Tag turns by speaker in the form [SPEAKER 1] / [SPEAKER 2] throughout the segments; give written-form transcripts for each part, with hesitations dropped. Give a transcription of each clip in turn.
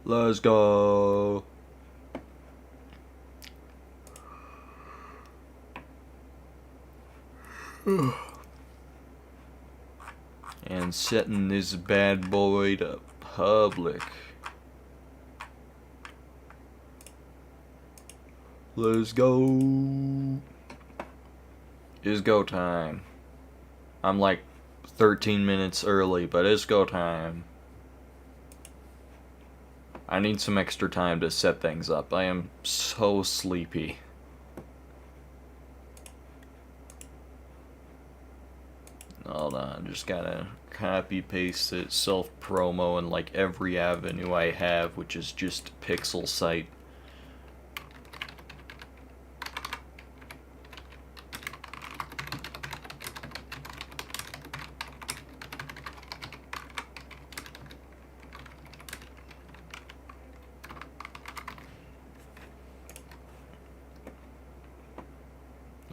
[SPEAKER 1] Let's go. And setting this bad boy to public. Let's go. It's go time. I'm like 13 minutes early, but it's go time. I need some extra time to set things up. I am so sleepy. Hold on, just gotta copy paste it, self promo in like every avenue I have, which is just Pixel site.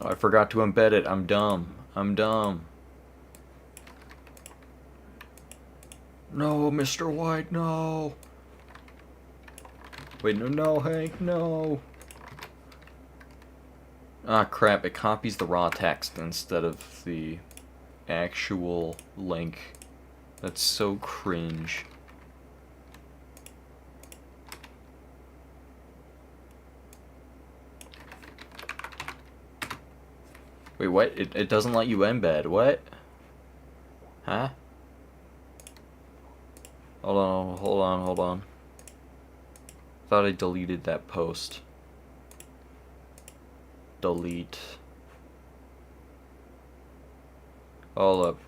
[SPEAKER 1] Oh, I forgot to embed it. I'm dumb. I'm dumb. No, Mr. White, no. Wait, no, Hank, no. Ah, crap, it copies the raw text instead of the actual link. That's so cringe. Wait, what? It doesn't let you embed. What? Huh? Hold on. Thought I deleted that post. Delete. All up.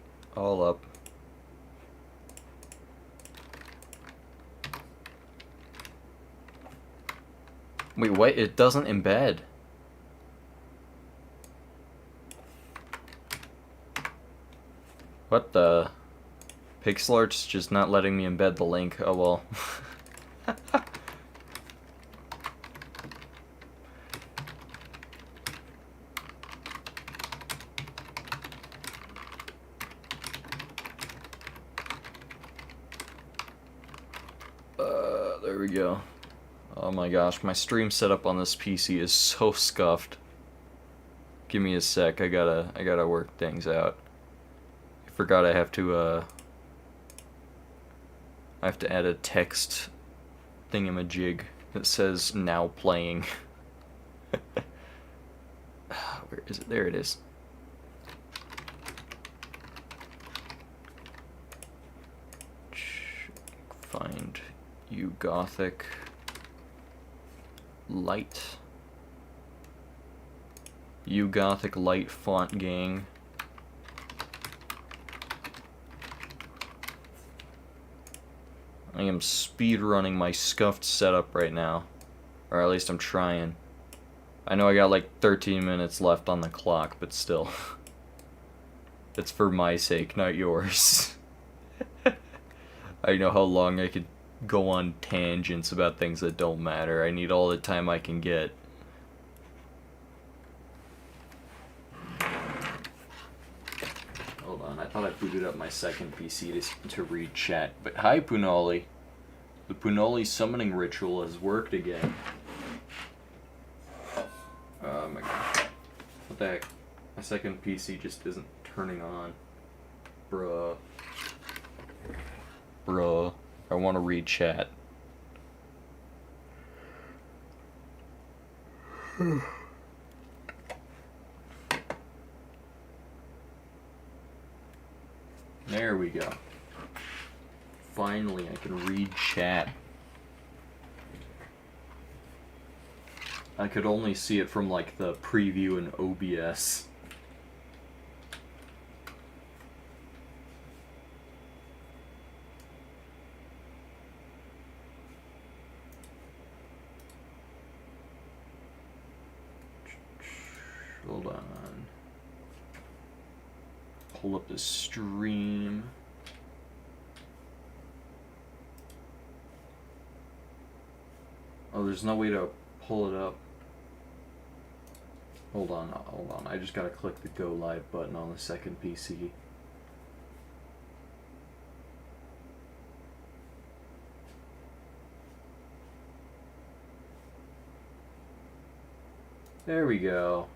[SPEAKER 1] Wait, what? It doesn't embed. What the? Pixel Art's just not letting me embed the link. Oh well. There we go. Oh my gosh, my stream setup on this PC is so scuffed. Give me a sec. I gotta work things out. I forgot I have to add a text thingamajig that says now playing. Where is it? There it is. Find you Gothic Light. You Gothic Light font gang. I am speedrunning my scuffed setup right now. Or at least I'm trying. I know I got like 13 minutes left on the clock, but still. It's for my sake, not yours. I know how long I could go on tangents about things that don't matter. I need all the time I can get. Hold on, I thought I booted up my second PC to read chat. But hi, Punoli. The Punoli summoning ritual has worked again. Oh my god. What the heck? My second PC just isn't turning on. Bruh. I want to read chat. There we go. Finally, I can read chat. I could only see it from like the preview in OBS. Hold on. Pull up the stream. Oh, there's no way to pull it up. Hold on. I just gotta click the go live button on the second PC. There we go.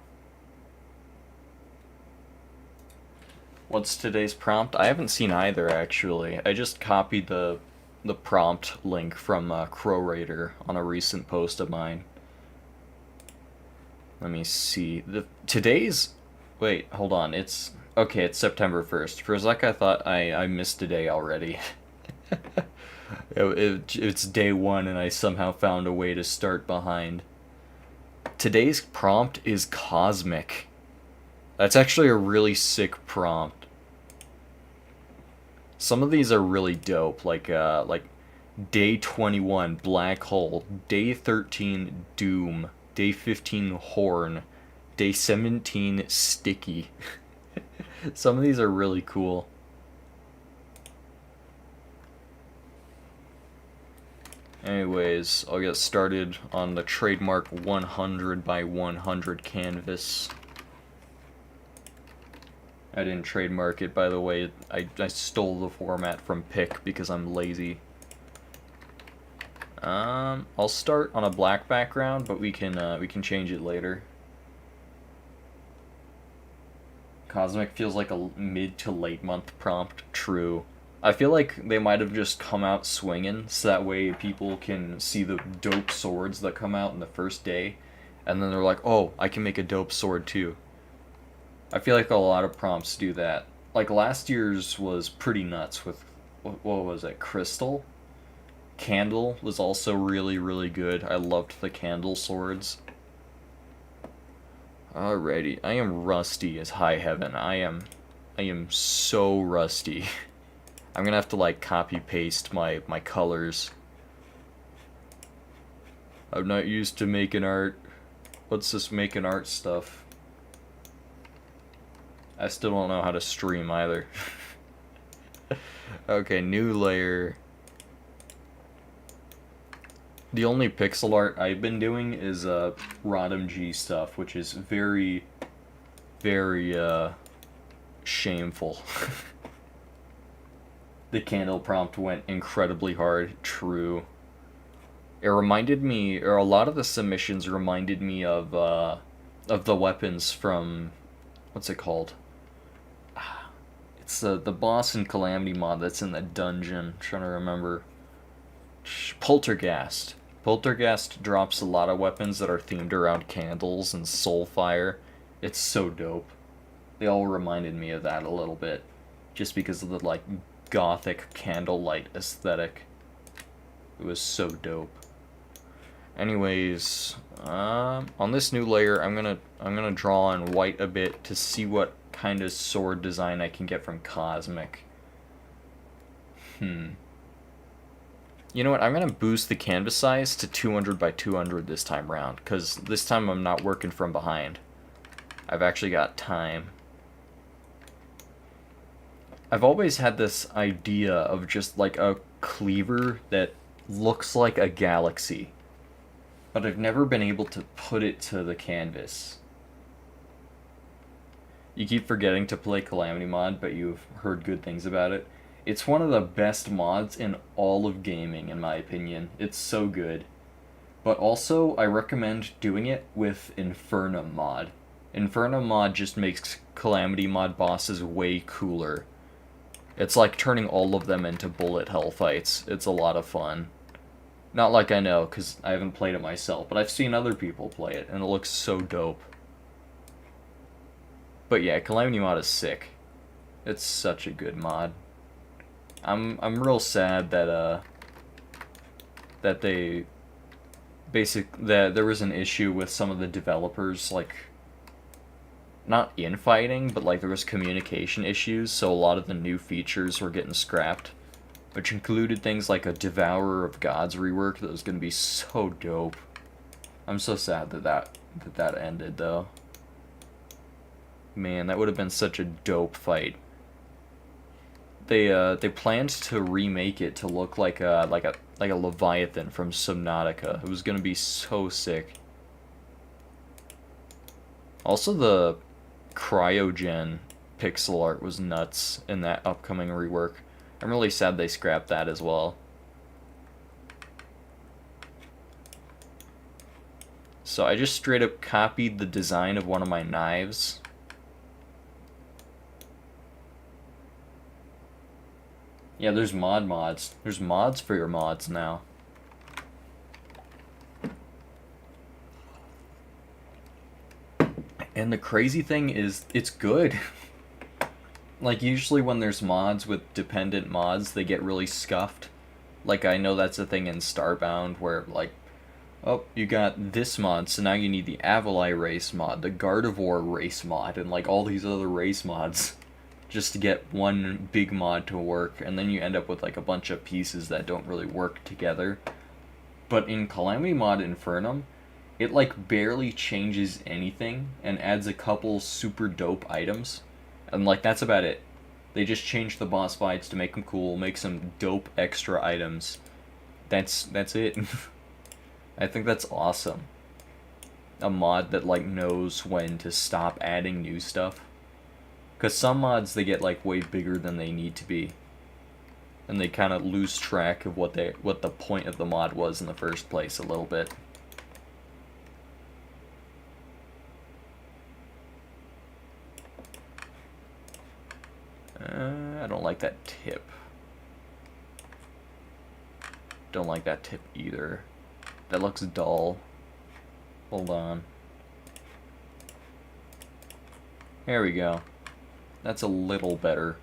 [SPEAKER 1] What's today's prompt? I haven't seen either, actually. I just copied the prompt link from Crow Raider on a recent post of mine. Let me see. Today's... Wait, hold on. It's... Okay, it's September 1st. For a sec, I thought I missed a day already. It's day one, and I somehow found a way to start behind. Today's prompt is Cosmic. That's actually a really sick prompt. Some of these are really dope, like Day 21, Black Hole, Day 13, Doom, Day 15, Horn, Day 17, Sticky. Some of these are really cool. Anyways, I'll get started on the trademark 100 by 100 canvas. I didn't trademark it, by the way. I stole the format from Pick because I'm lazy. I'll start on a black background, but we can change it later. Cosmic feels like a mid to late month prompt. True. I feel like they might have just come out swinging, so that way people can see the dope swords that come out in the first day, and then they're like, oh, I can make a dope sword too. I feel like a lot of prompts do that. Like last year's was pretty nuts with, what was it, Crystal? Candle was also really, really good. I loved the candle swords. Alrighty, I am rusty as high heaven. I am so rusty. I'm gonna have to like copy paste my colors. I'm not used to making art. What's this making art stuff? I still don't know how to stream either. Okay, new layer. The only pixel art I've been doing is RodMG stuff, which is very, very shameful. The candle prompt went incredibly hard. True. It reminded me, or a lot of the submissions reminded me of the weapons from, what's it called? It's the boss in Calamity mod that's in the dungeon. I'm trying to remember. Poltergeist. Poltergeist drops a lot of weapons that are themed around candles and soulfire. It's so dope. They all reminded me of that a little bit, just because of the like gothic candlelight aesthetic. It was so dope. Anyways, on this new layer, I'm gonna draw on white a bit to see what kind of sword design I can get from Cosmic. You know what, I'm going to boost the canvas size to 200 by 200 this time around, because this time I'm not working from behind. I've actually got time. I've always had this idea of just like a cleaver that looks like a galaxy, but I've never been able to put it to the canvas. You keep forgetting to play Calamity mod, but you've heard good things about it. It's one of the best mods in all of gaming, in my opinion. It's so good. But also, I recommend doing it with Infernum mod. Infernum mod just makes Calamity mod bosses way cooler. It's like turning all of them into bullet hell fights. It's a lot of fun. Not like I know, because I haven't played it myself, but I've seen other people play it, and it looks so dope. But yeah, Calamity mod is sick. It's such a good mod. I'm real sad that that there was an issue with some of the developers, like not infighting, but like there was communication issues, so a lot of the new features were getting scrapped, which included things like a Devourer of Gods rework that was gonna be so dope. I'm so sad that ended though. Man, that would have been such a dope fight. They planned to remake it to look like a Leviathan from Subnautica. It was gonna be so sick. Also, the Cryogen pixel art was nuts in that upcoming rework. I'm really sad they scrapped that as well. So I just straight up copied the design of one of my knives. Yeah, there's mods. There's mods for your mods now. And the crazy thing is, it's good. Like, usually when there's mods with dependent mods, they get really scuffed. Like, I know that's a thing in Starbound where, like, oh, you got this mod, so now you need the Avalai race mod, the Gardevoir race mod, and, like, all these other race mods just to get one big mod to work, and then you end up with, like, a bunch of pieces that don't really work together. But in Calamity Mod Infernum, it, like, barely changes anything and adds a couple super dope items. And, like, that's about it. They just change the boss fights to make them cool, make some dope extra items. That's it. I think that's awesome. A mod that, like, knows when to stop adding new stuff. Because some mods, they get, like, way bigger than they need to be. And they kind of lose track of what the point of the mod was in the first place a little bit. I don't like that tip. Don't like that tip either. That looks dull. Hold on. There we go. That's a little better.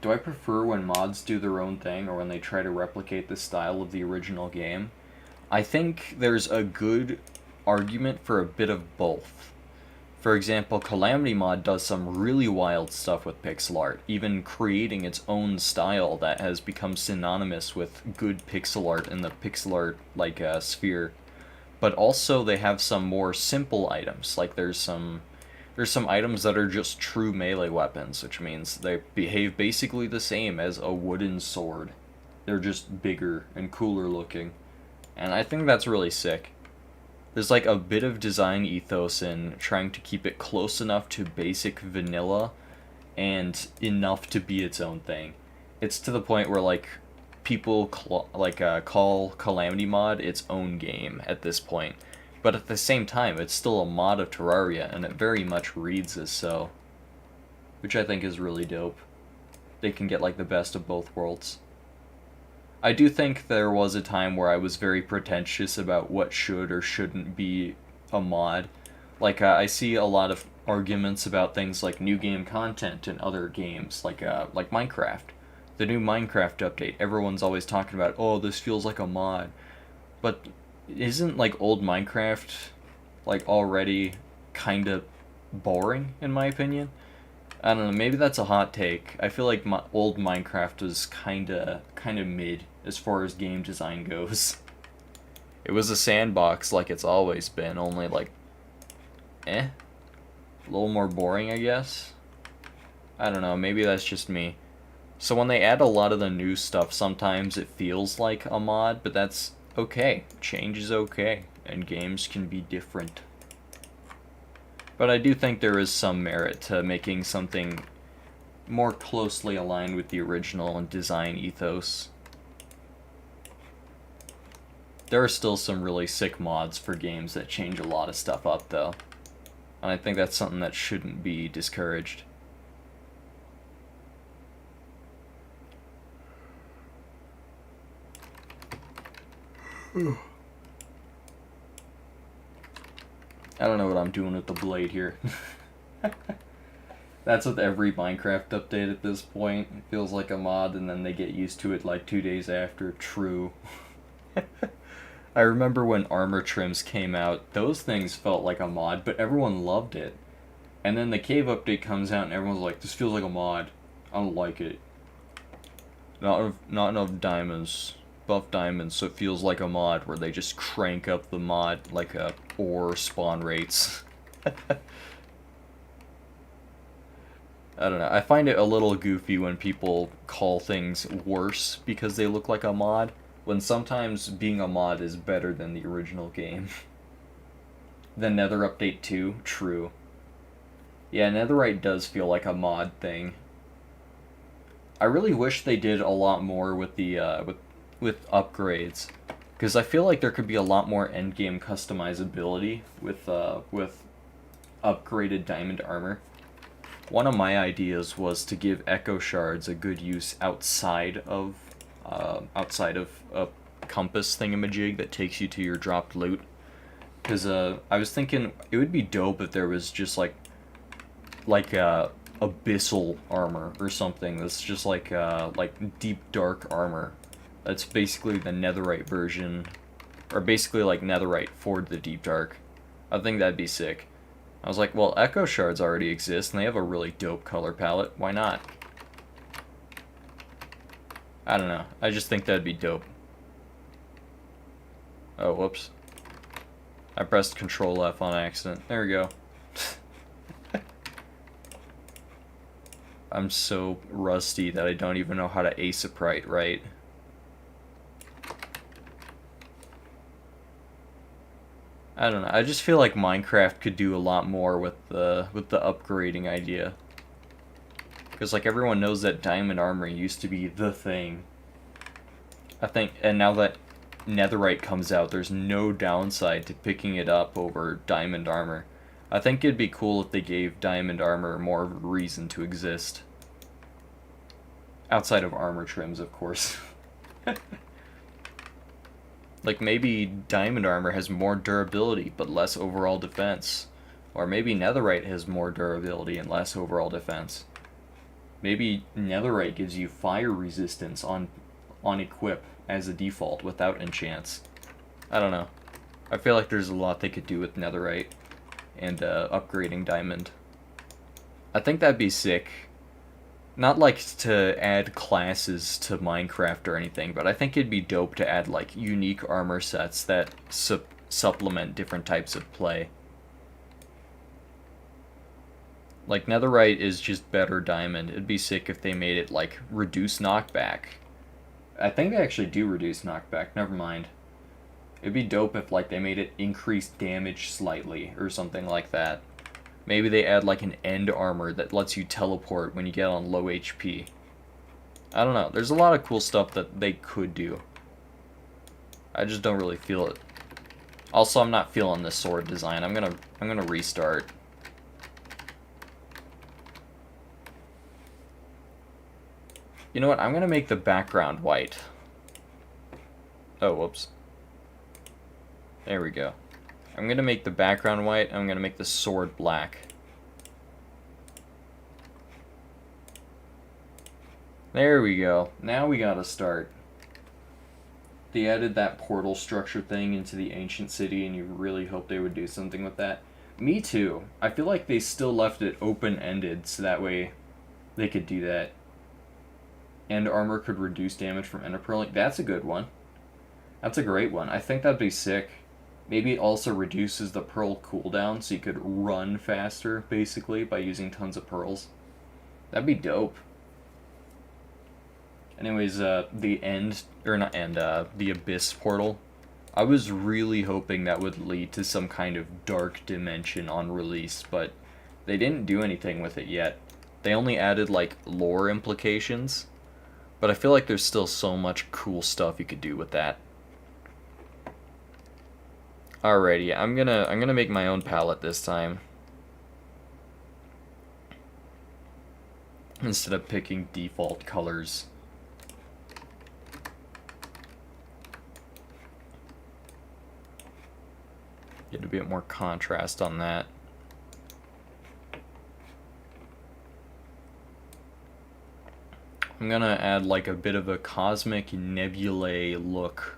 [SPEAKER 1] Do I prefer when mods do their own thing or when they try to replicate the style of the original game? I think there's a good argument for a bit of both. For example, Calamity Mod does some really wild stuff with pixel art, even creating its own style that has become synonymous with good pixel art in the pixel art like sphere. But also they have some more simple items, like there's some items that are just true melee weapons, which means they behave basically the same as a wooden sword. They're just bigger and cooler looking. And I think that's really sick. There's like a bit of design ethos in trying to keep it close enough to basic vanilla and enough to be its own thing. It's to the point where like people call Calamity Mod its own game at this point. But at the same time, it's still a mod of Terraria, and it very much reads as so. Which I think is really dope. They can get like the best of both worlds. I do think there was a time where I was very pretentious about what should or shouldn't be a mod. Like, I see a lot of arguments about things like new game content in other games, like Minecraft. The new Minecraft update, everyone's always talking about, oh, this feels like a mod. But isn't, like, old Minecraft, like, already kind of boring, in my opinion? I don't know, maybe that's a hot take. I feel like old Minecraft was kind of mid as far as game design goes. It was a sandbox like it's always been, only like, a little more boring, I guess? I don't know, maybe that's just me. So when they add a lot of the new stuff, sometimes it feels like a mod, but that's okay. Change is okay, and games can be different. But I do think there is some merit to making something more closely aligned with the original design ethos. There are still some really sick mods for games that change a lot of stuff up, though. And I think that's something that shouldn't be discouraged. I don't know what I'm doing with the blade here. That's with every Minecraft update at this point. It feels like a mod, and then they get used to it like 2 days after. True. I remember when armor trims came out, those things felt like a mod, but everyone loved it. And then the cave update comes out, and everyone's like, this feels like a mod. I don't like it. Not enough diamonds. Buff diamonds, so it feels like a mod where they just crank up the mod like ore spawn rates. I don't know. I find it a little goofy when people call things worse because they look like a mod, when sometimes being a mod is better than the original game. The Nether Update 2, true. Yeah, Netherite does feel like a mod thing. I really wish they did a lot more with the with upgrades, because I feel like there could be a lot more endgame customizability with upgraded diamond armor. One of my ideas was to give echo shards a good use outside of a compass thingamajig that takes you to your dropped loot. Because I was thinking it would be dope if there was just like abyssal armor or something that's just like deep dark armor. That's basically the netherite version, or basically like netherite for the deep dark. I think that'd be sick. I was like, well, echo shards already exist and they have a really dope color palette. Why not? I don't know. I just think that'd be dope. Oh, whoops. I pressed Control F on accident. There we go. I'm so rusty that I don't even know how to ace upright, right? I don't know. I just feel like Minecraft could do a lot more with the upgrading idea. Because like everyone knows that diamond armor used to be the thing. I think, and now that netherite comes out, there's no downside to picking it up over diamond armor. I think it'd be cool if they gave diamond armor more of a reason to exist. Outside of armor trims, of course. Like maybe diamond armor has more durability but less overall defense. Or maybe netherite has more durability and less overall defense. Maybe netherite gives you fire resistance on equip as a default without enchants. I don't know. I feel like there's a lot they could do with netherite and upgrading diamond. I think that'd be sick. Not like to add classes to Minecraft or anything, but I think it'd be dope to add like unique armor sets that supplement different types of play. Like netherite is just better diamond. It'd be sick if they made it like reduce knockback. I think they actually do reduce knockback, never mind. It'd be dope if like they made it increase damage slightly or something like that. Maybe they add like an end armor that lets you teleport when you get on low HP. I don't know. There's a lot of cool stuff that they could do. I just don't really feel it. Also, I'm not feeling this sword design. I'm gonna restart. You know what? I'm gonna make the background white. Oh, whoops. There we go. I'm going to make the background white, I'm going to make the sword black. There we go. Now we gotta start. They added that portal structure thing into the ancient city, and you really hope they would do something with that. Me too. I feel like they still left it open-ended, so that way they could do that. And armor could reduce damage from ender pearling. That's a good one. That's a great one. I think that'd be sick. Maybe it also reduces the pearl cooldown, so you could run faster, basically, by using tons of pearls. That'd be dope. Anyways, the Abyss portal. I was really hoping that would lead to some kind of dark dimension on release, but they didn't do anything with it yet. They only added, like, lore implications, but I feel like there's still so much cool stuff you could do with that. Alrighty, I'm gonna make my own palette this time. Instead of picking default colors. Get a bit more contrast on that. I'm gonna add like a bit of a cosmic nebulae look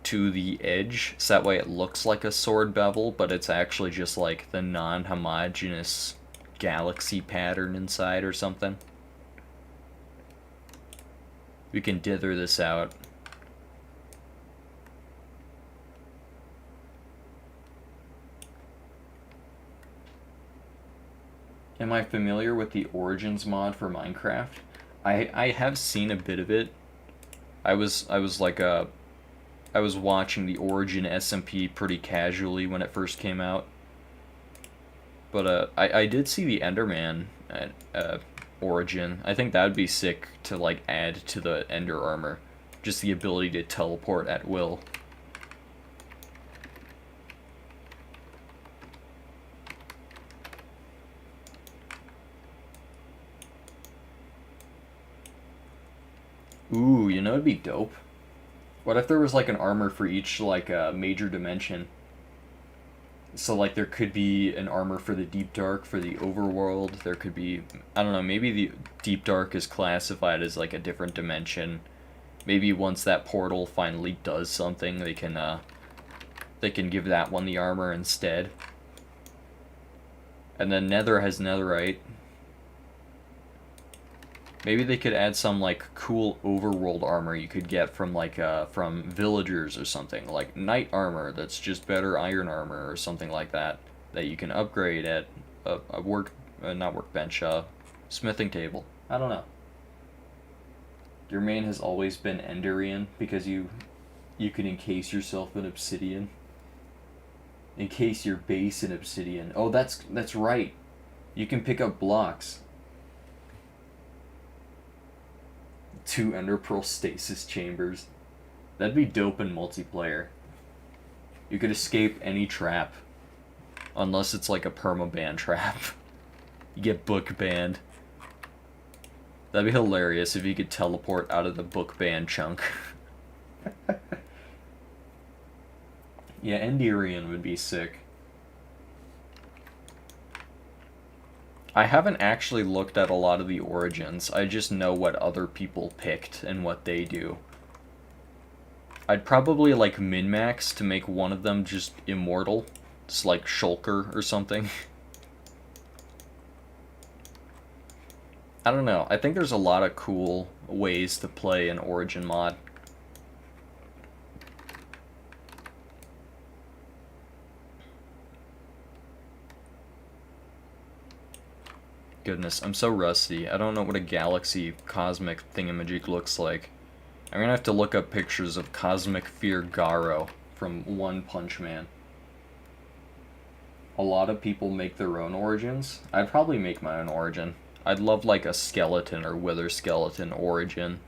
[SPEAKER 1] to the edge, so that way it looks like a sword bevel, but it's actually just like the non-homogeneous galaxy pattern inside or something. We can dither this out. Am I familiar with the Origins mod for Minecraft? I have seen a bit of it. I was watching the Origin SMP pretty casually when it first came out. But I did see the Enderman at Origin. I think that would be sick to like add to the Ender armor, just the ability to teleport at will. Ooh, you know it'd be dope. What if there was like an armor for each like major dimension? So like there could be an armor for the Deep Dark, for the Overworld. There could be, I don't know, maybe the Deep Dark is classified as like a different dimension. Maybe once that portal finally does something, they can give that one the armor instead. And then Nether has Netherite. Maybe they could add some like cool overworld armor you could get from like from villagers or something, like knight armor that's just better iron armor or something like that you can upgrade at a not workbench, smithing table. I don't know. Your main has always been Enderian because you can encase yourself in obsidian. Encase your base in obsidian. Oh, that's right. You can pick up blocks. 2 Ender Pearl stasis chambers. That'd be dope in multiplayer. You could escape any trap. Unless it's like a permaban trap. You get book banned. That'd be hilarious if you could teleport out of the book ban chunk. Yeah, Enderian would be sick. I haven't actually looked at a lot of the origins. I just know what other people picked and what they do. I'd probably like min-max to make one of them just immortal. Just like Shulker or something. I don't know. I think there's a lot of cool ways to play an Origin mod. Goodness, I'm so rusty. I don't know what a galaxy cosmic thingamajig looks like. I'm gonna have to look up pictures of Cosmic Fear Garo from One Punch Man. A lot of people make their own origins. I'd probably make my own origin. I'd love like a skeleton or wither skeleton origin.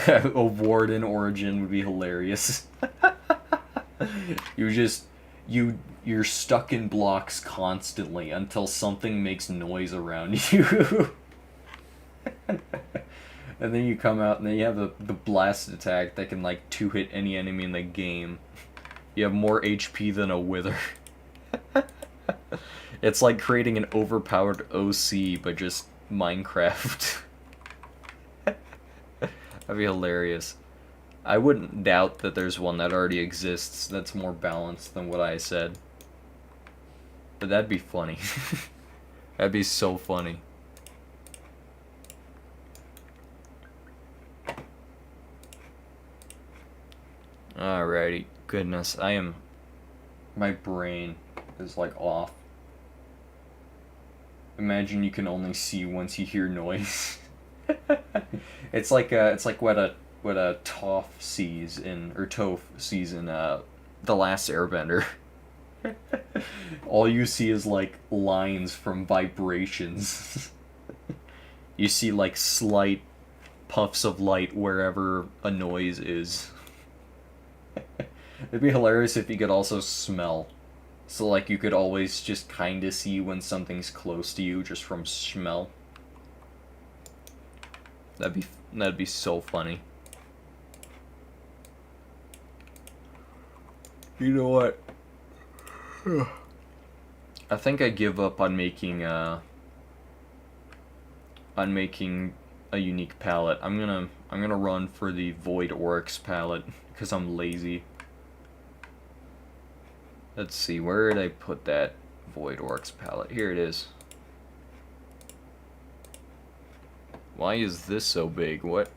[SPEAKER 1] A warden origin would be hilarious. You're stuck in blocks constantly until something makes noise around you. And then you come out and then you have the blast attack that can like 2-hit any enemy in the game. You have more HP than a wither. It's like creating an overpowered OC, but just Minecraft. That'd be hilarious. I wouldn't doubt that there's one that already exists that's more balanced than what I said. But that'd be funny. That'd be so funny. Alrighty. Goodness, my brain is like off. Imagine you can only see once you hear noise. It's like what a Toph sees in The Last Airbender. All you see is like lines from vibrations. You see like slight puffs of light wherever a noise is. It'd be hilarious if you could also smell. So like you could always just kinda see when something's close to you just from smell. That'd be so funny. You know what? I think I give up on making a unique palette. I'm gonna run for the Void Oryx palette because I'm lazy. Let's see, where did I put that Void Oryx palette? Here it is. Why is this so big? What?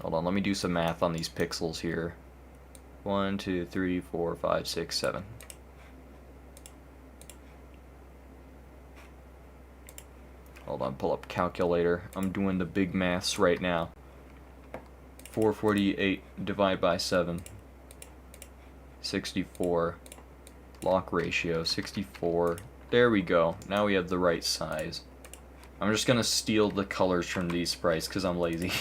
[SPEAKER 1] Hold on, let me do some math on these pixels here. 1, 2, 3, 4, 5, 6, 7. Hold on, pull up calculator. I'm doing the big maths right now. 448 divided by 7. 64. Lock ratio, 64. There we go. Now we have the right size. I'm just gonna steal the colors from these sprites because I'm lazy.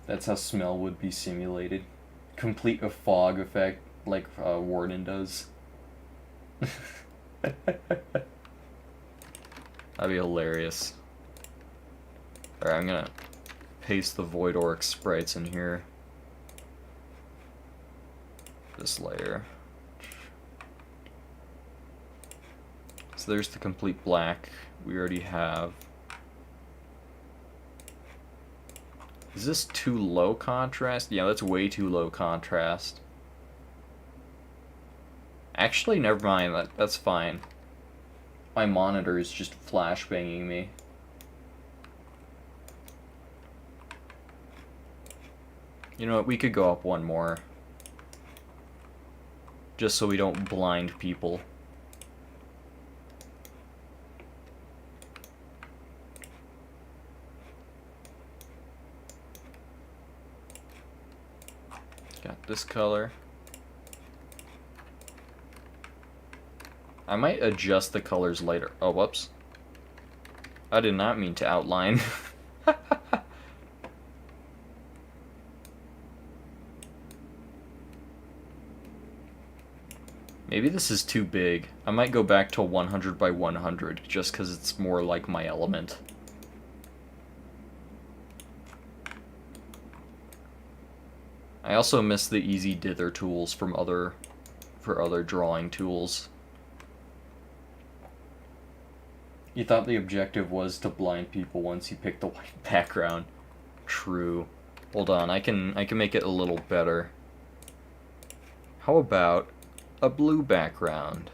[SPEAKER 1] That's how smell would be simulated. Complete a fog effect like Warden does. That'd be hilarious. Alright, I'm gonna paste the Void Orc sprites in here. This layer. So there's the complete black we already have. Is this too low contrast? Yeah, that's way too low contrast. Actually, never mind. That's fine. My monitor is just flashbanging me. You know what, we could go up one more. Just so we don't blind people. Got this color. I might adjust the colors later. Oh, whoops. I did not mean to outline. Maybe this is too big. I might go back to 100 by 100 just because it's more like my element. I also miss the easy dither tools from other drawing tools. You thought the objective was to blind people once you picked the white background. True. Hold on, I can make it a little better. How about a blue background?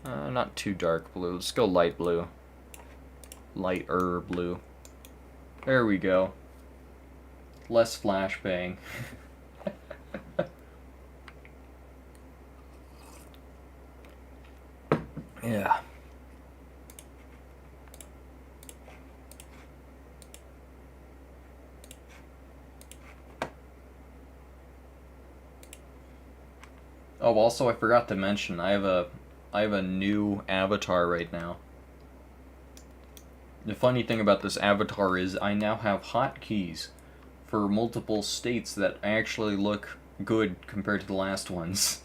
[SPEAKER 1] Not too dark blue. Let's go light blue. Lighter blue. There we go. Less flashbang. Yeah. Oh, also I forgot to mention, I have a new avatar right now. The funny thing about this avatar is I now have hotkeys for multiple states that actually look good compared to the last ones.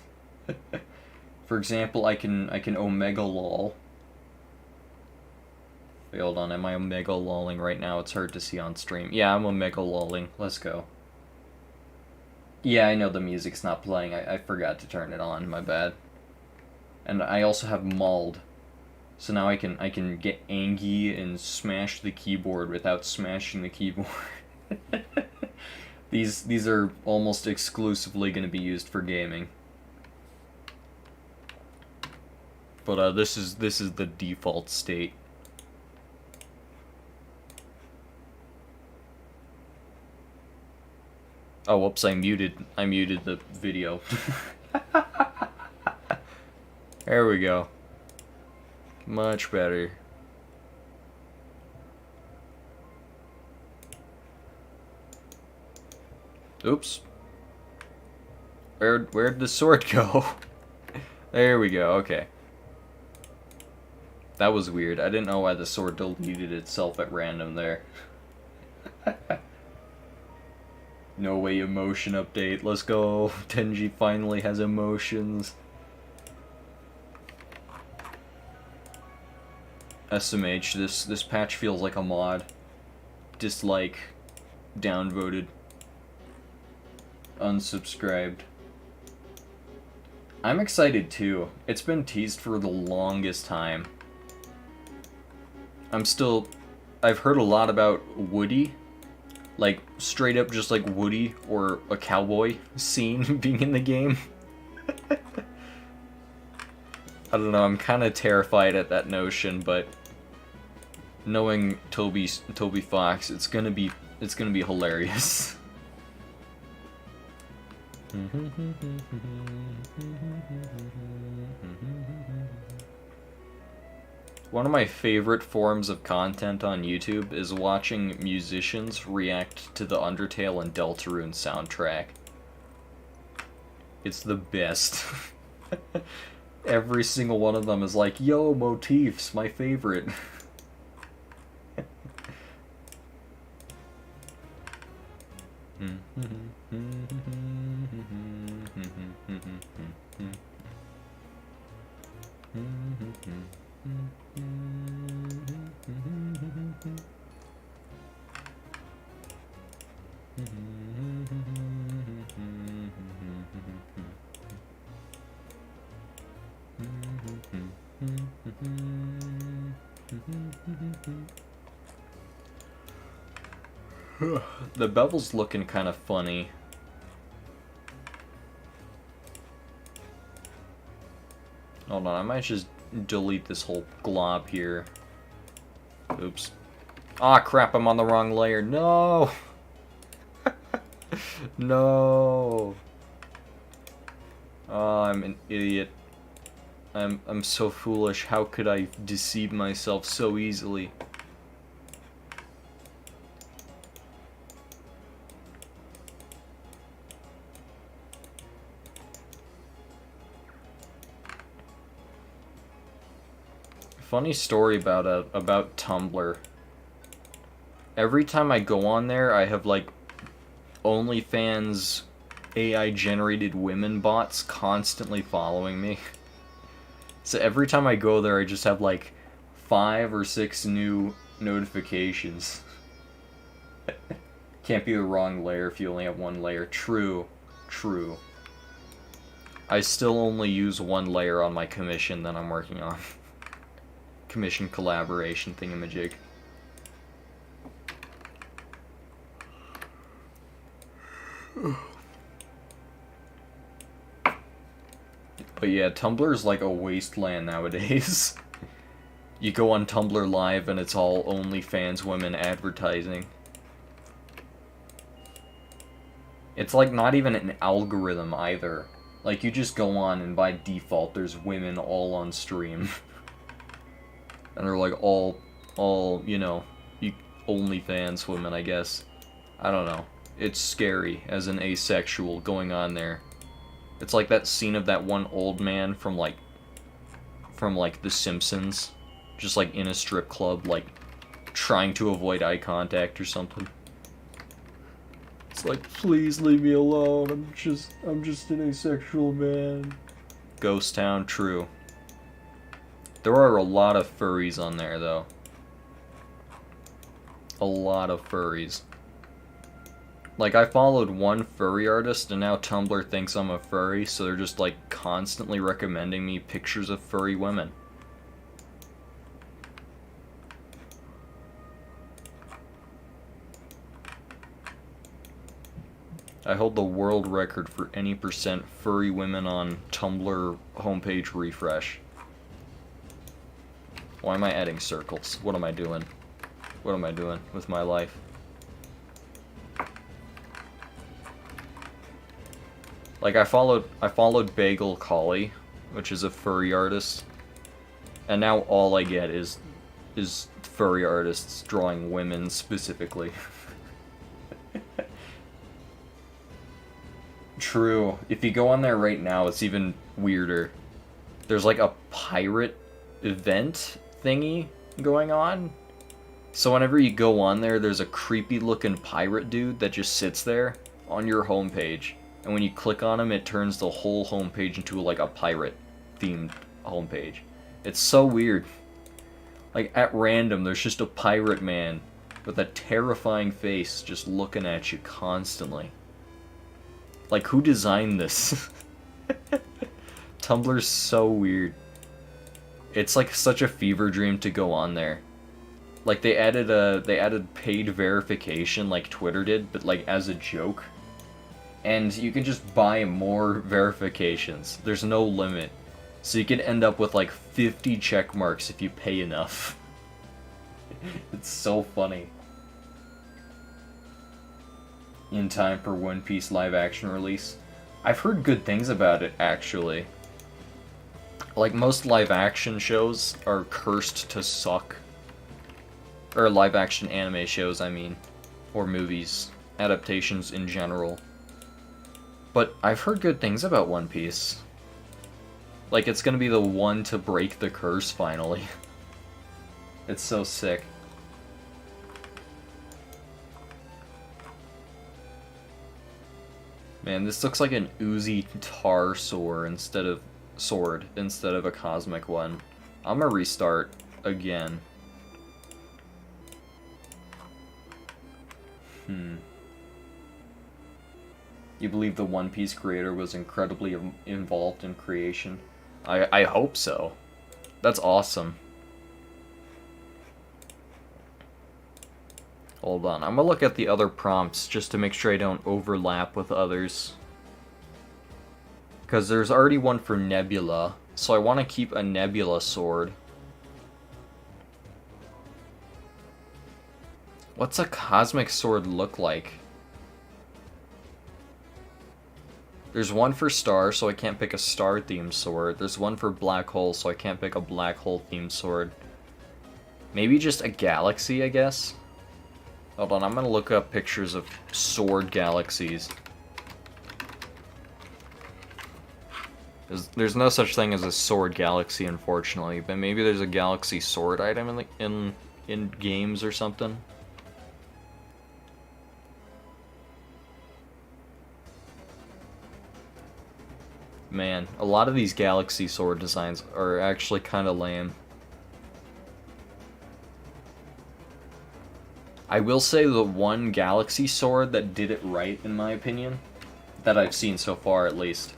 [SPEAKER 1] For example, I can omega lol. Wait, hold on, am I omega lolling right now? It's hard to see on stream. Yeah, I'm omega lolling. Let's go. Yeah, I know the music's not playing. I forgot to turn it on. My bad. And I also have mauled. So now I can get angry and smash the keyboard without smashing the keyboard. These are almost exclusively going to be used for gaming. But this is the default state. Oh, whoops! I muted the video. There we go. Much better. Oops. Where'd the sword go? There we go. Okay. That was weird. I didn't know why the sword deleted itself at random there. No way emotion update. Let's go. Tenji finally has emotions. SMH, this patch feels like a mod. Dislike. Downvoted. Unsubscribed. I'm excited too. It's been teased for the longest time. I've heard a lot about Woody. Like, straight up just like Woody or a cowboy scene being in the game. I don't know, I'm kind of terrified at that notion, but knowing Toby Fox, it's gonna be hilarious. One of my favorite forms of content on YouTube is watching musicians react to the Undertale and Deltarune soundtrack. It's the best. Every single one of them is like, yo, motifs, my favorite. The bevel's looking kind of funny. Hold on, I might just delete this whole glob here. Oops. Ah, crap, I'm on the wrong layer. No! No! Oh, I'm an idiot. I'm so foolish. How could I deceive myself so easily? Funny story about Tumblr. Every time I go on there, I have like OnlyFans AI generated women bots constantly following me. So every time I go there, I just have like 5 or 6 new notifications. Can't be the wrong layer if you only have one layer. True. True. I still only use one layer on my commission that I'm working on. Commission collaboration thingamajig. But yeah, Tumblr's like a wasteland nowadays. You go on Tumblr Live and it's all OnlyFans women advertising. It's like not even an algorithm either. Like you just go on and by default there's women all on stream. And they're like all, you know, OnlyFans women, I guess. I don't know. It's scary as an asexual going on there. It's like that scene of that one old man from like The Simpsons. Just like in a strip club, like trying to avoid eye contact or something. It's like, please leave me alone. I'm just an asexual man. Ghost Town, true. There are a lot of furries on there, though. A lot of furries. Like, I followed one furry artist, and now Tumblr thinks I'm a furry, so they're just, like, constantly recommending me pictures of furry women. I hold the world record for any percent furry women on Tumblr homepage refresh. Why am I adding circles? What am I doing? What am I doing with my life? Like I followed Bagel Collie, which is a furry artist, and now all I get is furry artists drawing women specifically. True. If you go on there right now, it's even weirder. There's like a pirate event thingy going on. So whenever you go on there, there's a creepy looking pirate dude that just sits there on your homepage. And when you click on him, it turns the whole homepage into like a pirate themed homepage. It's so weird. Like at random, there's just a pirate man with a terrifying face just looking at you constantly. Like, who designed this? Tumblr's so weird. It's like such a fever dream to go on there. Like they added paid verification like Twitter did, but like as a joke. And you can just buy more verifications. There's no limit. So you can end up with like 50 check marks if you pay enough. It's so funny. In time for One Piece live action release. I've heard good things about it, actually. Like, most live-action shows are cursed to suck. Or live-action anime shows, I mean. Or movies. Adaptations in general. But I've heard good things about One Piece. Like, it's gonna be the one to break the curse, finally. It's so sick. Man, this looks like an Uzi Tar sword instead of a cosmic one. I'm gonna restart again. You believe the One Piece creator was incredibly involved in creation? I hope so. That's awesome. Hold on, I'm gonna look at the other prompts just to make sure I don't overlap with others. Because there's already one for Nebula, so I want to keep a Nebula sword. What's a cosmic sword look like? There's one for Star, so I can't pick a Star-themed sword. There's one for Black Hole, so I can't pick a Black Hole-themed sword. Maybe just a Galaxy, I guess? Hold on, I'm gonna look up pictures of sword galaxies. There's no such thing as a sword galaxy, unfortunately, but maybe there's a galaxy sword item in games or something. Man, a lot of these galaxy sword designs are actually kind of lame. I will say the one galaxy sword that did it right, in my opinion, that I've seen so far at least.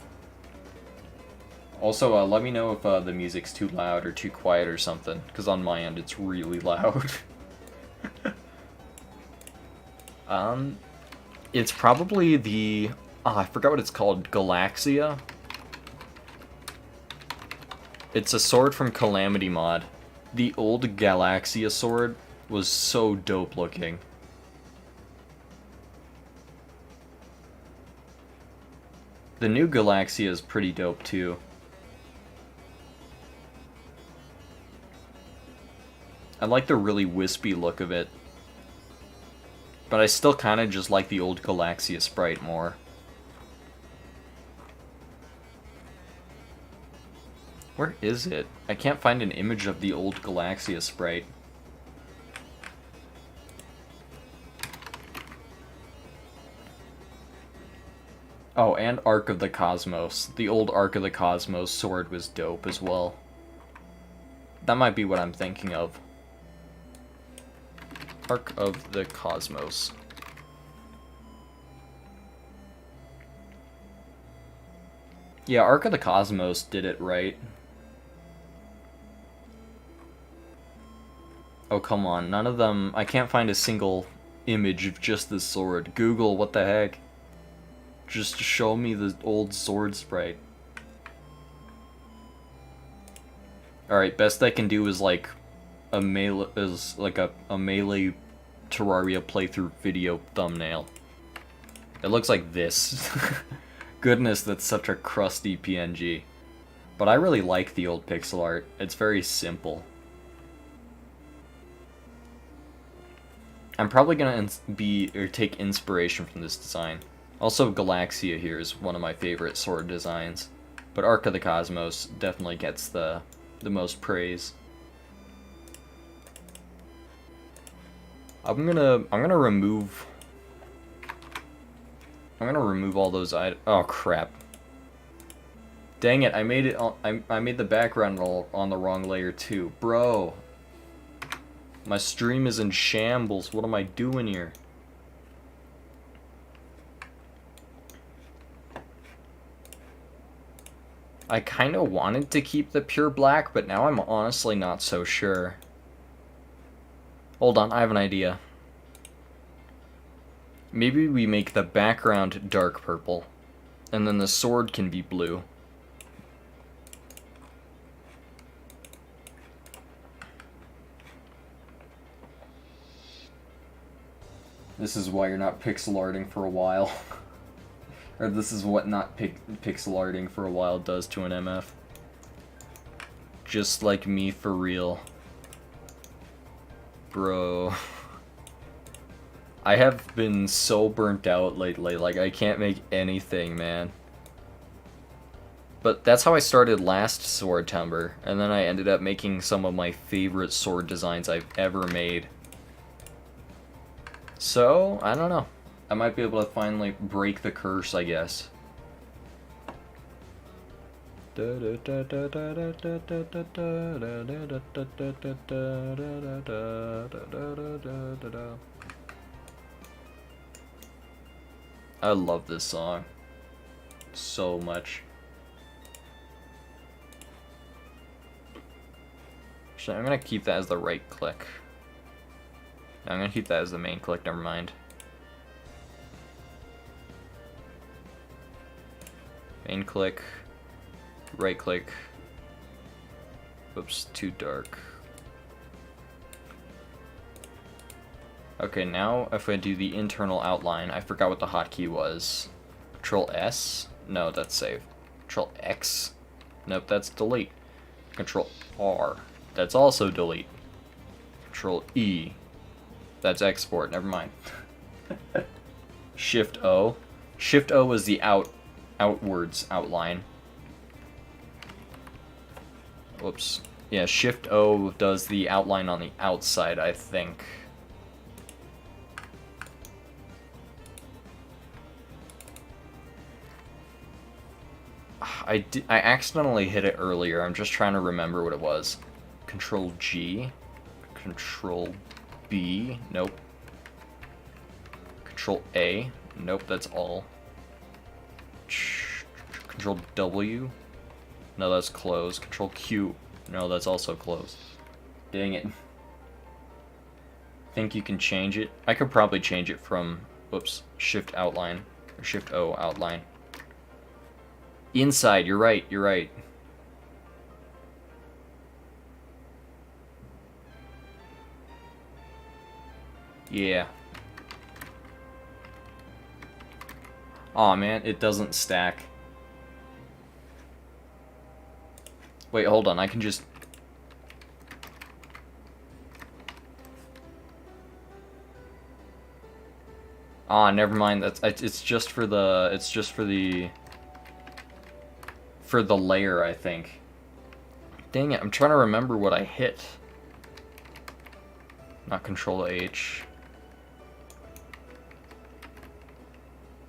[SPEAKER 1] Also, let me know if the music's too loud or too quiet or something, because on my end it's really loud. It's probably the... I forgot what it's called. Galaxia? It's a sword from Calamity Mod. The old Galaxia sword was so dope looking. The new Galaxia is pretty dope too. I like the really wispy look of it. But I still kind of just like the old Galaxia sprite more. Where is it? I can't find an image of the old Galaxia sprite. Oh, and Ark of the Cosmos. The old Ark of the Cosmos sword was dope as well. That might be what I'm thinking of. Ark of the Cosmos. Yeah, Ark of the Cosmos did it right. Oh, come on. None of them... I can't find a single image of just this sword. Google, what the heck? Just show me the old sword sprite. Alright, best I can do is like a melee Melee Terraria playthrough video thumbnail. It looks like this. Goodness, that's such a crusty PNG. But I really like the old pixel art. It's very simple. I'm probably gonna take inspiration from this design. Also, Galaxia here is one of my favorite sword designs, but Ark of the Cosmos definitely gets the most praise. I'm gonna remove all those items. Oh crap! Dang it! I made it. I made the background on the wrong layer too, bro. My stream is in shambles. What am I doing here? I kind of wanted to keep the pure black, but now I'm honestly not so sure. Hold on, I have an idea. Maybe we make the background dark purple, and then the sword can be blue. This is why you're not pixel arting for a while. Or this is what not pixel arting for a while does to an MF. Just like me for real. Bro. I have been so burnt out lately, like I can't make anything, man. But that's how I started last Sword Timber, and then I ended up making some of my favorite sword designs I've ever made. So, I don't know. I might be able to finally break the curse, I guess. I love this song so much. Actually, I'm gonna keep that as the right click. No, I'm gonna keep that as the main click, never mind. Main click, right click. Oops, too dark. Okay, now if I do the internal outline, I forgot what the hotkey was. Control S? No, that's save. Control X? Nope, that's delete. Control R. That's also delete. Control E. That's export, never mind. Shift O. Shift O is the outwards outline. Whoops. Yeah, Shift O does the outline on the outside, I think. I accidentally hit it earlier. I'm just trying to remember what it was. Control G. Control B. Nope. Control A. Nope, that's all. Control W. No, that's close. Control Q. No, that's also close. Dang it. Think you can change it? I could probably change it from, whoops, Shift outline, or Shift O outline. Inside, you're right, you're right. Yeah. Aw, man, it doesn't stack. Wait, hold on, I can just... Ah, never mind, it's just for the... For the layer, I think. Dang it, I'm trying to remember what I hit. Not Control H.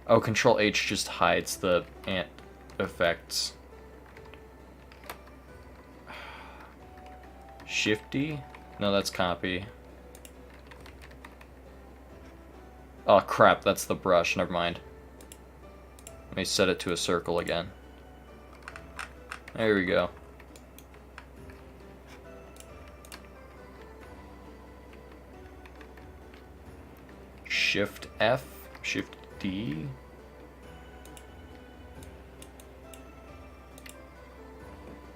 [SPEAKER 1] Oh, Control H just hides the ant effects. Shifty? No, that's copy. Oh crap, that's the brush, never mind. Let me set it to a circle again. There we go. Shift F, Shift D.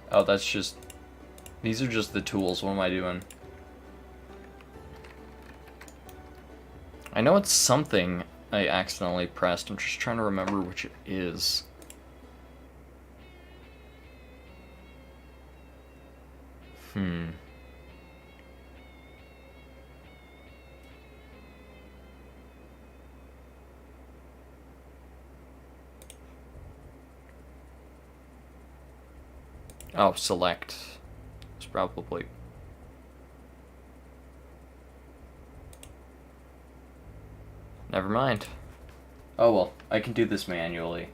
[SPEAKER 1] Oh, that's just... These are just the tools, what am I doing? I know it's something I accidentally pressed, I'm just trying to remember which it is. Oh, select. It's probably... Never mind. Oh well, I can do this manually.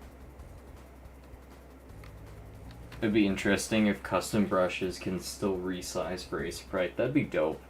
[SPEAKER 1] It'd be interesting if custom brushes can still resize for Aseprite. That'd be dope.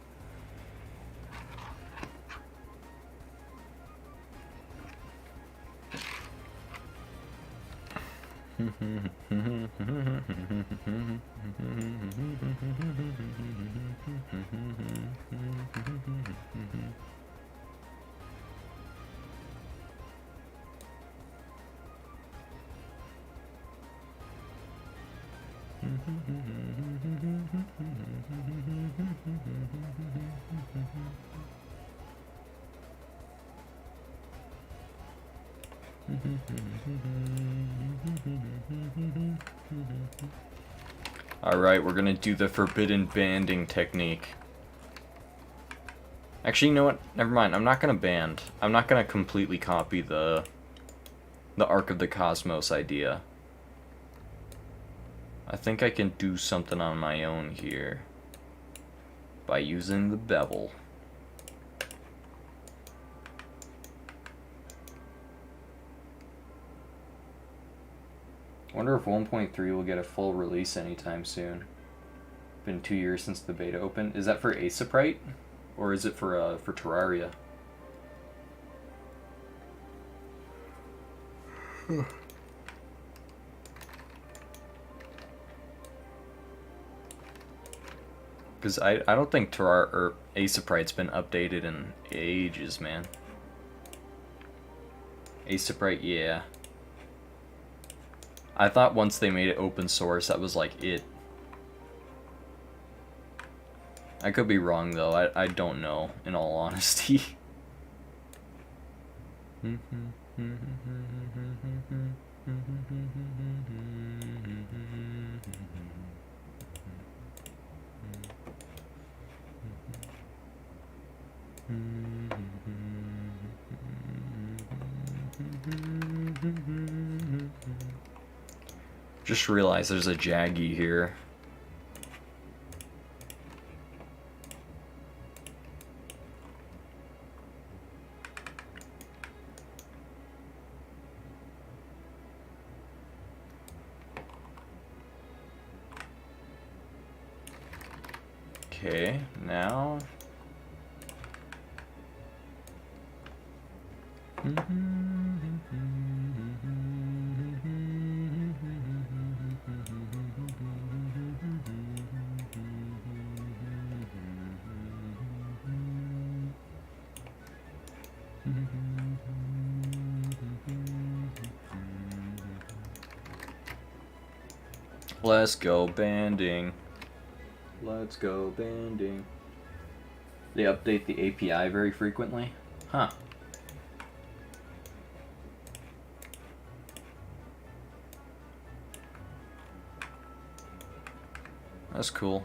[SPEAKER 1] Alright, we're gonna do the forbidden banding technique. Actually, you know what? Never mind. I'm not gonna band. I'm not gonna completely copy the Arc of the Cosmos idea. I think I can do something on my own here by using the bevel. I wonder if 1.3 will get a full release anytime soon. Been 2 years since the beta opened. Is that for Aesoprite? Or is it for Terraria? Because I don't think Terraria or Aesoprite's been updated in ages, man. Aesoprite, yeah. I thought once they made it open source, that was like it. I could be wrong though. I don't know, in all honesty. Just realized there's a Jaggy here. Okay, now... Let's go banding. Let's go banding. They update the API very frequently? Huh. That's cool.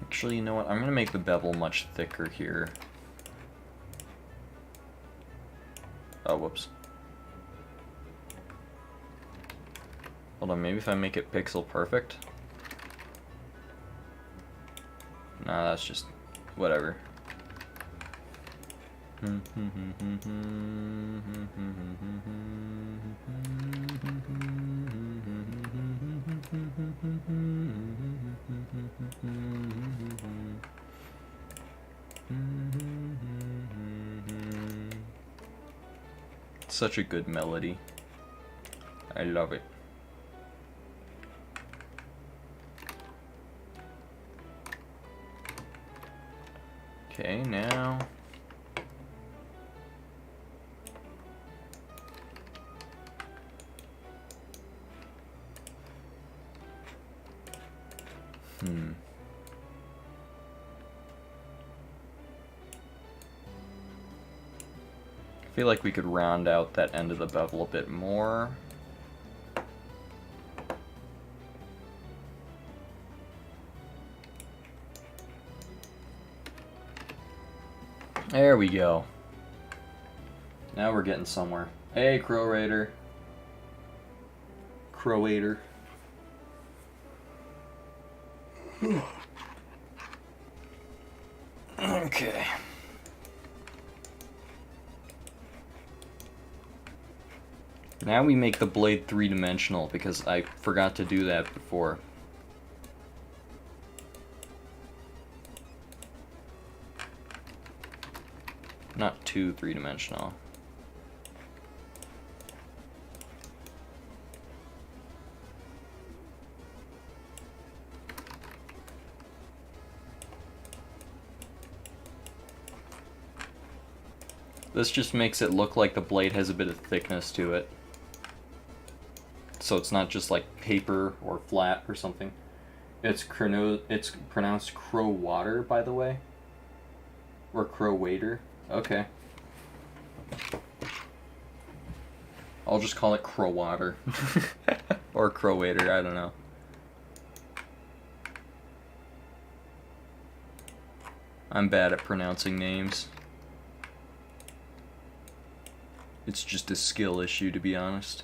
[SPEAKER 1] Actually, you know what? I'm gonna make the bevel much thicker here. Oh, whoops. Hold on, maybe if I make it pixel perfect? Nah, that's just... whatever. Such a good melody. I love it. Okay, now... I feel like we could round out that end of the bevel a bit more. There we go. Now we're getting somewhere. Hey, Crow Raider. Crow Raider. Okay. Now we make the blade three-dimensional because I forgot to do that before. Not too three-dimensional. This just makes it look like the blade has a bit of thickness to it. So it's not just like paper or flat or something. It's pronounced crow water, by the way. Or Crow Wader. Okay. I'll just call it Crow Water. Or Crow Wader, I don't know. I'm bad at pronouncing names. It's just a skill issue, to be honest.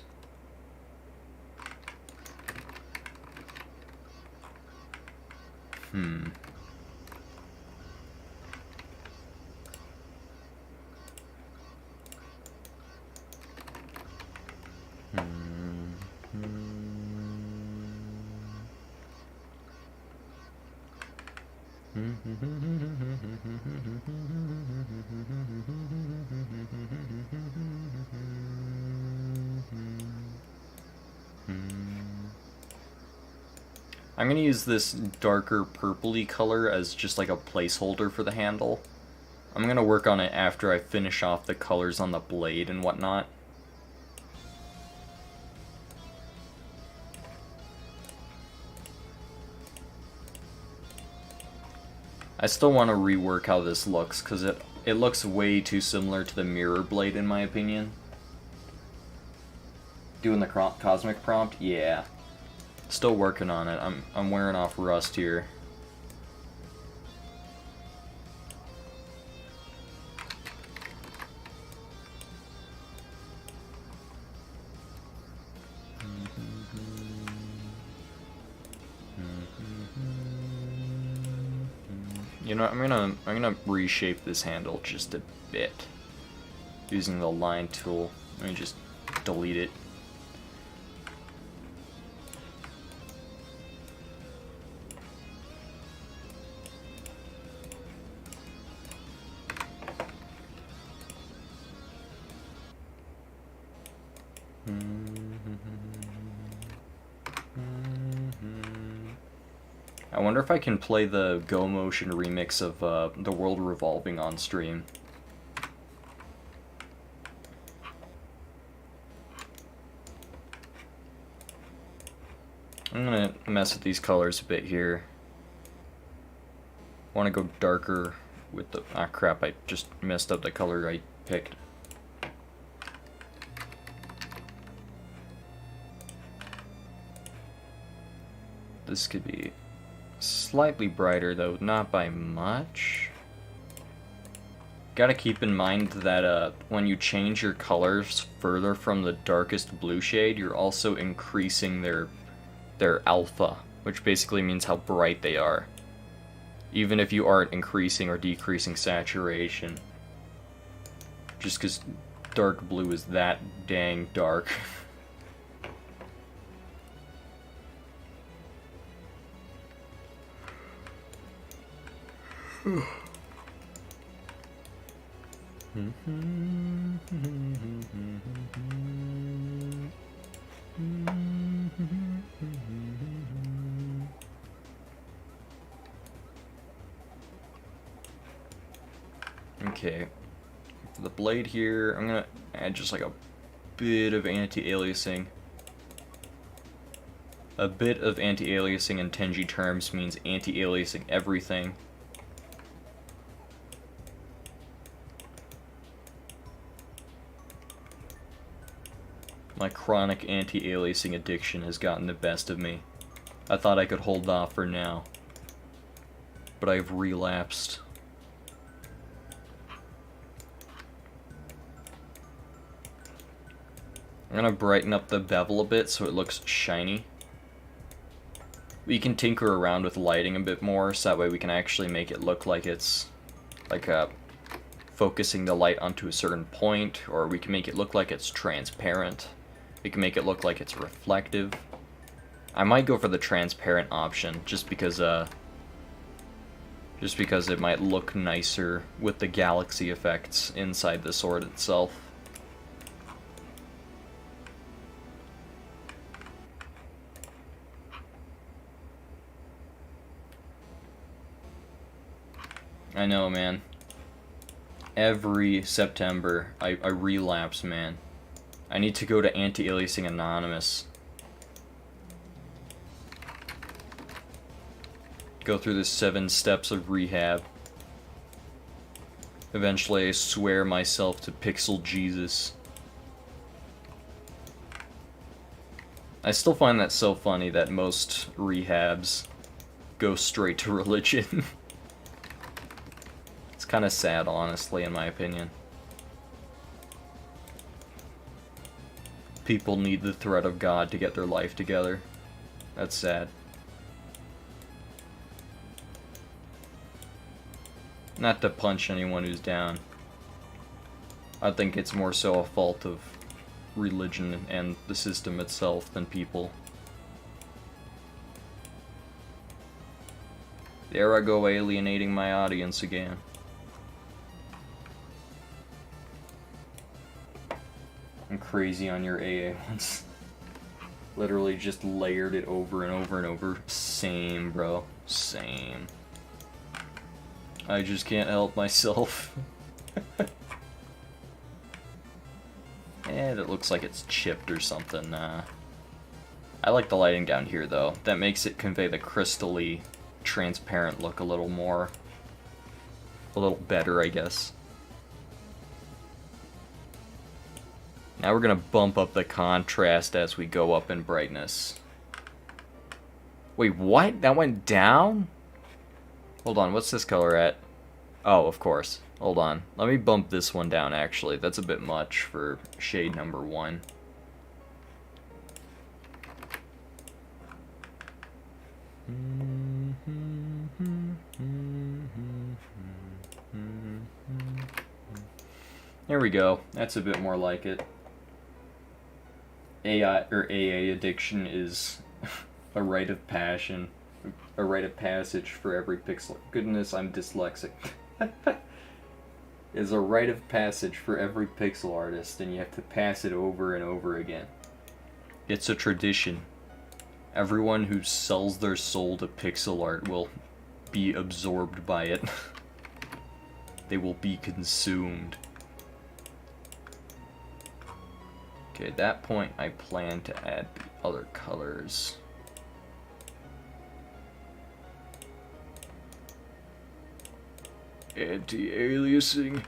[SPEAKER 1] I'm gonna use this darker purpley color as just like a placeholder for the handle. I'm gonna work on it after I finish off the colors on the blade and whatnot. I still want to rework how this looks, because it looks way too similar to the mirror blade in my opinion. Doing the cosmic prompt? Yeah. Still working on it. I'm wearing off rust here. You know, I'm gonna reshape this handle just a bit using the line tool. Let me just delete it. I wonder if I can play the Go Motion remix of The World Revolving on stream. I'm gonna mess with these colors a bit here. I want to go darker with the... Ah, crap, I just messed up the color I picked. This could be slightly brighter, though, not by much. Gotta keep in mind that when you change your colors further from the darkest blue shade, you're also increasing their alpha, which basically means how bright they are. Even if you aren't increasing or decreasing saturation. Just because dark blue is that dang dark. Okay, for the blade here, I'm gonna add just like a bit of anti-aliasing. A bit of anti-aliasing in Tenji terms means anti-aliasing everything. My chronic anti-aliasing addiction has gotten the best of me. I thought I could hold off for now, but I've relapsed. I'm gonna brighten up the bevel a bit so it looks shiny. We can tinker around with lighting a bit more, so that way we can actually make it look like it's like focusing the light onto a certain point, or we can make it look like it's transparent. We can make it look like it's reflective. I might go for the transparent option, just because it might look nicer with the galaxy effects inside the sword itself. I know, man. Every September, I relapse, man. I need to go to Anti-Aliasing Anonymous. Go through the 7 steps of rehab. Eventually I swear myself to Pixel Jesus. I still find that so funny that most rehabs go straight to religion. It's kind of sad, honestly, in my opinion. People need the threat of God to get their life together. That's sad. Not to punch anyone who's down. I think it's more so a fault of religion and the system itself than people. There I go, alienating my audience again. I'm crazy on your AA ones. Literally just layered it over and over and over. Same, bro. Same. I just can't help myself. And it looks like it's chipped or something. I like the lighting down here, though. That makes it convey the crystally transparent look a little more. A little better, I guess. Now we're gonna bump up the contrast as we go up in brightness. Wait, what? That went down? Hold on, what's this color at? Oh, of course. Hold on. Let me bump this one down, actually. That's a bit much for shade number 1. There we go. That's a bit more like it. AA addiction is a rite of passion, a rite of passage for every pixel. Goodness, I'm dyslexic. Is a rite of passage for every pixel artist, and you have to pass it over and over again. It's a tradition. Everyone who sells their soul to pixel art will be absorbed by it. They will be consumed. Okay, at that point, I plan to add the other colors. Anti-aliasing.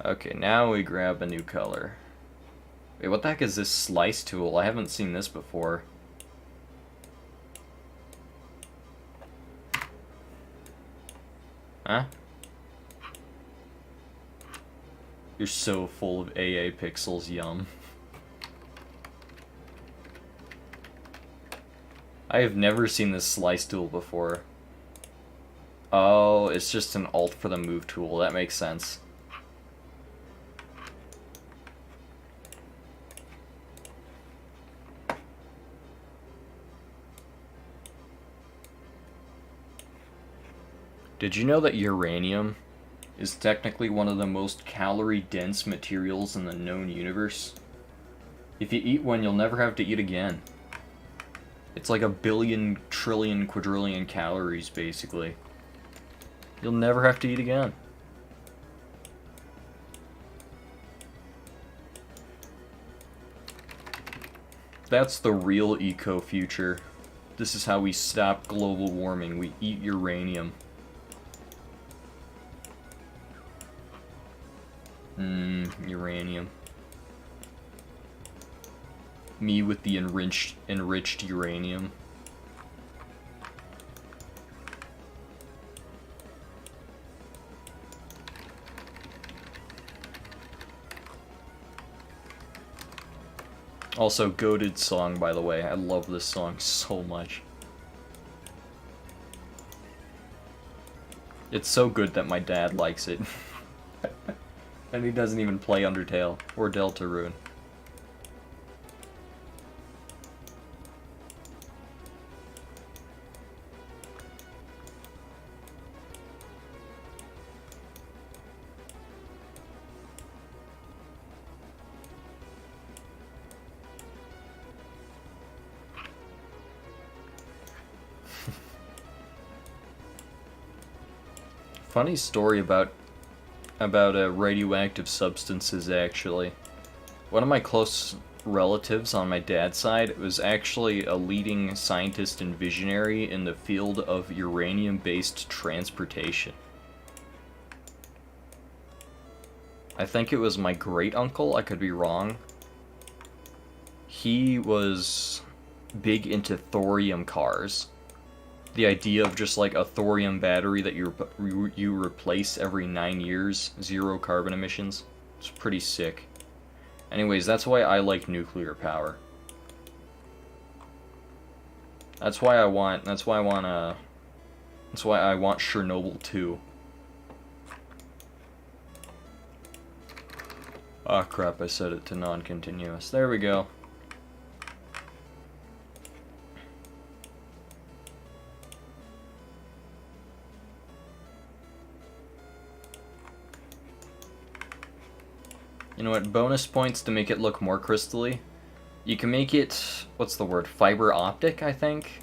[SPEAKER 1] Okay, now we grab a new color. Wait, what the heck is this slice tool? I haven't seen this before. Huh? You're so full of AA pixels, yum. I have never seen this slice tool before. Oh, it's just an alt for the move tool. That makes sense. Did you know that uranium is technically one of the most calorie-dense materials in the known universe? If you eat one, you'll never have to eat again. It's like 1 billion, trillion, quadrillion calories, basically. You'll never have to eat again. That's the real eco-future. This is how we stop global warming. We eat uranium. Uranium. Me with the enriched uranium. Also, goated song, by the way. I love this song so much. It's so good that my dad likes it. And he doesn't even play Undertale or Deltarune. Funny story about radioactive substances, actually. One of my close relatives on my dad's side was actually a leading scientist and visionary in the field of uranium-based transportation. I think it was my great-uncle, I could be wrong. He was big into thorium cars. The idea of just like a thorium battery that you replace every 9 years, 0 carbon emissions. It's pretty sick. Anyways, that's why I like nuclear power. That's why I want Chernobyl 2. Ah, crap, I set it to non-continuous. There we go. You know what, bonus points to make it look more crystally. You can make it, what's the word, fiber optic, I think?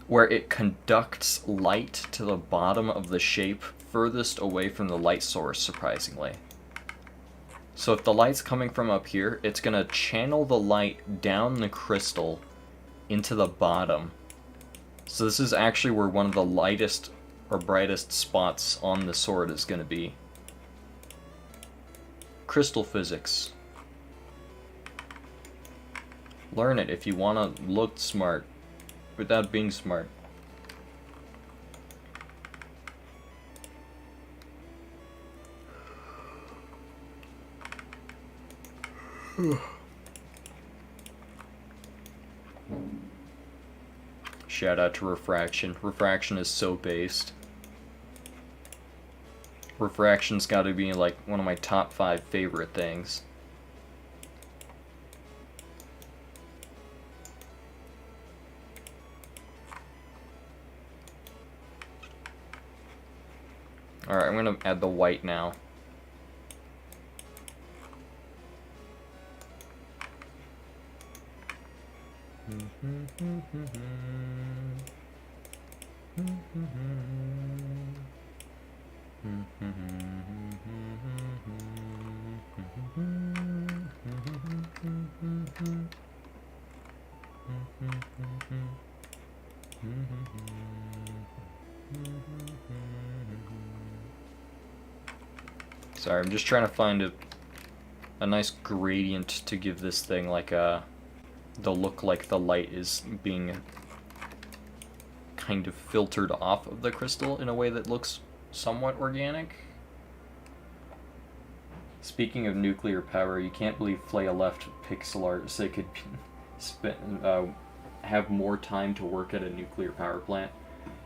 [SPEAKER 1] Where it conducts light to the bottom of the shape furthest away from the light source, surprisingly. So if the light's coming from up here, it's going to channel the light down the crystal into the bottom. So this is actually where one of the lightest or brightest spots on the sword is going to be. Crystal physics. Learn it if you want to look smart without being smart. Shout out to refraction. Refraction is so based. Refraction's got to be like one of my top 5 favorite things. Alright, I'm gonna add the white now. Sorry, I'm just trying to find a nice gradient to give this thing like the look like the light is being kind of filtered off of the crystal in a way that looks somewhat organic. Speaking of nuclear power, you can't believe Flaya left pixel art so they could have more time to work at a nuclear power plant.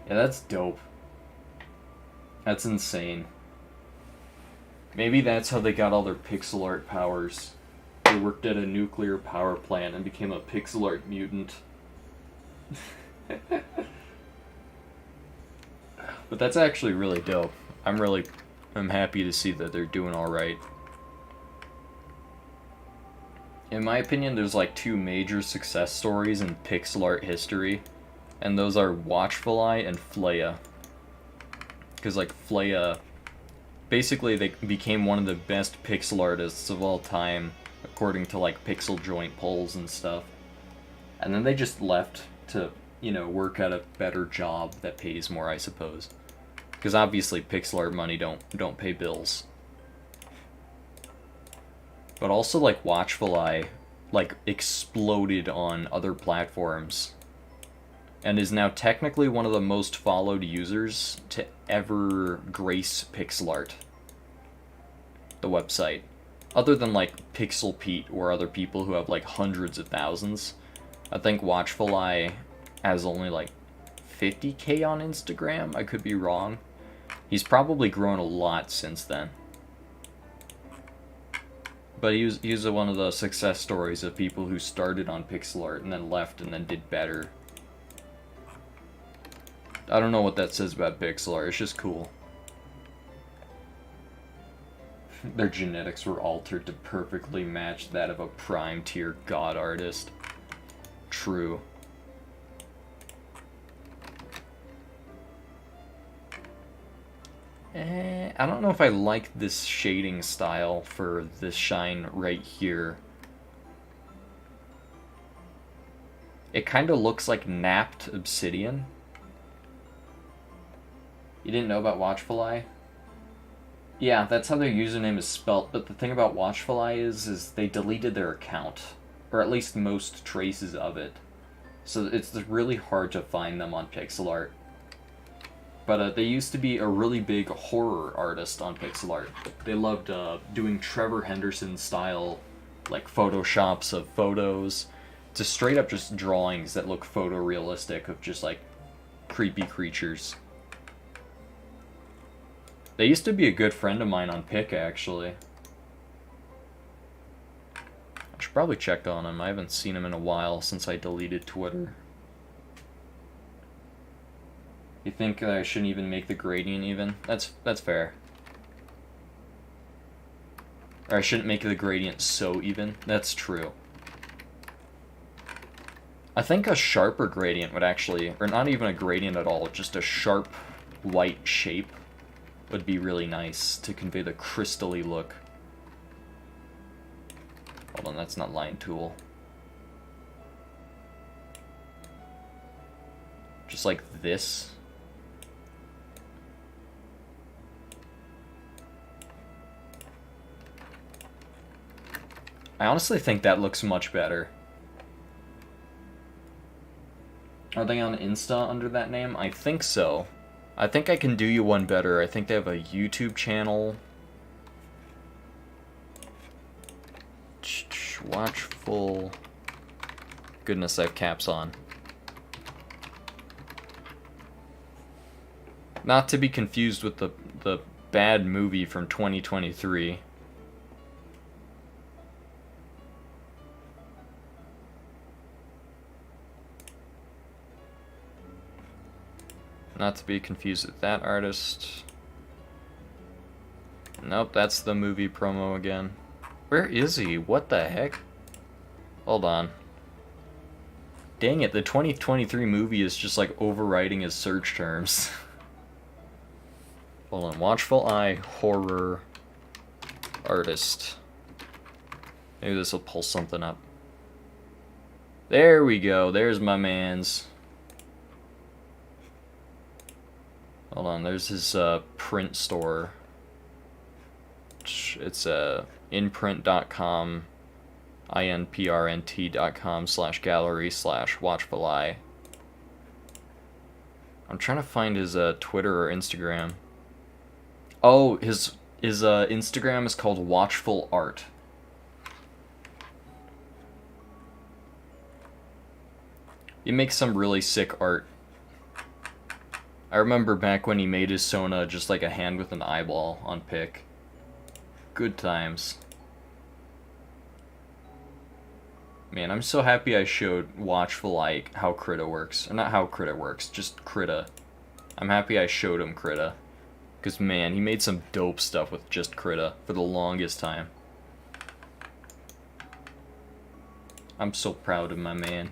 [SPEAKER 1] Yeah, that's dope. That's insane. Maybe that's how they got all their pixel art powers. They worked at a nuclear power plant and became a pixel art mutant. But that's actually really dope. I'm happy to see that they're doing alright. In my opinion, there's like 2 major success stories in pixel art history, and those are Watchful Eye and Flaya. Because like Flaya, basically they became one of the best pixel artists of all time, according to like pixel joint polls and stuff. And then they just left to, you know, work at a better job that pays more, I suppose. Because obviously pixel art money don't pay bills. But also like Watchful Eye like exploded on other platforms and is now technically one of the most followed users to ever grace pixel art, the website. Other than like Pixel Pete or other people who have like hundreds of thousands, I think Watchful Eye has only like 50k on Instagram. I could be wrong. He's probably grown a lot since then. But he was one of the success stories of people who started on pixel art and then left and then did better. I don't know what that says about pixel art, it's just cool. Their genetics were altered to perfectly match that of a prime tier god artist. True. I don't know if I like this shading style for this shine right here. It kind of looks like napped obsidian. You didn't know about Watchful Eye? Yeah, that's how their username is spelt, but the thing about Watchful Eye is they deleted their account. Or at least most traces of it. So it's really hard to find them on pixel art. But they used to be a really big horror artist on pixel art. They loved doing Trevor Henderson style, like photoshops of photos, to straight up just drawings that look photorealistic of just like creepy creatures. They used to be a good friend of mine on Pick, actually. I should probably check on him. I haven't seen him in a while since I deleted Twitter. You think I shouldn't even make the gradient even? That's fair. Or I shouldn't make the gradient so even? That's true. I think a sharper gradient would actually, or not even a gradient at all, just a sharp white shape would be really nice to convey the crystally look. Hold on, that's not line tool. Just like this. I honestly think that looks much better. Are they on Insta under that name? I think so. I think I can do you one better. I think they have a YouTube channel. Watchful. Goodness, I have caps on. Not to be confused with the bad movie from 2023. Not to be confused with that artist. Nope, that's the movie promo again. Where is he? What the heck? Hold on. Dang it, the 2023 movie is just like overriding his search terms. Hold on, Watchful Eye horror artist. Maybe this will pull something up. There we go, there's my man's. Hold on, there's his print store. It's inprint.com, inprnt.com/gallery/watchful eye. I'm trying to find his Twitter or Instagram. Oh, his Instagram is called Watchful Art. He makes some really sick art. I remember back when he made his Sona just like a hand with an eyeball on Pick. Good times. Man, I'm so happy I showed Watchful Eye how Krita works. Or not how Krita works, just Krita. I'm happy I showed him Krita. Because man, he made some dope stuff with just Krita for the longest time. I'm so proud of my man.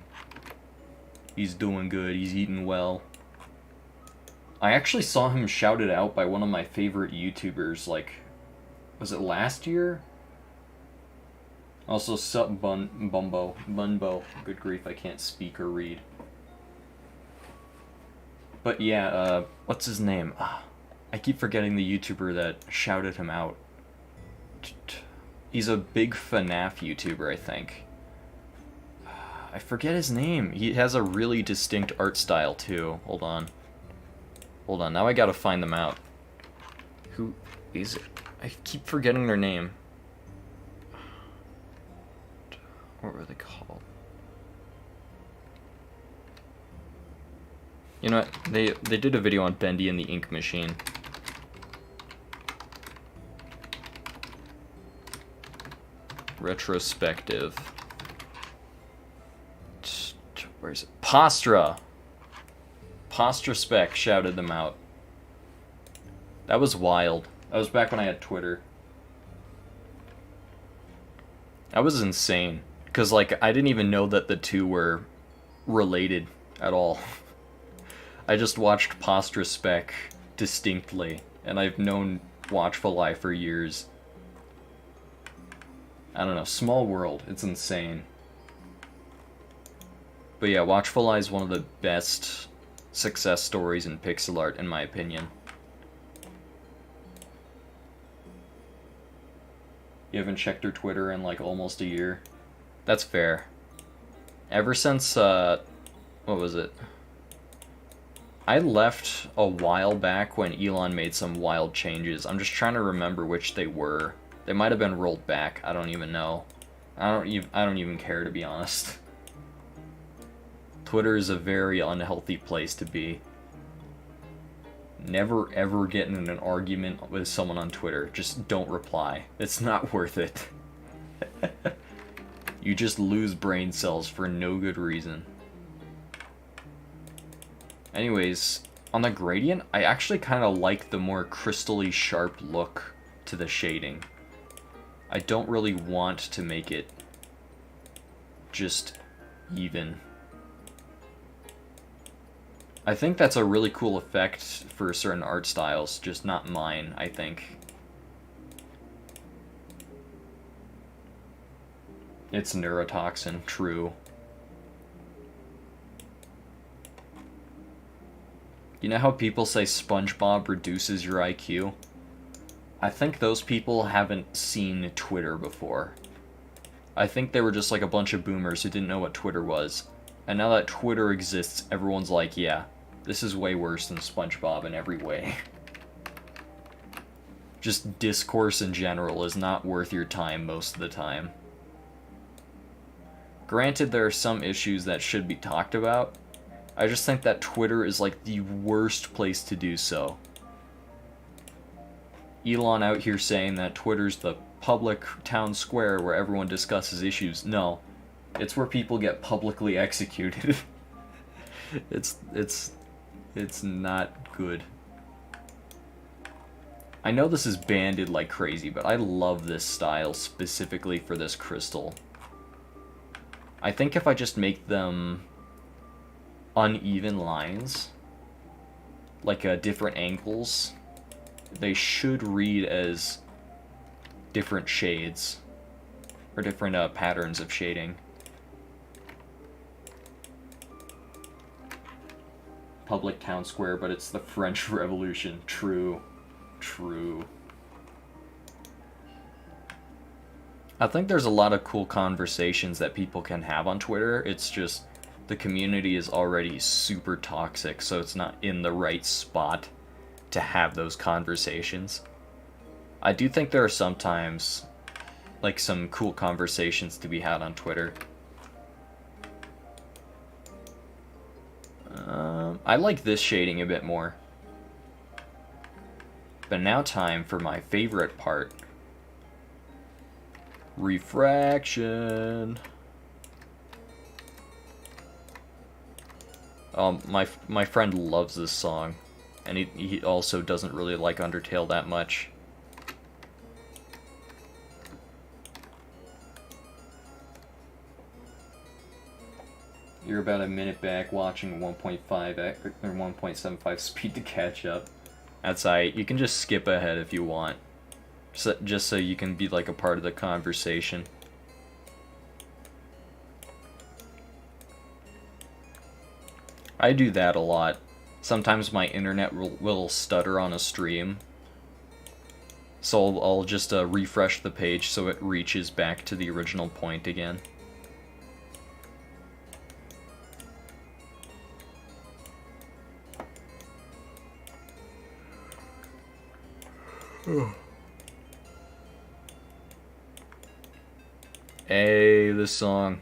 [SPEAKER 1] He's doing good, he's eating well. I actually saw him shouted out by one of my favorite YouTubers, like, was it last year? Also, Sup Bunbo. Good grief, I can't speak or read. But yeah, what's his name? I keep forgetting the YouTuber that shouted him out. He's a big FNAF YouTuber, I think. I forget his name. He has a really distinct art style, too. Hold on, now I gotta find them out. Who is it? I keep forgetting their name. What were they called? You know what? They did a video on Bendy and the Ink Machine. Retrospective. Where is it? Postra! Postra Spec shouted them out. That was wild. That was back when I had Twitter. That was insane. Because, like, I didn't even know that the two were related at all. I just watched Postra Spec distinctly, and I've known Watchful Eye for years. I don't know, small world. It's insane. But yeah, Watchful Eye is one of the best success stories in pixel art, in my opinion. You haven't checked her Twitter in like almost a year? That's fair. Ever since, what was it? I left a while back when Elon made some wild changes. I'm just trying to remember which they were. They might have been rolled back. I don't even know. I don't even care, to be honest. Twitter is a very unhealthy place to be. Never ever get in an argument with someone on Twitter. Just don't reply. It's not worth it. You just lose brain cells for no good reason. Anyways, on the gradient, I actually kind of like the more crystally sharp look to the shading. I don't really want to make it just even. I think that's a really cool effect for certain art styles, just not mine, I think. It's neurotoxin, true. You know how people say SpongeBob reduces your IQ? I think those people haven't seen Twitter before. I think they were just like a bunch of boomers who didn't know what Twitter was. And now that Twitter exists, everyone's like, yeah, this is way worse than SpongeBob in every way. Just discourse in general is not worth your time most of the time. Granted, there are some issues that should be talked about. I just think that Twitter is like the worst place to do so. Elon out here saying that Twitter's the public town square where everyone discusses issues. No, it's where people get publicly executed. It's not good. I know this is banded like crazy, but I love this style specifically for this crystal. I think if I just make them uneven lines, like different angles, they should read as different shades, or different patterns of shading. Public town square, but it's the French Revolution. True. True. I think there's a lot of cool conversations that people can have on Twitter. It's just the community is already super toxic, so it's not in the right spot to have those conversations. I do think there are sometimes like some cool conversations to be had on Twitter. I like this shading a bit more. But now time for my favorite part. Refraction. My friend loves this song, and he also doesn't really like Undertale that much. You're about a minute back watching 1.5 or 1.75 speed to catch up. That's alright. You can just skip ahead if you want. Just so you can be like a part of the conversation. I do that a lot. Sometimes my internet will stutter on a stream. So I'll just refresh the page so it reaches back to the original point again. Hey, this song.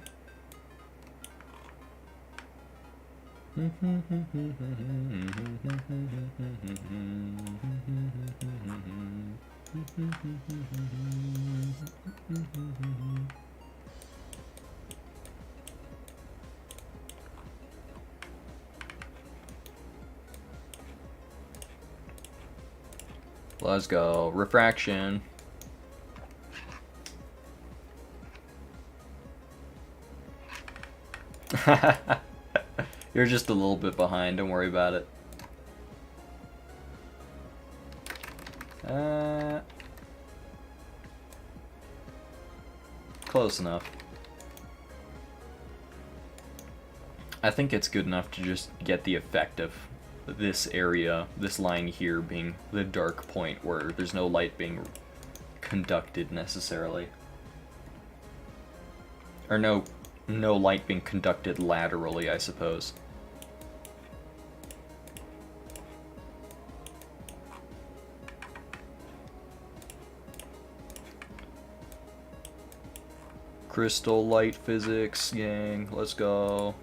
[SPEAKER 1] Let's go. Refraction. You're just a little bit behind, don't worry about it. Close enough. I think it's good enough to just get the effect of this area, this line here being the dark point where there's no light being conducted necessarily. Or no light being conducted laterally, I suppose. Crystal light physics, gang. Let's go.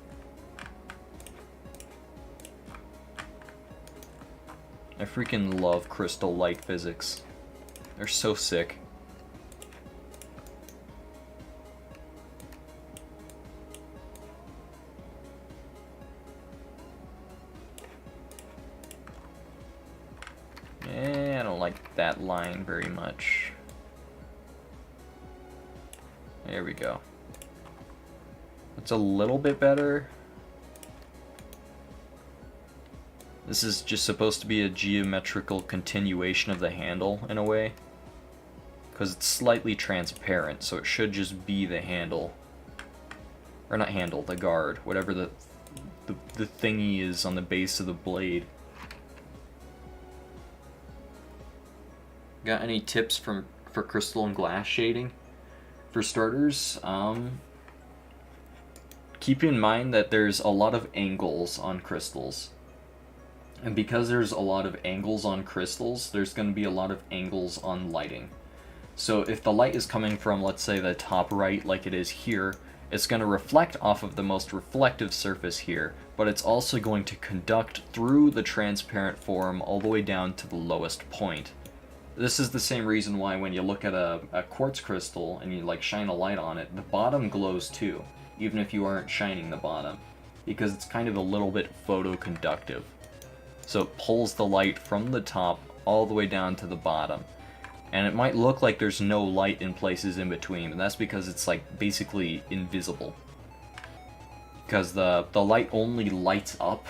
[SPEAKER 1] I freaking love crystal light physics. They're so sick. I don't like that line very much. There we go. It's a little bit better. This is just supposed to be a geometrical continuation of the handle in a way. Because it's slightly transparent, so it should just be the handle. Or not handle, the guard. Whatever the thingy is on the base of the blade. Got any tips for crystal and glass shading? For starters, keep in mind that there's a lot of angles on crystals. And because there's a lot of angles on crystals, there's going to be a lot of angles on lighting. So if the light is coming from, let's say, the top right, like it is here, it's going to reflect off of the most reflective surface here, but it's also going to conduct through the transparent form all the way down to the lowest point. This is the same reason why when you look at a quartz crystal and you like shine a light on it, the bottom glows too, even if you aren't shining the bottom, because it's kind of a little bit photoconductive. So it pulls the light from the top all the way down to the bottom. And it might look like there's no light in places in between, and that's because it's like basically invisible. Because the light only lights up,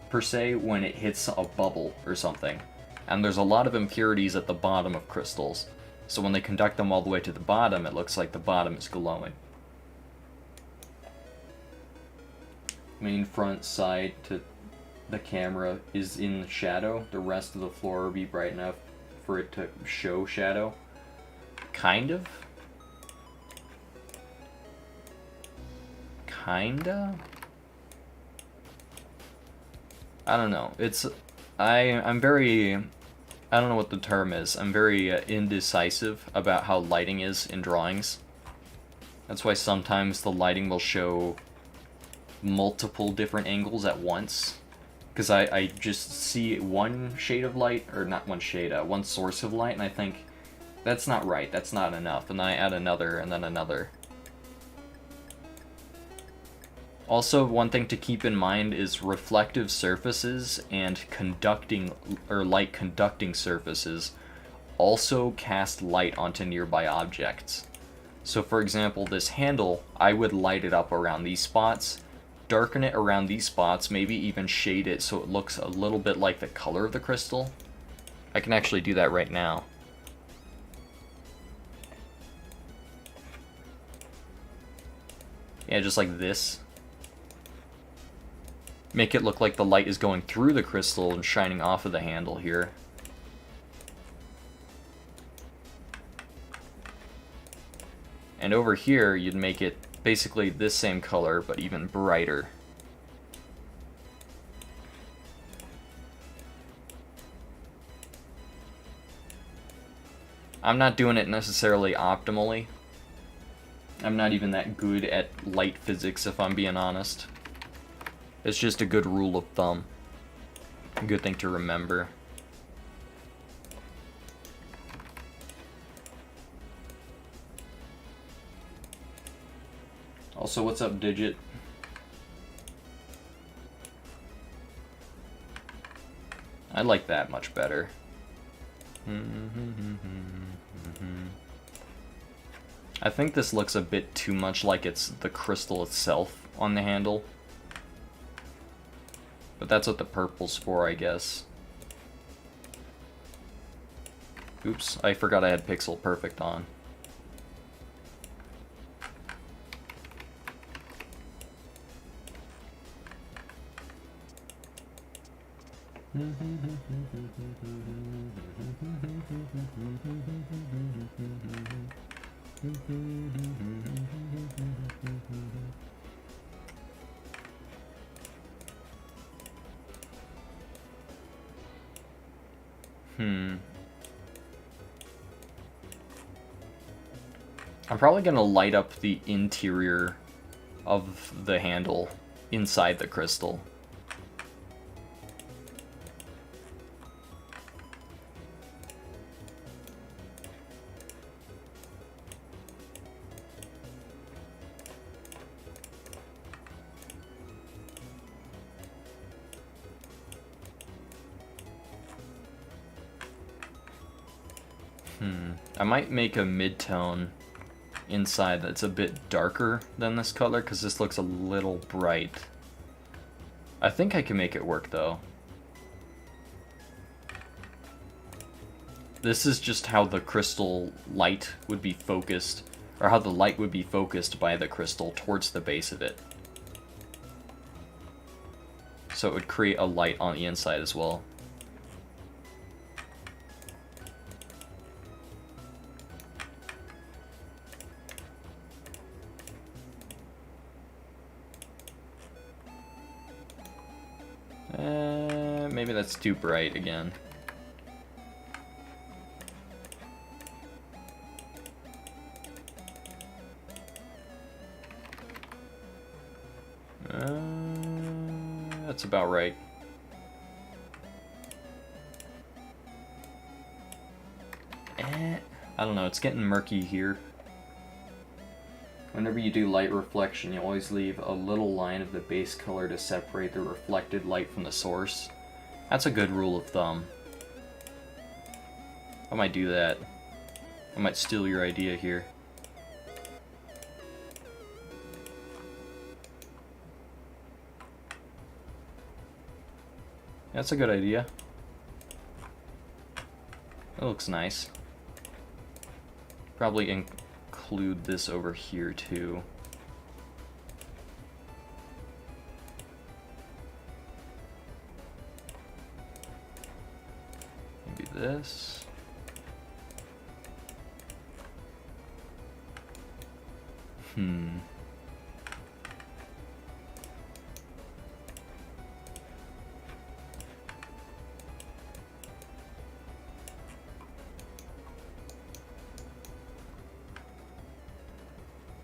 [SPEAKER 1] per se, when it hits a bubble or something. And there's a lot of impurities at the bottom of crystals. So when they conduct them all the way to the bottom, it looks like the bottom is glowing. Main, front, side to the camera is in the shadow. The rest of the floor will be bright enough for it to show shadow. Kind of. Kinda? I don't know. I'm very... I don't know what the term is. I'm very indecisive about how lighting is in drawings. That's why sometimes the lighting will show multiple different angles at once. Because I just see one shade of light, or not one shade, one source of light, and I think, that's not right, that's not enough. And then I add another, and then another. Also, one thing to keep in mind is reflective surfaces and conducting, or light conducting surfaces also cast light onto nearby objects. So for example, this handle, I would light it up around these spots, darken it around these spots, maybe even shade it so it looks a little bit like the color of the crystal. I can actually do that right now. Yeah, just like this. Make it look like the light is going through the crystal and shining off of the handle here. And over here, you'd make it basically this same color, but even brighter. I'm not doing it necessarily optimally. I'm not even that good at light physics, if I'm being honest. It's just a good rule of thumb. A good thing to remember. Also, what's up, Digit? I like that much better. I think this looks a bit too much like it's the crystal itself on the handle. But that's what the purple's for, I guess. Oops, I forgot I had Pixel Perfect on. I'm probably going to light up the interior of the handle inside the crystal. I might make a mid-tone inside that's a bit darker than this color, because this looks a little bright. I think I can make it work, though. This is just how the crystal light would be focused, or how the light would be focused by the crystal towards the base of it. So it would create a light on the inside as well. Maybe that's too bright again. That's about right. I don't know, it's getting murky here. Whenever you do light reflection, you always leave a little line of the base color to separate the reflected light from the source. That's a good rule of thumb. I might do that. I might steal your idea here. That's a good idea. That looks nice. Probably include this over here too. Maybe this.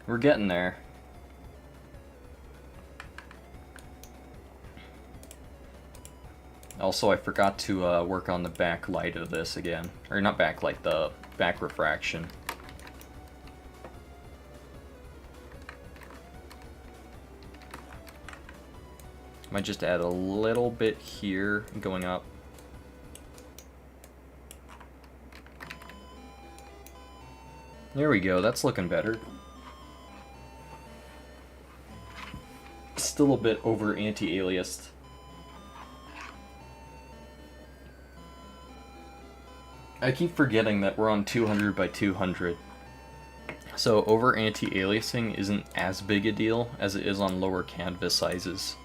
[SPEAKER 1] We're getting there. Also, I forgot to work on the backlight of this again. Or not backlight, the back refraction. Might just add a little bit here going up. There we go, that's looking better. Still a bit over anti-aliased. I keep forgetting that we're on 200 by 200. So over anti-aliasing isn't as big a deal as it is on lower canvas sizes.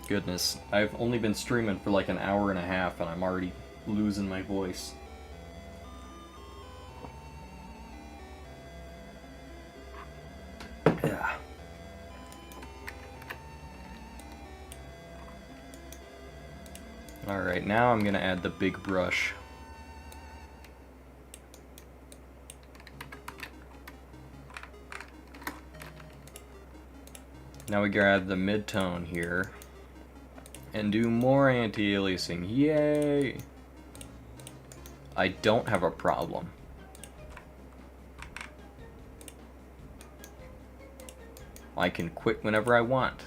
[SPEAKER 1] Goodness, I've only been streaming for like an hour and a half and I'm already losing my voice. Yeah. Alright, now I'm gonna add the big brush. Now we grab the mid-tone here and do more anti-aliasing. Yay! I don't have a problem. I can quit whenever I want.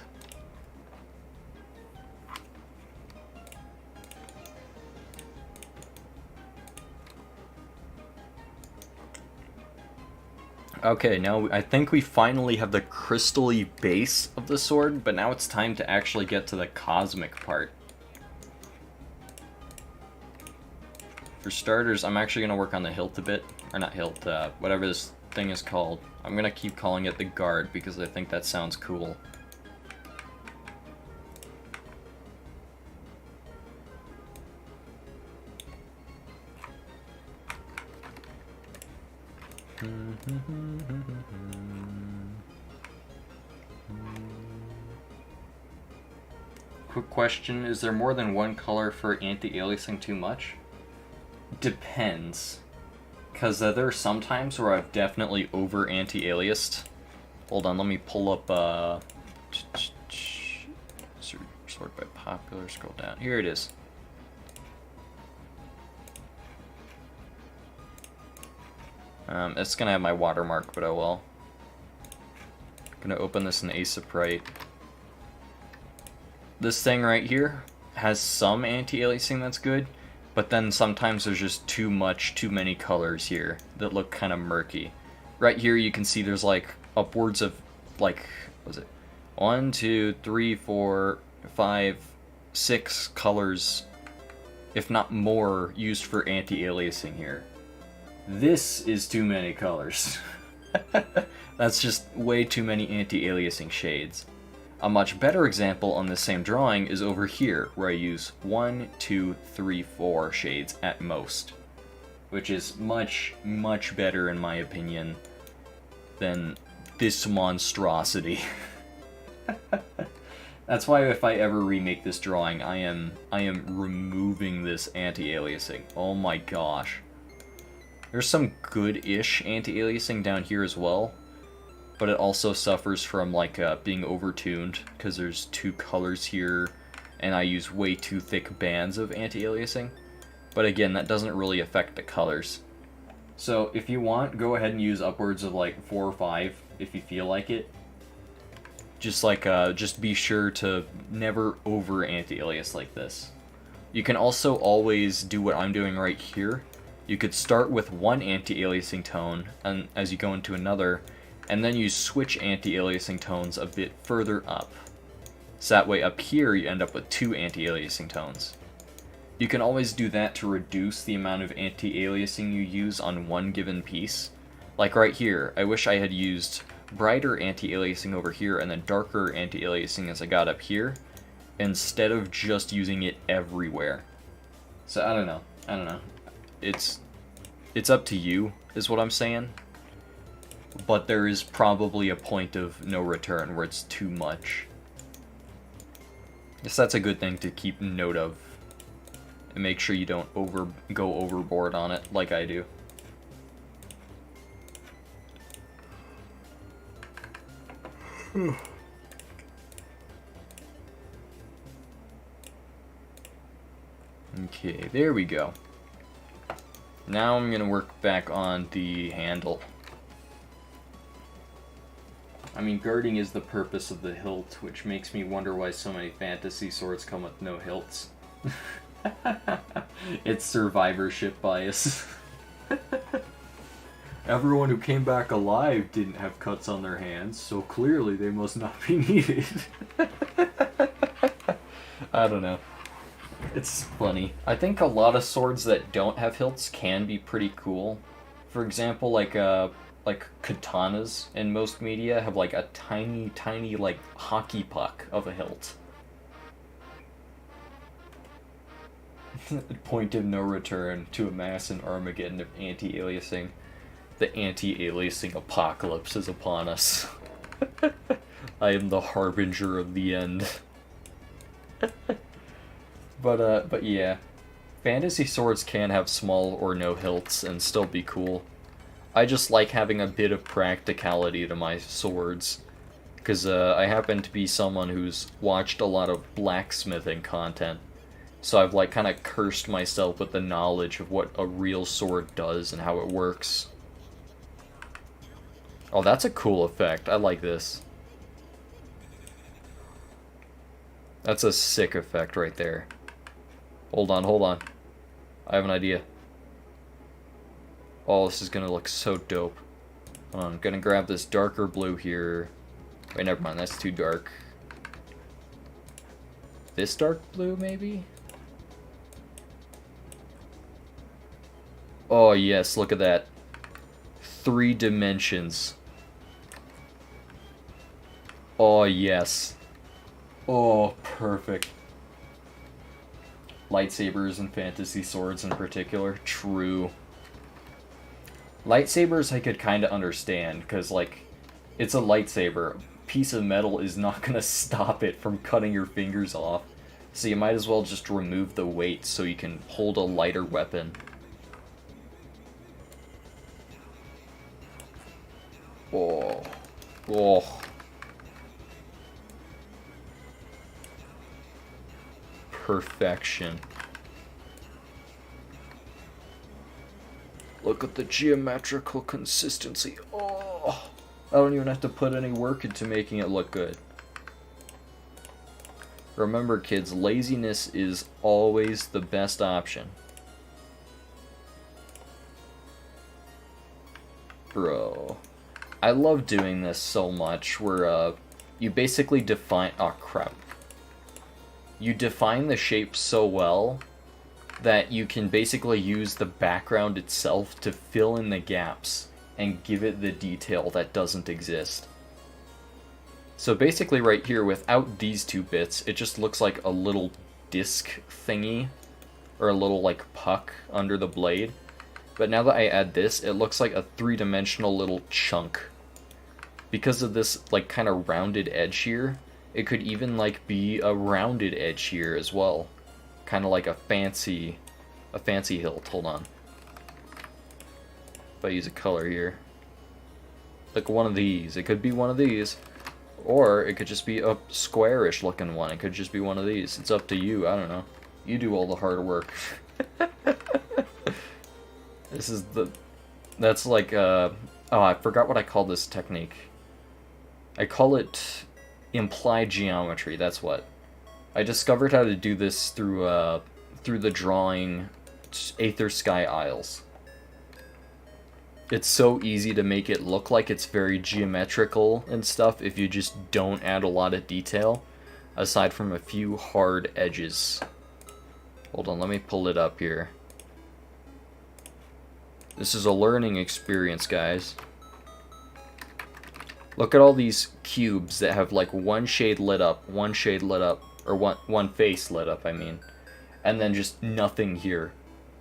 [SPEAKER 1] Okay, now I think we finally have the crystal-y base of the sword, but now it's time to actually get to the cosmic part. For starters, I'm actually going to work on the hilt a bit. Or not hilt, whatever this thing is called. I'm gonna keep calling it the guard because I think that sounds cool. Quick question, is there more than one color for anti-aliasing too much? Depends. Because there are some times where I've definitely over anti-aliased. Hold on, let me pull up, sort by popular, scroll down. Here it is. It's gonna have my watermark, but oh well. Gonna open this in Aseprite. This thing right here has some anti-aliasing that's good, but then sometimes there's just too many colors here that look kind of murky. Right here you can see there's like upwards of like, what was it? 1, 2, 3, 4, 5, 6 colors, if not more, used for anti-aliasing here. This is too many colors. That's just way too many anti-aliasing shades. A much better example on the same drawing is over here, where I use 1, 2, 3, 4 shades at most. Which is much, much better in my opinion than this monstrosity. That's why if I ever remake this drawing, I am removing this anti-aliasing. Oh my gosh. There's some good-ish anti-aliasing down here as well, but it also suffers from like being overtuned because there's 2 colors here, and I use way too thick bands of anti-aliasing. But again, that doesn't really affect the colors. So if you want, go ahead and use upwards of like 4 or 5 if you feel like it. Just be sure to never over anti-alias like this. You can also always do what I'm doing right here. You could start with one anti-aliasing tone, and as you go into another, and then you switch anti-aliasing tones a bit further up. So that way up here you end up with 2 anti-aliasing tones. You can always do that to reduce the amount of anti-aliasing you use on one given piece. Like right here, I wish I had used brighter anti-aliasing over here and then darker anti-aliasing as I got up here, instead of just using it everywhere. So I don't know. It's up to you, is what I'm saying. But there is probably a point of no return where it's too much. Guess that's a good thing to keep note of. And make sure you don't go overboard on it like I do. Okay, there we go. Now I'm gonna work back on the handle. I mean, guarding is the purpose of the hilt, which makes me wonder why so many fantasy swords come with no hilts. It's survivorship bias. Everyone who came back alive didn't have cuts on their hands, so clearly they must not be needed. I don't know. It's funny. I think a lot of swords that don't have hilts can be pretty cool. For example, like katanas in most media have like a tiny, tiny like hockey puck of a hilt. Point of no return to amass an Armageddon of anti-aliasing. The anti-aliasing apocalypse is upon us. I am the harbinger of the end. But yeah, fantasy swords can have small or no hilts and still be cool. I just like having a bit of practicality to my swords, because I happen to be someone who's watched a lot of blacksmithing content, so I've like kind of cursed myself with the knowledge of what a real sword does and how it works. Oh, that's a cool effect. I like this. That's a sick effect right there. Hold on. I have an idea. Oh, this is gonna look so dope. Hold on, I'm gonna grab this darker blue here. Wait, never mind, that's too dark. This dark blue, maybe? Oh yes, look at that. 3 dimensions. Oh, yes. Oh, perfect. Lightsabers and fantasy swords in particular. True. Lightsabers I could kind of understand, because, like, it's a lightsaber. A piece of metal is not going to stop it from cutting your fingers off. So you might as well just remove the weight so you can hold a lighter weapon. Oh. Oh. Perfection. Look at the geometrical consistency. Oh. I don't even have to put any work into making it look good. Remember, kids, laziness is always the best option. Bro. I love doing this so much, where, you basically define... Oh, crap. You define the shape so well that you can basically use the background itself to fill in the gaps and give it the detail that doesn't exist. So basically right here, without these 2 bits, it just looks like a little disc thingy, or a little, like, puck under the blade. But now that I add this, it looks like a 3-dimensional little chunk. Because of this, like, kind of rounded edge here, it could even, like, be a rounded edge here as well. Kind of like a fancy hilt. Hold on. If I use a color here. Like one of these. It could be one of these. Or it could just be a squarish looking one. It could just be one of these. It's up to you. I don't know. You do all the hard work. This is the... That's like, Oh, I forgot what I call this technique. I call it implied geometry. That's what. I discovered how to do this through the drawing Aether Sky Isles. It's so easy to make it look like it's very geometrical and stuff if you just don't add a lot of detail, aside from a few hard edges. Hold on, let me pull it up here. This is a learning experience, guys. Look at all these cubes that have like one shade lit up, or one face lit up, I mean. And then just nothing here.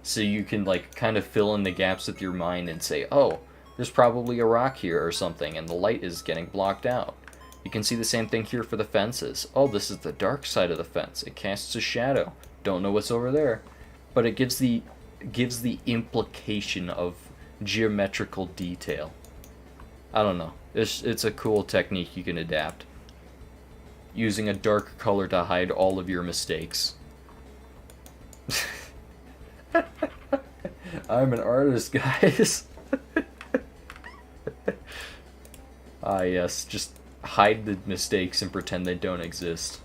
[SPEAKER 1] So you can like kind of fill in the gaps with your mind and say, oh, there's probably a rock here or something, and the light is getting blocked out. You can see the same thing here for the fences. Oh, this is the dark side of the fence. It casts a shadow. Don't know what's over there. But it gives the implication of geometrical detail. I don't know. It's a cool technique you can adapt. Using a dark color to hide all of your mistakes. I'm an artist, guys. Ah, yes, just hide the mistakes and pretend they don't exist.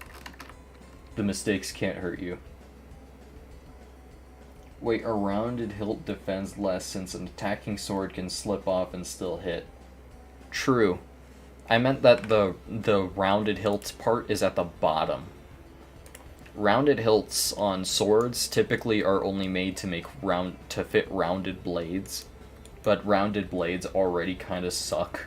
[SPEAKER 1] The mistakes can't hurt you. Wait, a rounded hilt defends less since an attacking sword can slip off and still hit. True. I meant that the rounded hilts part is at the bottom. Rounded hilts on swords typically are only made to fit rounded blades, but rounded blades already kind of suck.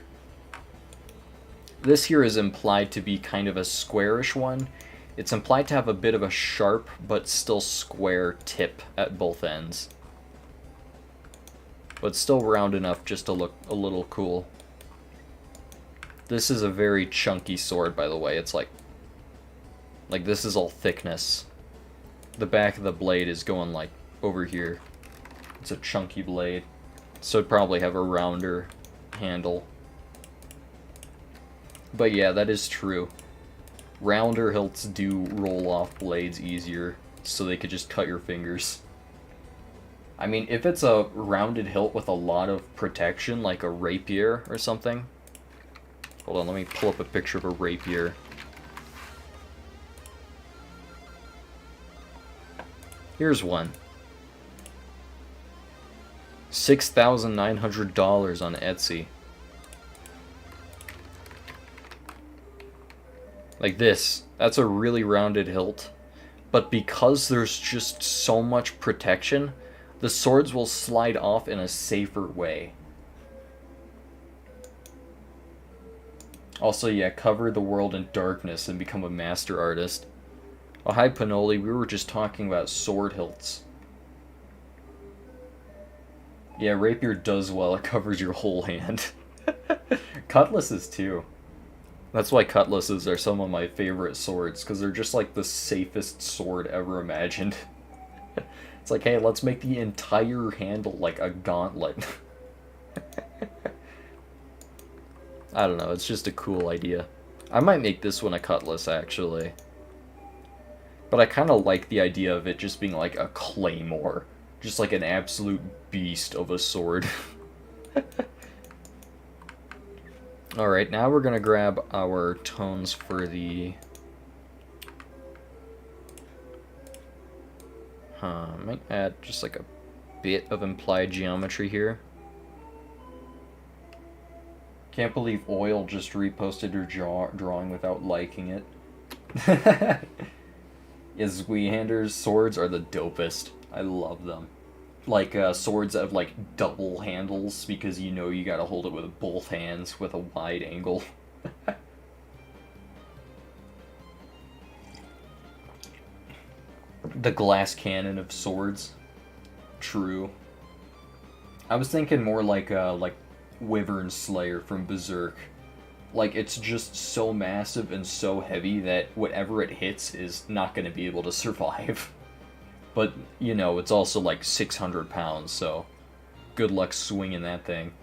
[SPEAKER 1] This here is implied to be kind of a squarish one. It's implied to have a bit of a sharp but still square tip at both ends, but still round enough just to look a little cool. This is a very chunky sword, by the way. It's like this is all thickness. The back of the blade is going like over here. It's a chunky blade, so it'd probably have a rounder handle. But yeah, that is true. Rounder hilts do roll off blades easier, so they could just cut your fingers. I mean, if it's a rounded hilt with a lot of protection, like a rapier or something. Hold on, let me pull up a picture of a rapier. Here's one. $6,900 on Etsy. Like this. That's a really rounded hilt. But because there's just so much protection, the swords will slide off in a safer way. Also, yeah, cover the world in darkness and become a master artist. Oh, hi, Panoli. We were just talking about sword hilts. Yeah, rapier does well. It covers your whole hand. Cutlasses, too. That's why cutlasses are some of my favorite swords, because they're just like the safest sword ever imagined. It's like, hey, let's make the entire handle like a gauntlet. I don't know, it's just a cool idea. I might make this one a cutlass, actually. But I kind of like the idea of it just being like a claymore. Just like an absolute beast of a sword. Alright, now we're gonna grab our tones for the... might add just like a bit of implied geometry here. Can't believe Oil just reposted your drawing without liking it. Yeah, Zweehander's swords are the dopest. I love them. Like, swords that have, like, double handles, because you know you gotta hold it with both hands with a wide angle. The glass cannon of swords. True. I was thinking more like Wyvern Slayer from Berserk. Like, it's just so massive and so heavy that whatever it hits is not going to be able to survive. But, you know, it's also like 600 pounds, so good luck swinging that thing.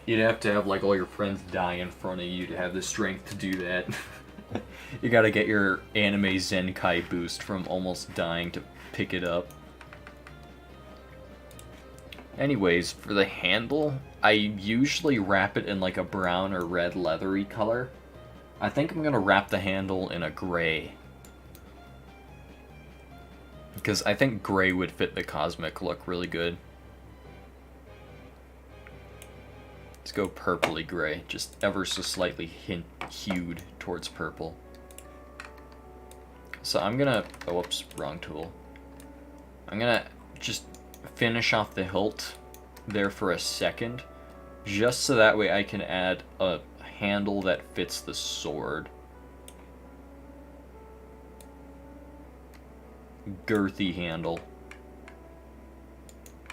[SPEAKER 1] You'd have to have, like, all your friends die in front of you to have the strength to do that. You gotta get your anime Zenkai boost from almost dying to pick it up. Anyways, for the handle, I usually wrap it in like a brown or red leathery color. I think I'm gonna wrap the handle in a gray. Because I think gray would fit the cosmic look really good. Let's go purpley gray, just ever so slightly hued towards purple. So I'm gonna, oh whoops, wrong tool. I'm gonna just finish off the hilt there for a second, just so that way I can add a handle that fits the sword. Girthy handle.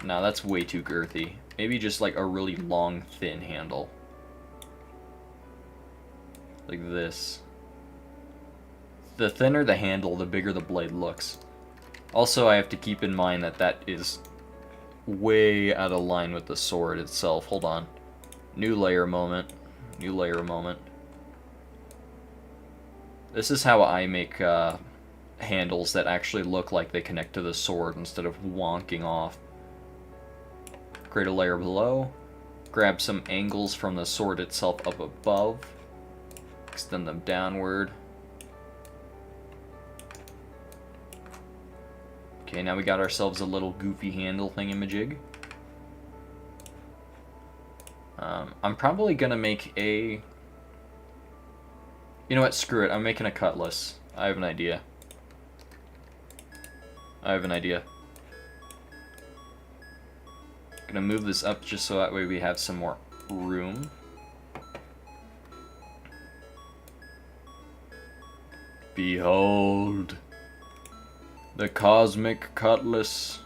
[SPEAKER 1] Now that's way too girthy. Maybe just like a really long, thin handle. Like this. The thinner the handle, the bigger the blade looks. Also, I have to keep in mind that that is way out of line with the sword itself. Hold on. New layer moment. New layer moment. This is how I make handles that actually look like they connect to the sword instead of wonking off. Create a layer below. Grab some angles from the sword itself up above. Extend them downward. Okay, now we got ourselves a little goofy handle thingamajig. I'm probably gonna make a... You know what, screw it, I'm making a cutlass. I have an idea. Gonna move this up just so that way we have some more room. Behold, the cosmic cutlass.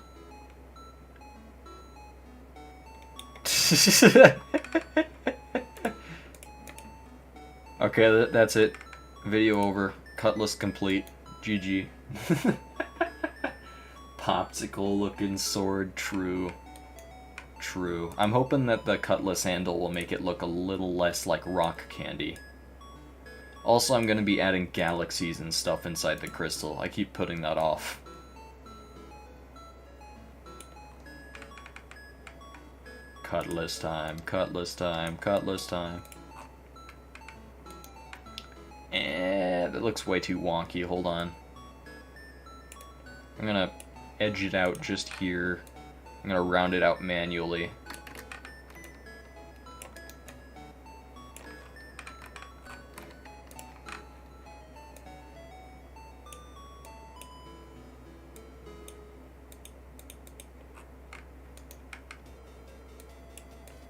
[SPEAKER 1] Okay, that's it. Video over. Cutlass complete. GG. Popsicle looking sword, true. True. I'm hoping that the cutlass handle will make it look a little less like rock candy. Also, I'm going to be adding galaxies and stuff inside the crystal. I keep putting that off. Cutlass time, cutlass time, cutlass time. That looks way too wonky. Hold on. I'm going to edge it out just here. I'm going to round it out manually.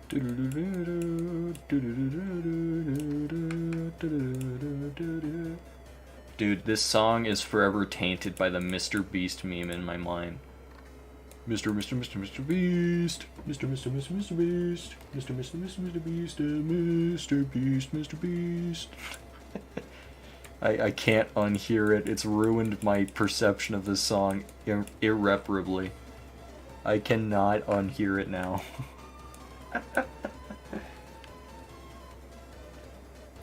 [SPEAKER 1] Dude, this song is forever tainted by the Mr. Beast meme in my mind. Mr. Beast. Mr. Beast. Mr. Beast. I can't unhear it. It's ruined my perception of this song irreparably. I cannot unhear it now.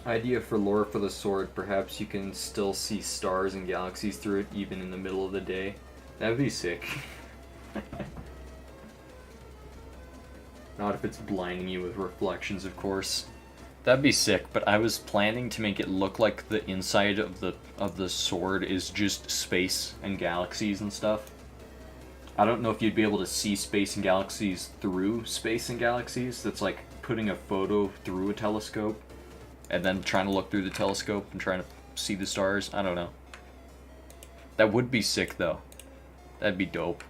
[SPEAKER 1] Idea for lore for the sword. Perhaps you can still see stars and galaxies through it even in the middle of the day. That'd be sick. Not if it's blinding you with reflections, of course. That'd be sick, but I was planning to make it look like the inside of the sword is just space and galaxies and stuff. I don't know if you'd be able to see space and galaxies through space and galaxies. That's like putting a photo through a telescope and then trying to look through the telescope and trying to see the stars. I don't know. That would be sick, though. That'd be dope.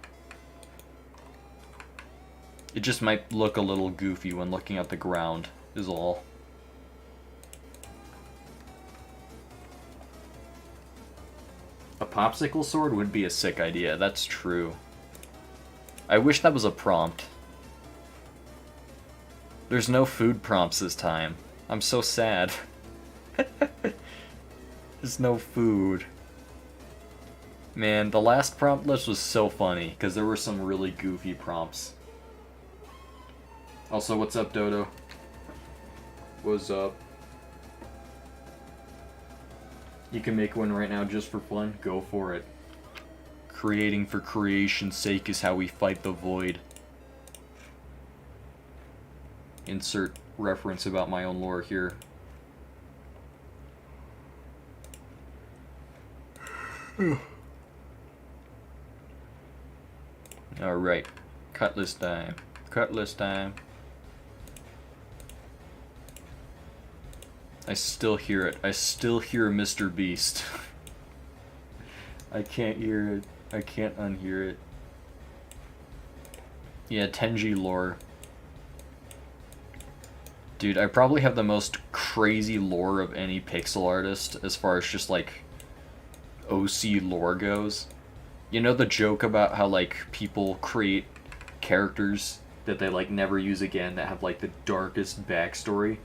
[SPEAKER 1] It just might look a little goofy when looking at the ground, is all. A popsicle sword would be a sick idea, that's true. I wish that was a prompt. There's no food prompts this time. I'm so sad. There's no food. Man, the last prompt list was so funny, because there were some really goofy prompts. Also, what's up, Dodo? What's up? You can make one right now just for fun. Go for it. Creating for creation's sake is how we fight the void. Insert reference about my own lore here. Alright. Cutlass time. Cutlass time. I still hear it. I still hear Mr. Beast. I can't hear it. I can't unhear it. Yeah, Tenji lore. Dude, I probably have the most crazy lore of any pixel artist as far as just, like, OC lore goes. You know the joke about how, like, people create characters that they, like, never use again that have, like, the darkest backstory?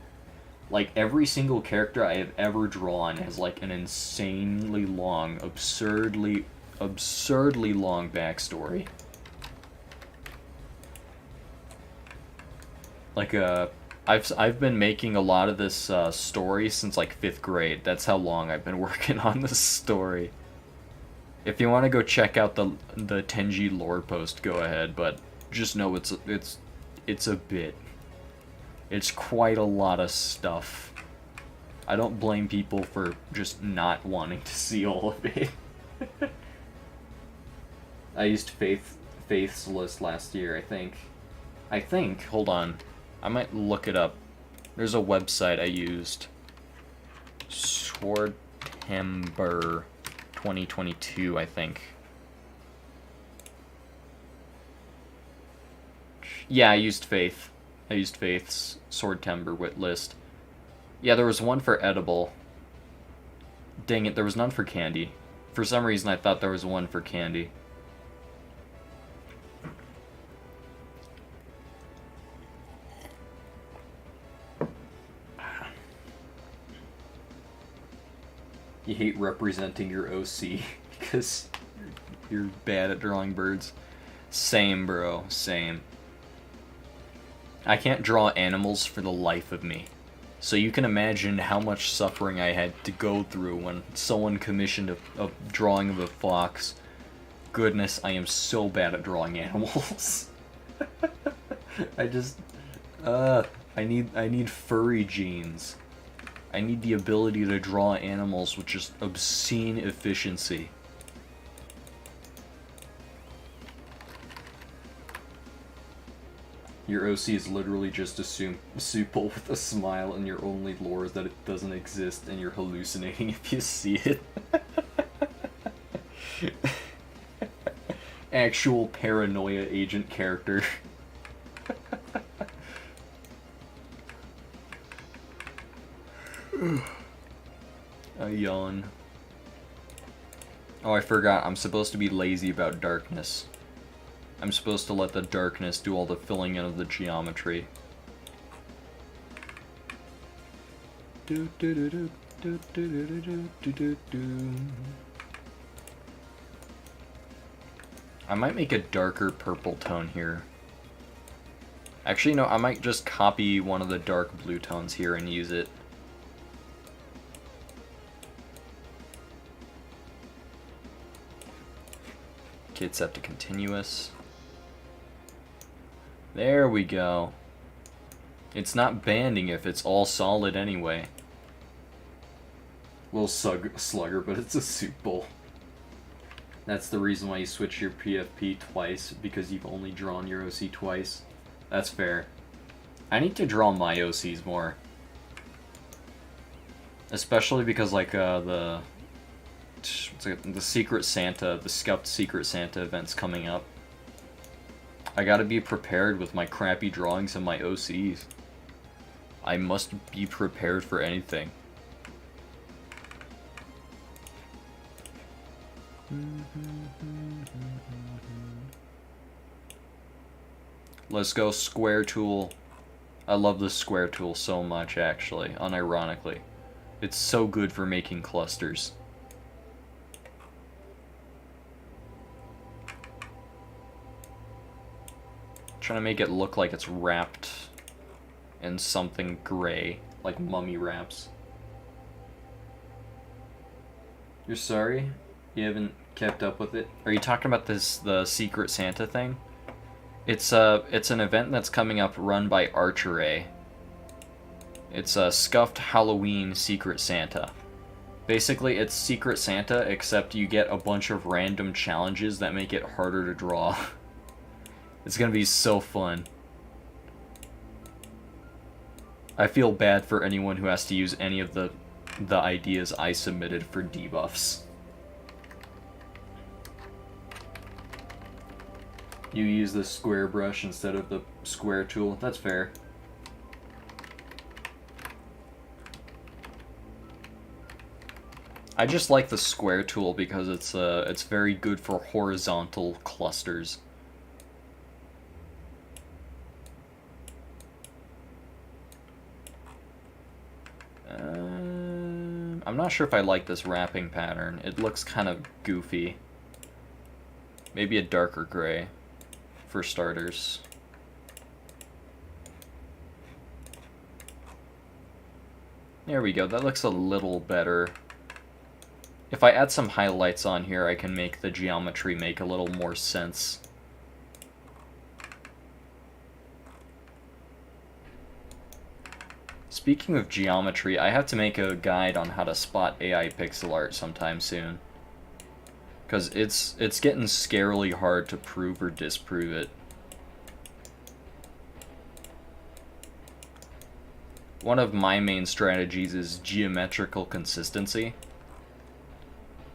[SPEAKER 1] Like, every single character I have ever drawn has, like, an insanely long, absurdly long backstory. Like, I've been making a lot of this story since, like, 5th grade. That's how long I've been working on this story. If you want to go check out the Tenji lore post, go ahead, but just know it's a bit. It's quite a lot of stuff. I don't blame people for just not wanting to see all of it. I used Faith's list last year, I think, hold on. I might look it up. There's a website I used. Swordtember 2022, I think. Yeah, I used Faith. I used Faith's Swordtember wit list. Yeah, there was one for edible. Dang it, there was none for candy. For some reason, I thought there was one for candy. You hate representing your OC because you're bad at drawing birds. Same, bro. Same. I can't draw animals for the life of me. So you can imagine how much suffering I had to go through when someone commissioned a drawing of a fox. Goodness, I am so bad at drawing animals. I need furry genes. I need the ability to draw animals with just obscene efficiency. Your OC is literally just a supple with a smile, and your only lore is that it doesn't exist, and you're hallucinating if you see it. Actual paranoia agent character. A yawn. Oh, I forgot. I'm supposed to be lazy about darkness. I'm supposed to let the darkness do all the filling in of the geometry. I might make a darker purple tone here. Actually, no, I might just copy one of the dark blue tones here and use it. Okay, it's set to continuous. There we go. It's not banding if it's all solid anyway. Little slugger, but it's a soup bowl. That's the reason why you switch your PFP twice, because you've only drawn your OC twice. That's fair. I need to draw my OCs more. Especially because, like, the Secret Santa, the Scuffed Secret Santa event's coming up. I gotta be prepared with my crappy drawings and my OCs. I must be prepared for anything. Let's go square tool. I love the square tool so much, actually, unironically. It's so good for making clusters. Trying to make it look like it's wrapped in something gray, like mummy wraps. You're sorry? You haven't kept up with it? Are you talking about the Secret Santa thing? It's an event that's coming up run by Archeray. It's a Scuffed Halloween Secret Santa. Basically, it's Secret Santa, except you get a bunch of random challenges that make it harder to draw. It's gonna be so fun. I feel bad for anyone who has to use any of the ideas I submitted for debuffs. You use the square brush instead of the square tool. That's fair. I just like the square tool because it's very good for horizontal clusters. I'm not sure if I like this wrapping pattern. It looks kind of goofy. Maybe a darker gray, for starters. There we go, that looks a little better. If I add some highlights on here, I can make the geometry make a little more sense. Speaking of geometry, I have to make a guide on how to spot AI pixel art sometime soon. Because it's getting scarily hard to prove or disprove it. One of my main strategies is geometrical consistency.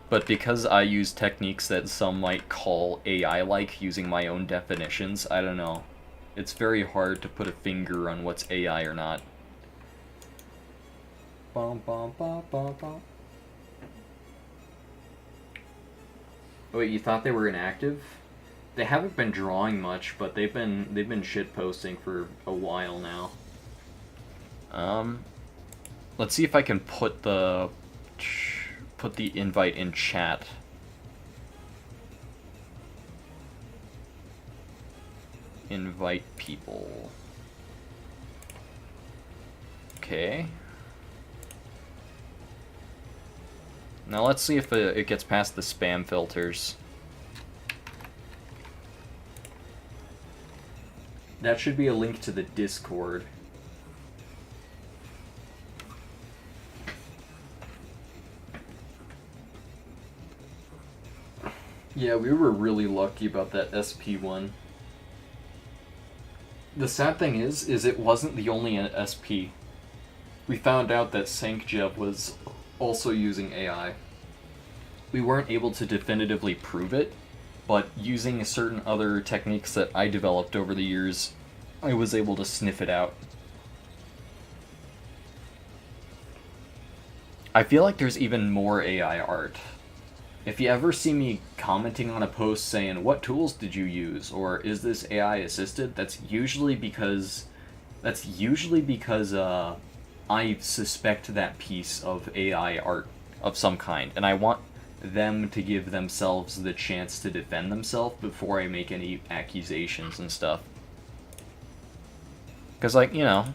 [SPEAKER 1] But because I use techniques that some might call AI-like using my own definitions, I don't know. It's very hard to put a finger on what's AI or not. Bum, bum, bum, bum, bum. Wait, you thought they were inactive? They haven't been drawing much, but they've been shit posting for a while now. Let's see if I can put the invite in chat. Invite people. Okay. Now let's see if it gets past the spam filters. That should be a link to the Discord. Yeah, we were really lucky about that SP one. The sad thing is it wasn't the only SP. We found out that Sankjev was also using AI. We weren't able to definitively prove it, but using certain other techniques that I developed over the years, I was able to sniff it out. I feel like there's even more AI art. If you ever see me commenting on a post saying, "What tools did you use?" or "Is this AI assisted?" that's usually because I suspect that piece of AI art of some kind, and I want them to give themselves the chance to defend themselves before I make any accusations and stuff. Because, like, I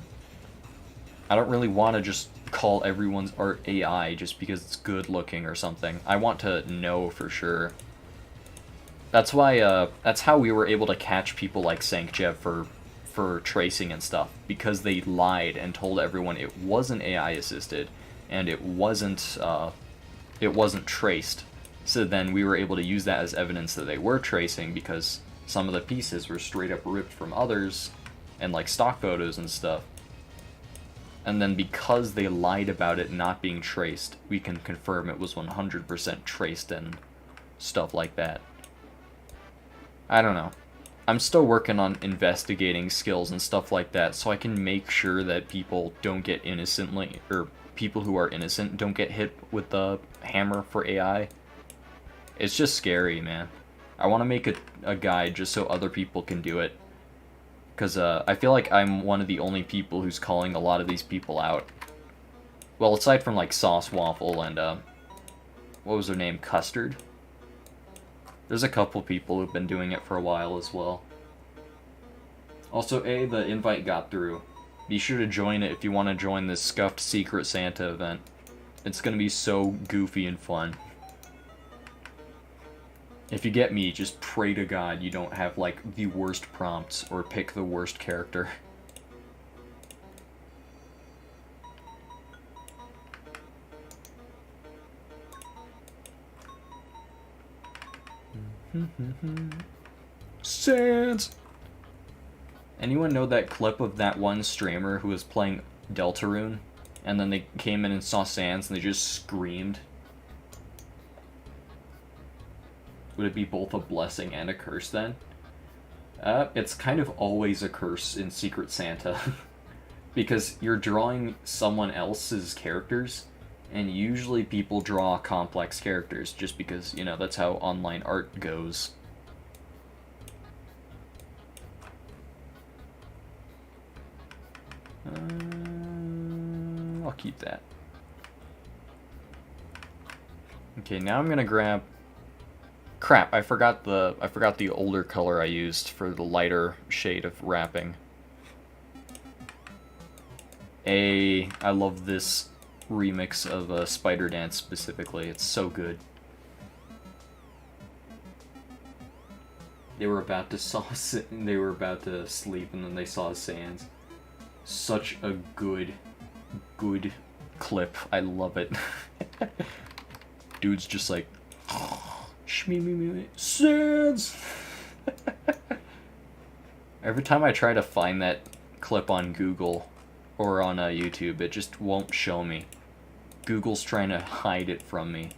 [SPEAKER 1] don't really want to just call everyone's art AI just because it's good looking or something. I want to know for sure. That's why, that's how we were able to catch people like Sankjev for tracing and stuff, because they lied and told everyone it wasn't AI assisted and it wasn't traced. So then we were able to use that as evidence that they were tracing, because some of the pieces were straight up ripped from others and like stock photos and stuff. And then because they lied about it not being traced, we can confirm it was 100% traced and stuff like that. I don't know. I'm still working on investigating skills and stuff like that, so I can make sure that people don't get innocently, or people who are innocent don't get hit with the hammer for AI. It's just scary, man. I want to make a guide just so other people can do it. Because I feel like I'm one of the only people who's calling a lot of these people out. Well, aside from like Sauce Waffle and, what was her name? Custard? There's a couple people who've been doing it for a while as well. Also, the invite got through. Be sure to join it if you want to join this Scuffed Secret Santa event. It's gonna be so goofy and fun. If you get me, just pray to God you don't have, like, the worst prompts or pick the worst character. Sans! Anyone know that clip of that one streamer who was playing Deltarune? And then they came in and saw Sans and they just screamed? Would it be both a blessing and a curse then? It's kind of always a curse in Secret Santa. Because you're drawing someone else's characters, and usually people draw complex characters just because, that's how online art goes. I'll keep that. Okay, now I'm gonna grab... Crap, I forgot the older color I used for the lighter shade of wrapping. I love this remix of Spider Dance specifically. It's so good. They were about to sleep and then they saw Sans. Such a good clip. I love it. Dude's just like, Sans! Every time I try to find that clip on Google or on YouTube, it just won't show me. Google's trying to hide it from me.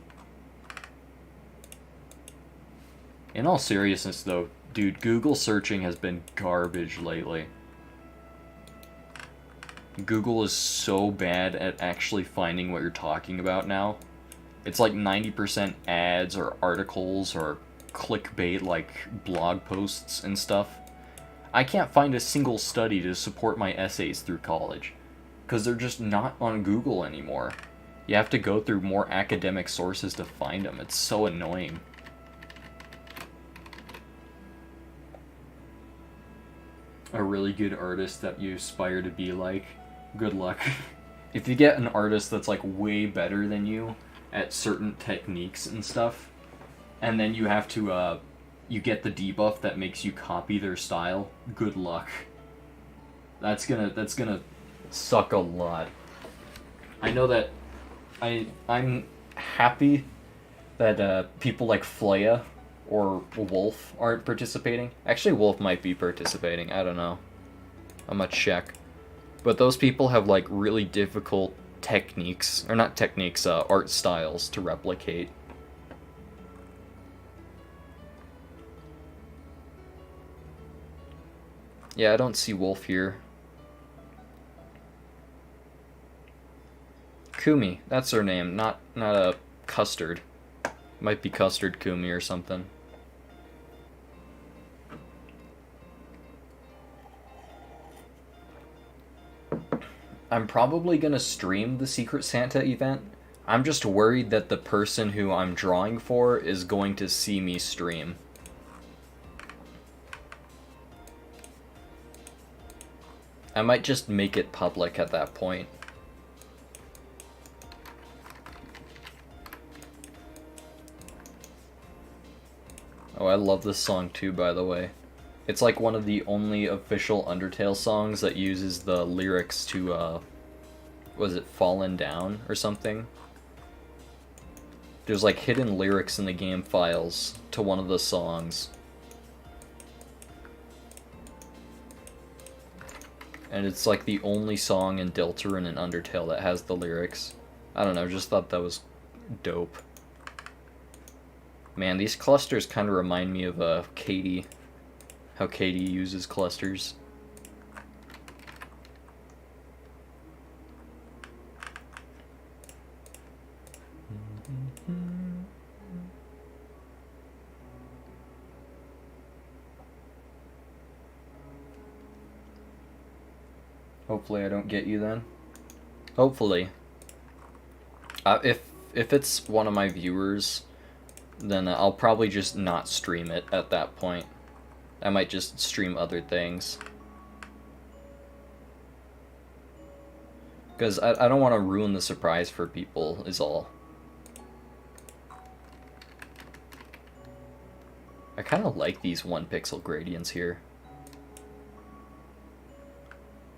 [SPEAKER 1] In all seriousness though, dude, Google searching has been garbage lately. Google is so bad at actually finding what you're talking about now. It's like 90% ads or articles or clickbait like blog posts and stuff. I can't find a single study to support my essays through college, because they're just not on Google anymore. You have to go through more academic sources to find them. It's so annoying. A really good artist that you aspire to be like, good luck. If you get an artist that's like way better than you at certain techniques and stuff, and then you have to, you get the debuff that makes you copy their style, good luck. That's gonna suck a lot. I know that I'm happy that people like Flaya or Wolf aren't participating. Actually, Wolf might be participating, I don't know. I'm gonna check. But those people have like really difficult techniques, or not techniques, art styles to replicate. Yeah, I don't see Wolf here. Kumi, that's her name, not a Custard. Might be Custard Kumi or something. I'm probably gonna stream the Secret Santa event. I'm just worried that the person who I'm drawing for is going to see me stream. I might just make it public at that point. Oh, I love this song too, by the way. It's like one of the only official Undertale songs that uses the lyrics to, was it Fallen Down or something? There's like hidden lyrics in the game files to one of the songs. And it's like the only song in Deltarune and Undertale that has the lyrics. I don't know, just thought that was dope. Man, these clusters kind of remind me of Katie. How Katie uses clusters. Hopefully I don't get you then. Hopefully. If it's one of my viewers, then I'll probably just not stream it at that point. I might just stream other things. Because I don't want to ruin the surprise for people, is all. I kind of like these 1 pixel gradients here.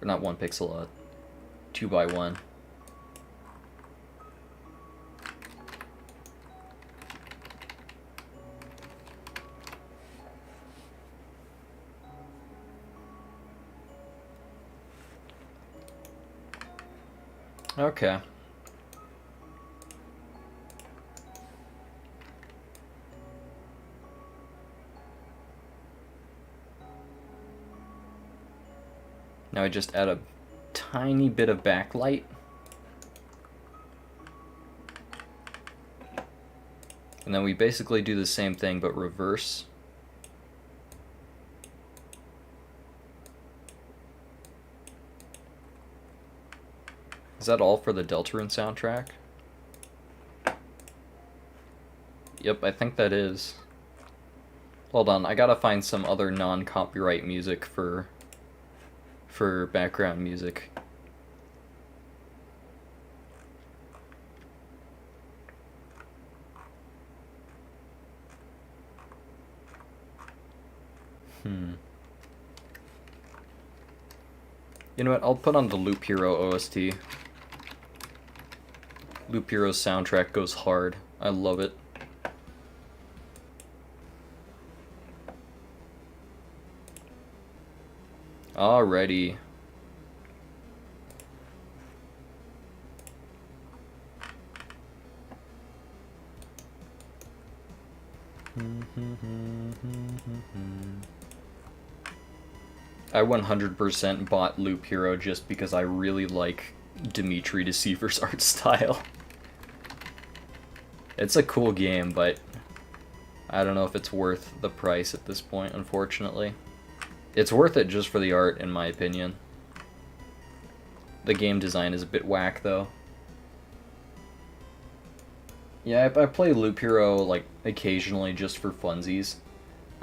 [SPEAKER 1] Or not 1 pixel, 2x1. Okay. Now I just add a tiny bit of backlight. And then we basically do the same thing but reverse. Is that all for the Deltarune soundtrack? Yep, I think that is. Hold on, I gotta find some other non-copyright music for background music. You know what, I'll put on the Loop Hero OST. Loop Hero's soundtrack goes hard. I love it. Alrighty. I 100% bought Loop Hero just because I really like Dimitri Deceiver's art style. It's a cool game, but I don't know if it's worth the price at this point, unfortunately. It's worth it just for the art, in my opinion. The game design is a bit whack, though. Yeah, I play Loop Hero, like, occasionally just for funsies.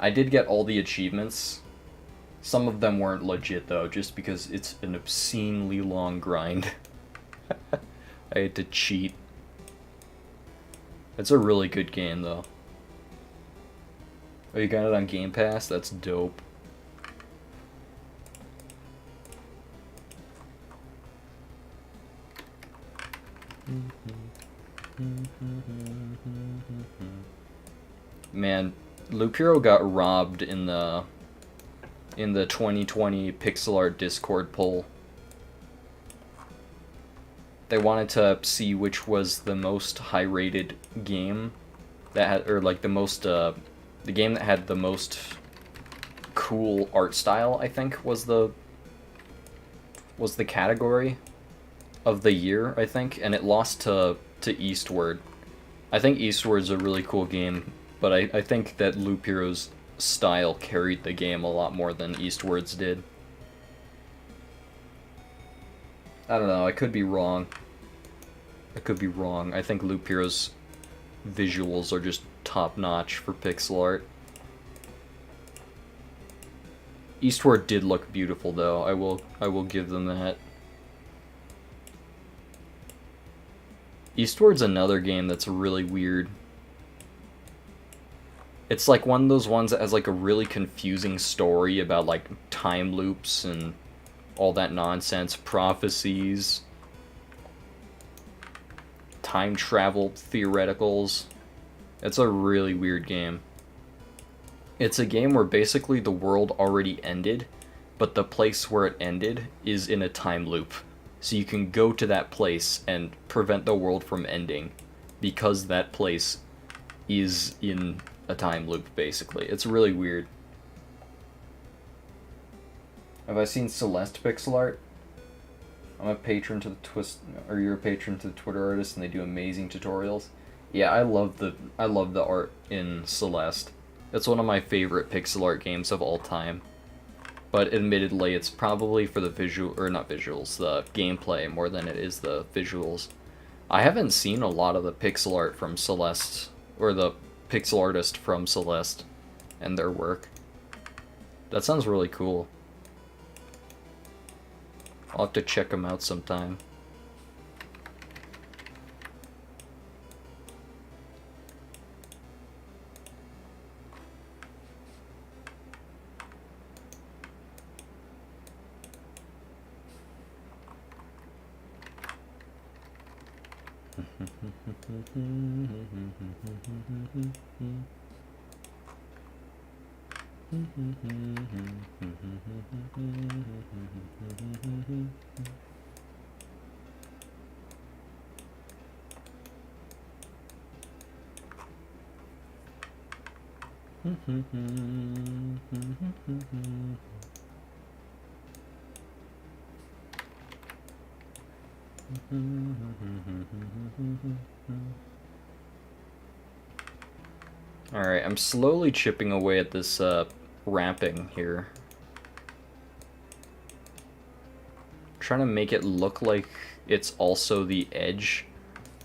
[SPEAKER 1] I did get all the achievements. Some of them weren't legit, though, just because it's an obscenely long grind. I had to cheat. It's a really good game, though. Oh, you got it on Game Pass? That's dope. Man, Loop Hero got robbed in the 2020 pixel art Discord poll. They wanted to see which was the most high-rated game that had, or like the game that had the most cool art style, I think was the category. of the year, I think, and it lost to Eastward. I think Eastward's a really cool game, but I think that Loop Hero's style carried the game a lot more than Eastward's did. I don't know, I could be wrong. I could be wrong. I think Loop Hero's visuals are just top-notch for pixel art. Eastward did look beautiful, though. I will give them that. Eastward's another game that's really weird. It's like one of those ones that has like a really confusing story about like time loops and all that nonsense, prophecies, time travel theoreticals. It's a really weird game. It's a game where basically the world already ended, but the place where it ended is in a time loop. So you can go to that place and prevent the world from ending because that place is in a time loop, basically. It's really weird. Have I seen Celeste pixel art? I'm a patron to the or you're a patron to the Twitter artist, and they do amazing tutorials. Yeah, I love the art in Celeste. It's one of my favorite pixel art games of all time. But admittedly, it's probably for the not visuals, the gameplay more than it is the visuals. I haven't seen a lot of the pixel art from Celeste, or the pixel artist from Celeste, and their work. That sounds really cool. I'll have to check them out sometime. Alright, I'm slowly chipping away at this wrapping here. Trying to make it look like it's also the edge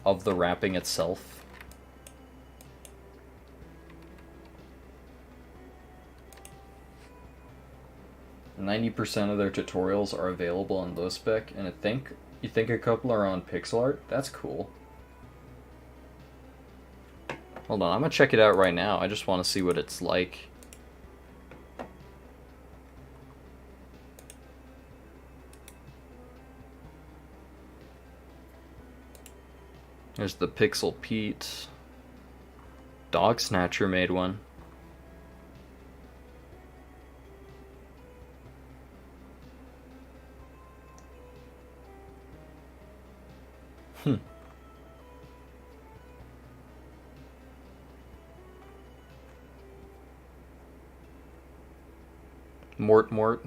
[SPEAKER 1] of the wrapping itself. %90 of their tutorials are available on LowSpec, and you think a couple are on pixel art? That's cool. Hold on, I'm gonna check it out right now. I just want to see what it's like. There's the Pixel Pete. Dog Snatcher made one. Mort.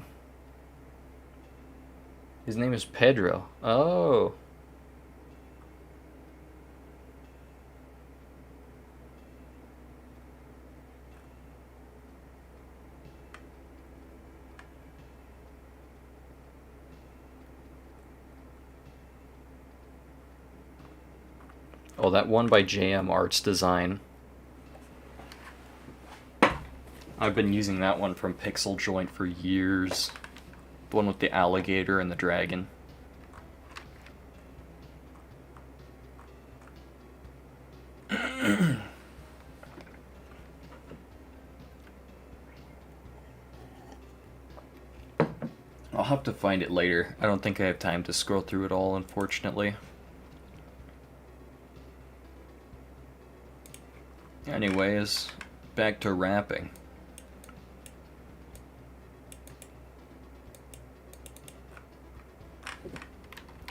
[SPEAKER 1] His name is Pedro. Oh. Oh, that one by JM Arts Design. I've been using that one from Pixel Joint for years. The one with the alligator and the dragon. I'll have to find it later. I don't think I have time to scroll through it all, unfortunately. Anyways, back to wrapping.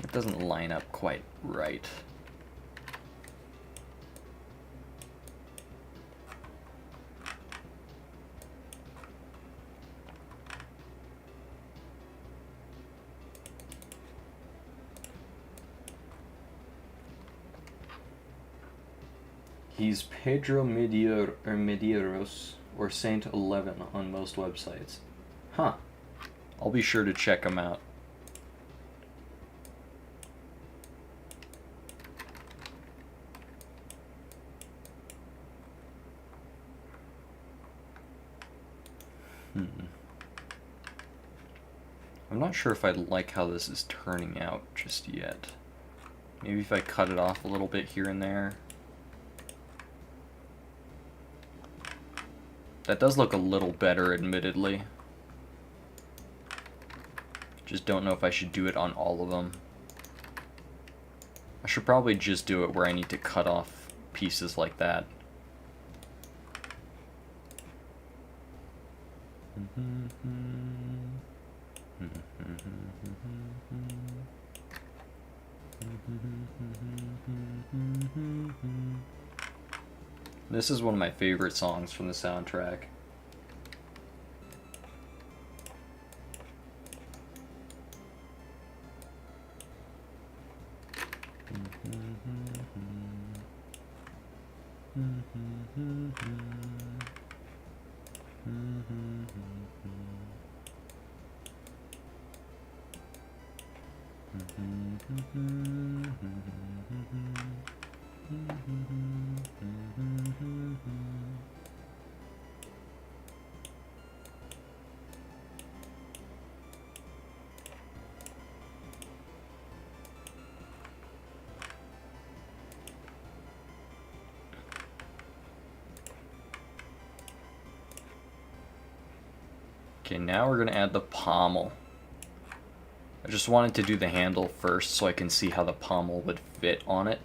[SPEAKER 1] It doesn't line up quite right. He's Pedro Medeiros or Saint 11 on most websites. Huh. I'll be sure to check him out. I'm not sure if I like how this is turning out just yet. Maybe if I cut it off a little bit here and there. That does look a little better, admittedly. Just don't know if I should do it on all of them. I should probably just do it where I need to cut off pieces like that. This is one of my favorite songs from the soundtrack. Okay, now we're gonna add the pommel. I just wanted to do the handle first so I can see how the pommel would fit on it.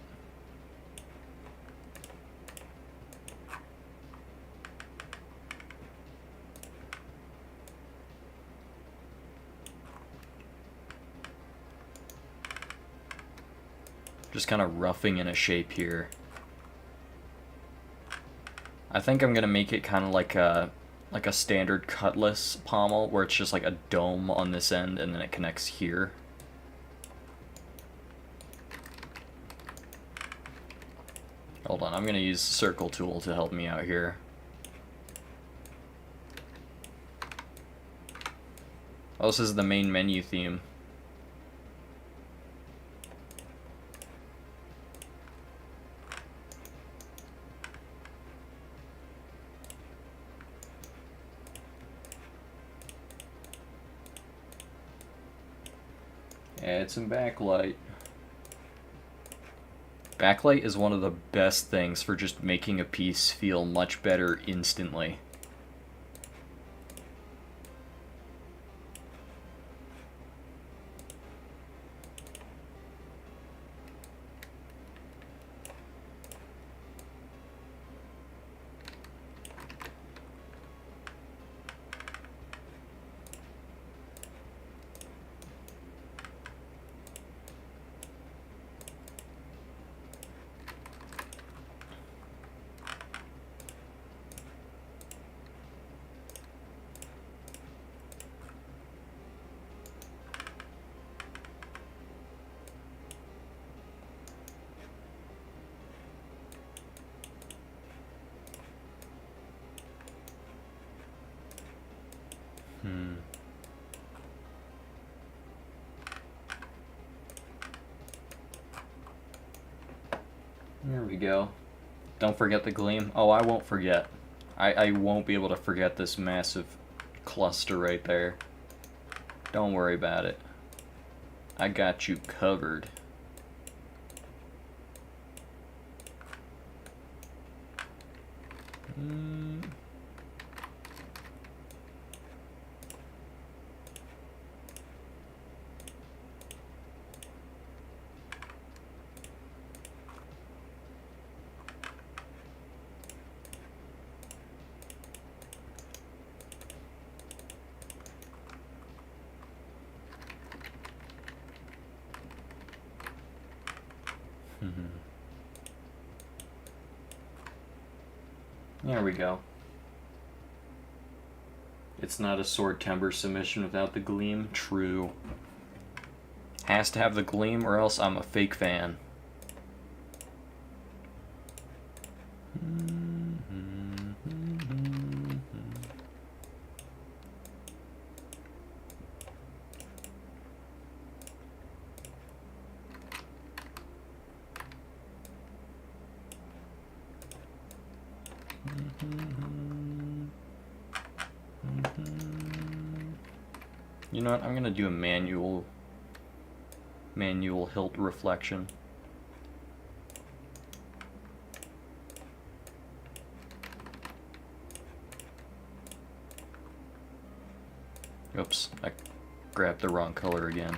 [SPEAKER 1] Just kind of roughing in a shape here. I think I'm gonna make it kind of like a standard cutlass pommel where it's just like a dome on this end and then it connects here. Hold on, I'm gonna use circle tool to help me out here. Oh, this is the main menu theme. Add some backlight. Backlight is one of the best things for just making a piece feel much better instantly. There we go. Don't forget the gleam. Oh, I won't forget. I won't be able to forget this massive cluster right there. Don't worry about it. I got you covered. There we go. It's not a sword timber submission without the gleam. True. Has to have the gleam or else I'm a fake fan. You know what? I'm gonna do a manual hilt reflection. Oops, I grabbed the wrong color again.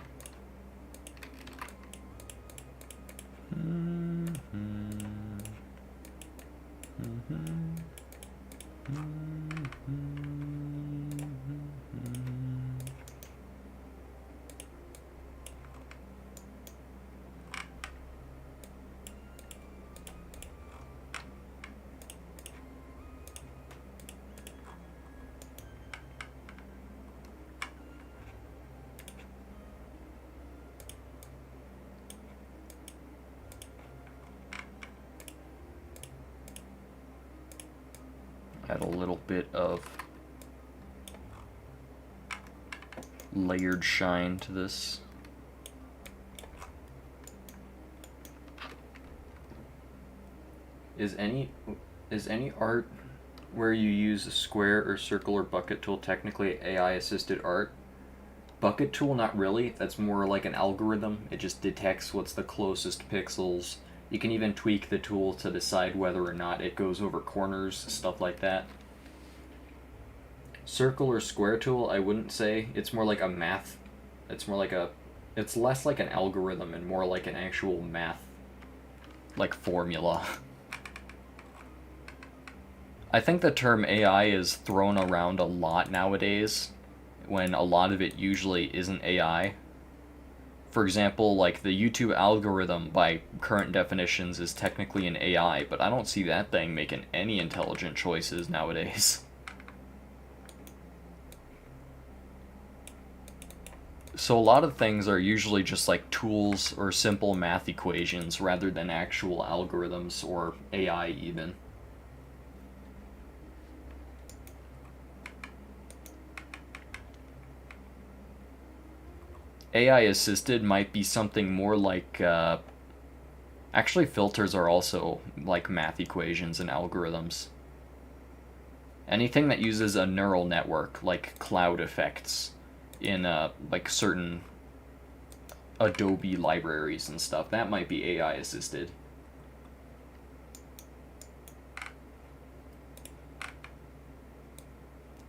[SPEAKER 1] Add a little bit of layered shine to this. Is any art where you use a square or circle or bucket tool technically AI assisted art? Bucket tool, not really. That's more like an algorithm. It just detects what's the closest pixels. You can even tweak the tool to decide whether or not it goes over corners, stuff like that. Circle or square tool, I wouldn't say. It's more like a math. It's less like an algorithm and more like an actual math, like formula. I think the term AI is thrown around a lot nowadays, when a lot of it usually isn't AI. For example, like the YouTube algorithm by current definitions is technically an AI, but I don't see that thing making any intelligent choices nowadays. So a lot of things are usually just like tools or simple math equations rather than actual algorithms or AI even. AI assisted might be something more like actually filters are also like math equations and algorithms. Anything that uses a neural network, like cloud effects in like certain Adobe libraries and stuff, that might be AI assisted.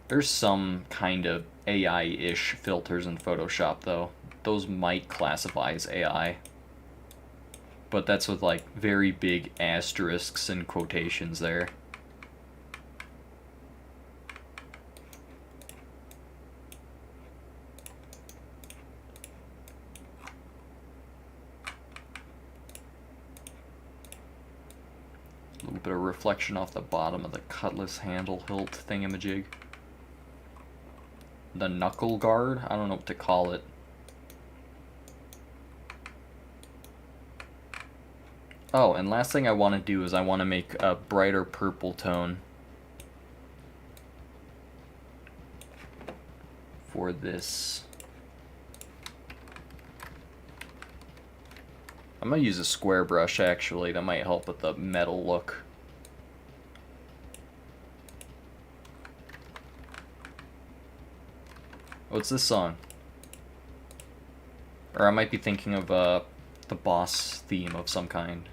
[SPEAKER 1] There's some kind of AI-ish filters in Photoshop though. Those might classify as AI. But that's with like very big asterisks and quotations there. A little bit of reflection off the bottom of the cutlass handle hilt thingamajig. The knuckle guard? I don't know what to call it. Oh, and last thing I want to do is I want to make a brighter purple tone for this. I'm going to use a square brush actually, that might help with the metal look. What's this song? Or I might be thinking of the boss theme of some kind.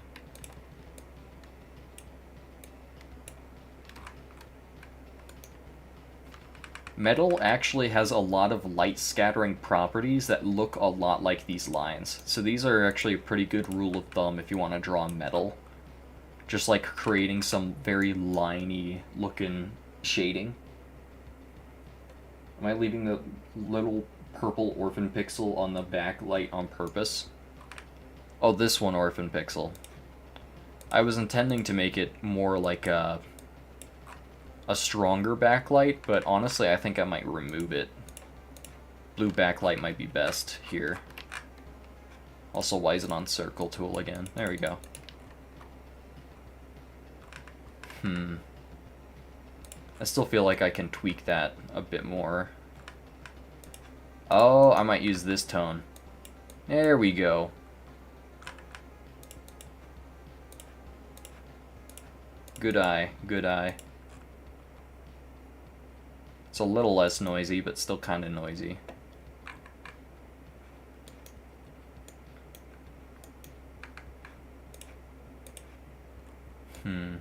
[SPEAKER 1] Metal actually has a lot of light scattering properties that look a lot like these lines. So these are actually a pretty good rule of thumb if you want to draw metal. Just like creating some very liney looking shading. Am I leaving the little purple orphan pixel on the backlight on purpose? Oh, this one orphan pixel. I was intending to make it more like a stronger backlight, but honestly I think I might remove it. Blue backlight might be best here. Also, why is it on circle tool again? There we go. I still feel like I can tweak that a bit more. Oh, I might use this tone. There we go. Good eye, good eye. It's a little less noisy, but still kind of noisy. Hmm.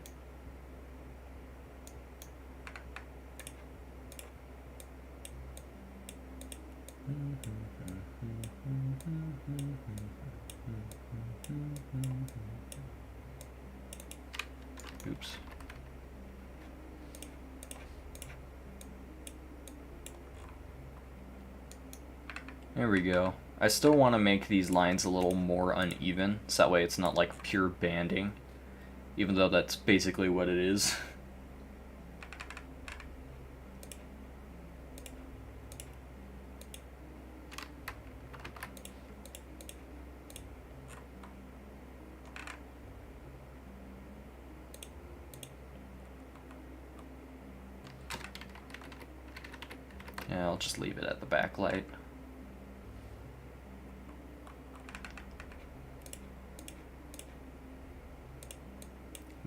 [SPEAKER 1] Oops. There we go. I still want to make these lines a little more uneven, so that way it's not like pure banding, even though that's basically what it is. Yeah, I'll just leave it at the backlight.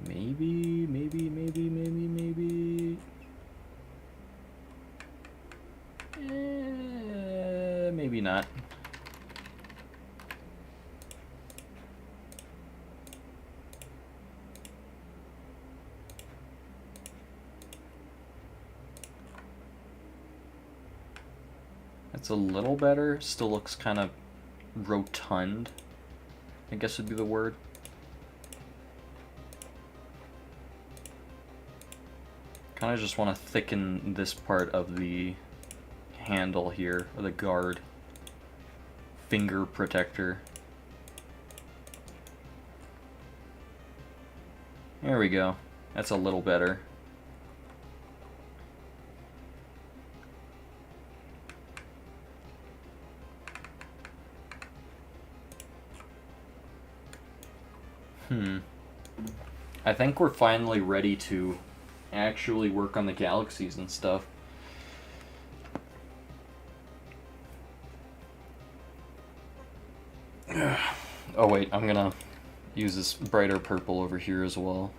[SPEAKER 1] Maybe. Maybe not. It's a little better. Still looks kind of rotund, I guess would be the word. Kind of just want to thicken this part of the handle here, or the guard. Finger protector. There we go. That's a little better. I think we're finally ready to actually work on the galaxies and stuff. Oh wait, I'm gonna use this brighter purple over here as well.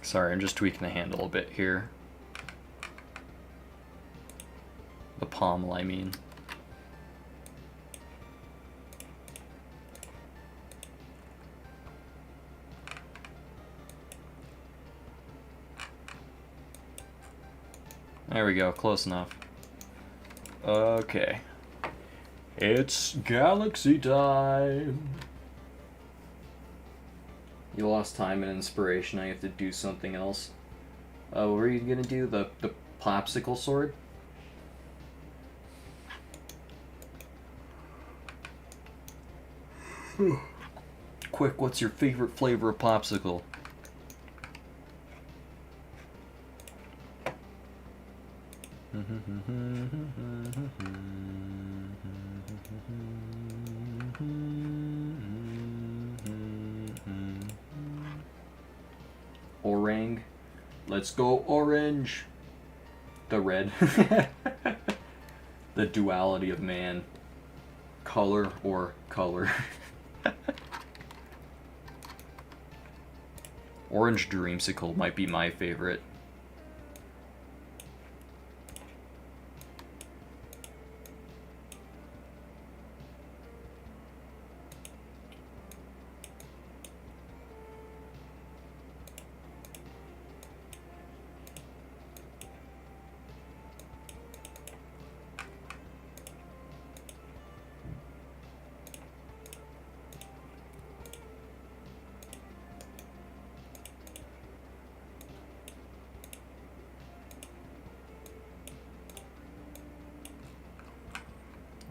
[SPEAKER 1] Sorry, I'm just tweaking the handle a bit here. The pommel, I mean. There we go, close enough. Okay. It's galaxy time! You lost time and inspiration, I have to do something else. What were you gonna do? The popsicle sword? Quick, what's your favorite flavor of popsicle? Orang. Let's go orange. The red. The duality of man. Color or color. Orange dreamsicle might be my favorite.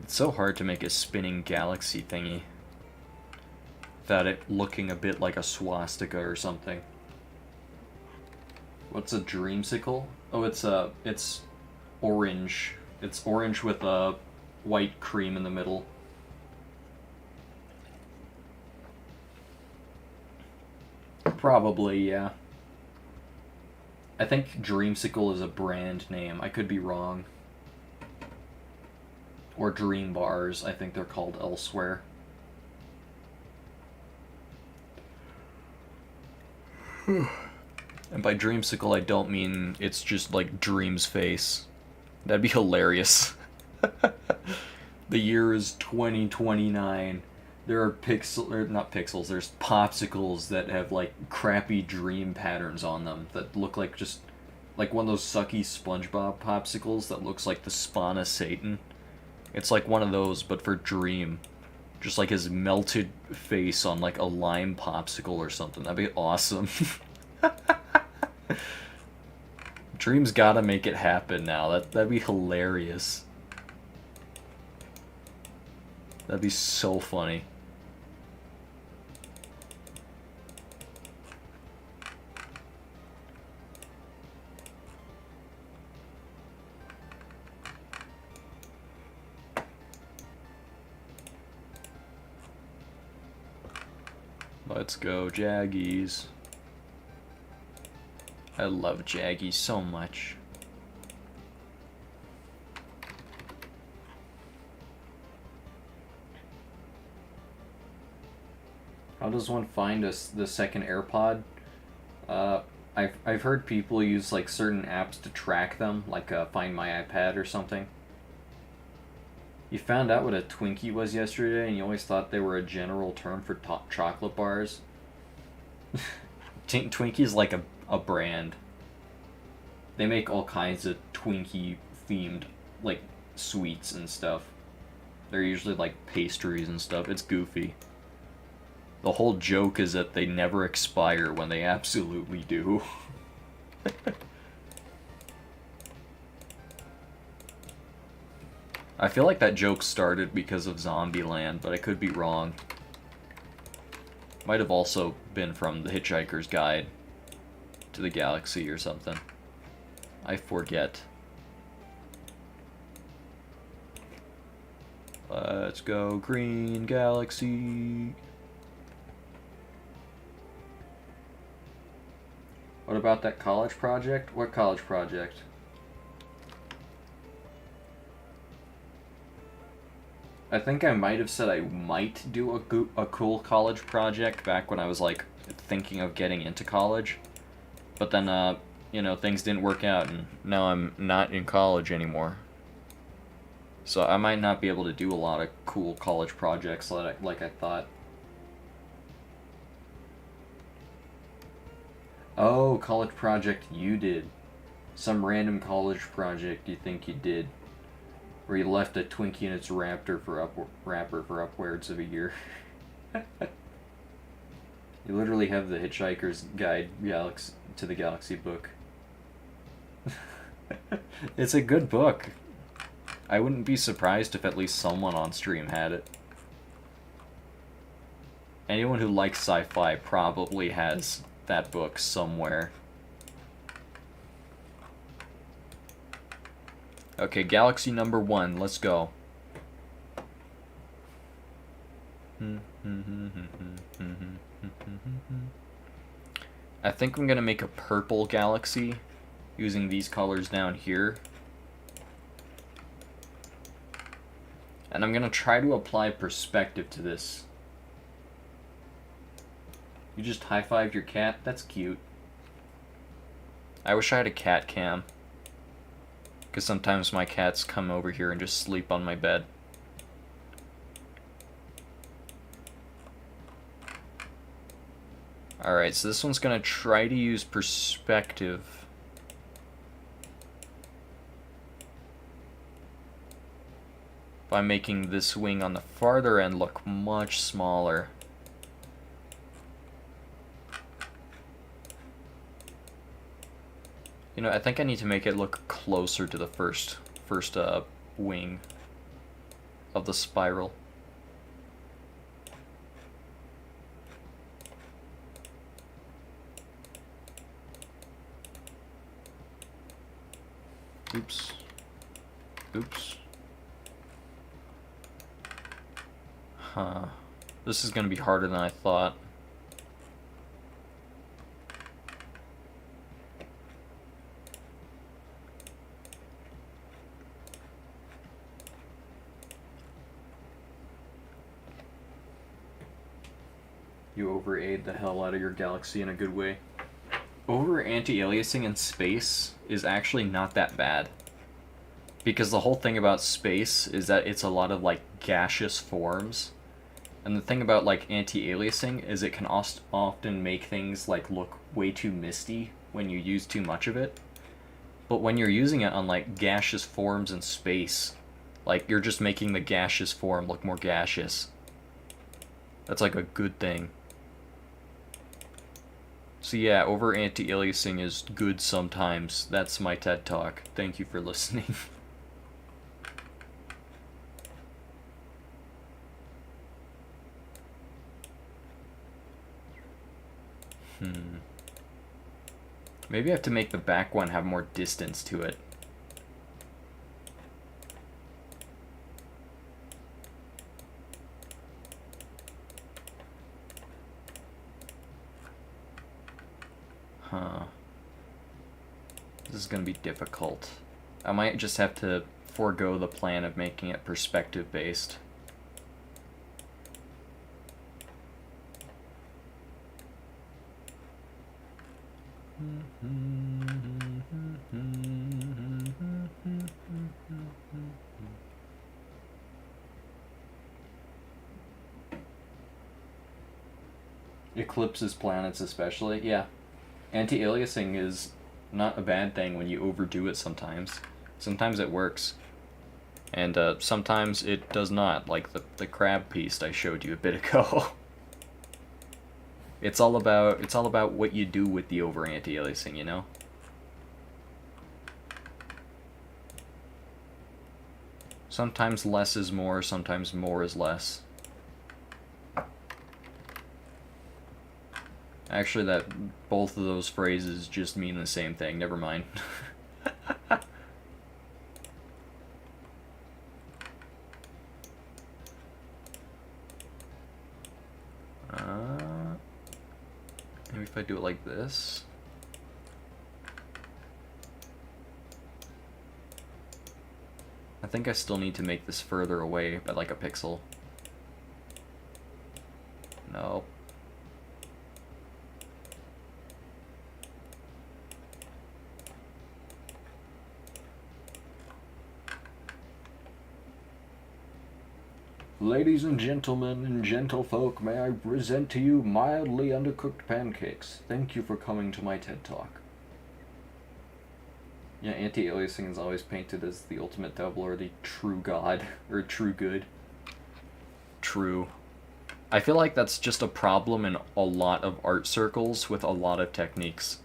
[SPEAKER 1] It's so hard to make a spinning galaxy thingy without it looking a bit like a swastika or something. What's a dreamsicle? Oh, it's orange. It's orange with a white cream in the middle. Probably, yeah. I think Dreamsicle is a brand name. I could be wrong. Or Dream Bars, I think they're called elsewhere. And by Dreamsicle, I don't mean it's just like Dream's face. That'd be hilarious. The year is 2029. There are not pixels, there's popsicles that have like crappy dream patterns on them that look like just like one of those sucky SpongeBob popsicles that looks like the spawn of Satan. It's like one of those, but for Dream. Just like his melted face on like a lime popsicle or something. That'd be awesome. Dream's gotta make it happen now. That'd be hilarious. That'd be so funny. Let's go, Jaggies. I love Jaggies so much. How does one find the second AirPod? I've heard people use like certain apps to track them, like Find My iPad or something. You found out what a Twinkie was yesterday, and you always thought they were a general term for chocolate bars. Twinkie's like a brand. They make all kinds of Twinkie themed like sweets and stuff. They're usually like pastries and stuff. It's goofy. The whole joke is that they never expire when they absolutely do. I feel like that joke started because of Zombieland, but I could be wrong. Might have also been from The Hitchhiker's Guide to the Galaxy or something. I forget. Let's go Green Galaxy. What about that college project? What college project? I think I might have said I might do a cool college project back when I was like thinking of getting into college. But then, you know, things didn't work out and now I'm not in college anymore. So I might not be able to do a lot of cool college projects like I thought. Oh, college project you did. Some random college project you think you did. Where you left a Twinkie in its wrapper for upwards of a year. You literally have the Hitchhiker's Guide to the Galaxy book. It's a good book. I wouldn't be surprised if at least someone on stream had it. Anyone who likes sci-fi probably has that book somewhere. Okay, galaxy number 1, let's go. I think I'm gonna make a purple galaxy using these colors down here. And I'm gonna try to apply perspective to this. You just high-fived your cat? That's cute. I wish I had a cat cam. Because sometimes my cats come over here and just sleep on my bed. Alright, so this one's going to try to use perspective. By making this wing on the farther end look much smaller. You know, I think I need to make it look closer to the first wing. of the spiral. Oops. Oops. Huh. This is gonna be harder than I thought. You over-aid the hell out of your galaxy in a good way. Over-anti-aliasing in space is actually not that bad. Because the whole thing about space is that it's a lot of, like, gaseous forms. And the thing about, like, anti-aliasing is it can often make things, like, look way too misty when you use too much of it. But when you're using it on, like, gaseous forms in space, like, you're just making the gaseous form look more gaseous. That's, like, a good thing. So yeah, over anti-aliasing is good sometimes. That's my TED Talk. Thank you for listening. Maybe I have to make the back one have more distance to it. Huh. This is gonna be difficult. I might just have to forego the plan of making it perspective based. Eclipses planets especially, yeah. Anti-aliasing is not a bad thing when you overdo it sometimes. Sometimes it works. And sometimes it does not, like the crab piece I showed you a bit ago. It's all about what you do with the over anti-aliasing, you know? Sometimes less is more, sometimes more is less. Actually, that both of those phrases just mean the same thing. Never mind. Maybe if I do it like this. I think I still need to make this further away by like a pixel. No. Ladies and gentlemen and gentlefolk, may I present to you mildly undercooked pancakes. Thank you for coming to my TED Talk. Yeah, anti-aliasing is always painted as the ultimate devil or the true god, or true good. True. I feel like that's just a problem in a lot of art circles with a lot of techniques.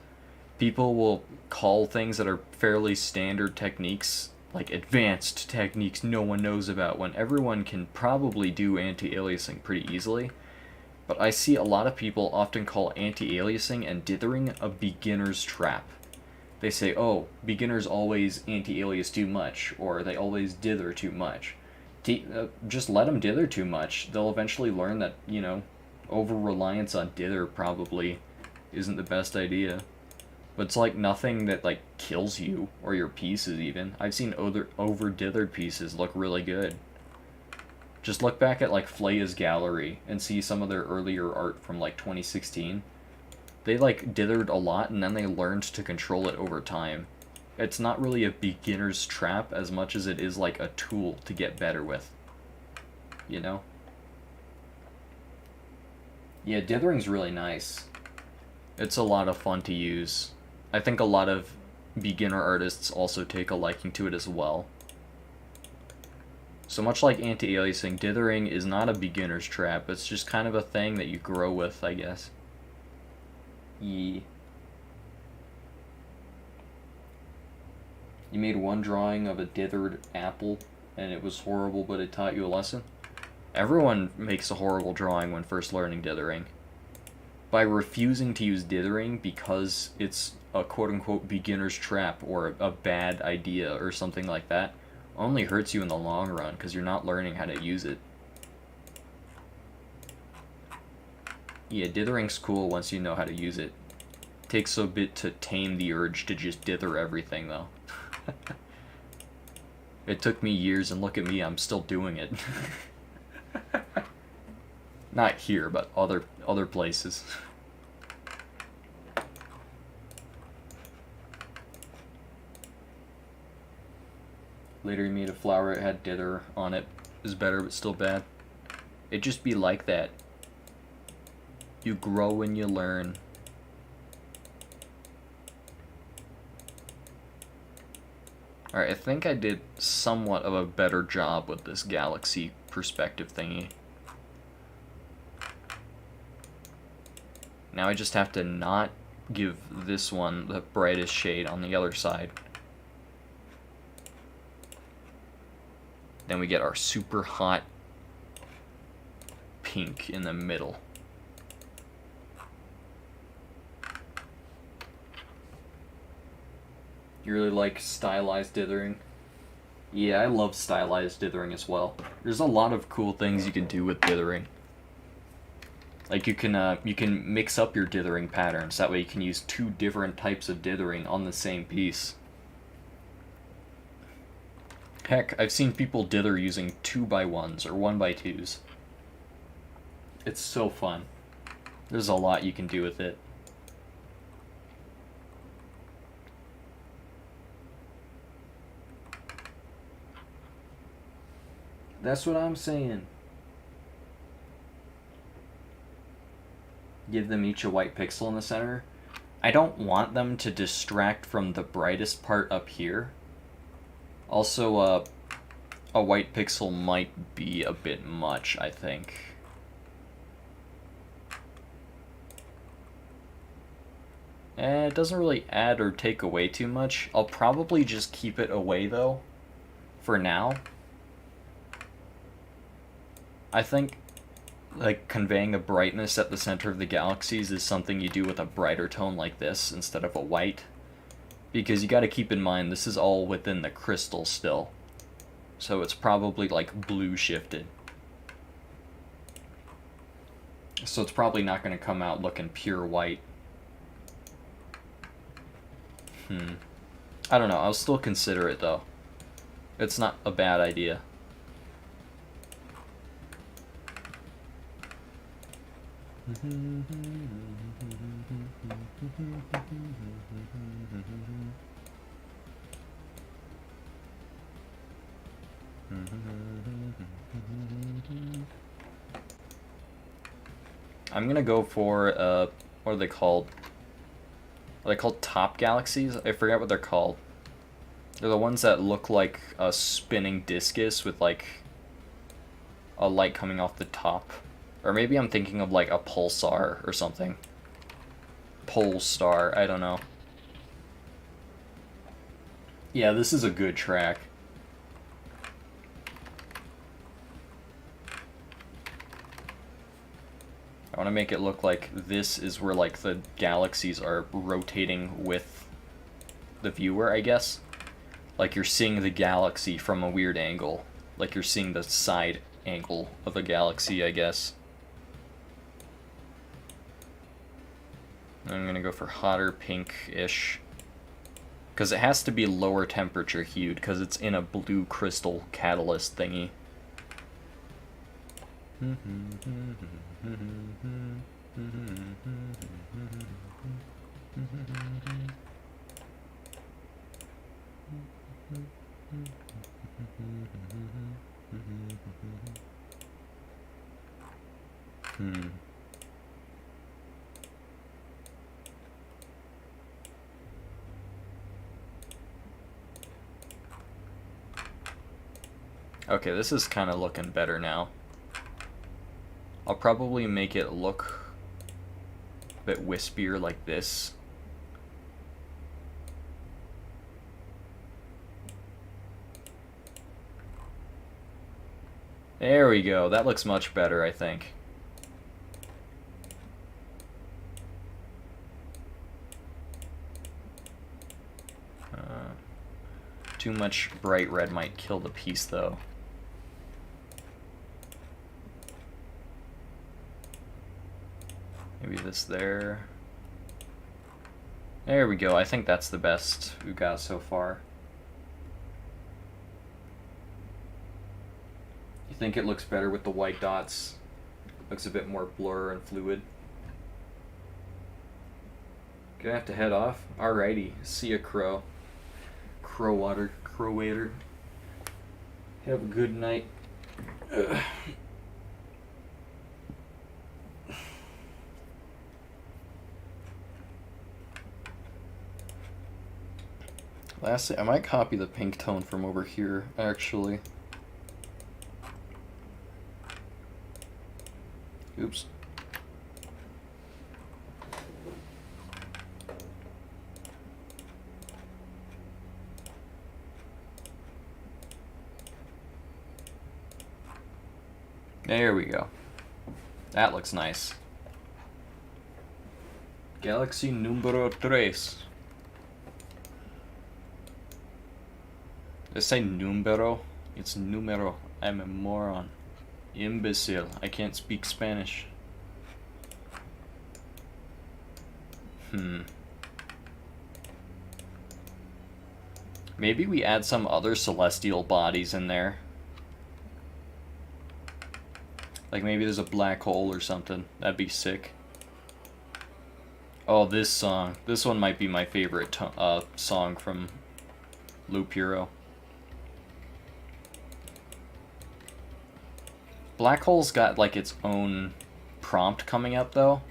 [SPEAKER 1] People will call things that are fairly standard techniques like advanced techniques no one knows about when everyone can probably do anti-aliasing pretty easily. But I see a lot of people often call anti-aliasing and dithering a beginner's trap. They say, oh, beginners always anti-alias too much, or they always dither too much. Just let them dither too much. They'll eventually learn that, you know, over-reliance on dither probably isn't the best idea. But it's like nothing that like kills you or your pieces even. I've seen over dithered pieces look really good. Just look back at like Flaya's gallery and see some of their earlier art from like 2016. They like dithered a lot and then they learned to control it over time. It's not really a beginner's trap as much as it is like a tool to get better with. You know? Yeah, dithering's really nice. It's a lot of fun to use. I think a lot of beginner artists also take a liking to it as well. So much like anti-aliasing, dithering is not a beginner's trap. It's just kind of a thing that you grow with, I guess. You made one drawing of a dithered apple. and it was horrible, but it taught you a lesson? Everyone makes a horrible drawing when first learning dithering. By refusing to use dithering because it's a quote-unquote beginner's trap or a bad idea or something like that, only hurts you in the long run because you're not learning how to use it. Yeah, dithering's cool once you know how to use it. Takes a bit to tame the urge to just dither everything, though. It took me years, and look at me, I'm still doing it. Not here, but other places. Later you made a flower, it had dither on it. It was better, but still bad. It just be like that. You grow and you learn. Alright, I think I did somewhat of a better job with this galaxy perspective thingy. Now I just have to not give this one the brightest shade on the other side. Then we get our super hot pink in the middle. You really like stylized dithering? Yeah, I love stylized dithering as well. There's a lot of cool things you can do with dithering. Like you can mix up your dithering patterns. That way you can use two different types of dithering on the same piece. Heck, I've seen people dither using 2x1s or 1x2s. It's so fun. There's a lot you can do with it. That's what I'm saying. Give them each a white pixel in the center. I don't want them to distract from the brightest part up here. Also, a white pixel might be a bit much, I think. It doesn't really add or take away too much. I'll probably just keep it away, though, for now. I think, like, conveying a brightness at the center of the galaxies is something you do with a brighter tone like this instead of a white. Because you gotta keep in mind, this is all within the crystal still. So it's probably, like, blue shifted. So it's probably not gonna come out looking pure white. I don't know, I'll still consider it, though. It's not a bad idea. I'm gonna go for, what are they called? Are they called top galaxies? I forget what they're called. They're the ones that look like a spinning discus with, like, a light coming off the top. Or maybe I'm thinking of, like, a pulsar or something. Polestar, I don't know. Yeah, this is a good track. I want to make it look like this is where, like, the galaxies are rotating with the viewer, I guess. Like you're seeing the galaxy from a weird angle. Like you're seeing the side angle of a galaxy, I guess. I'm gonna go for hotter pink-ish. Because it has to be lower temperature hued, because it's in a blue crystal catalyst thingy. Okay, this is kind of looking better now. I'll probably make it look a bit wispier like this. There we go. That looks much better, I think. Too much bright red might kill the piece, though. Maybe this there. There we go. I think that's the best we've got so far. You think it looks better with the white dots? Looks a bit more blur and fluid. Gonna have to head off. Alrighty. See ya, Crow. Crowater. Have a good night. Ugh. Lastly, I might copy the pink tone from over here, actually. Oops. There we go. That looks nice. Galaxy numero 3. They say numero. It's numero. I'm a moron. Imbecile. I can't speak Spanish. Maybe we add some other celestial bodies in there. Like maybe there's a black hole or something. That'd be sick. Oh, this song. This one might be my favorite song from Loop Hero. Black Hole's got like its own prompt coming up though.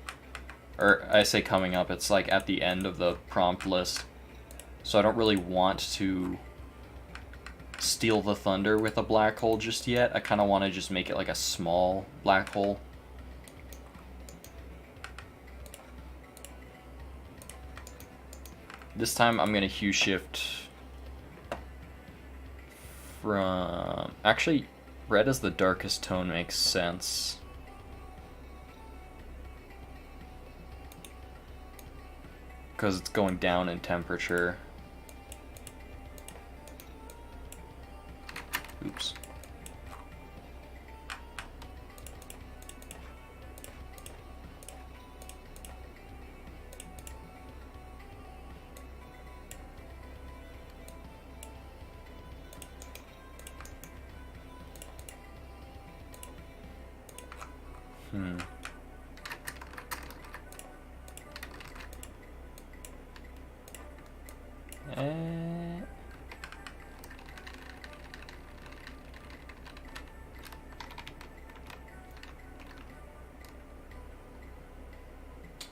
[SPEAKER 1] Or I say coming up, it's like at the end of the prompt list. So I don't really want to steal the thunder with a black hole just yet. I kind of want to just make it like a small black hole. This time I'm going to hue shift from... Actually, red as the darkest tone makes sense. Because it's going down in temperature. Oops.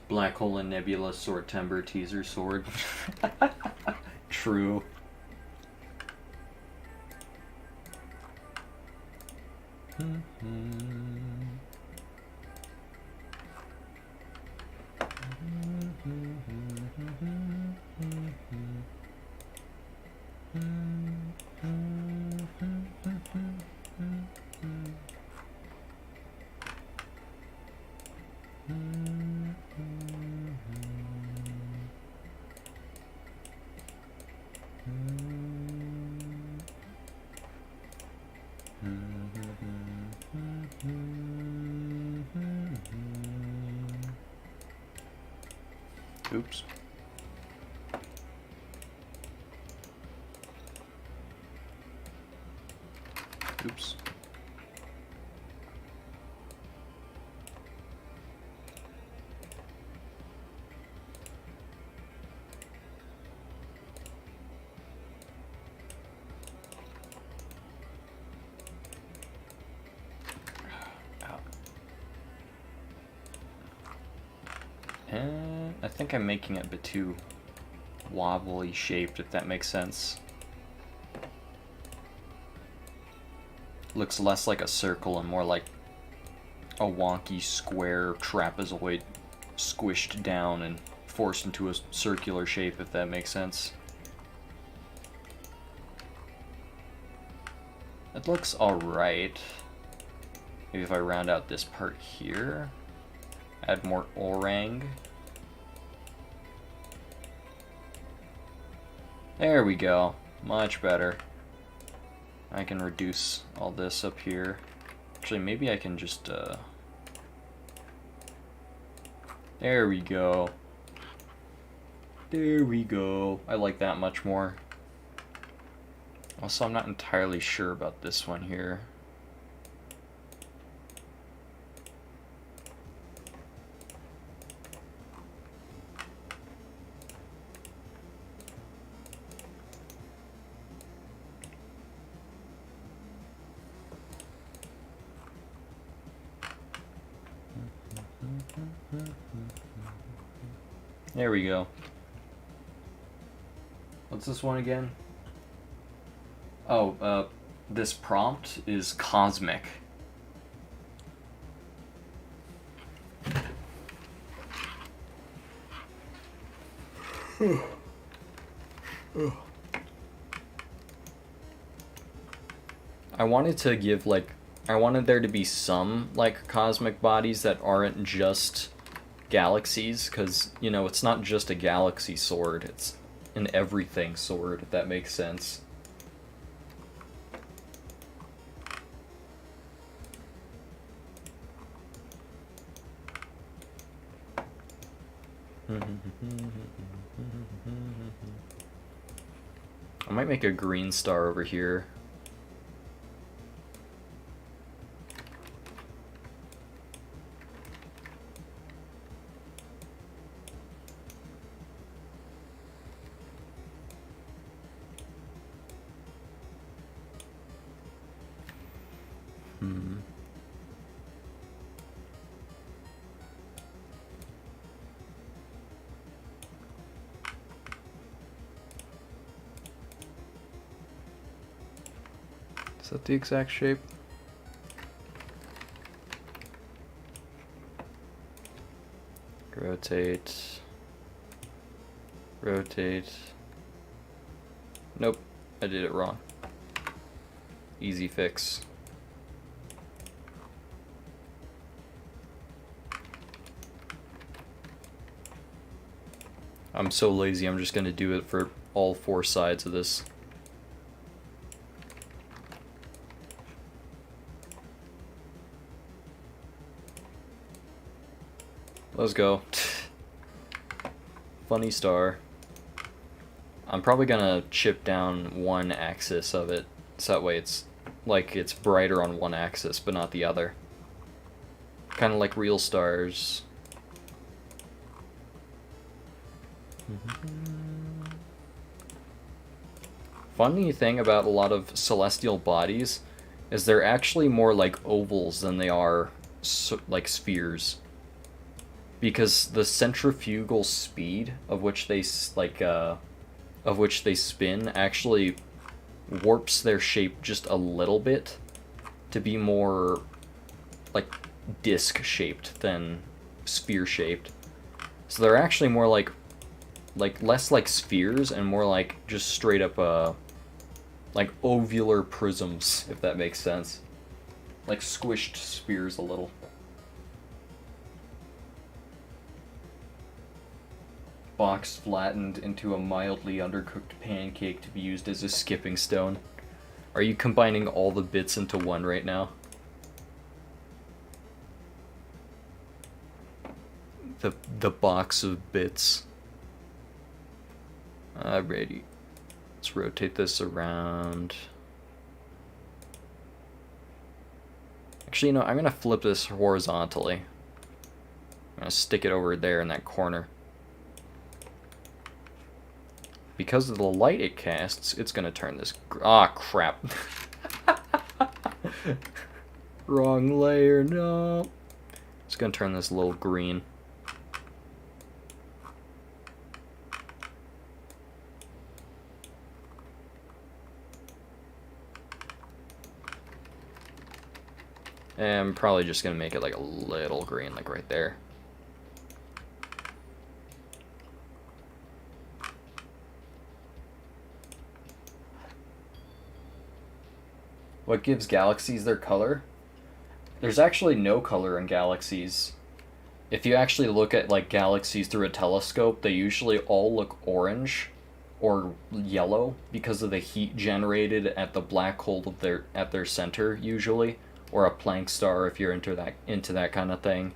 [SPEAKER 1] Black Hole and Nebula Swordtember teaser sword. True. Oops. Oops. And I think I'm making it a bit too wobbly shaped, if that makes sense. Looks less like a circle and more like a wonky square trapezoid squished down and forced into a circular shape, if that makes sense. It looks alright. Maybe if I round out this part here, add more orang. There we go. Much better. I can reduce all this up here. Actually, maybe I can just, there we go. There we go. I like that much more. Also, I'm not entirely sure about this one here. There we go. What's this one again? Oh, this prompt is cosmic. I wanted to give, like, I wanted there to be some, like, cosmic bodies that aren't just galaxies, because, you know, it's not just a galaxy sword, it's an everything sword, if that makes sense. I might make a green star over here. Is that the exact shape? Rotate. Rotate. Nope, I did it wrong. Easy fix. I'm so lazy, I'm just gonna do it for all four sides of this. Let's go. Funny star. I'm probably gonna chip down one axis of it, so that way it's like it's brighter on one axis but not the other. Kind of like real stars. Funny thing about a lot of celestial bodies is they're actually more like ovals than they are like spheres. Because the centrifugal speed of which they spin actually warps their shape just a little bit to be more like disc shaped than sphere shaped. So they're actually more like less like spheres and more like just straight up like ovular prisms, if that makes sense. Like squished spheres a little. Box flattened into a mildly undercooked pancake to be used as a skipping stone. Are you combining all the bits into one right now? The box of bits. Alrighty. Let's rotate this around. Actually, you know, I'm gonna flip this horizontally. I'm gonna stick it over there in that corner. Because of the light it casts, it's gonna turn this... Ah, crap. Wrong layer, no. It's gonna turn this a little green. And I'm probably just gonna make it like a little green, like right there. What gives galaxies their color? There's actually no color in galaxies. If you actually look at like galaxies through a telescope, they usually all look orange or yellow because of the heat generated at the black hole of their center usually, or a Planck star if you're into that kind of thing.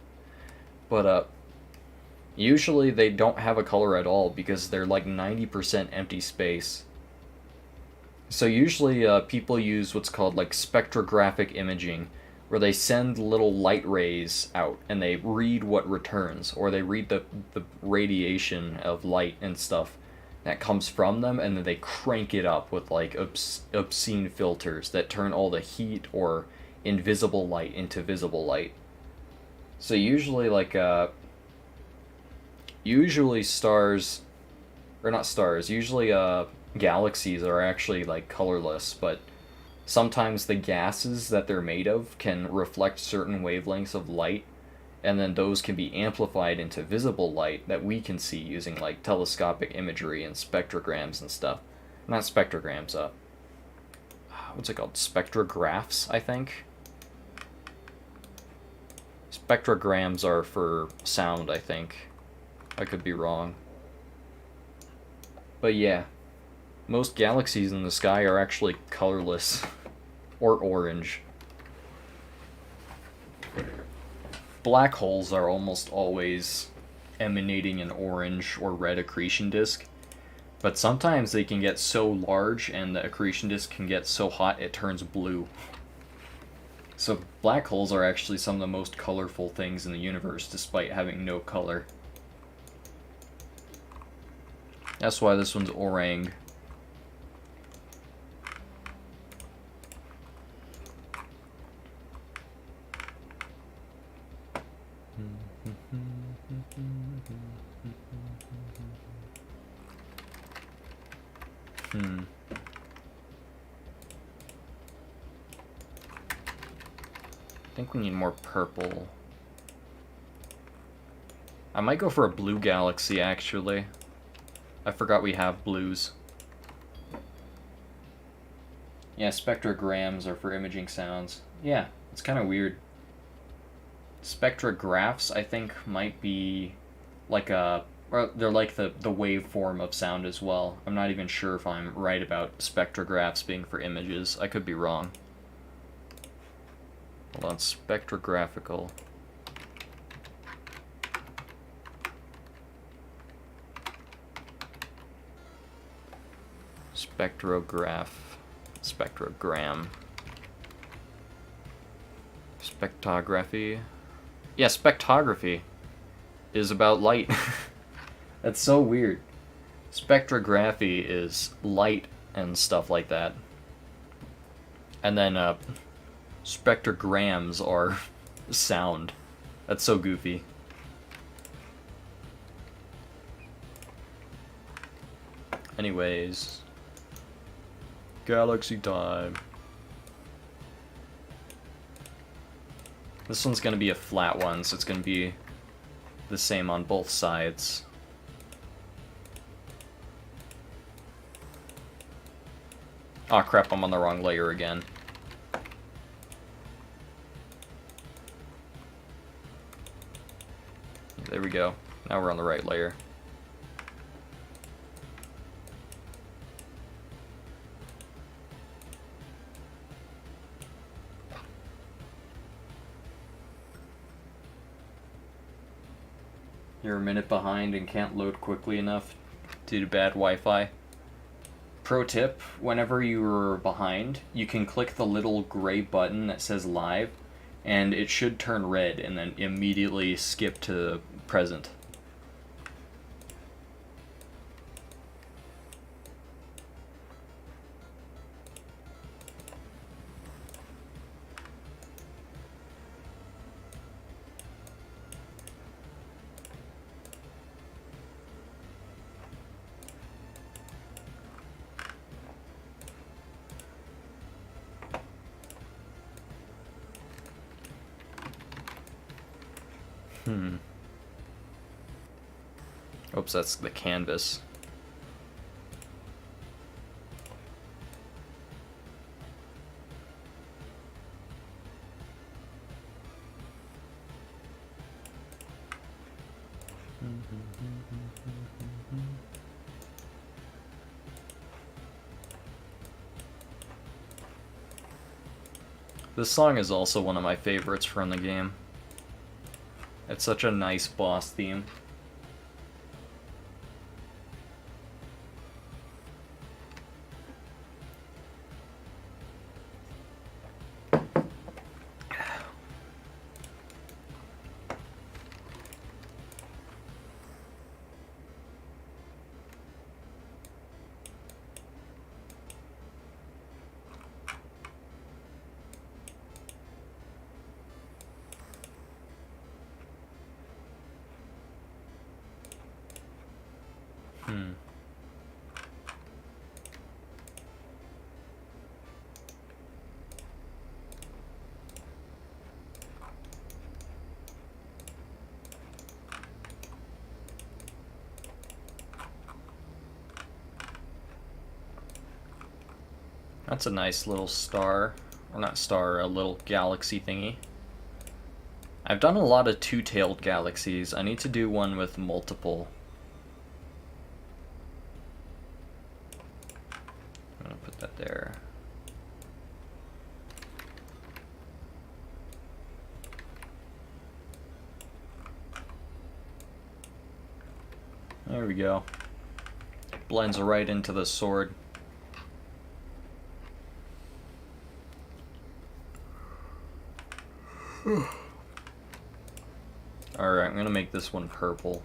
[SPEAKER 1] But usually they don't have a color at all because they're like 90% empty space. So usually people use what's called like spectrographic imaging, where they send little light rays out and they read what returns, or they read the radiation of light and stuff that comes from them, and then they crank it up with like obscene filters that turn all the heat or invisible light into visible light. So usually stars, or not stars, usually galaxies are actually like colorless, but sometimes the gases that they're made of can reflect certain wavelengths of light, and then those can be amplified into visible light that we can see using like telescopic imagery and spectrograms and stuff. Not spectrograms, what's it called? Spectrographs, I think. Spectrograms are for sound, I think. I could be wrong. But yeah, most galaxies in the sky are actually colorless or orange. Black holes are almost always emanating an orange or red accretion disk, but sometimes they can get so large and the accretion disk can get so hot it turns blue. So black holes are actually some of the most colorful things in the universe despite having no color. That's why this one's orang. I think we need more purple. I might go for a blue galaxy, actually. I forgot we have blues. Yeah, spectrograms are for imaging sounds. Yeah, it's kind of weird. Spectrographs, I think, might be like a... Or they're like the waveform of sound as well. I'm not even sure if I'm right about spectrographs being for images. I could be wrong. Hold on, spectrographical. Spectrograph. Spectrogram. Spectrography. Yeah, spectrography is about light. That's so weird. Spectrography is light and stuff like that. And then spectrograms are sound. That's so goofy. Anyways, galaxy time. This one's gonna be a flat one, so it's gonna be the same on both sides. Aw, crap, I'm on the wrong layer again. There we go. Now we're on the right layer. You're a minute behind and can't load quickly enough due to bad Wi-Fi. Pro tip, whenever you're behind, you can click the little gray button that says live, and it should turn red and then immediately skip to present. Oops, that's the canvas. This song is also one of my favorites from the game. It's such a nice boss theme. That's a nice little star, or not star, a little galaxy thingy. I've done a lot of two-tailed galaxies. I need to do one with multiple. I'm gonna put that there. There we go. Blends right into the sword. Alright, I'm gonna make this one purple.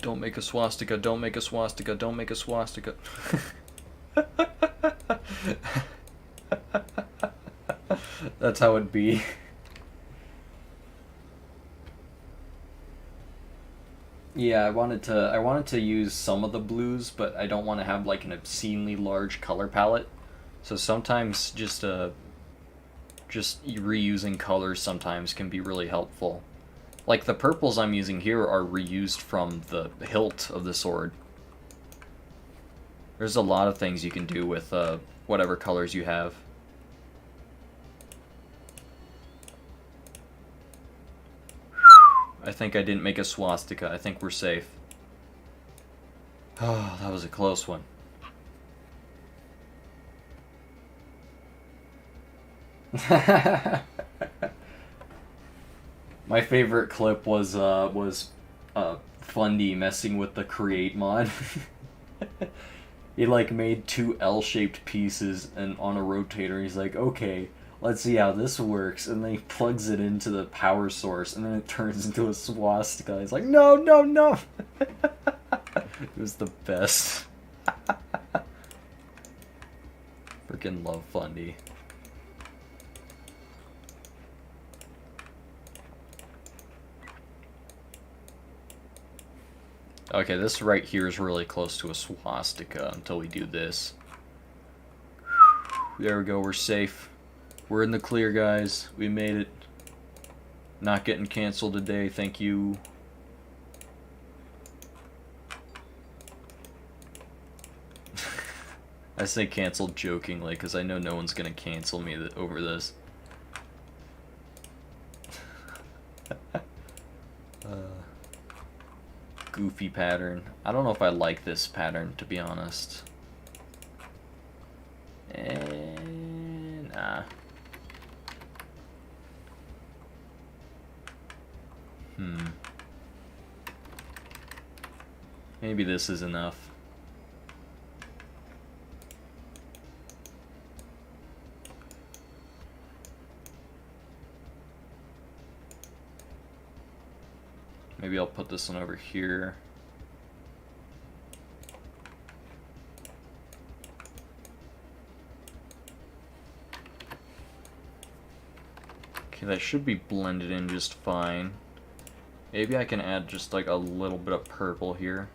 [SPEAKER 1] Don't make a swastika, don't make a swastika, don't make a swastika. That's how it'd be. Yeah, I wanted to use some of the blues, but I don't want to have like an obscenely large color palette. So sometimes just reusing colors sometimes can be really helpful. Like the purples I'm using here are reused from the hilt of the sword. There's a lot of things you can do with whatever colors you have. I think I didn't make a swastika. I think we're safe. Oh, that was a close one. My favorite clip was Fundy messing with the create mod. He like made two L-shaped pieces and on a rotator. He's like, okay, let's see how this works, and then he plugs it into the power source, and then it turns into a swastika. He's like, no, no, no! It was the best. Freaking love Fundy. Okay, this right here is really close to a swastika until we do this. There we go, we're safe. We're in the clear, guys. We made it. Not getting canceled today, thank you. I say canceled jokingly, because I know no one's gonna cancel me over this. Goofy pattern. I don't know if I like this pattern, to be honest. Nah. Maybe this is enough. Maybe I'll put this one over here. Okay, that should be blended in just fine. Maybe I can add just like a little bit of purple here.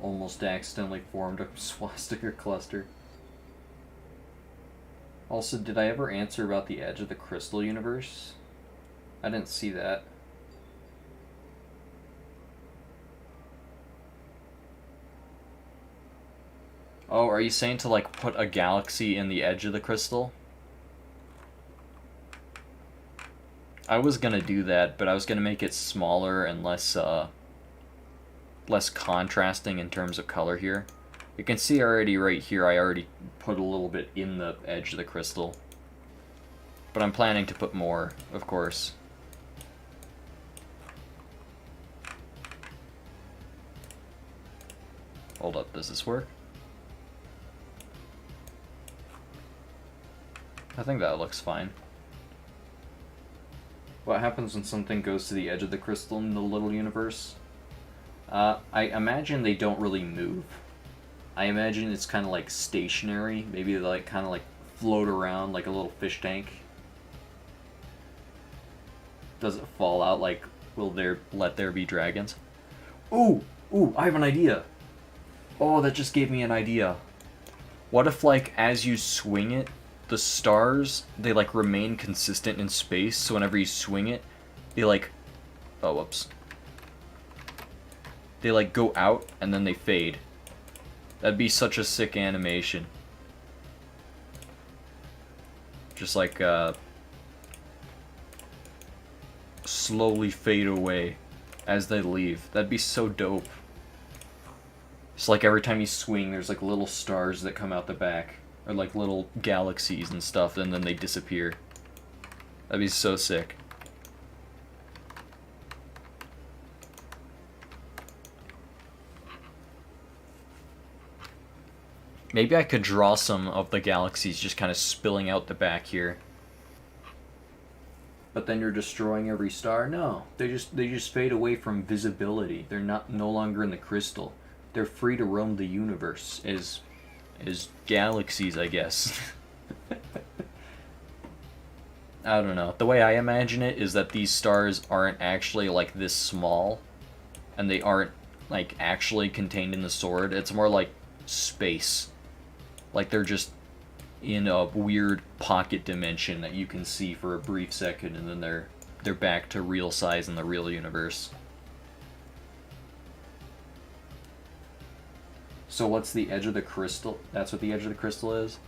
[SPEAKER 1] Almost accidentally formed a swastika cluster. Also, did I ever answer about the edge of the crystal universe? I didn't see that. Oh, are you saying to, like, put a galaxy in the edge of the crystal? I was gonna do that, but I was gonna make it smaller and less contrasting in terms of color here. You can see already right here, I already put a little bit in the edge of the crystal. But I'm planning to put more, of course. Hold up, does this work? I think that looks fine. What happens when something goes to the edge of the crystal in the little universe? I imagine they don't really move. I imagine it's kind of like stationary. Maybe they like kind of like float around like a little fish tank. Does it fall out like, will there let there be dragons? Ooh, I have an idea. Oh, that just gave me an idea. What if, like, as you swing it, the stars, they, like, remain consistent in space, so whenever you swing it, they, like... Oh, whoops. They, like, go out, and then they fade. That'd be such a sick animation. Just, like, slowly fade away as they leave. That'd be so dope. It's like every time you swing, there's like little stars that come out the back. Or like little galaxies and stuff, and then they disappear. That'd be so sick. Maybe I could draw some of the galaxies just kind of spilling out the back here. But then you're destroying every star? No. They just fade away from visibility. They're no longer in the crystal. They're free to roam the universe as galaxies, I guess. I don't know. The way I imagine it is that these stars aren't actually like this small, and they aren't like actually contained in the sword. It's more like space. Like they're just in a weird pocket dimension that you can see for a brief second, and then they're back to real size in the real universe. So what's the edge of the crystal? That's what the edge of the crystal is?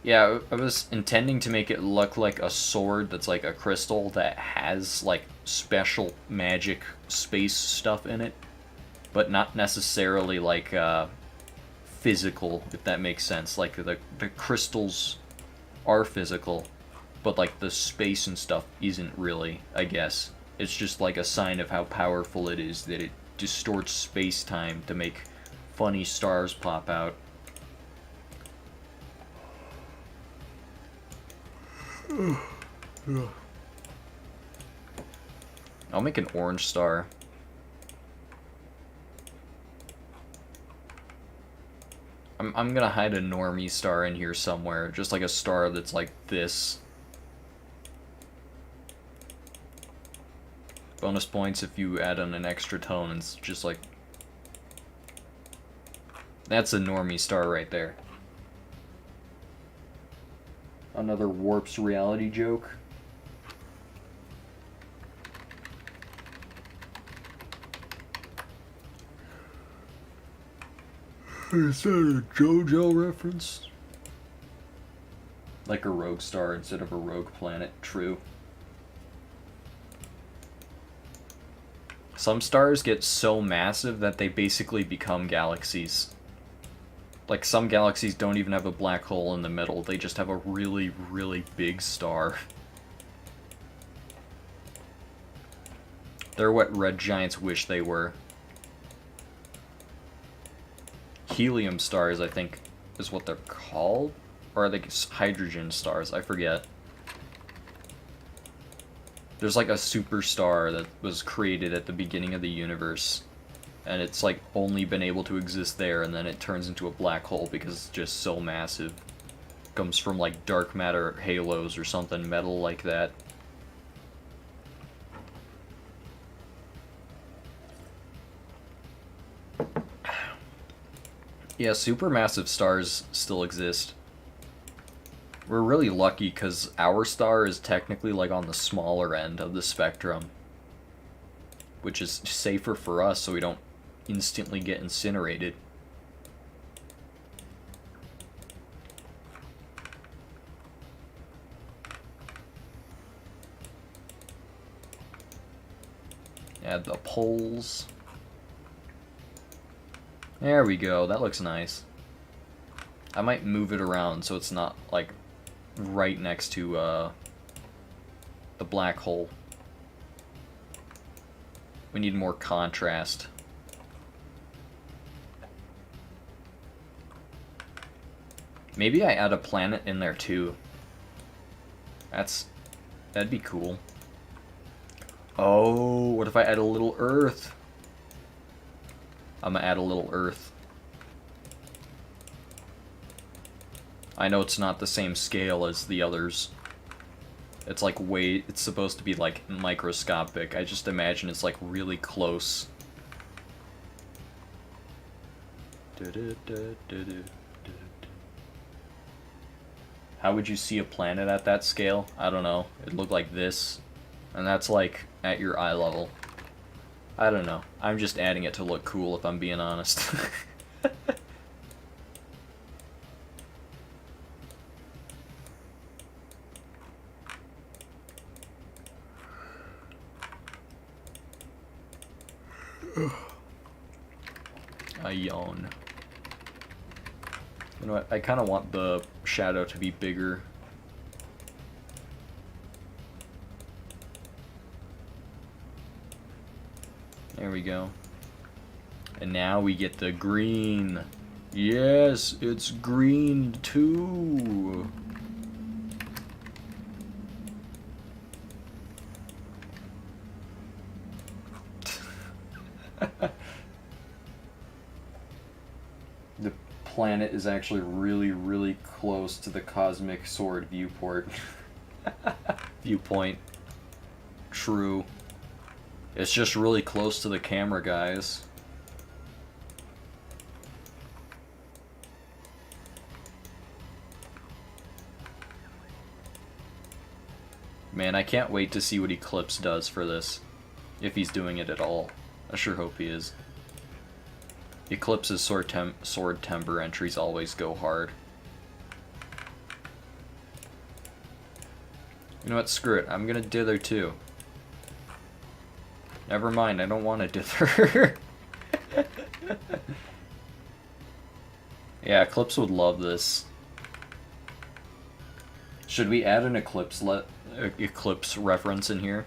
[SPEAKER 1] Yeah, I was intending to make it look like a sword that's like a crystal that has like special magic space stuff in it, but not necessarily like physical, if that makes sense. Like the crystals are physical, but like the space and stuff isn't really, I guess. It's just like a sign of how powerful it is that it distorts space-time to make funny stars pop out. I'll make an orange star. I'm gonna hide a normie star in here somewhere, just like a star that's like this. Bonus points if you add on an extra tone, and it's just like... That's a normie star right there. Another Warp's reality joke. Is that a JoJo reference? Like a rogue star instead of a rogue planet, true. Some stars get so massive that they basically become galaxies. Like, some galaxies don't even have a black hole in the middle, they just have a really, really big star. They're what red giants wish they were. Helium stars, I think, is what they're called? Or are they hydrogen stars? I forget. There's like a superstar that was created at the beginning of the universe, and it's like only been able to exist there, and then it turns into a black hole because it's just so massive. Comes from like dark matter halos or something metal like that. Yeah, supermassive stars still exist. We're really lucky because our star is technically like on the smaller end of the spectrum, which is safer for us so we don't instantly get incinerated. Add the poles. There we go. That looks nice. I might move it around so it's not like right next to the black hole. We need more contrast. Maybe I add a planet in there too. That'd be cool. Oh, what if I add a little Earth? I'm gonna add a little Earth. I know it's not the same scale as the others. It's like it's supposed to be like microscopic. I just imagine it's like really close. How would you see a planet at that scale? I don't know. It'd look like this. And that's like at your eye level. I don't know. I'm just adding it to look cool if I'm being honest. I yawn. You know what? I kind of want the shadow to be bigger. There we go. And now we get the green. Yes, it's green too. The planet is actually really, really close to the cosmic sword viewport. Viewpoint. True. It's just really close to the camera, guys. Man, I can't wait to see what Eclipse does for this. If he's doing it at all. I sure hope he is. Eclipse's sword temper entries always go hard. You know what? Screw it. I'm gonna dither too. Never mind, I don't want to dither. Yeah, Eclipse would love this. Should we add an Eclipse reference in here?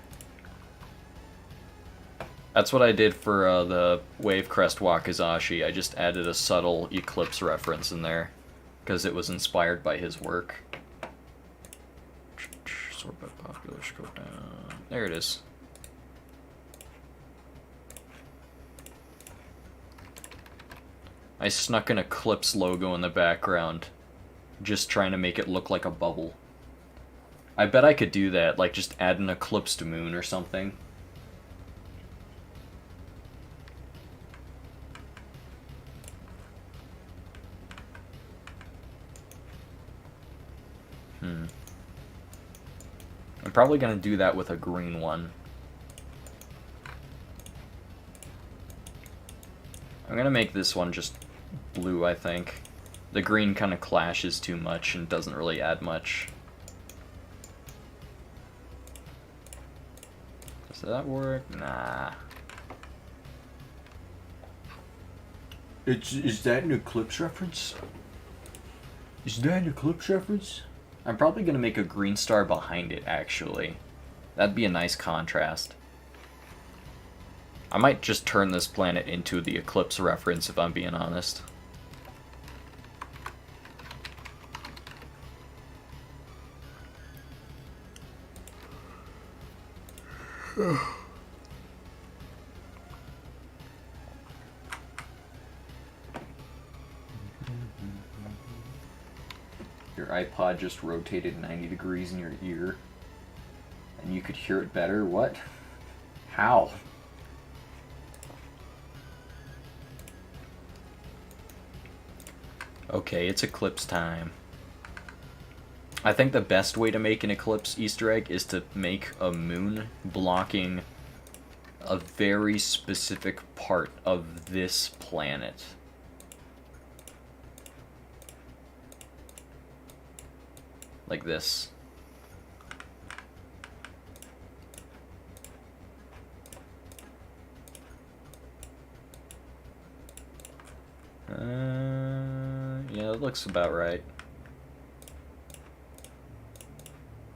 [SPEAKER 1] That's what I did for the Wavecrest Wakizashi. I just added a subtle Eclipse reference in there because it was inspired by his work. Sort by popular, scroll down. There it is. I snuck an Eclipse logo in the background, just trying to make it look like a bubble. I bet I could do that, like just add an eclipsed moon or something. I'm probably gonna do that with a green one. I'm gonna make this one just blue, I think. The green kind of clashes too much and doesn't really add much. Does that work? Nah. Is that an Eclipse reference? Is that an Eclipse reference? I'm probably gonna make a green star behind it, actually. That'd be a nice contrast. I might just turn this planet into the Eclipse reference, if I'm being honest. Your iPod just rotated 90 degrees in your ear, and you could hear it better? What? How? Okay, it's Eclipse time. I think the best way to make an Eclipse Easter egg is to make a moon blocking a very specific part of this planet. Like this. That looks about right.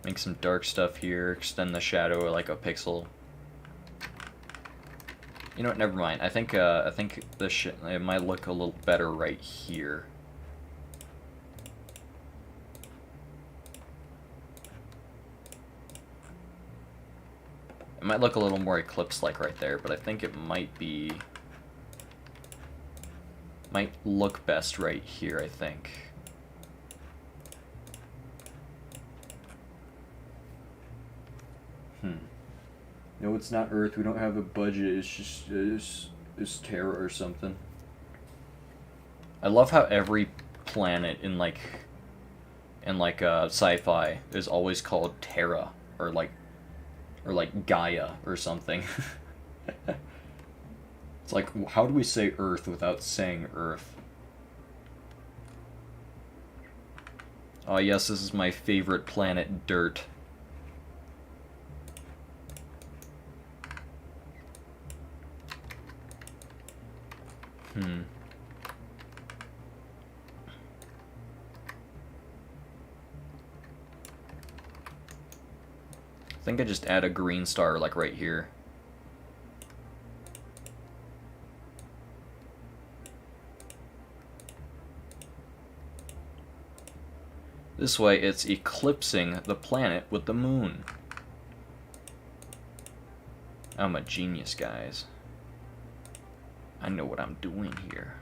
[SPEAKER 1] Make some dark stuff here, extend the shadow like a pixel. You know what, never mind. I think it might look a little better right here. It might look a little more eclipse-like right there, but I think it might look best right here, I think. No, it's not Earth. We don't have a budget. It's just it's Terra or something. I love how every planet in sci-fi is always called Terra or like Gaia or something. It's like, how do we say Earth without saying Earth? Oh yes, this is my favorite planet, Dirt. I think I just add a green star like right here. This way it's eclipsing the planet with the moon. I'm a genius, guys. I know what I'm doing here.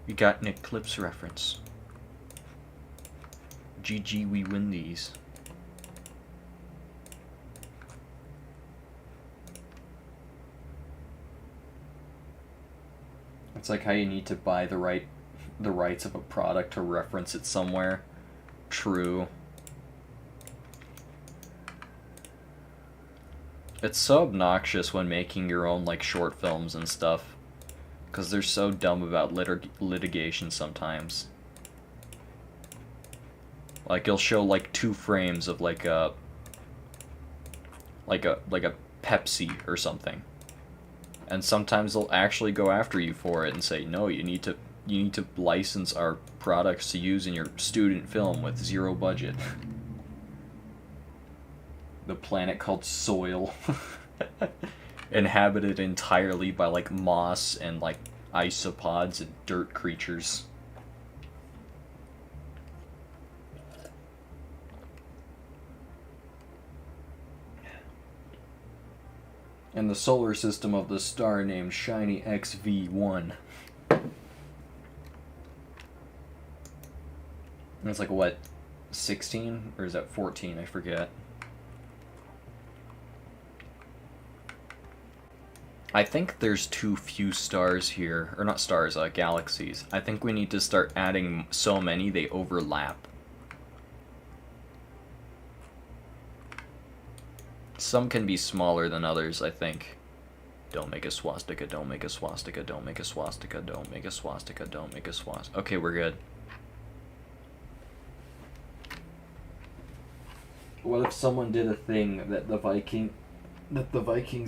[SPEAKER 1] You got an eclipse reference. GG, we win these. It's like how you need to buy the rights of a product to reference it somewhere. True. It's so obnoxious when making your own like short films and stuff, because they're so dumb about litigation sometimes. Like you'll show like 2 frames of like a Pepsi or something, and sometimes they'll actually go after you for it and say, no, you need to license our products to use in your student film with 0 budget. The planet called Soil, inhabited entirely by like moss and like isopods and dirt creatures. And the solar system of the star named Shiny XV1. And it's like, what, 16? Or is that 14? I forget. I think there's too few stars here. Or not stars, galaxies. I think we need to start adding so many they overlap. Some can be smaller than others, I think. Don't make a swastika, don't make a swastika, don't make a swastika, don't make a swastika, don't make a swastika. Okay, we're good. What if someone did a thing that the Vikings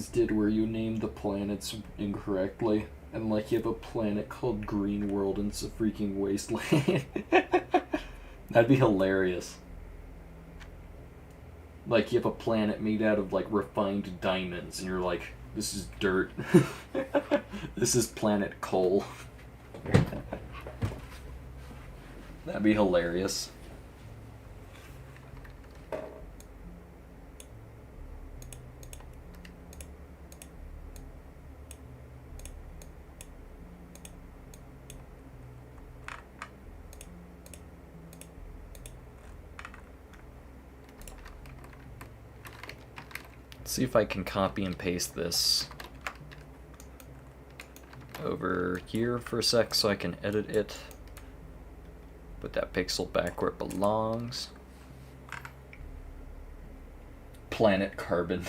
[SPEAKER 1] did where you named the planets incorrectly, and like you have a planet called Green World and it's a freaking wasteland? That'd be hilarious. Like you have a planet made out of like refined diamonds and you're like, this is dirt. This is planet coal. That'd be hilarious. See if I can copy and paste this over here for a sec so I can edit it. Put that pixel back where it belongs. Planet Carbon.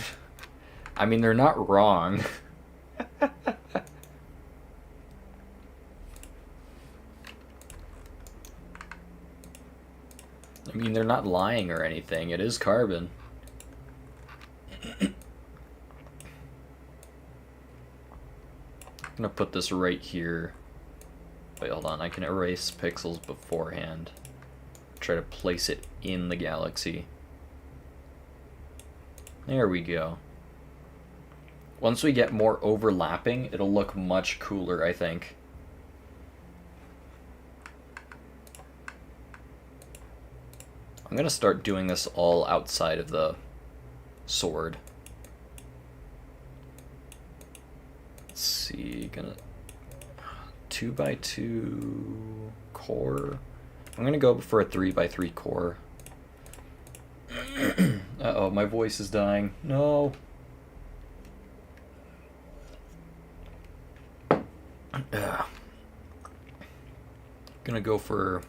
[SPEAKER 1] I mean, they're not wrong. I mean, they're not lying or anything. It is carbon. I'm gonna put this right here. Wait, hold on. I can erase pixels beforehand. Try to place it in the galaxy. There we go. Once we get more overlapping, it'll look much cooler, I think. I'm gonna start doing this all outside of the sword. Let's see, gonna 2x2 core. I'm gonna go for a 3x3 core. Uh-oh, my voice is dying. No. Gonna go for,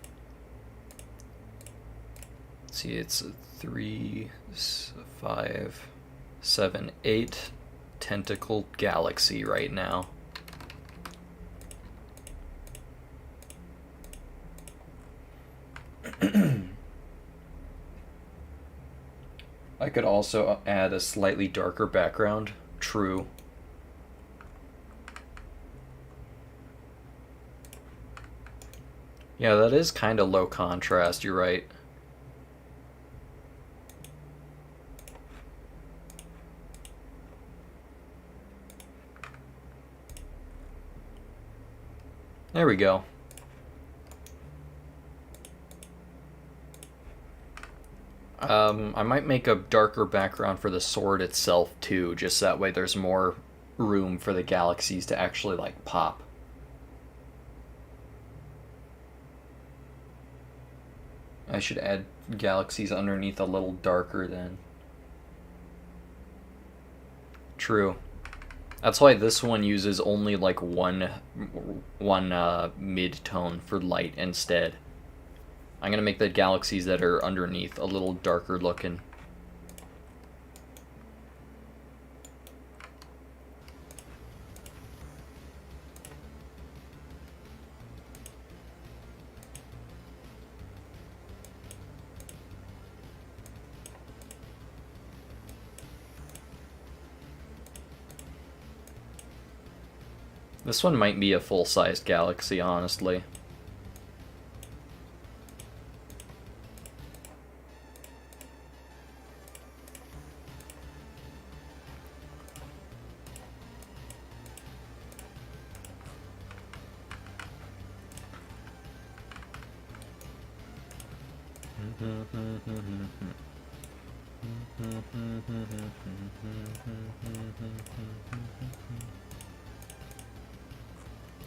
[SPEAKER 1] let's see, it's 3, 5, 7, 8 tentacle galaxy right now. I could also add a slightly darker background. True. Yeah, that is kind of low contrast, you're right. There we go. I might make a darker background for the sword itself too, just that way there's more room for the galaxies to actually like pop. I should add galaxies underneath a little darker then. True. That's why this one uses only like one mid-tone for light instead. I'm gonna make the galaxies that are underneath a little darker looking. This one might be a full-sized galaxy, honestly.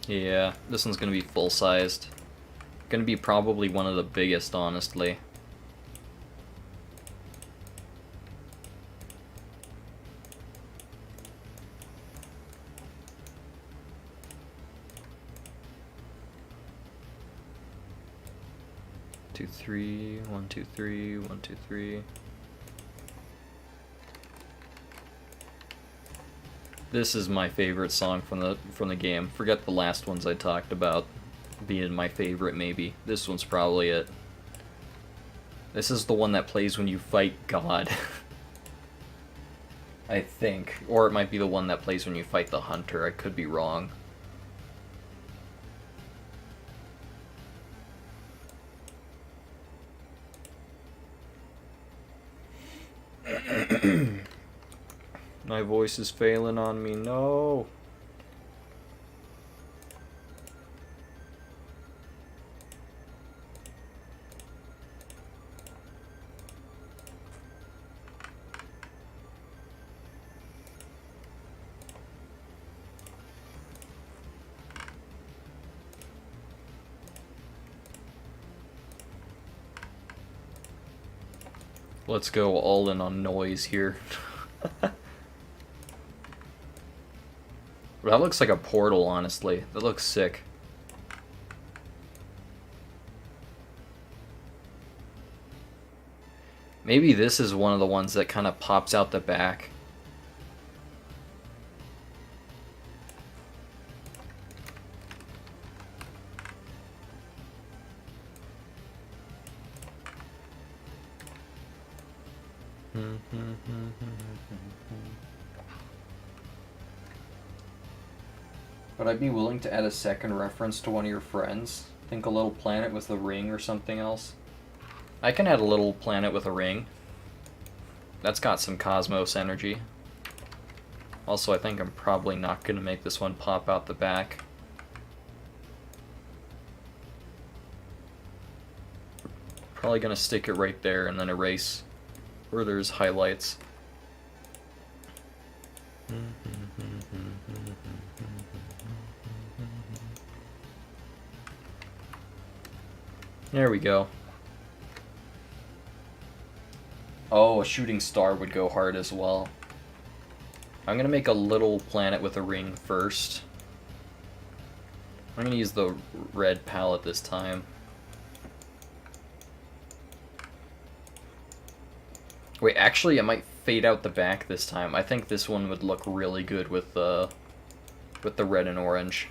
[SPEAKER 1] Yeah, this one's gonna be full-sized. Gonna be probably one of the biggest, honestly. Two, three, 1, 2, 3, 1, 2, 3. This is my favorite song from the game. Forget the last ones I talked about being my favorite, maybe. This one's probably it. This is the one that plays when you fight God. I think. Or it might be the one that plays when you fight the Hunter. I could be wrong. My voice is failing on me. No. Let's go all in on noise here. That looks like a portal, honestly. That looks sick. Maybe this is one of the ones that kind of pops out the back. Would I be willing to add a second reference to one of your friends? Think a little planet with a ring or something else? I can add a little planet with a ring. That's got some cosmos energy. Also, I think I'm probably not going to make this one pop out the back. Probably going to stick it right there and then erase where there's highlights. There we go. Oh, a shooting star would go hard as well. I'm gonna make a little planet with a ring first. I'm gonna use the red palette this time. Wait, actually I might fade out the back this time. I think this one would look really good with the red and orange.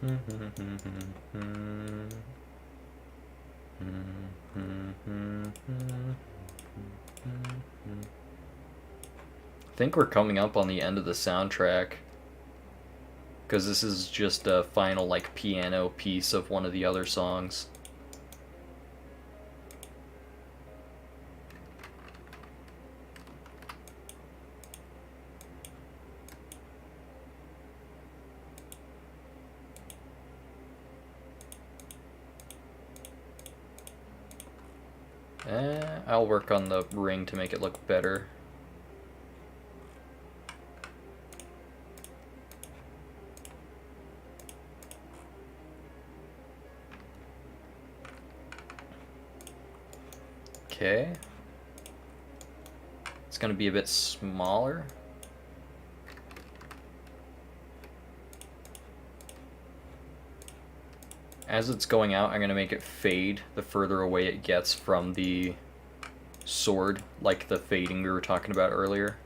[SPEAKER 1] I think we're coming up on the end of the soundtrack, because this is just a final like piano piece of one of the other songs. I'll work on the ring to make it look better. Okay. It's gonna be a bit smaller. As it's going out, I'm gonna make it fade the further away it gets from the sword, like the fading we were talking about earlier.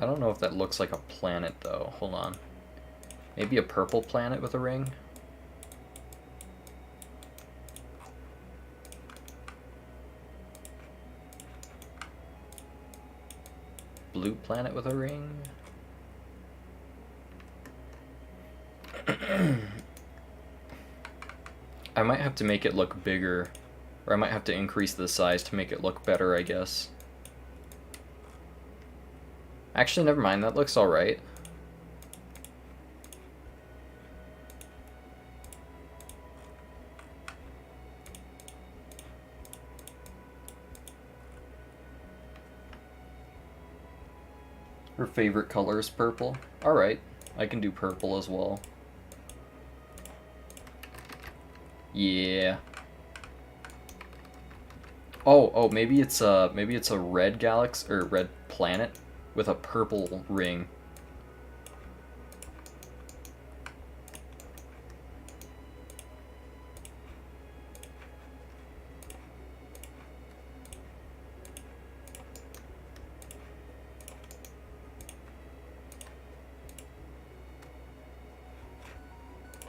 [SPEAKER 1] I don't know if that looks like a planet though. Hold on. Maybe a purple planet with a ring? Blue planet with a ring? I might have to make it look bigger, or I might have to increase the size to make it look better, I guess. Actually, never mind, that looks alright. Her favorite color is purple. Alright, I can do purple as well. Yeah. Oh, maybe it's a red galaxy or red planet with a purple ring.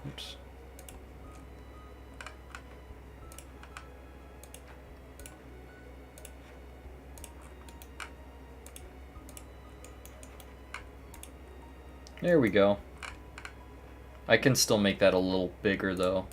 [SPEAKER 1] Oops. There we go. I can still make that a little bigger though.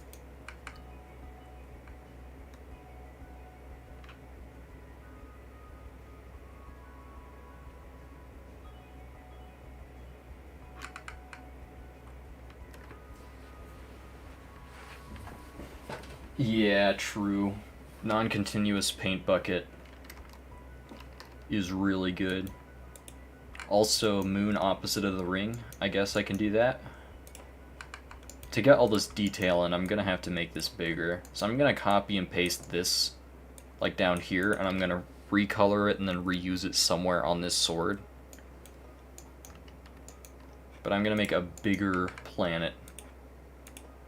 [SPEAKER 1] Yeah, true. Non-continuous paint bucket is really good. Also, moon opposite of the ring. I guess I can do that. To get all this detail in, I'm gonna have to make this bigger. So I'm gonna copy and paste this like down here, and I'm going to recolor it and then reuse it somewhere on this sword. But I'm going to make a bigger planet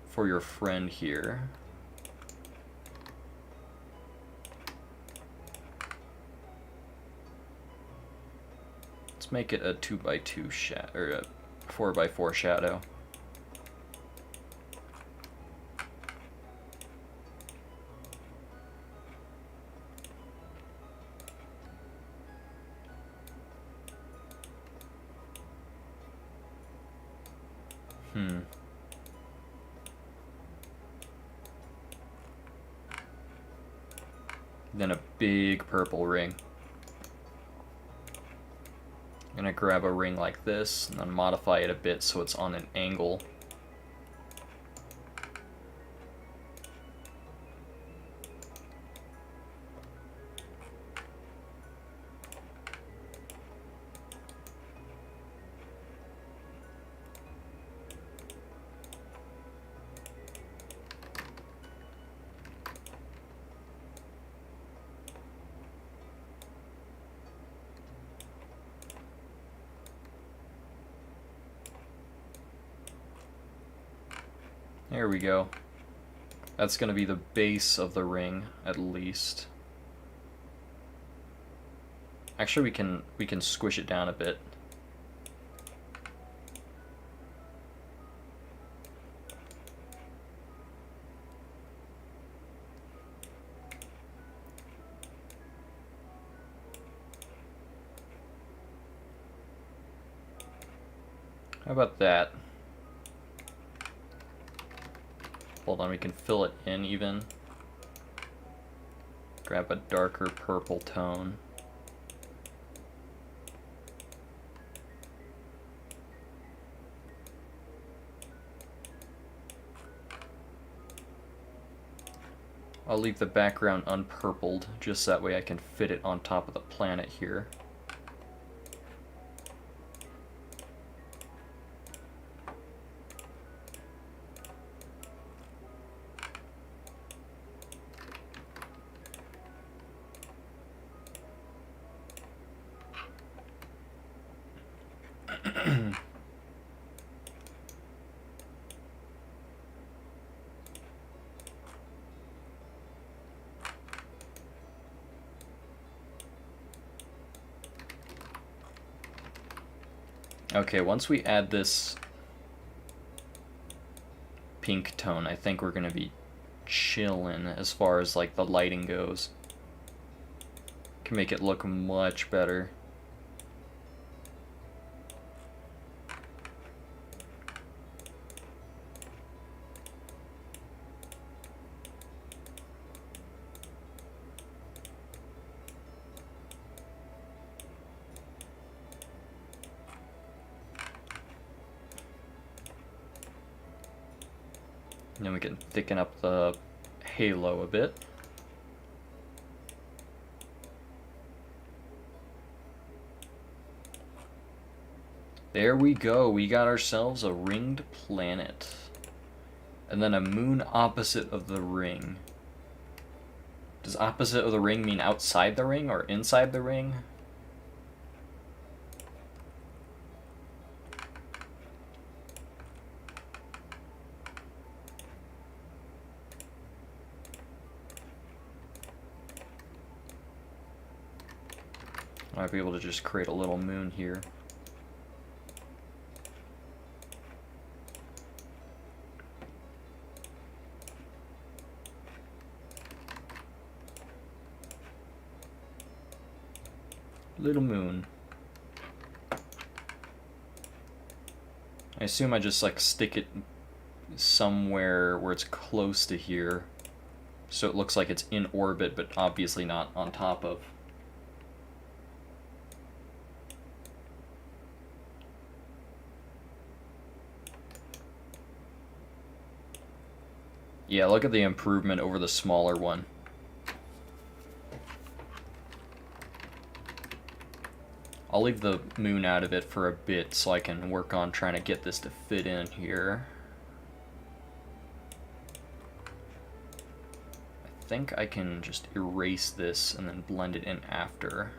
[SPEAKER 1] for your friend here. Let's make it a 2x2 shadow, or a 4x4 shadow. Then a big purple ring. I'm gonna grab a ring like this and then modify it a bit so it's on an angle. There we go. That's going to be the base of the ring, at least. Actually, we can squish it down a bit. How about that? Hold on, we can fill it in even. Grab a darker purple tone. I'll leave the background unpurpled, just that way I can fit it on top of the planet here. Okay, once we add this pink tone, I think we're going to be chillin' as far as like the lighting goes. Can make it look much better. And then we can thicken up the halo a bit. There we go, we got ourselves a ringed planet. And then a moon opposite of the ring. Does opposite of the ring mean outside the ring or inside the ring? I might be able to just create a little moon here. Little moon. I assume I just like stick it somewhere where it's close to here, so it looks like it's in orbit, but obviously not on top of. Yeah, look at the improvement over the smaller one. I'll leave the moon out of it for a bit so I can work on trying to get this to fit in here. I think I can just erase this and then blend it in after.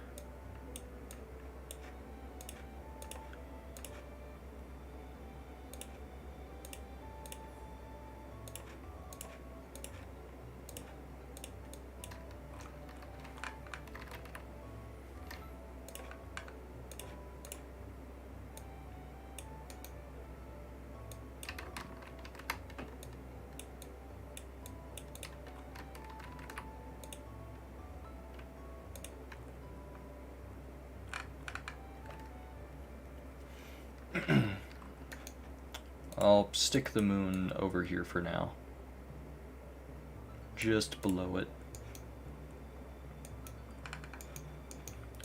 [SPEAKER 1] I'll stick the moon over here for now. Just below it.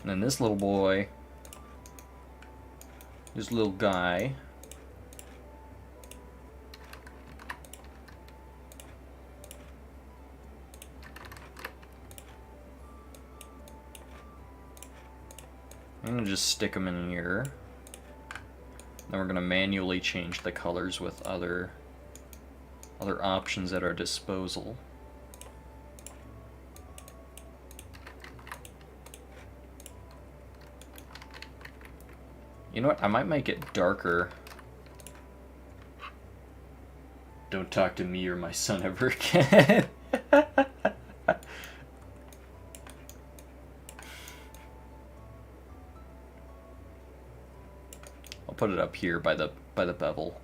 [SPEAKER 1] And then this little boy, this little guy, I'm gonna just stick him in here. Then we're going to manually change the colors with other options at our disposal. You know what? I might make it darker. Don't talk to me or my son ever again. Put it up here by the bevel.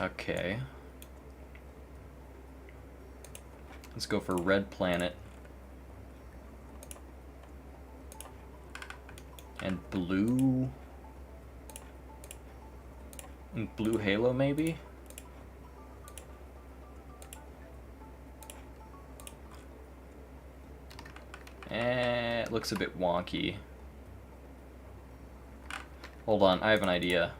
[SPEAKER 1] Okay. Let's go for red planet. And blue. And blue halo maybe? It looks a bit wonky. Hold on, I have an idea.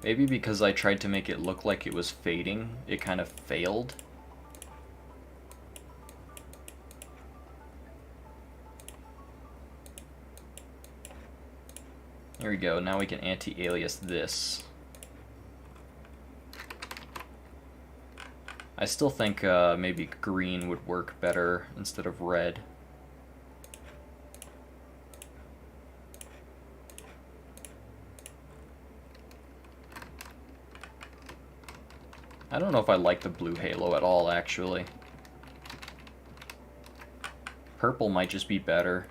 [SPEAKER 1] Maybe because I tried to make it look like it was fading, it kind of failed. There we go, now we can anti-alias this. I still think maybe green would work better instead of red. I don't know if I like the blue halo at all, actually. Purple might just be better.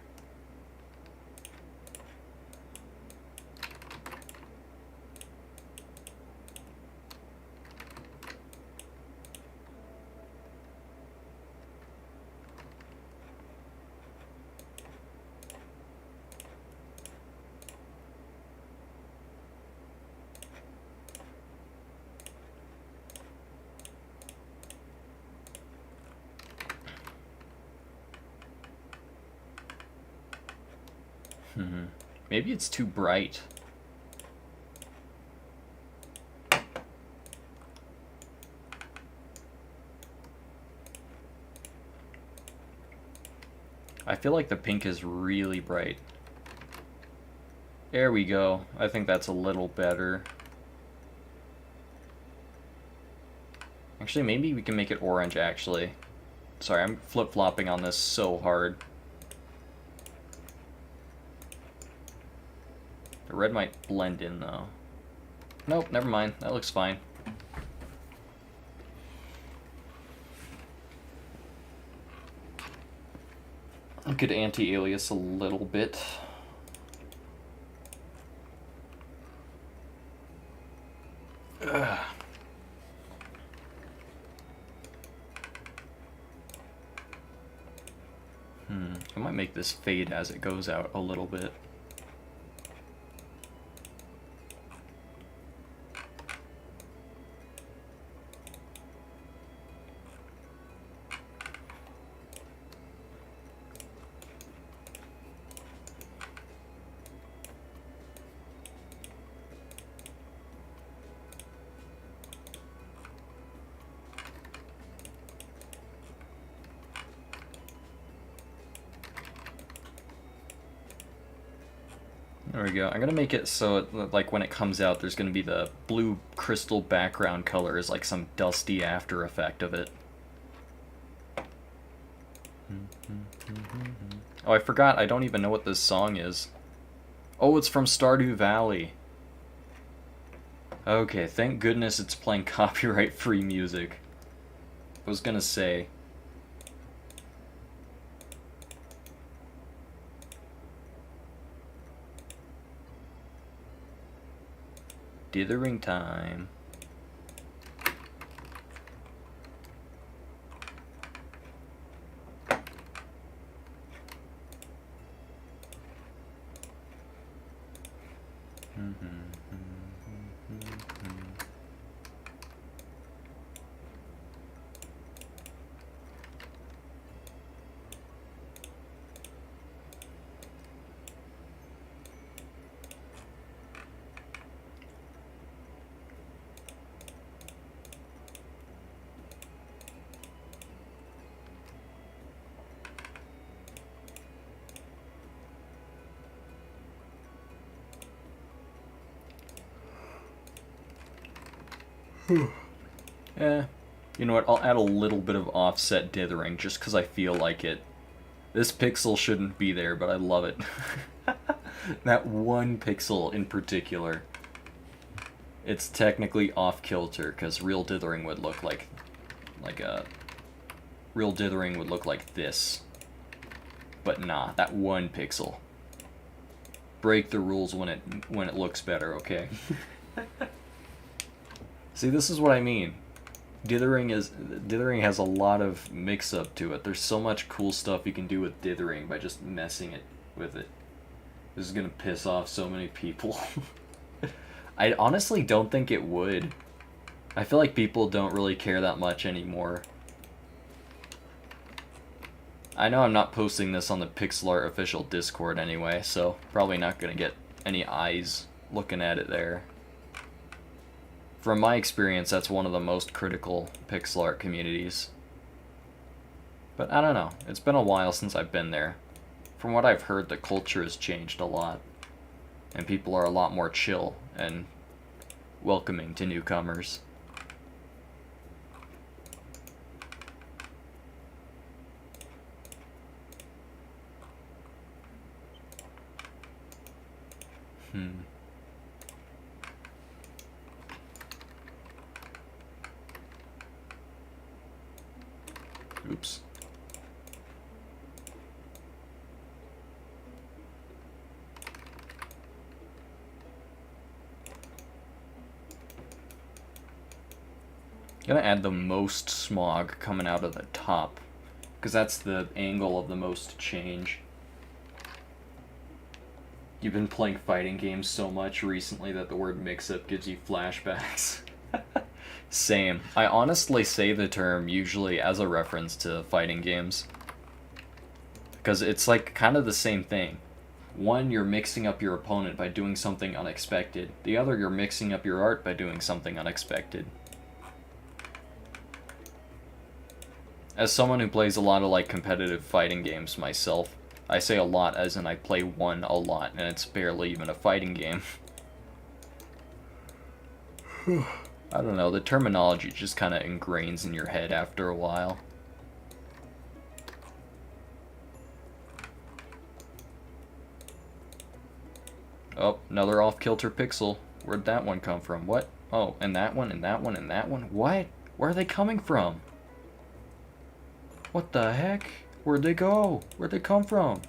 [SPEAKER 1] Maybe it's too bright. I feel like the pink is really bright. There we go. I think that's a little better. Actually, maybe we can make it orange, actually. Sorry, I'm flip-flopping on this so hard. The red might blend in, though. Nope, never mind. That looks fine. I could anti-alias a little bit. Ugh. I might make this fade as it goes out a little bit. There we go. I'm gonna make it so it, like when it comes out, there's gonna be the blue crystal background color is like some dusty after effect of it. Oh, I forgot. I don't even know what this song is. Oh, it's from Stardew Valley. Okay, thank goodness it's playing copyright-free music. I was gonna say. Dithering time. You know what, I'll add a little bit of offset dithering just because I feel like it. This pixel shouldn't be there, but I love it. That one pixel in particular. It's technically off-kilter, because real dithering would look like real dithering would look like this. But nah, that one pixel. Break the rules when it looks better, okay? See, this is what I mean. Dithering has a lot of mix-up to it. There's so much cool stuff you can do with dithering by just messing it with it. This is gonna piss off so many people. I honestly don't think it would. I feel like people don't really care that much anymore. I know I'm not posting this on the Pixel Art official Discord anyway, so probably not gonna get any eyes looking at it there. From my experience, that's one of the most critical pixel art communities. But I don't know, it's been a while since I've been there. From what I've heard, the culture has changed a lot. And people are a lot more chill and welcoming to newcomers. Oops. Gonna add the most smog coming out of the top, because that's the angle of the most change. You've been playing fighting games so much recently that the word mix-up gives you flashbacks. Same. I honestly say the term usually as a reference to fighting games. Because it's like kind of the same thing. One, you're mixing up your opponent by doing something unexpected. The other, you're mixing up your art by doing something unexpected. As someone who plays a lot of like competitive fighting games myself, I say a lot as in I play one a lot, and it's barely even a fighting game. I don't know, the terminology just kind of ingrains in your head after a while. Oh, another off-kilter pixel. Where'd that one come from? What? Oh, and that one, and that one, and that one? What? Where are they coming from? What the heck? Where'd they go? Where'd they come from?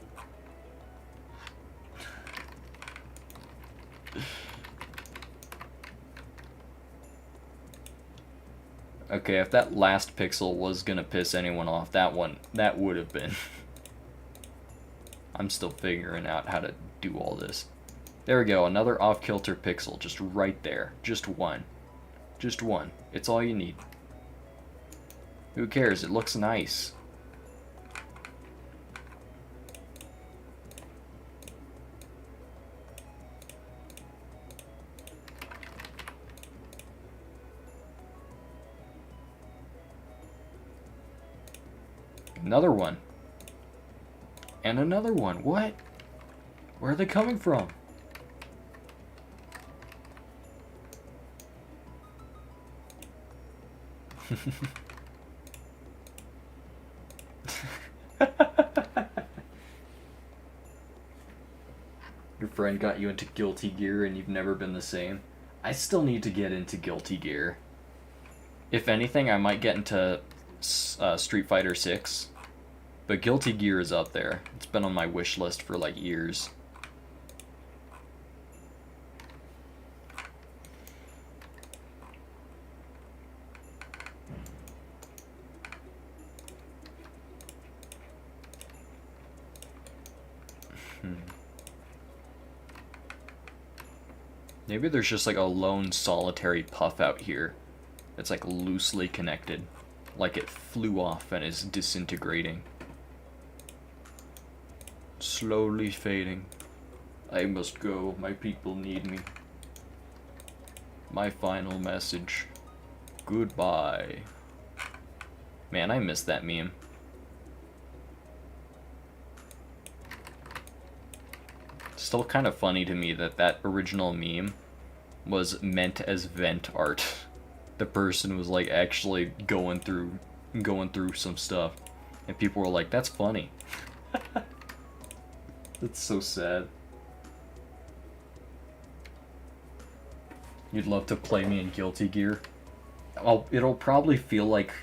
[SPEAKER 1] Okay, if that last pixel was gonna piss anyone off, that would have been. I'm still figuring out how to do all this. There we go, another off-kilter pixel, just right there. Just one. Just one. It's all you need. Who cares? It looks nice. Another one. And another one. What? Where are they coming from? Your friend got you into Guilty Gear and you've never been the same. I still need to get into Guilty Gear. If anything, I might get into Street Fighter 6. But Guilty Gear is up there. It's been on my wish list for like years. Maybe there's just like a lone solitary puff out here. It's like loosely connected. Like it flew off and is disintegrating. Slowly fading. I must go. My people need me. My final message. Goodbye. Man, I miss that meme. Still kind of funny to me that that original meme was meant as vent art. The person was like actually going through some stuff, and people were like, "That's funny." That's so sad. You'd love to play me in Guilty Gear. It'll probably feel like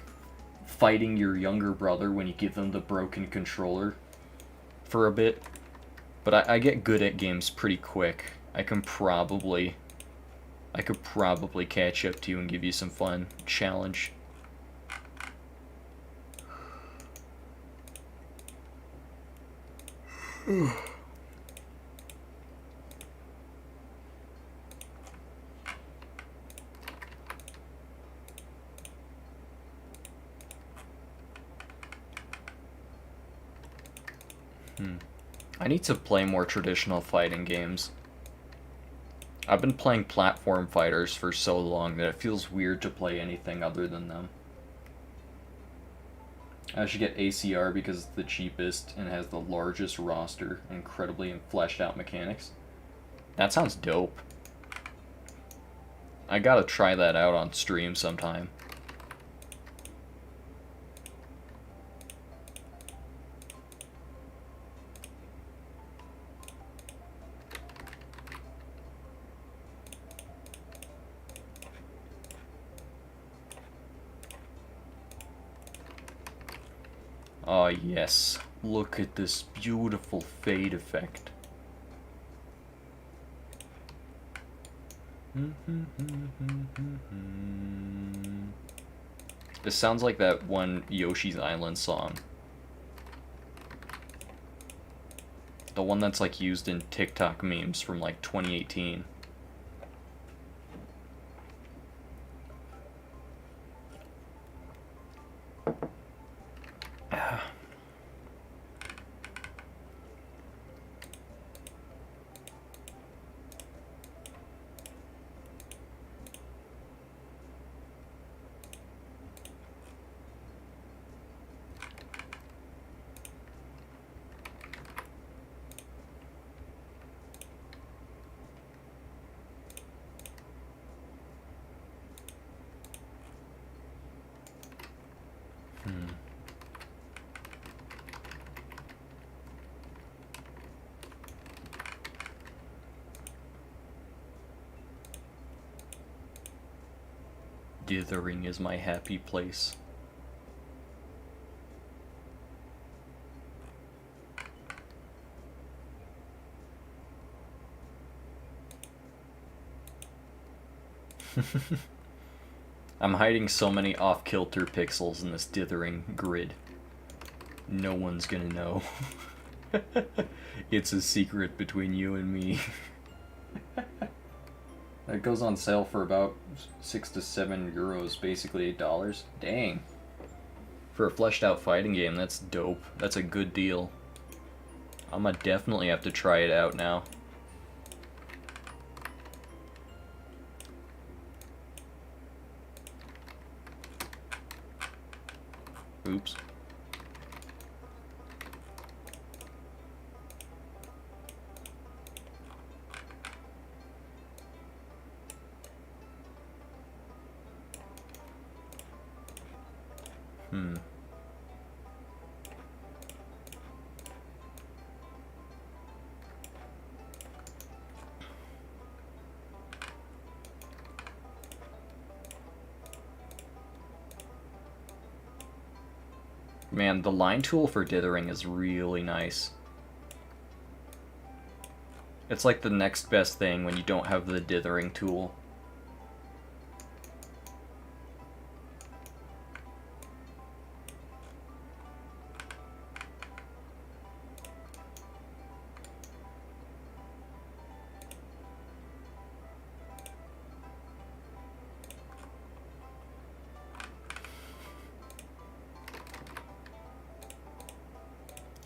[SPEAKER 1] fighting your younger brother when you give them the broken controller for a bit. But I get good at games pretty quick. I could probably catch up to you and give you some fun challenge. I need to play more traditional fighting games. I've been playing platform fighters for so long that it feels weird to play anything other than them. I should get ACR because it's the cheapest and has the largest roster, incredibly fleshed out mechanics. That sounds dope. I gotta try that out on stream sometime. Oh yes, look at this beautiful fade effect. This sounds like that one Yoshi's Island song. The one that's like used in TikTok memes from like 2018. Dithering is my happy place. I'm hiding so many off-kilter pixels in this dithering grid. No one's gonna know. It's a secret between you and me. It goes on sale for about 6 to 7 euros, basically $8. Dang. For a fleshed out fighting game, that's dope. That's a good deal. I'm gonna definitely have to try it out now. Oops. Hmm. Man, the line tool for dithering is really nice. It's like the next best thing when you don't have the dithering tool.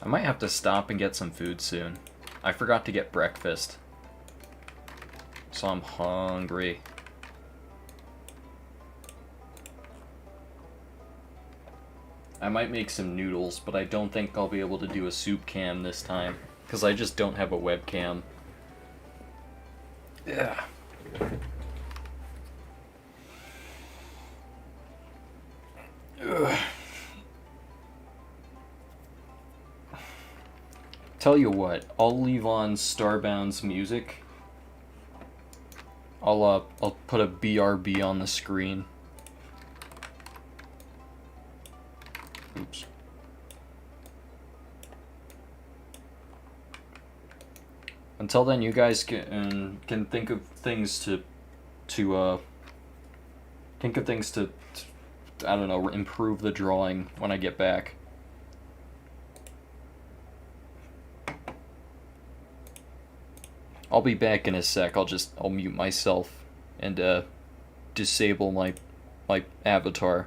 [SPEAKER 1] I might have to stop and get some food soon. I forgot to get breakfast. So I'm hungry. I might make some noodles, but I don't think I'll be able to do a soup cam this time. Because I just don't have a webcam. Yeah. Ugh. Tell you what, I'll leave on Starbound's music. I'll put a BRB on the screen. Oops. Until then, you guys can think of things to think of things to I don't know, improve the drawing when I get back. I'll be back in a sec. I'll mute myself and disable my avatar.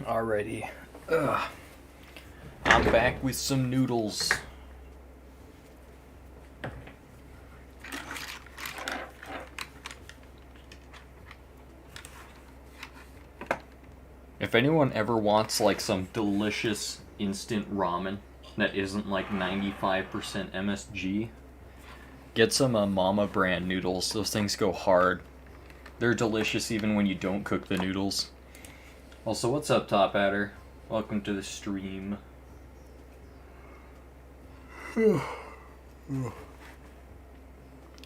[SPEAKER 1] Alrighty. Ugh. I'm back with some noodles. If anyone ever wants like some delicious instant ramen that isn't like 95% MSG, get some Mama brand noodles. Those things go hard. They're delicious even when you don't cook the noodles. Also, what's up, Top Adder? Welcome to the stream. Yeah,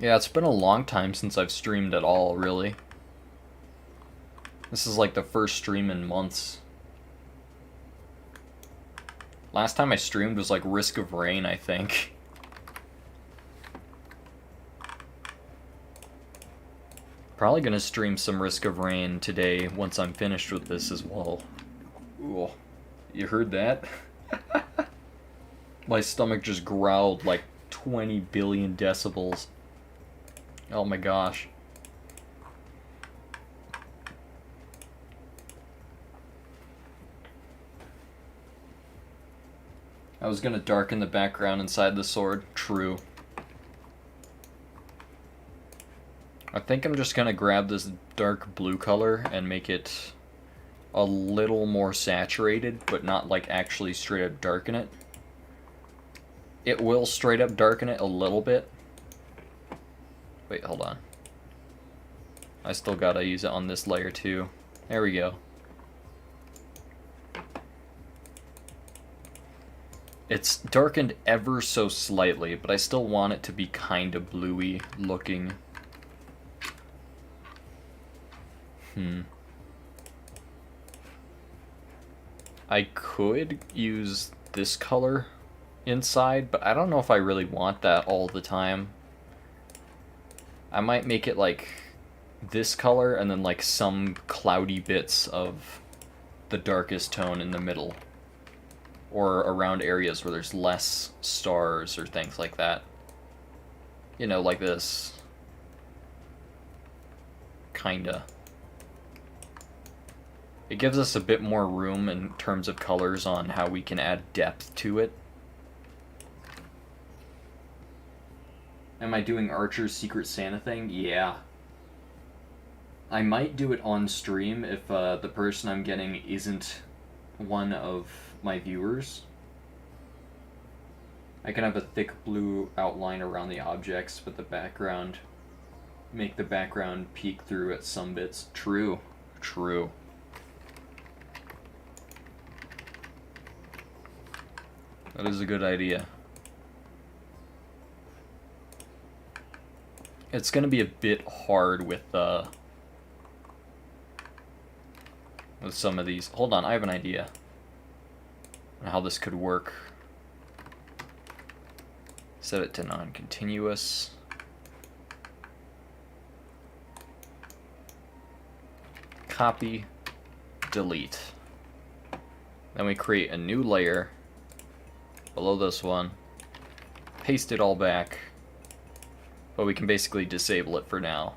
[SPEAKER 1] it's been a long time since I've streamed at all, really. This is like the first stream in months. Last time I streamed was like Risk of Rain, I think. Probably gonna stream some Risk of Rain today once I'm finished with this as well. Ooh, you heard that? My stomach just growled like 20 billion decibels. Oh my gosh. I was gonna darken the background inside the sword. True. I think I'm just gonna grab this dark blue color and make it a little more saturated, but not like actually straight up darken it. It will straight up darken it a little bit. Wait, hold on. I still gotta use it on this layer too. There we go. It's darkened ever so slightly, but I still want it to be kind of bluey looking. I could use this color inside, but I don't know if I really want that all the time. I might make it like this color and then like some cloudy bits of the darkest tone in the middle. Or around areas where there's less stars or things like that. You know, like this. Kinda. It gives us a bit more room in terms of colors on how we can add depth to it. Am I doing Archer's Secret Santa thing? Yeah. I might do it on stream if the person I'm getting isn't one of my viewers. I can have a thick blue outline around the objects, but the background... make the background peek through at some bits. True. True. That is a good idea. It's gonna be a bit hard with some of these. Hold on, I have an idea on how this could work. Set it to non-continuous. Copy, delete. Then we create a new layer below this one, paste it all back, but we can basically disable it for now.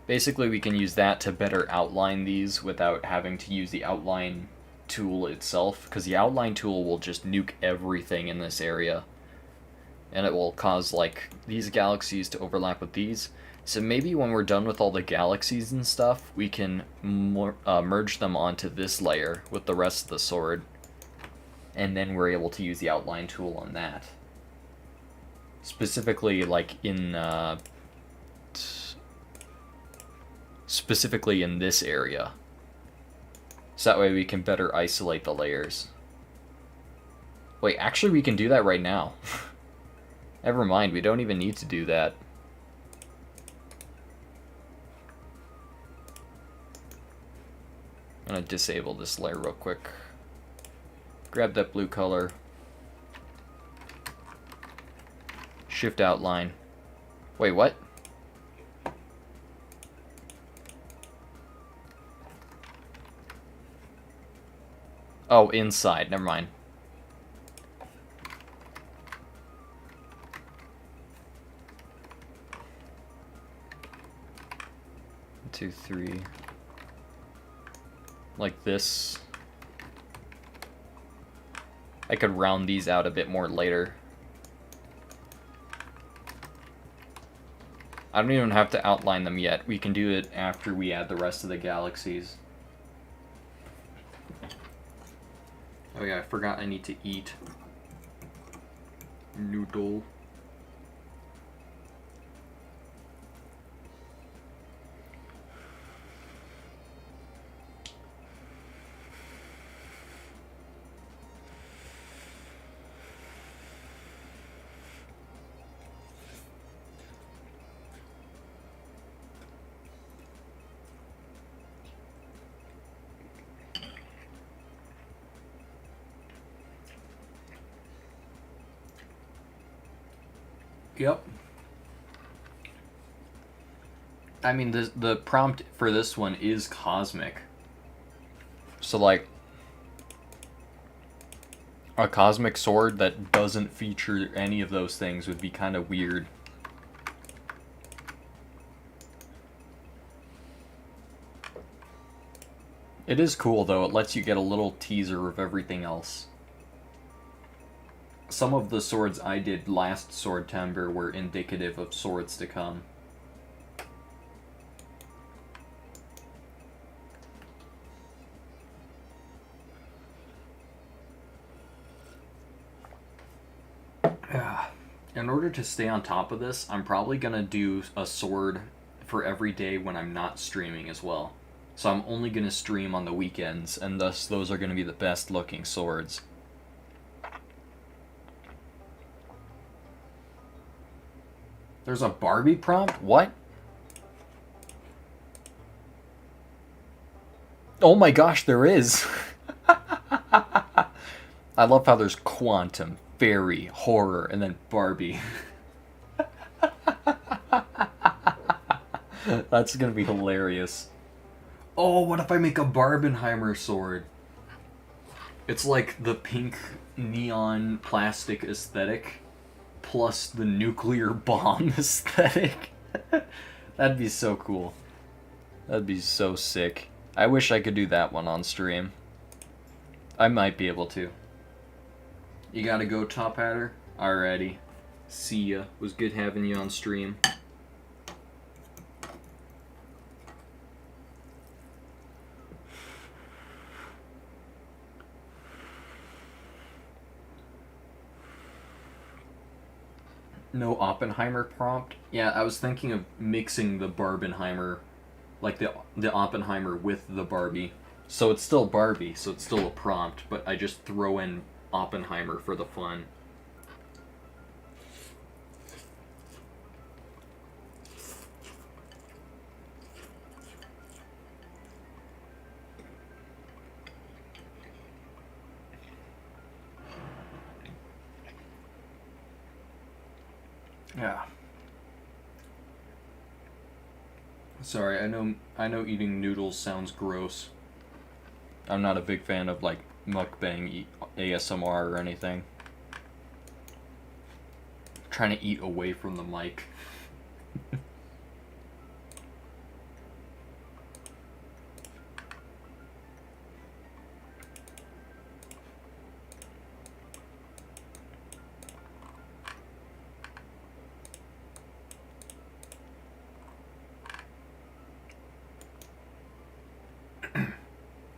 [SPEAKER 1] Basically, we can use that to better outline these without having to use the outline tool itself, because the outline tool will just nuke everything in this area, and it will cause like these galaxies to overlap with these. So maybe when we're done with all the galaxies and stuff, we can merge them onto this layer with the rest of the sword, and then we're able to use the outline tool on that. Specifically, like in specifically in this area. So that way we can better isolate the layers. Wait, actually we can do that right now. Never mind, we don't even need to do that. I'm gonna disable this layer real quick. Grab that blue color. Shift outline. Wait, what? Oh, inside. Never mind. One, two, three. like this. I could round these out a bit more later. I don't even have to outline them yet. We can do it after we add the rest of the galaxies. Oh yeah, I forgot I need to eat. Noodle. Yep. I mean, the prompt for this one is cosmic. So, like, a cosmic sword that doesn't feature any of those things would be kind of weird. It is cool, though. It lets you get a little teaser of everything else. Some of the swords I did last Swordtember were indicative of swords to come. In order to stay on top of this, I'm probably gonna do a sword for every day when I'm not streaming as well. So I'm only gonna stream on the weekends, and thus those are gonna be the best looking swords. There's a Barbie prompt? What? Oh my gosh, there is! I love how there's quantum, fairy, horror, and then Barbie. That's gonna be hilarious. Oh, what if I make a Barbenheimer sword? It's like the pink neon plastic aesthetic plus the nuclear bomb aesthetic. That'd be so cool. That'd be so sick. I wish I could do that one on stream. I might be able to. You gotta go, Top Hatter? Alrighty. See ya. Was good having you on stream. No Oppenheimer prompt? Yeah, I was thinking of mixing the Barbenheimer, like the Oppenheimer with the Barbie. So it's still Barbie, so it's still a prompt, but I just throw in Oppenheimer for the fun. Yeah. Sorry, I know eating noodles sounds gross. I'm not a big fan of like mukbang ASMR or anything. I'm trying to eat away from the mic.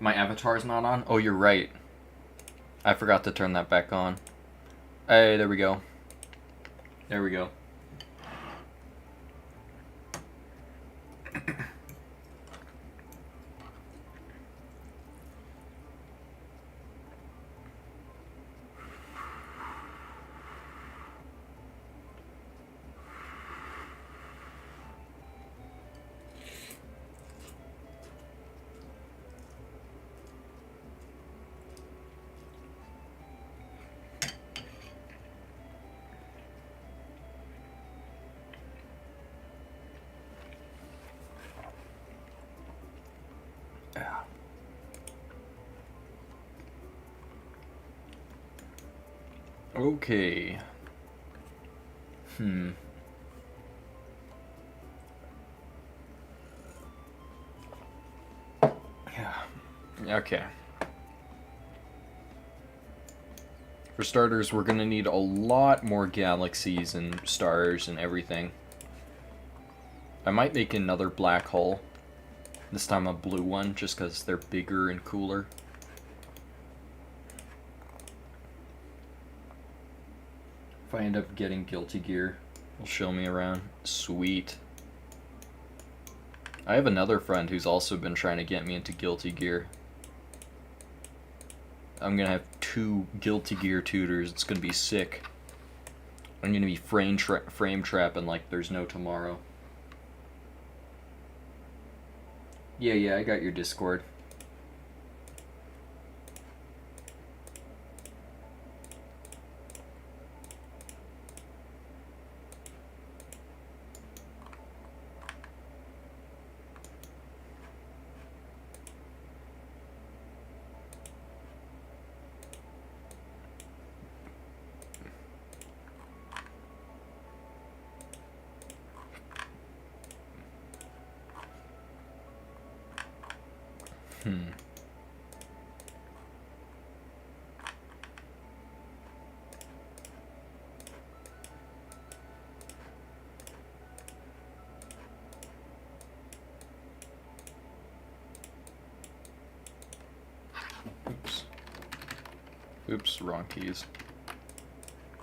[SPEAKER 1] My avatar's not on? Oh, you're right. I forgot to turn that back on. Hey, there we go. There we go. Okay. Yeah. Okay. For starters, we're gonna need a lot more galaxies and stars and everything. I might make another black hole. This time a blue one, just because they're bigger and cooler. If I end up getting Guilty Gear, it'll show me around. Sweet. I have another friend who's also been trying to get me into Guilty Gear. I'm gonna have 2 Guilty Gear tutors. It's gonna be sick. I'm gonna be frame trapping like there's no tomorrow. Yeah, I got your Discord. Oops, wrong keys.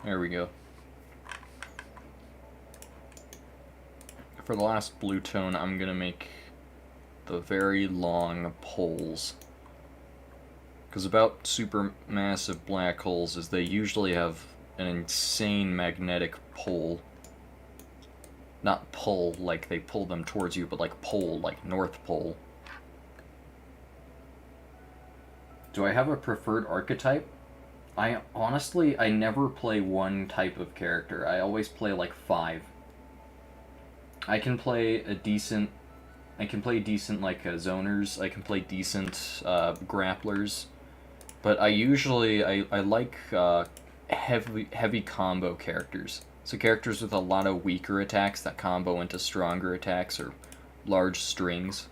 [SPEAKER 1] There we go. For the last blue tone, I'm gonna make the very long poles. Because about supermassive black holes is they usually have an insane magnetic pole. Not pull like they pull them towards you, but like pole, like North Pole. Do I have a preferred archetype? I never play one type of character. I always play like 5. I can play decent like zoners. I can play decent grapplers, but I like heavy combo characters. So characters with a lot of weaker attacks that combo into stronger attacks or large strings.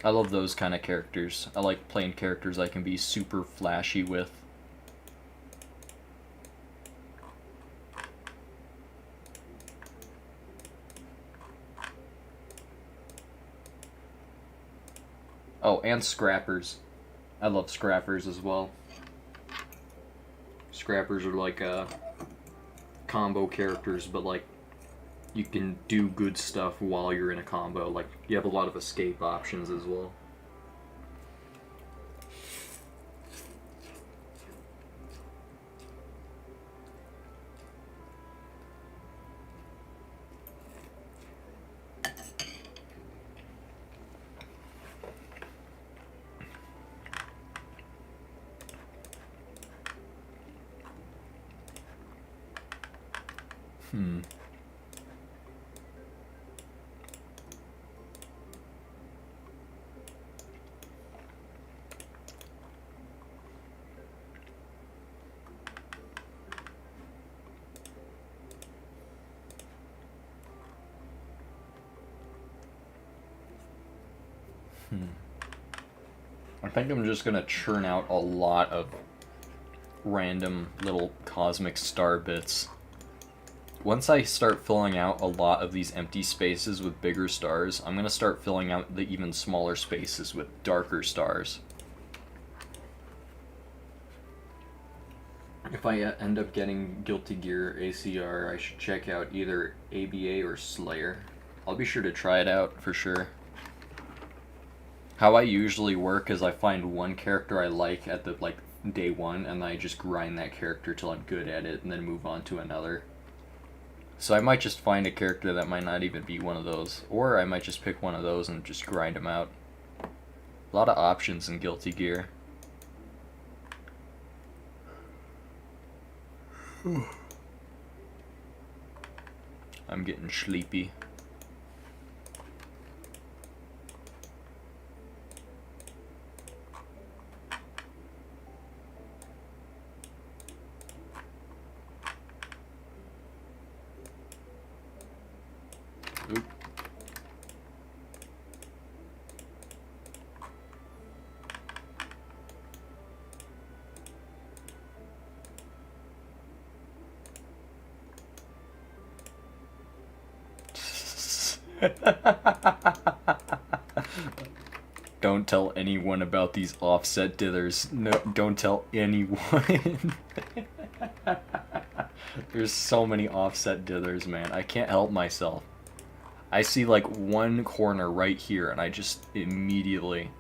[SPEAKER 1] I love those kind of characters. I like playing characters I can be super flashy with. Oh, and scrappers. I love scrappers as well. Scrappers are like combo characters, but like you can do good stuff while you're in a combo. Like you have a lot of escape options as well. I think I'm just gonna churn out a lot of random little cosmic star bits. Once I start filling out a lot of these empty spaces with bigger stars, I'm gonna start filling out the even smaller spaces with darker stars. If I end up getting Guilty Gear ACR, I should check out either ABA or Slayer. I'll be sure to try it out for sure. How I usually work is I find one character I like at the day 1, and then I just grind that character till I'm good at it, and then move on to another. So I might just find a character that might not even be one of those, or I might just pick one of those and just grind them out. A lot of options in Guilty Gear. I'm getting sleepy. Oop. Don't tell anyone about these offset dithers. No, don't tell anyone. There's so many offset dithers, man. I can't help myself. I see like one corner right here, and I just immediately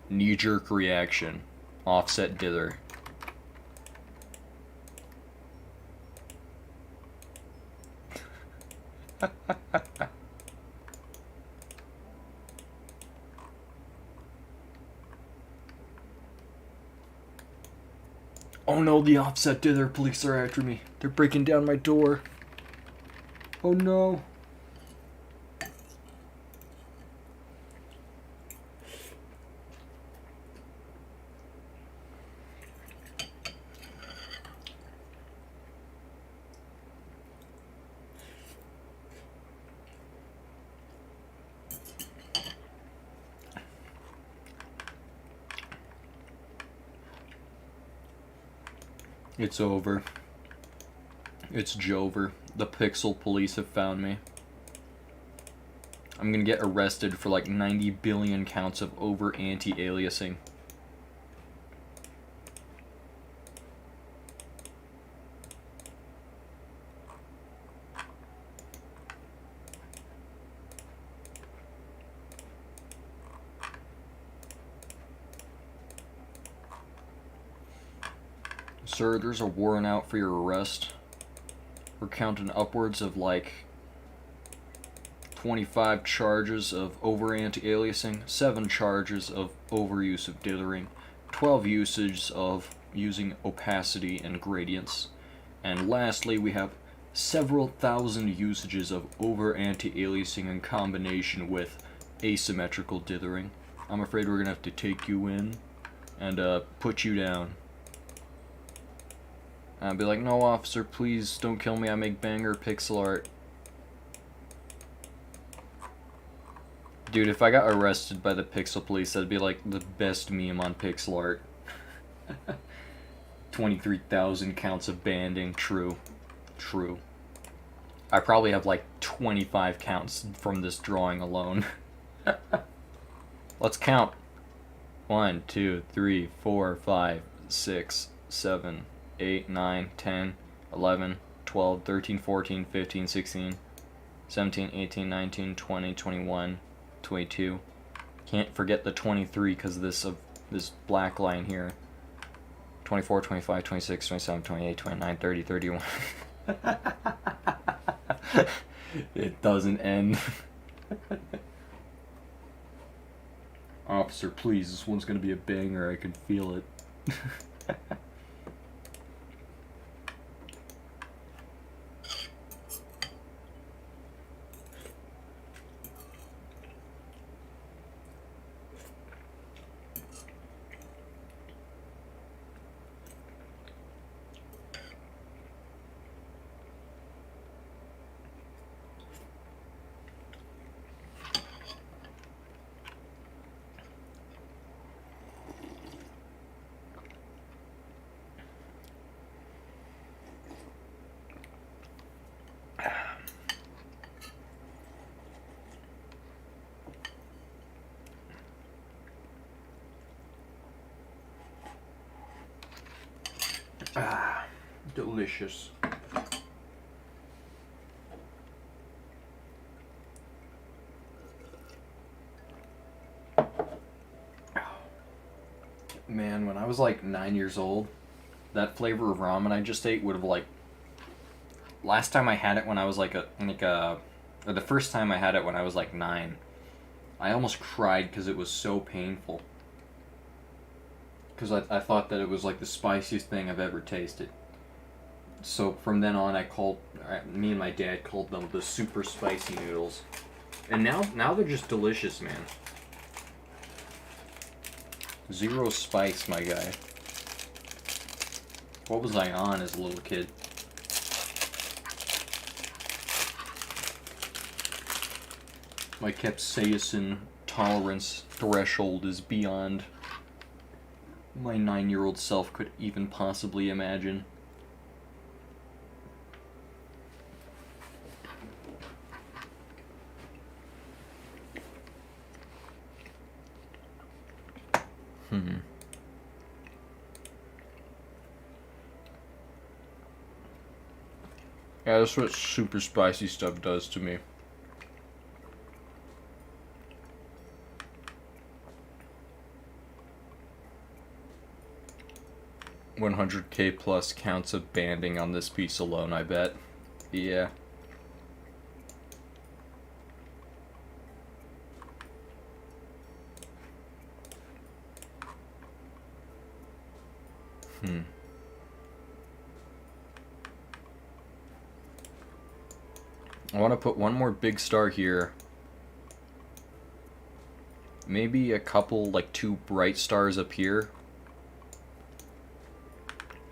[SPEAKER 1] knee-jerk reaction, offset dither. Oh no, the offset dither police are after me. They're breaking down my door. Oh no. It's over. It's Jover. The Pixel police have found me. I'm gonna get arrested for like 90 billion counts of over anti-aliasing. Sir, there's a warrant out for your arrest. We're counting upwards of like 25 charges of over anti-aliasing, 7 charges of overuse of dithering, 12 usage of using opacity and gradients, and lastly we have several thousand usages of over anti-aliasing in combination with asymmetrical dithering. I'm afraid we're gonna have to take you in and put you down. I'd be like, no, officer, please don't kill me. I make banger pixel art. Dude, if I got arrested by the pixel police, that'd be like the best meme on pixel art. 23,000 counts of banding. True. True. I probably have like 25 counts from this drawing alone. Let's count. 1, 2, 3, 4, 5, 6, 7, 8, 9, 10, 11, 12, 13, 14, 15, 16, 17, 18, 19, 20, 21, 22. Can't forget the 23 because this black line here. 24, 25, 26, 27, 28, 29, 30, 31. It doesn't end. Officer, please, this one's gonna be a banger. I can feel it. Ah, delicious. Man, when I was like 9 years old, that flavor of ramen I just ate would have like. Last time I had it when I was or the first time I had it when I was like 9, I almost cried because it was so painful. Because I thought that it was like the spiciest thing I've ever tasted. So from then on, me and my dad called them the super spicy noodles. And now they're just delicious, man. Zero spice, my guy. What was I on as a little kid? My capsaicin tolerance threshold is beyond my 9-year-old self could even possibly imagine. Yeah, that's what super spicy stuff does to me. $100K plus counts of banding on this piece alone, I bet. Yeah. I want to put one more big star here. Maybe a couple, like 2 bright stars up here.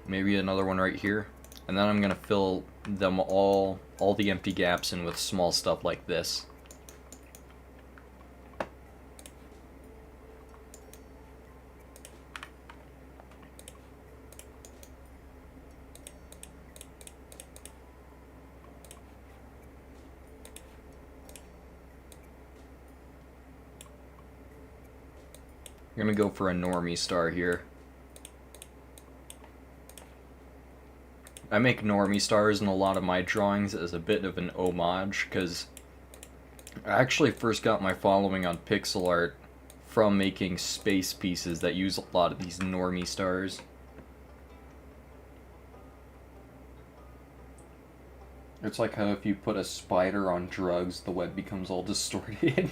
[SPEAKER 1] Maybe another one right here. And then I'm going to fill them all the empty gaps in with small stuff like this. I'm gonna go for a normie star here. I make normie stars in a lot of my drawings as a bit of an homage, because I actually first got my following on pixel art from making space pieces that use a lot of these normie stars. It's like how if you put a spider on drugs, the web becomes all distorted.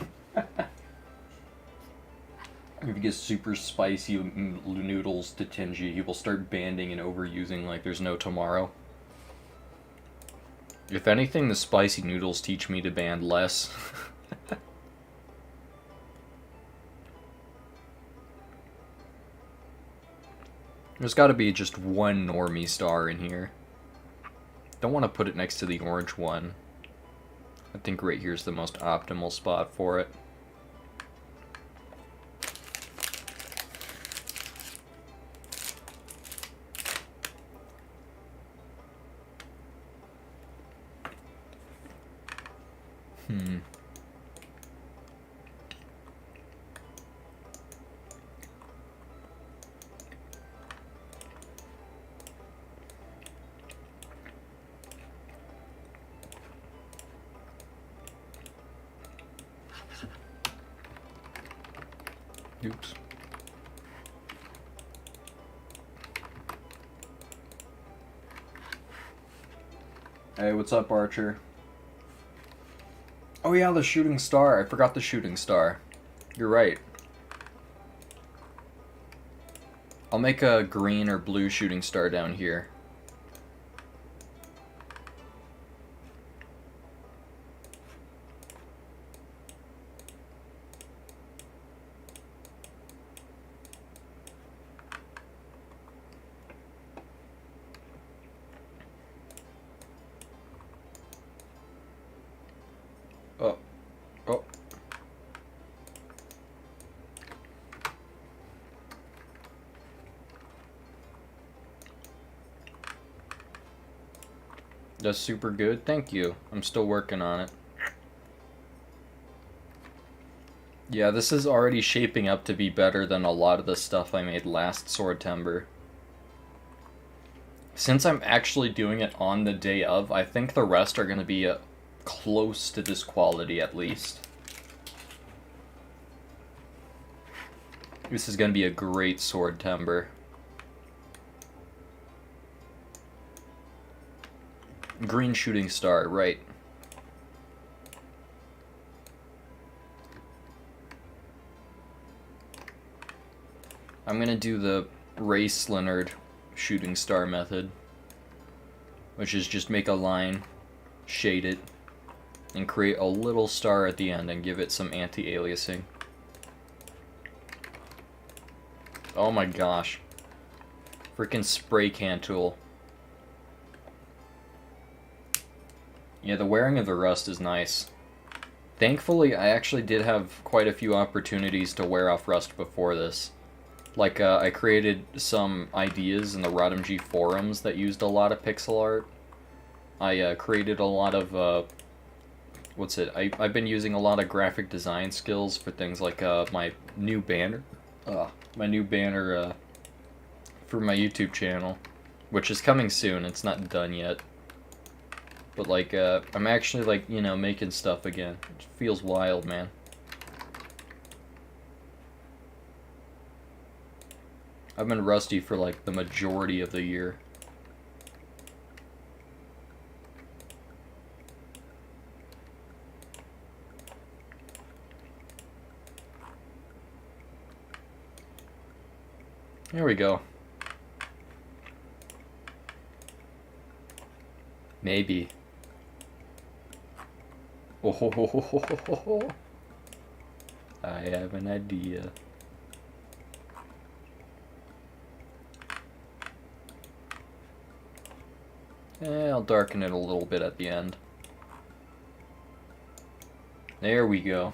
[SPEAKER 1] If you get super spicy noodles to Tenji, he will start banding and overusing like there's no tomorrow. If anything, the spicy noodles teach me to band less. There's gotta be just one normie star in here. Don't want to put it next to the orange one. I think right here's the most optimal spot for it. Oops. Hey, what's up, Archer? Oh yeah, the shooting star. I forgot the shooting star. You're right. I'll make a green or blue shooting star down here. Oh. Oh. That's super good. Thank you. I'm still working on it. Yeah, this is already shaping up to be better than a lot of the stuff I made last Swordtember. Since I'm actually doing it on the day of, I think the rest are going to be close to this quality at least. This is going to be a great Swordtember. Green shooting star, right. I'm going to do the Ray Slinard shooting star method, which is just make a line, shade it, and create a little star at the end and give it some anti-aliasing. Oh my gosh. Freaking spray can tool. Yeah, the wearing of the rust is nice. Thankfully, I actually did have quite a few opportunities to wear off rust before this. Like, I created some ideas in the RodMG forums that used a lot of pixel art. I created a lot of, I've been using a lot of graphic design skills for things like my new banner. My new banner for my YouTube channel, which is coming soon. It's not done yet. But, like, I'm actually, like, you know, making stuff again. It feels wild, man. I've been rusty for, like, the majority of the year. There we go. Maybe. Oh, ho, ho, ho, ho, ho, ho. I have an idea. I'll darken it a little bit at the end. There we go.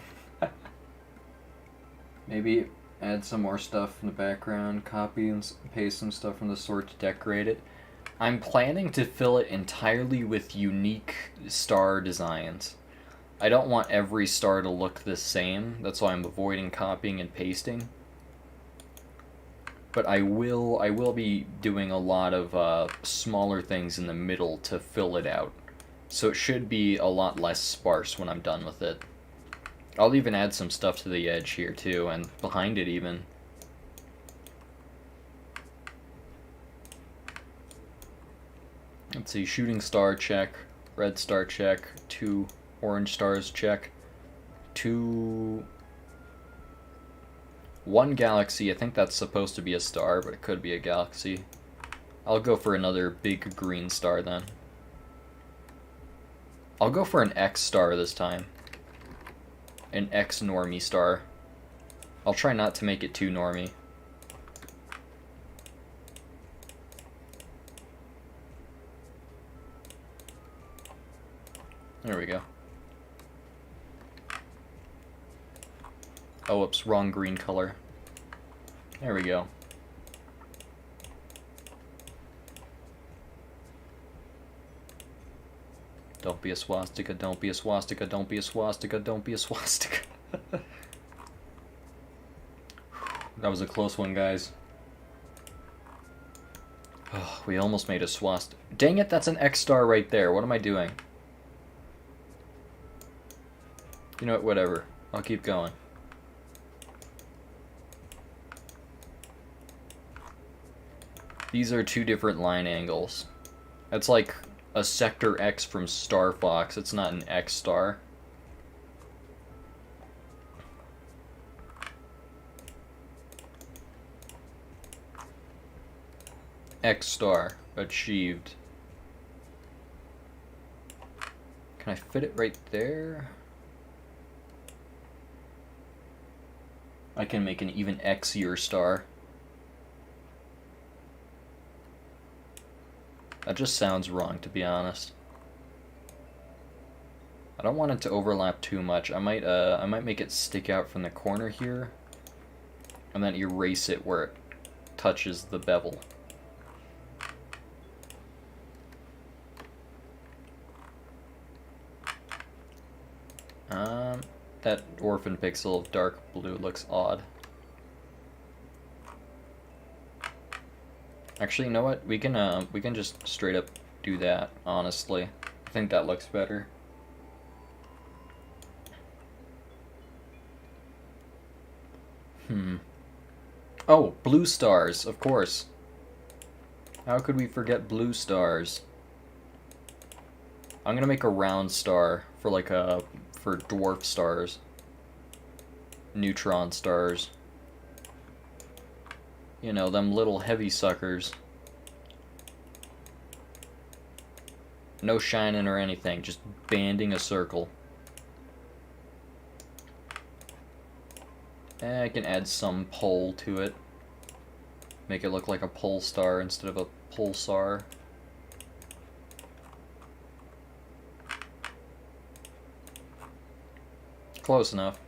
[SPEAKER 1] Maybe add some more stuff in the background, copy and paste some stuff from the sort to decorate it. I'm planning to fill it entirely with unique star designs. I don't want every star to look the same, that's why I'm avoiding copying and pasting. But I will be doing a lot of smaller things in the middle to fill it out. So it should be a lot less sparse when I'm done with it. I'll even add some stuff to the edge here too, and behind it even. Let's see, shooting star check, red star check, 2 orange stars check, 1 galaxy. I think that's supposed to be a star, but it could be a galaxy. I'll go for another big green star then. I'll go for an X star this time. An X normie star. I'll try not to make it too normie. There we go. Oh, whoops, wrong green color. There we go. Don't be a swastika, don't be a swastika, don't be a swastika, don't be a swastika. That was a close one, guys. Oh, we almost made a swastika. Dang it, that's an X star right there. What am I doing? You know what, whatever. I'll keep going. These are 2 different line angles. It's like a Sector X from Star Fox. It's not an X star. X star achieved. Can I fit it right there? I can make an even X-ier star. That just sounds wrong, to be honest. I don't want it to overlap too much. I might make it stick out from the corner here, and then erase it where it touches the bevel. That orphan pixel of dark blue looks odd. Actually, you know what? We can just straight up do that, honestly. I think that looks better. Oh, blue stars, of course. How could we forget blue stars? I'm gonna make a round star for for dwarf stars. Neutron stars. You know, them little heavy suckers. No shining or anything, just banding a circle. I can add some pole to it. Make it look like a pole star instead of a pulsar. Close enough.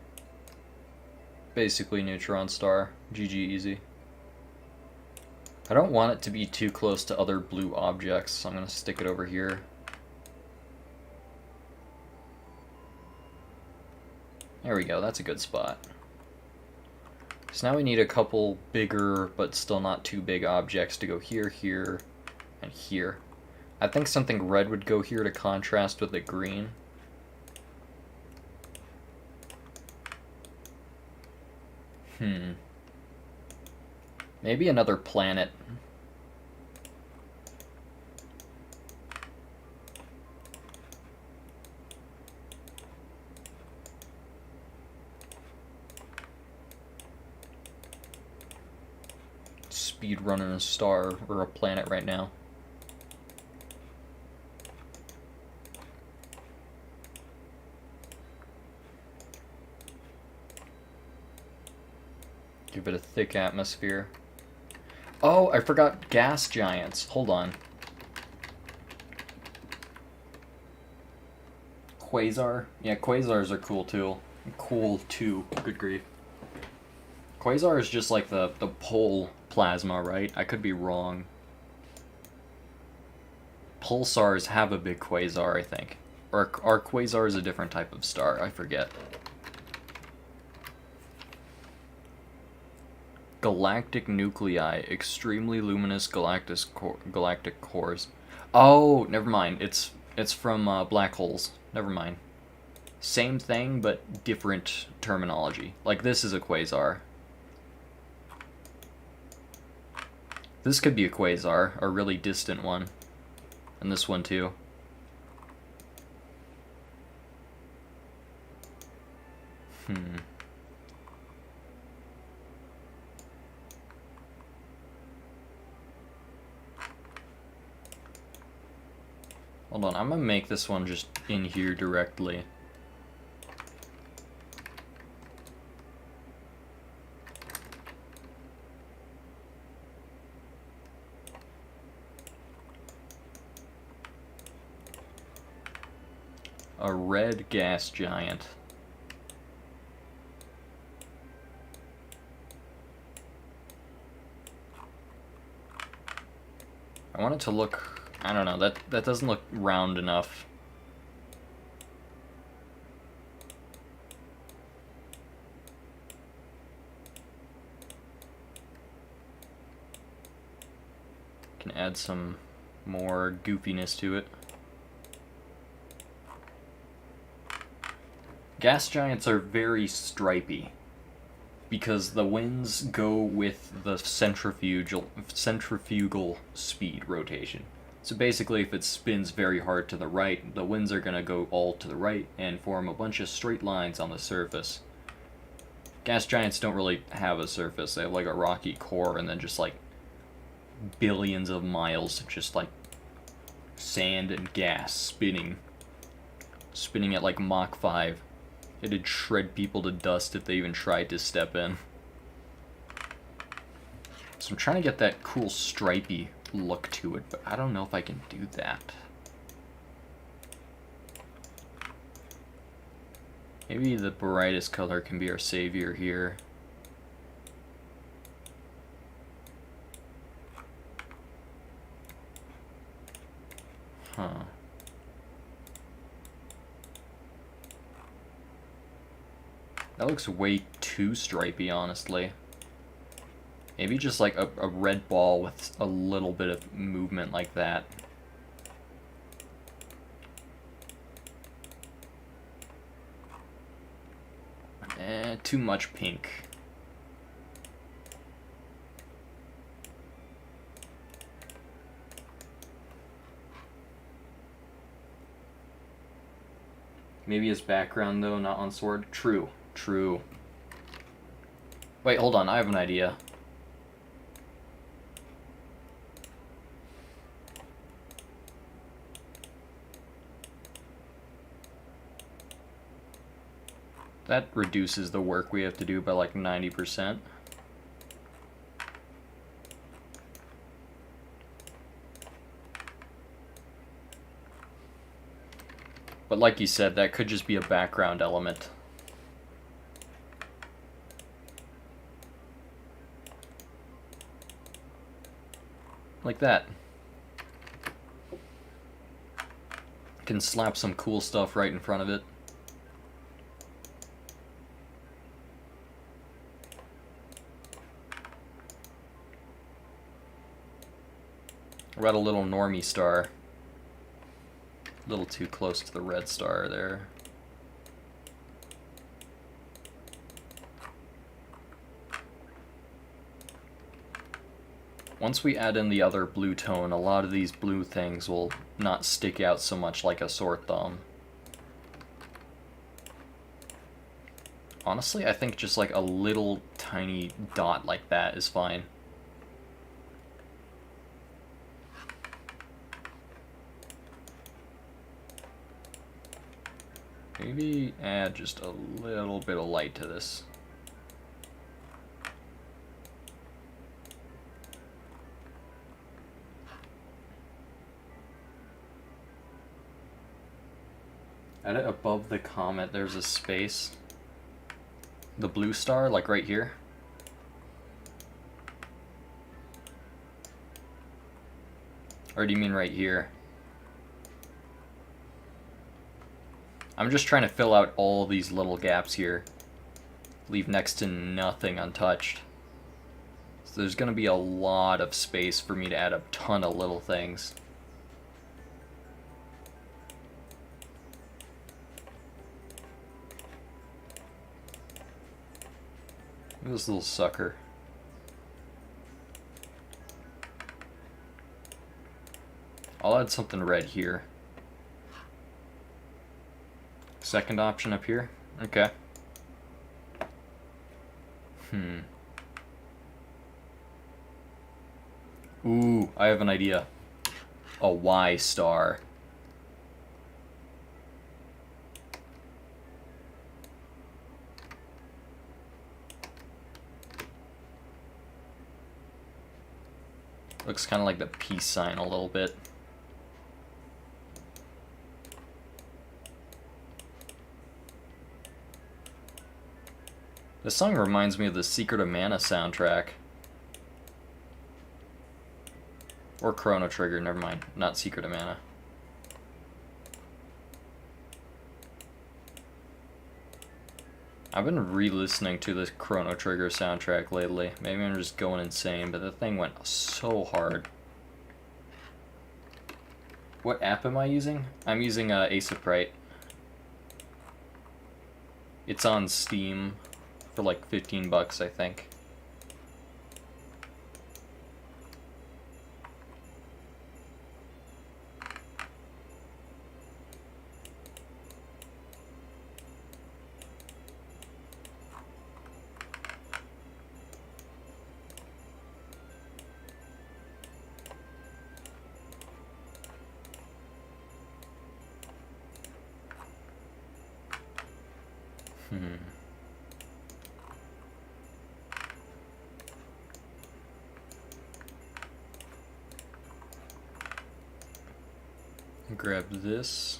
[SPEAKER 1] Basically neutron star. GG easy. I don't want it to be too close to other blue objects, so I'm going to stick it over here. There we go, that's a good spot. So now we need a couple bigger, but still not too big objects to go here, here, and here. I think something red would go here to contrast with the green. Maybe another planet. Speed running a star or a planet right now. Give it a thick atmosphere. Oh, I forgot gas giants. Hold on. Quasar? Yeah, quasars are cool too. Cool too. Good grief. Quasar is just like the pole plasma, right? I could be wrong. Pulsars have a big quasar, I think. Or are quasars a different type of star? I forget. Galactic nuclei, extremely luminous galactic cores. Oh, never mind. It's from black holes. Never mind. Same thing, but different terminology. Like this is a quasar. This could be a quasar, a really distant one. And this one too. Hold on, I'm gonna make this one just in here directly. A red gas giant. I want it to look, I don't know, that doesn't look round enough. Can add some more goofiness to it. Gas giants are very stripy because the winds go with the centrifugal speed rotation. So basically, if it spins very hard to the right, the winds are going to go all to the right and form a bunch of straight lines on the surface. Gas giants don't really have a surface. They have like a rocky core and then just like billions of miles of just like sand and gas spinning at like Mach 5. It'd shred people to dust if they even tried to step in. So I'm trying to get that cool stripy look to it, but I don't know if I can do that. Maybe the brightest color can be our savior here. Huh. That looks way too stripy, honestly. Maybe just like a red ball with a little bit of movement like that. Too much pink. Maybe as background though, not on sword. True. True. Wait, hold on, I have an idea. That reduces the work we have to do by like 90%. But like you said, that could just be a background element. Like that. Can slap some cool stuff right in front of it. What about a little normie star? A little too close to the red star there. Once we add in the other blue tone, a lot of these blue things will not stick out so much like a sore thumb. Honestly, I think just like a little tiny dot like that is fine. Maybe add just a little bit of light to this. Add it above the comet, there's a space. The blue star, like right here. Or do you mean right here? I'm just trying to fill out all these little gaps here. Leave next to nothing untouched. So there's going to be a lot of space for me to add a ton of little things. Look at this little sucker. I'll add something red here. Second option up here? Okay. Ooh, I have an idea. A Y star. Looks kind of like the peace sign a little bit. This song reminds me of the Secret of Mana soundtrack. Or Chrono Trigger, never mind. Not Secret of Mana. I've been re-listening to the Chrono Trigger soundtrack lately. Maybe I'm just going insane, but the thing went so hard. What app am I using? I'm using Aesoprite. It's on Steam for like 15 bucks, I think. Grab this.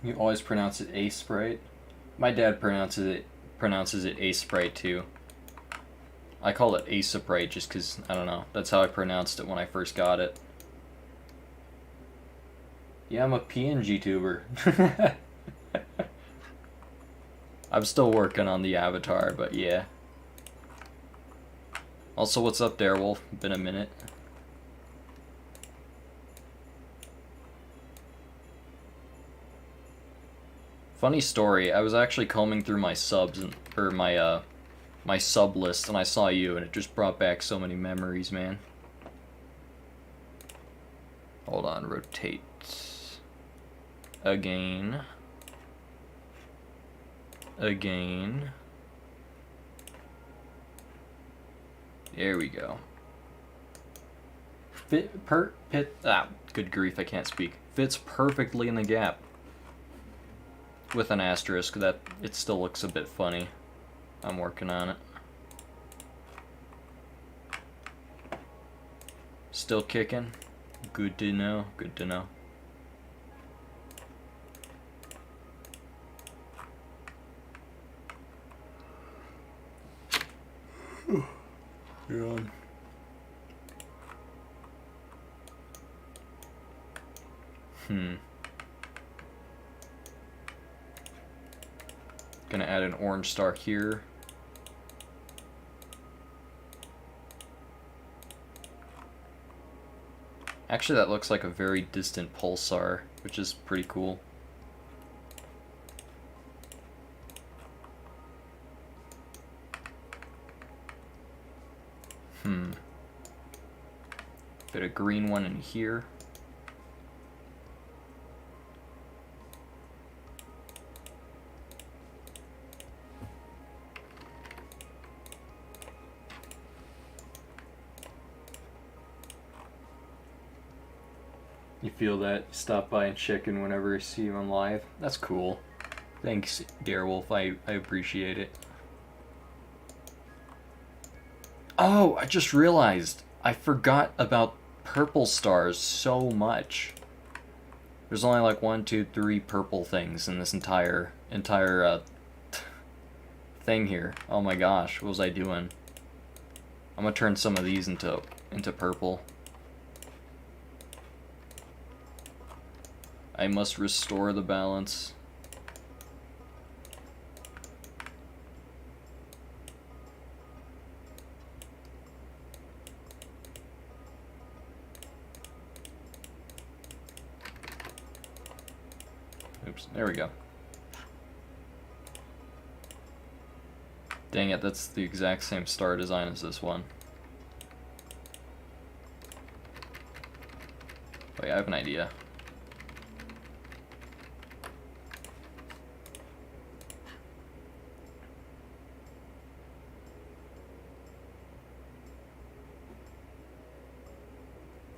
[SPEAKER 1] You always pronounce it Aesoprite. My dad pronounces it Aesoprite too. I call it Aesoprite just because, I don't know, that's how I pronounced it when I first got it. Yeah, I'm a PNG tuber. I'm still working on the avatar, but yeah. Also, what's up, Darewolf? Been a minute. Funny story, I was actually combing through my subs and my sub list, and I saw you, and it just brought back so many memories, man. Hold on, rotate again. There we go. Good grief, I can't speak. Fits perfectly in the gap. With an asterisk, that it still looks a bit funny. I'm working on it. Still kicking. Good to know, good to know. You're on. Gonna add an orange star here. Actually, that looks like a very distant pulsar, which is pretty cool. Bit of green one in here. You feel that? Stop by and check in whenever you see you on live. That's cool. Thanks, Darewolf. I appreciate it. Oh, I just realized. I forgot about purple stars so much. There's only like 1, 2, 3 purple things in this entire thing here. Oh my gosh, what was I doing? I'm gonna turn some of these into purple. I must restore the balance. Oops, there we go. Dang it, that's the exact same star design as this one. Wait, I have an idea.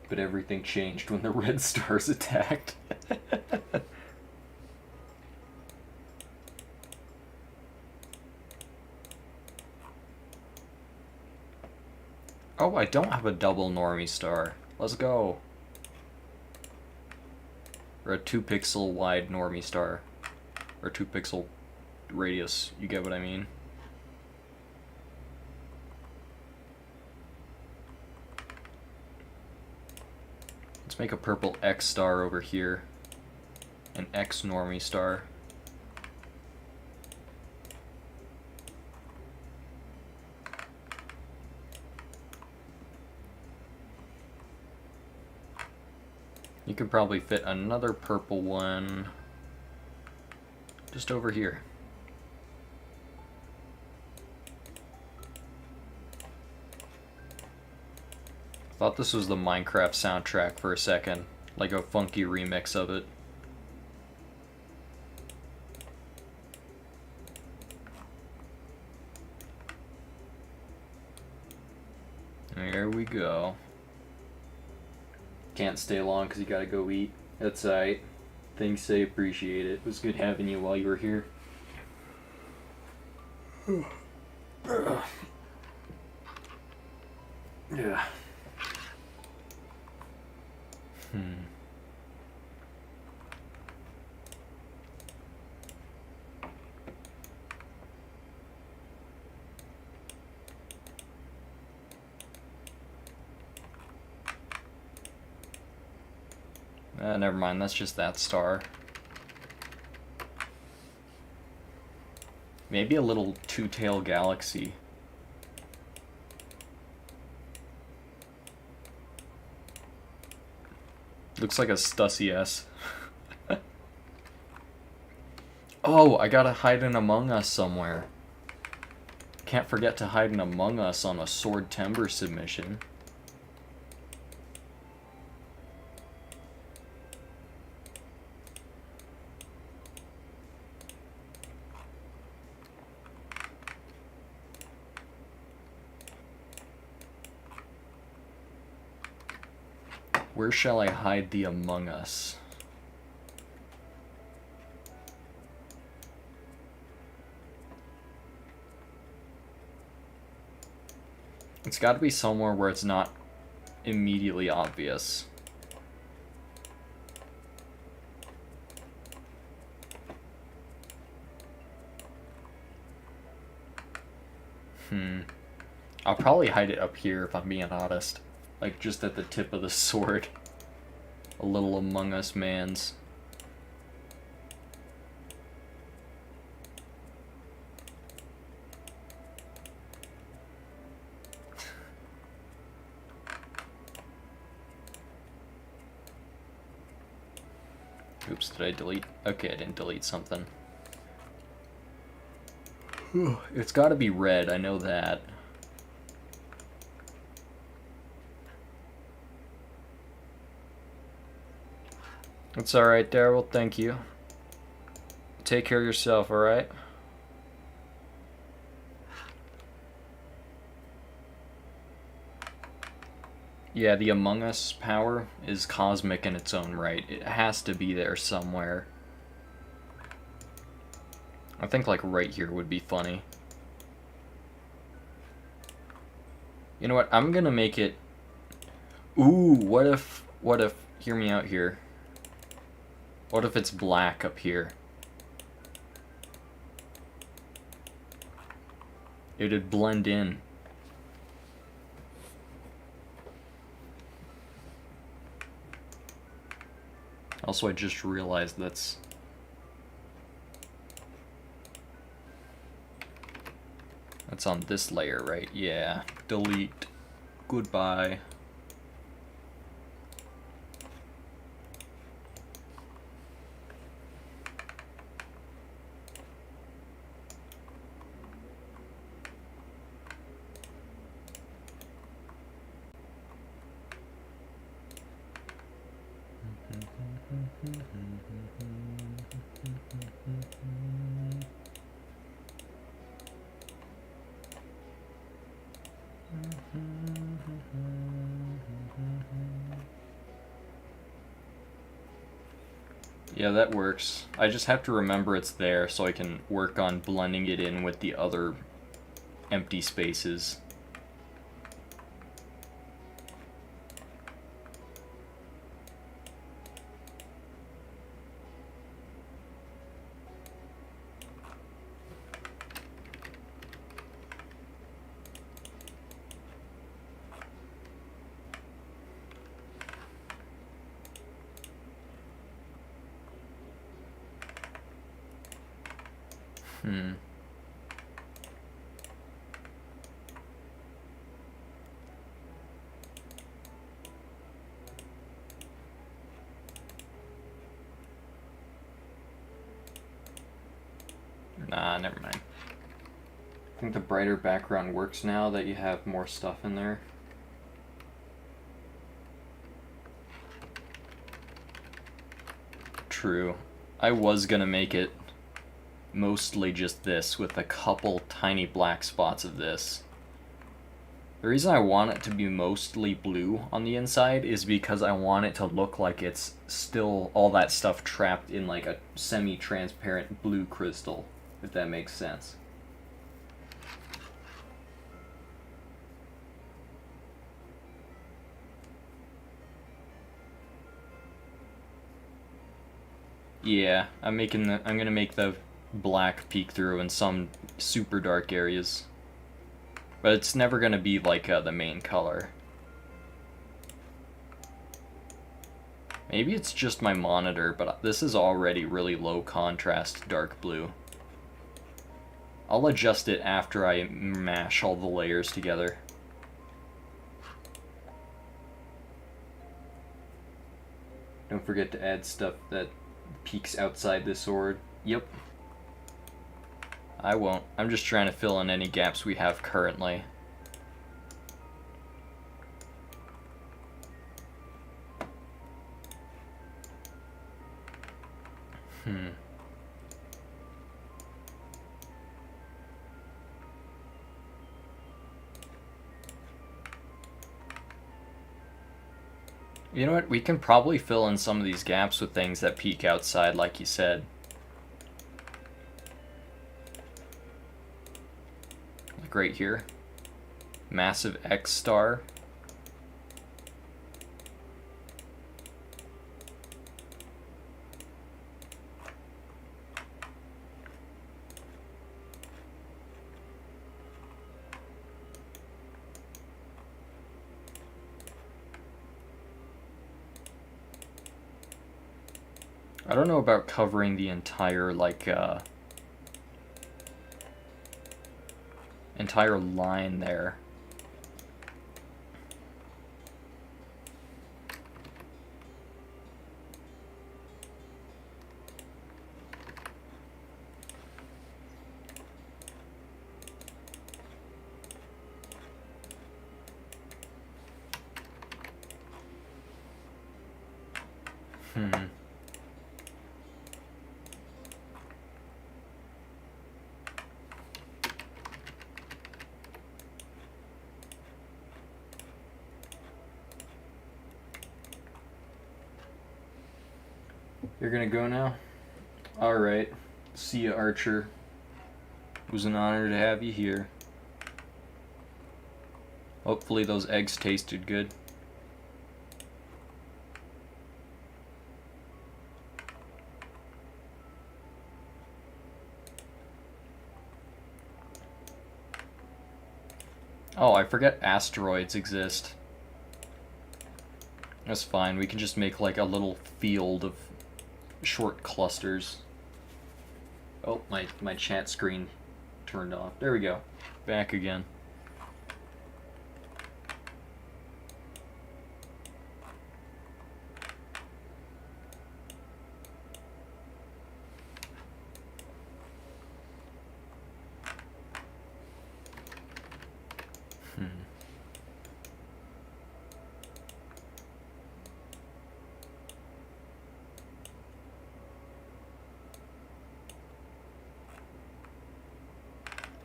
[SPEAKER 1] But everything changed when the red stars attacked. Oh, I don't have a double normie star. Let's go. Or a 2-pixel wide normie star. Or 2-pixel radius. You get what I mean? Let's make a purple X star over here. An X normie star. You could probably fit another purple one just over here. Thought this was the Minecraft soundtrack for a second, like a funky remix of it. There we go. Can't stay long because you gotta go eat. That's alright. Thanks, I appreciate it. It was good having you while you were here. Yeah. Never mind, that's just that star. Maybe a little two-tail galaxy. Looks like a Stussy S. Oh, I gotta hide an Among Us somewhere. Can't forget to hide an Among Us on a Sword Timber submission. Where shall I hide the Among Us? It's got to be somewhere where it's not immediately obvious. I'll probably hide it up here if I'm being honest. Like just at the tip of the sword. A little Among Us mans. Oops, did I delete? Okay, I didn't delete something. It's gotta be red, I know that. It's alright, Daryl, thank you. Take care of yourself, alright? Yeah, the Among Us power is cosmic in its own right. It has to be there somewhere. I think like right here would be funny. You know what? I'm gonna make it... Ooh, what if, hear me out here. What if it's black up here? It'd blend in. Also, I just realized that's on this layer, right? Yeah. Delete. Goodbye. Yeah, that works. I just have to remember it's there so I can work on blending it in with the other empty spaces. Nah, never mind. I think the brighter background works now that you have more stuff in there. True. I was gonna make it mostly just this with a couple tiny black spots of this. The reason I want it to be mostly blue on the inside is because I want it to look like it's still all that stuff trapped in like a semi-transparent blue crystal, if that makes sense. Yeah, I'm gonna make the black peek through in some super dark areas. But it's never gonna be like the main color. Maybe it's just my monitor, but this is already really low contrast dark blue. I'll adjust it after I mash all the layers together. Don't forget to add stuff that peeks outside the sword. Yep. I won't. I'm just trying to fill in any gaps we have currently. You know what? We can probably fill in some of these gaps with things that peek outside, like you said. Like right here. Massive X star. I don't know about covering the entire, like, entire line there. Hmm. You're gonna go now? Alright. See ya, Archer. It was an honor to have you here. Hopefully those eggs tasted good. Oh, I forget asteroids exist. That's fine, we can just make like a little field of short clusters. Oh, my chat screen turned off. There we go. Back again.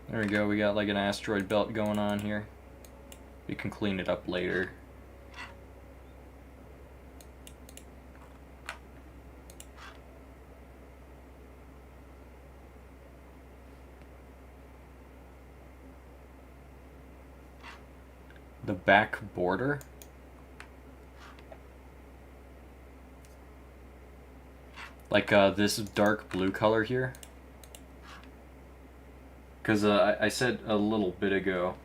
[SPEAKER 1] There we go, we got like an asteroid belt going on here. We can clean it up later. The back border? Like this dark blue color here? Because I said a little bit ago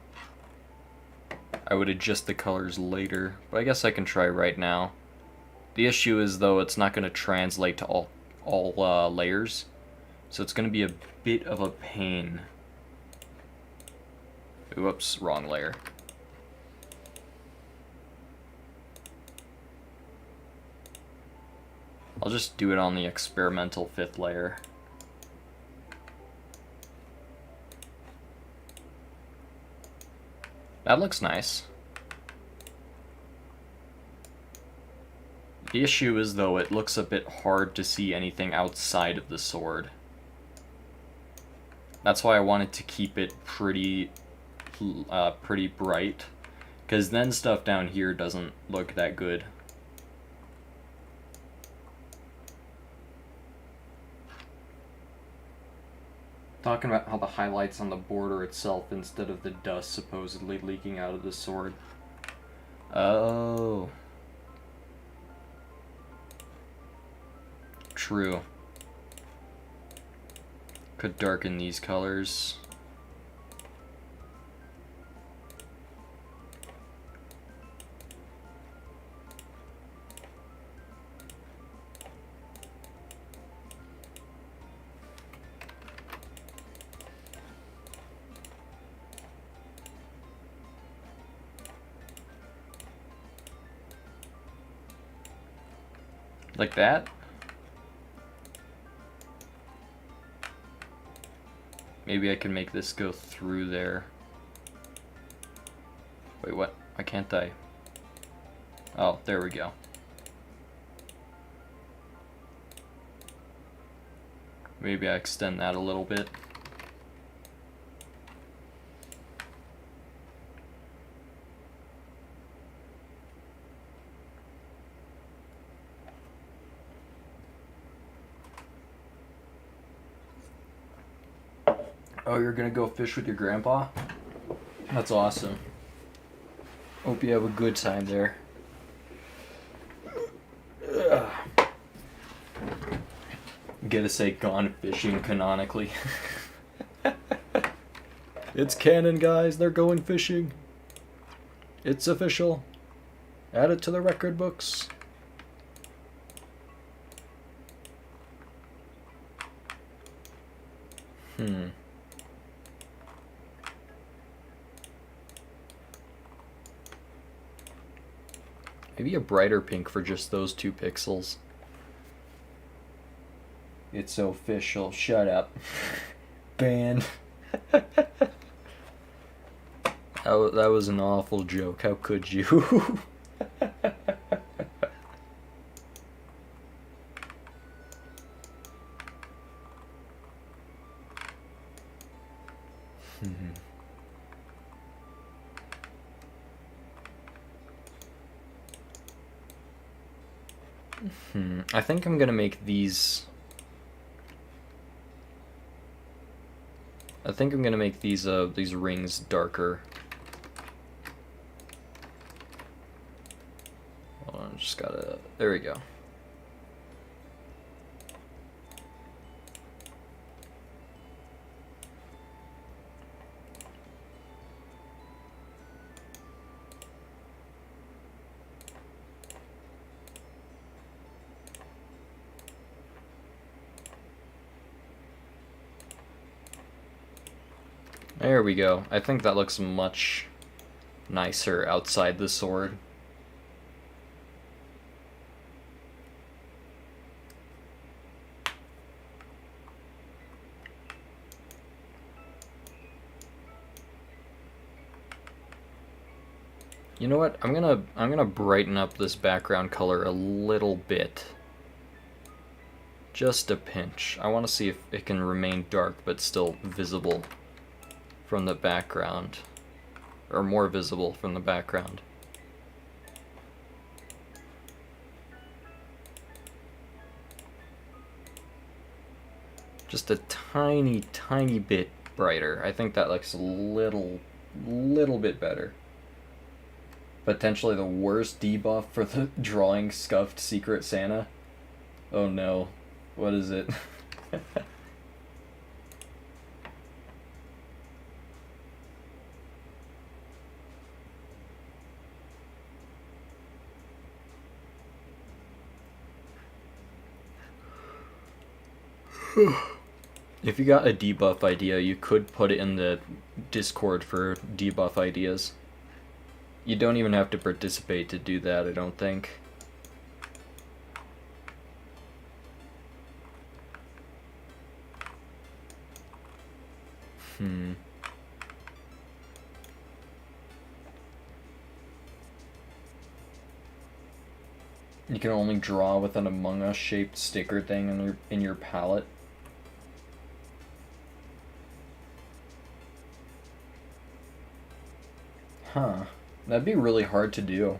[SPEAKER 1] I would adjust the colors later, but I guess I can try right now. The issue is, though, it's not going to translate to all layers, so it's going to be a bit of a pain. Whoops, wrong layer. I'll just do it on the experimental 5th layer. That looks nice. The issue is, though, it looks a bit hard to see anything outside of the sword. That's why I wanted to keep it pretty bright, because then stuff down here doesn't look that good. Talking about how the highlights on the border itself instead of the dust supposedly leaking out of the sword. Oh. True. Could darken these colors. Like that? Maybe I can make this go through there. Wait, what? Why can't I? Oh, there we go. Maybe I extend that a little bit. Oh, you're gonna go fish with your grandpa? That's awesome. Hope you have a good time there. Gotta say gone fishing canonically. It's canon, guys. They're going fishing. It's official. Add it to the record books. Maybe a brighter pink for just those 2 pixels. It's official. Shut up. Ban. That was an awful joke. How could you? I think I'm gonna make these... I think I'm gonna make these rings darker. Hold on, just gotta... There we go. There we go. I think that looks much nicer outside the sword. You know what? I'm gonna brighten up this background color a little bit. Just a pinch. I want to see if it can remain dark but still visible from the background, or more visible from the background. Just a tiny, tiny bit brighter. I think that looks a little bit better. Potentially the worst debuff for the drawing scuffed Secret Santa. Oh no. What is it? If you got a debuff idea, you could put it in the Discord for debuff ideas. You don't even have to participate to do that, I don't think. You can only draw with an Among Us shaped sticker thing in your palette. Huh. That'd be really hard to do.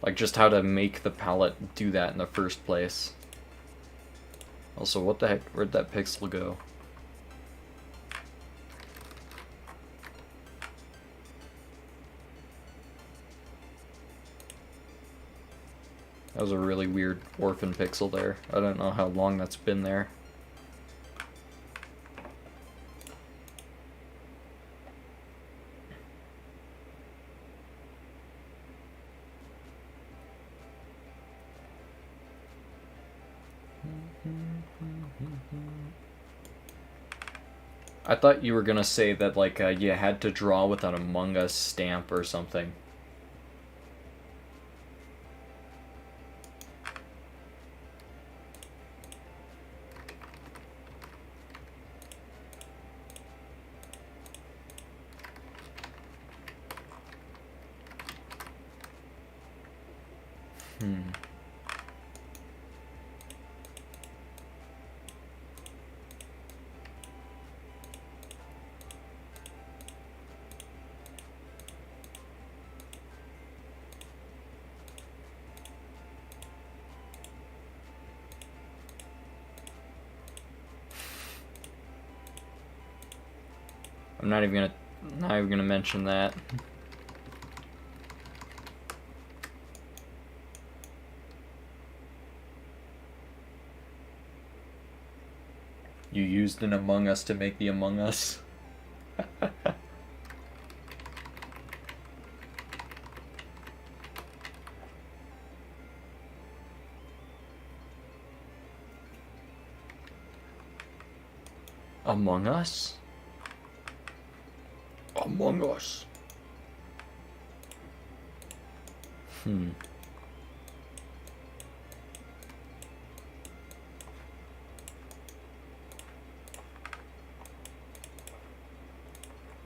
[SPEAKER 1] Like, just how to make the palette do that in the first place. Also, what the heck? Where'd that pixel go? That was a really weird orphan pixel there. I don't know how long that's been there. I thought you were gonna say that, like, you had to draw with an Among Us stamp or something. I'm not even gonna mention that. You used an Among Us to make the Among Us. Among Us? Among Us.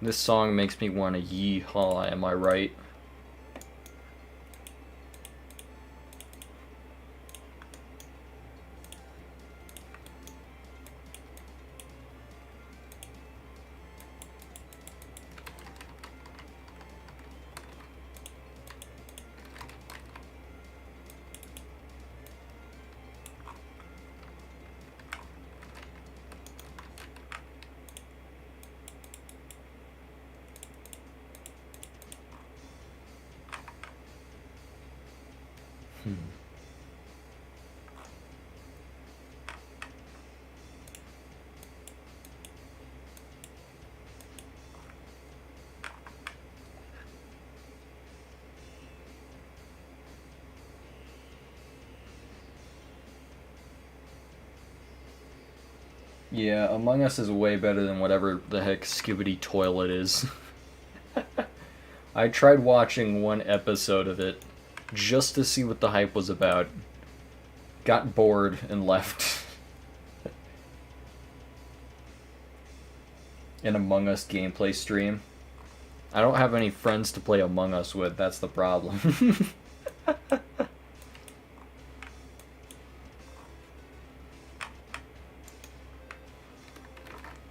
[SPEAKER 1] This song makes me want to yeehaw, am I right? Yeah, Among Us is way better than whatever the heck Skibidi Toilet is. I tried watching one episode of it just to see what the hype was about. Got bored and left. An Among Us gameplay stream. I don't have any friends to play Among Us with, that's the problem.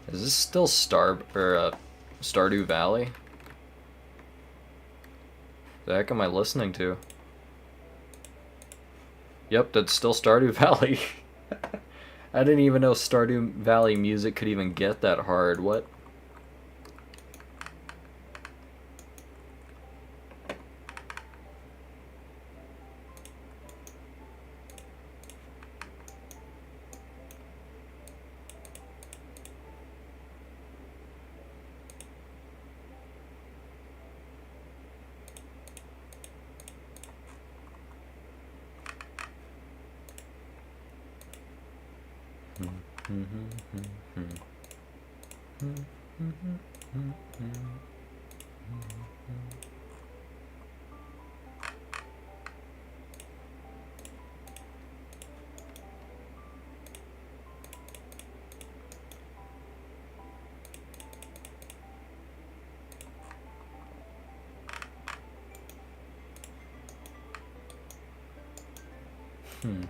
[SPEAKER 1] Is this still Stardew Valley? The heck am I listening to? Yep, that's still Stardew Valley. I didn't even know Stardew Valley music could even get that hard. What? Hmm.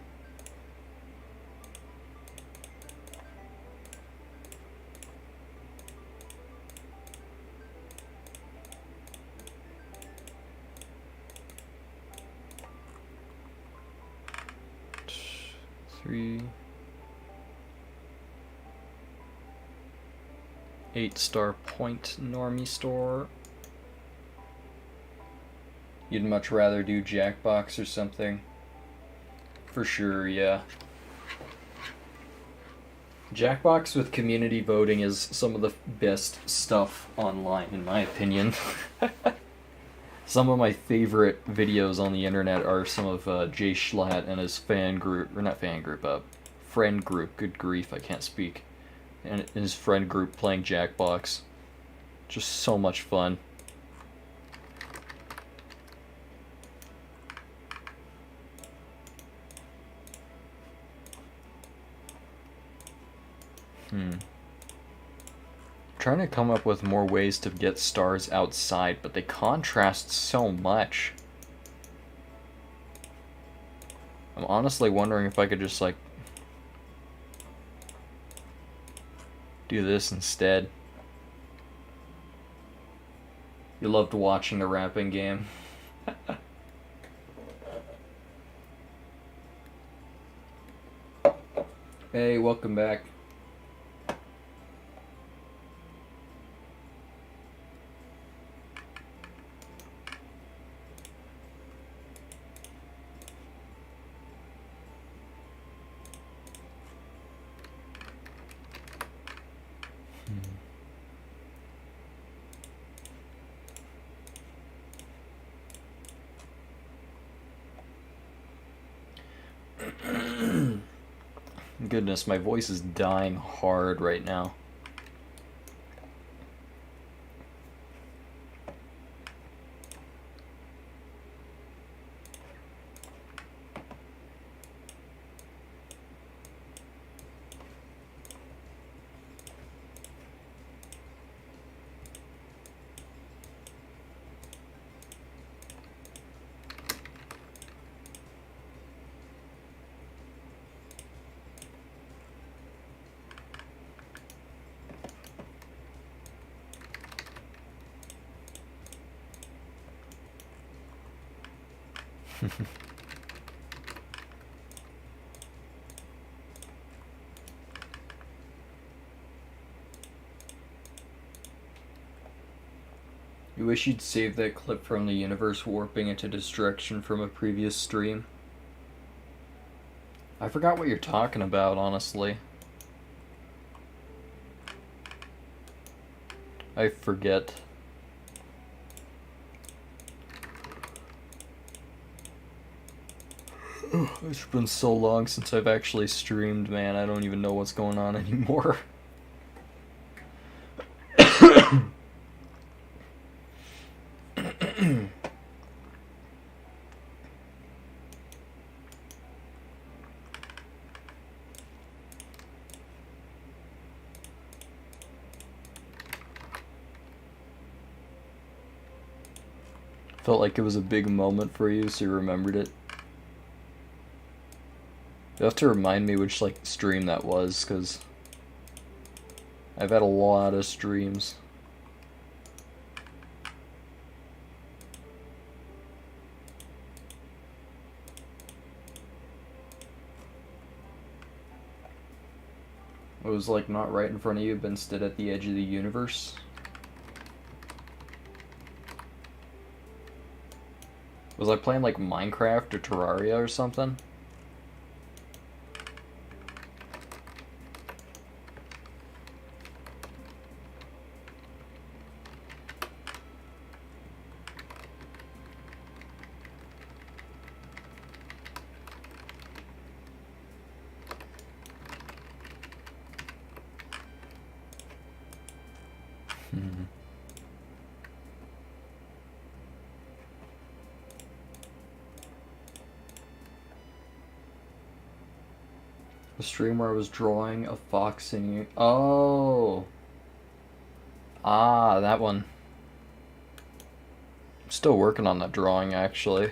[SPEAKER 1] Three. 8-star point normie store. You'd much rather do Jackbox or something? For sure, yeah. Jackbox with community voting is some of the best stuff online, in my opinion. Some of my favorite videos on the internet are some of Jay Schlatt and his fan group, or not fan group, friend group, good grief, I can't speak. And his friend group playing Jackbox. Just so much fun. Trying to come up with more ways to get stars outside, but they contrast so much. I'm honestly wondering if I could just, like, do this instead. You loved watching the rapping game. Hey, welcome back. Goodness, my voice is dying hard right now. You wish you'd saved that clip from the universe warping into destruction from a previous stream? I forgot what you're talking about, honestly. I forget. It's been so long since I've actually streamed, man. I don't even know what's going on anymore. Felt like it was a big moment for you, so you remembered it. You have to remind me which, like, stream that was, because I've had a lot of streams. It was, like, not right in front of you, but instead at the edge of the universe. Was I playing, like, Minecraft or Terraria or something? The stream where I was drawing a fox singing. Oh! Ah, that one. I'm still working on that drawing, actually.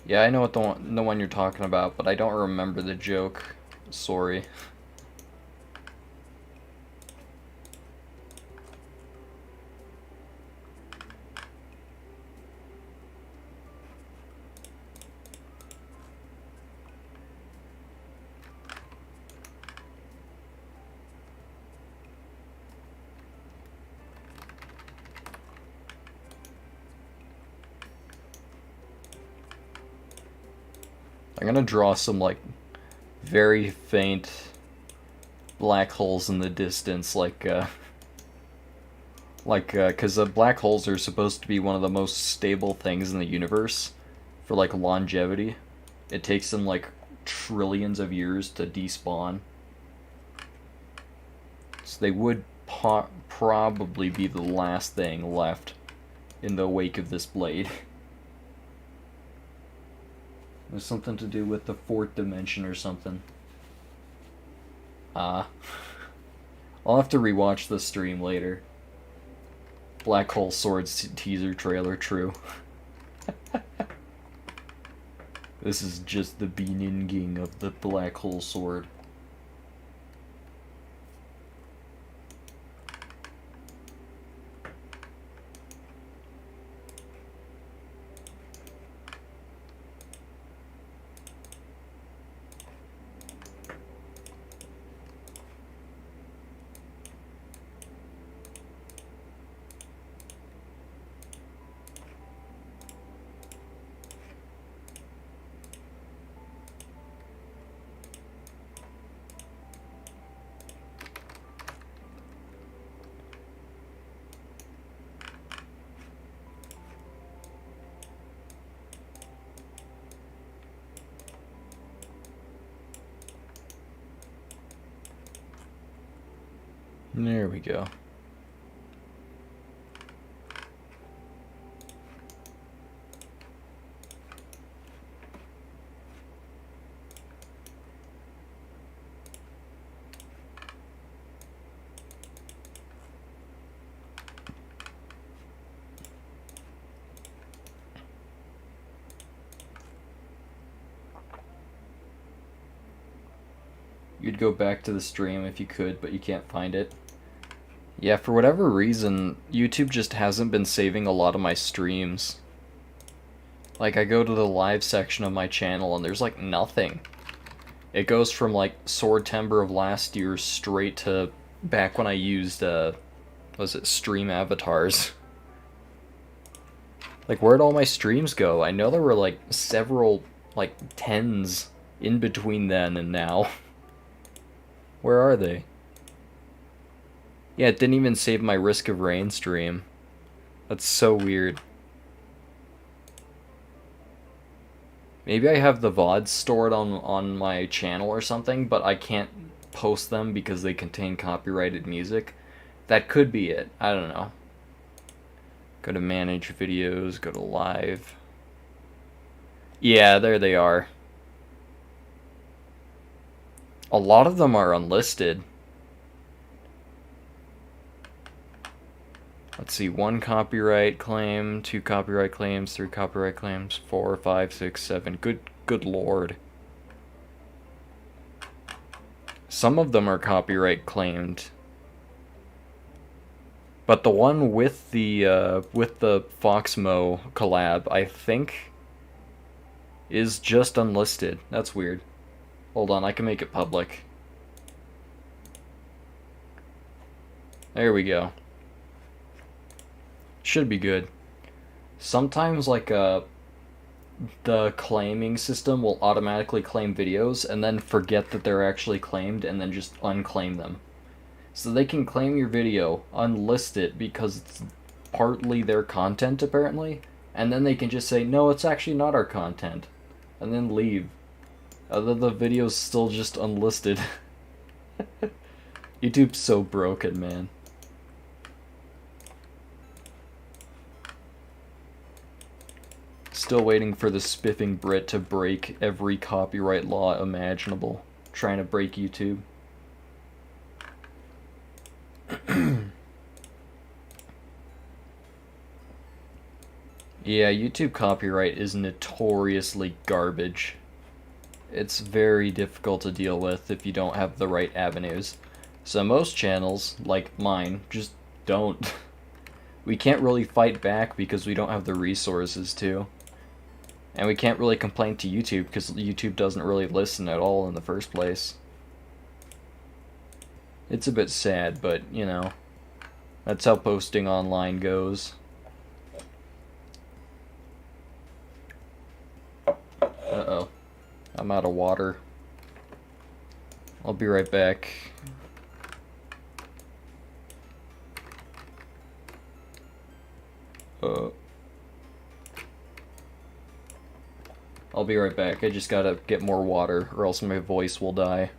[SPEAKER 1] Yeah, I know what the one you're talking about, but I don't remember the joke. Sorry. I'm gonna draw some, like, very faint black holes in the distance, because black holes are supposed to be one of the most stable things in the universe for, like, longevity. It takes them, like, trillions of years to despawn. So they would probably be the last thing left in the wake of this blade. There's something to do with the fourth dimension or something. I'll have to rewatch the stream later. Black Hole Swords teaser trailer, true. This is just the beginning of the Black Hole Sword. There we go. You'd go back to the stream if you could, but you can't find it. Yeah, for whatever reason, YouTube just hasn't been saving a lot of my streams. Like, I go to the live section of my channel and there's, like, nothing. It goes from, like, Sword Timber of last year straight to back when I used, was it Stream Avatars? Like, where'd all my streams go? I know there were, like, several like tens in between then and now. Where are they? Yeah, it didn't even save my Risk of Rain stream. That's so weird. Maybe I have the VODs stored on my channel or something, but I can't post them because they contain copyrighted music. That could be it. I don't know. Go to manage videos, go to live. Yeah, there they are. A lot of them are unlisted. Let's see, 1 copyright claim, 2 copyright claims, 3 copyright claims, 4, 5, 6, 7. Good lord. Some of them are copyright claimed. But the one with the Foxmo collab, I think, is just unlisted. That's weird. Hold on, I can make it public. There we go. Should be good. Sometimes, like, the claiming system will automatically claim videos and then forget that they're actually claimed and then just unclaim them. So they can claim your video, unlist it because it's partly their content apparently, and then they can just say, no, it's actually not our content, and then leave. The video's still just unlisted. YouTube's so broken, man. Still waiting for the spiffing Brit to break every copyright law imaginable. Trying to break YouTube. Yeah, YouTube copyright is notoriously garbage. It's very difficult to deal with if you don't have the right avenues. So most channels, like mine, just don't. We can't really fight back because we don't have the resources to. And we can't really complain to YouTube because YouTube doesn't really listen at all in the first place. It's a bit sad, but, you know, that's how posting online goes. Uh-oh. I'm out of water. I'll be right back. I'll be right back. I just gotta get more water, or else my voice will die.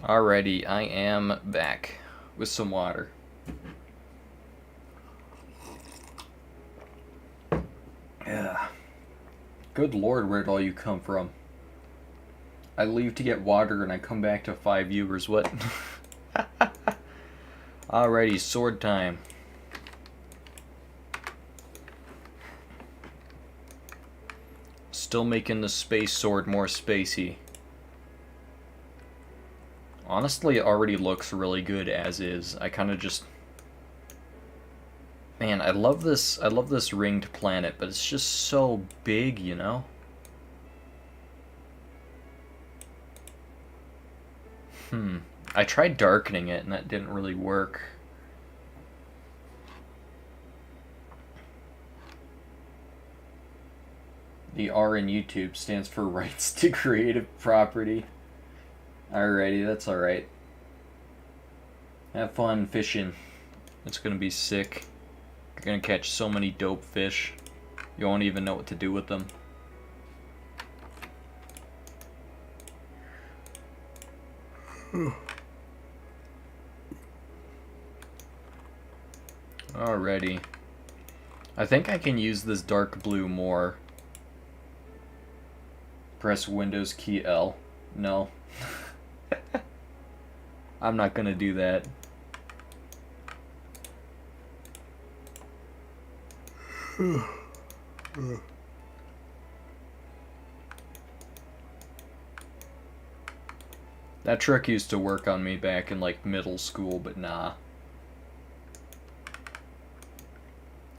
[SPEAKER 1] Alrighty, I am back with some water. Yeah. Good lord, where'd all you come from? I leave to get water and I come back to 5 viewers. What? Alrighty, sword time. Still making the space sword more spacey. Honestly, it already looks really good as is. I kind of just... Man, I love this ringed planet, but it's just so big, you know? I tried darkening it and that didn't really work. The R in YouTube stands for rights to creative property. Alrighty, that's alright. Have fun fishing. It's gonna be sick. You're gonna catch so many dope fish. You won't even know what to do with them. Alrighty. I think I can use this dark blue more. Press Windows key L. No. I'm not gonna do that. That trick used to work on me back in like middle school, but nah.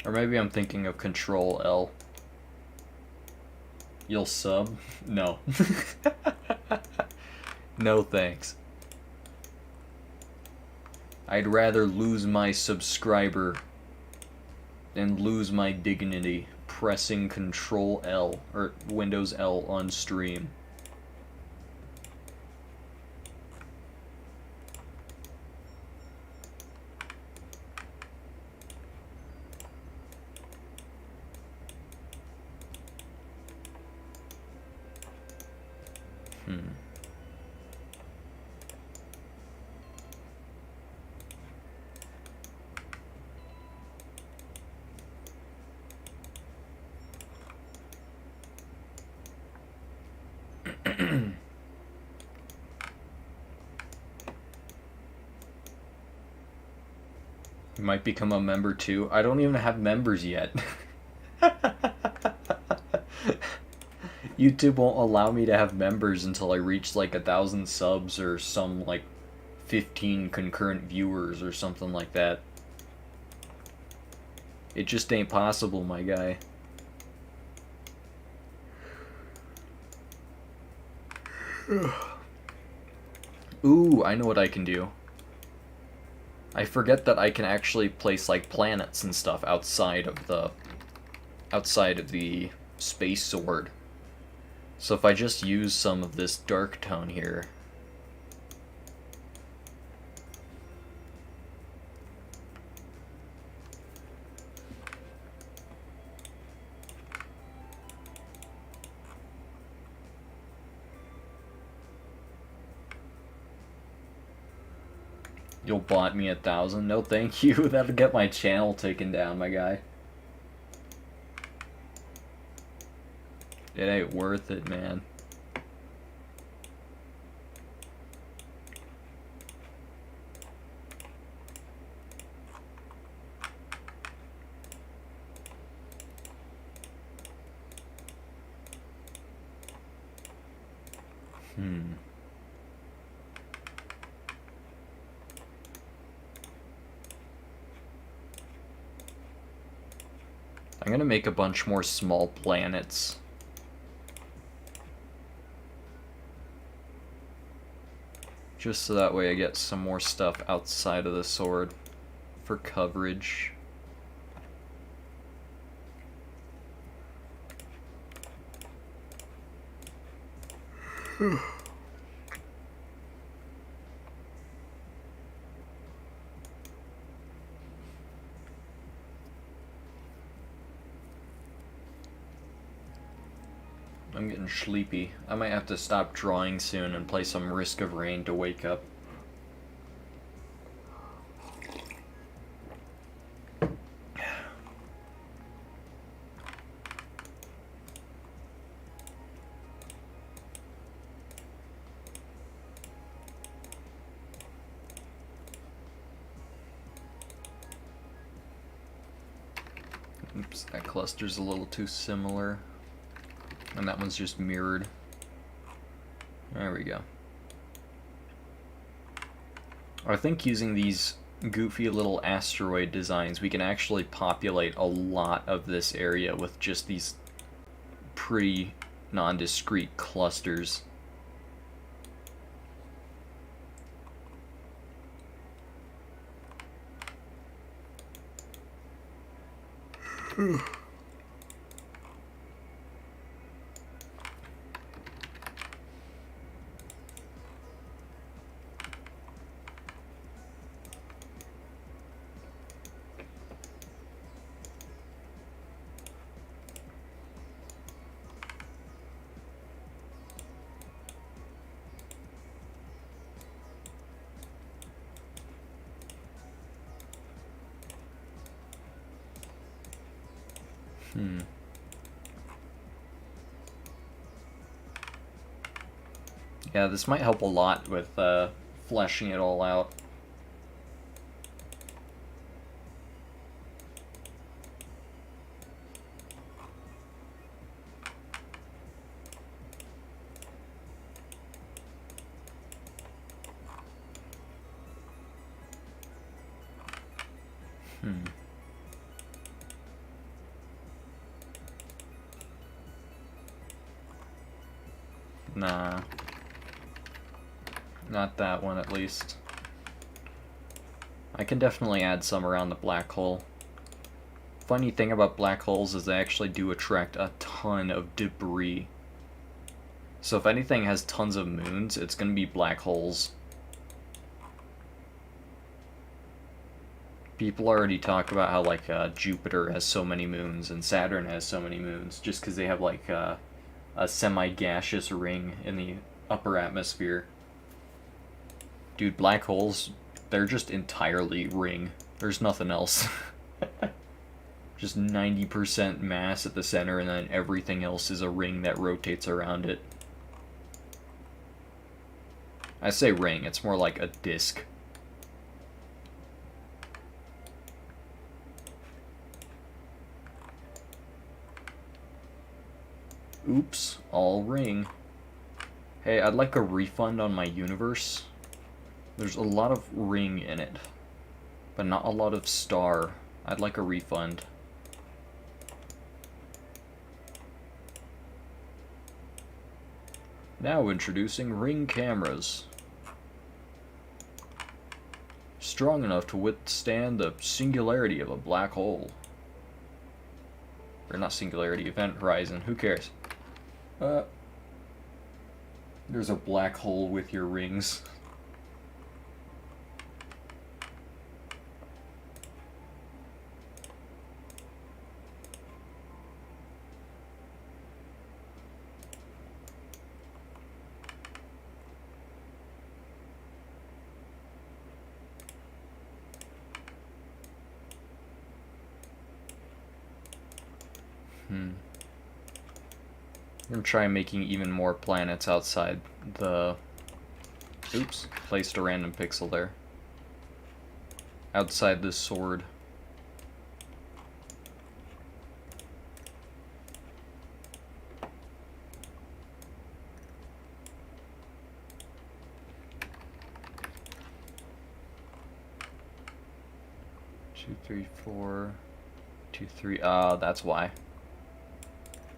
[SPEAKER 1] Or maybe I'm thinking of Control L. You'll sub? No. No thanks. I'd rather lose my subscriber than lose my dignity pressing Control L or Windows L on stream. You might become a member too. I don't even have members yet. YouTube won't allow me to have members until I reach like 1,000 subs or some like 15 concurrent viewers or something like that. It just ain't possible, my guy. Ooh, I know what I can do. I forget that I can actually place like planets and stuff outside of the space sword. So if I just use some of this dark tone here. You'll bot me 1,000? No thank you, that'll get my channel taken down, my guy. It ain't worth it, man. I'm gonna make a bunch more small planets. Just so that way I get some more stuff outside of the sword for coverage. I'm getting sleepy. I might have to stop drawing soon and play some Risk of Rain to wake up. Oops, that cluster's a little too similar. And that one's just mirrored. There we go. I think using these goofy little asteroid designs, we can actually populate a lot of this area with just these pretty nondiscrete clusters. Yeah, this might help a lot with fleshing it all out. Nah. Not that one, at least. I can definitely add some around the black hole. Funny thing about black holes is they actually do attract a ton of debris. So if anything has tons of moons, it's going to be black holes. People already talk about how, like, Jupiter has so many moons and Saturn has so many moons, just because they have, like, a semi-gaseous ring in the upper atmosphere. Dude, black holes, they're just entirely ring. There's nothing else. Just 90% mass at the center, and then everything else is a ring that rotates around it. I say ring, it's more like a disc. Oops, all ring. Hey, I'd like a refund on my universe. There's a lot of ring in it, but not a lot of star. I'd like a refund. Now introducing ring cameras. Strong enough to withstand the singularity of a black hole. Or not singularity, event horizon, who cares? There's a black hole with your rings. I'm gonna try making even more planets outside the... Oops, placed a random pixel there. Outside the sword. Two, three, four, 2, 3. That's why.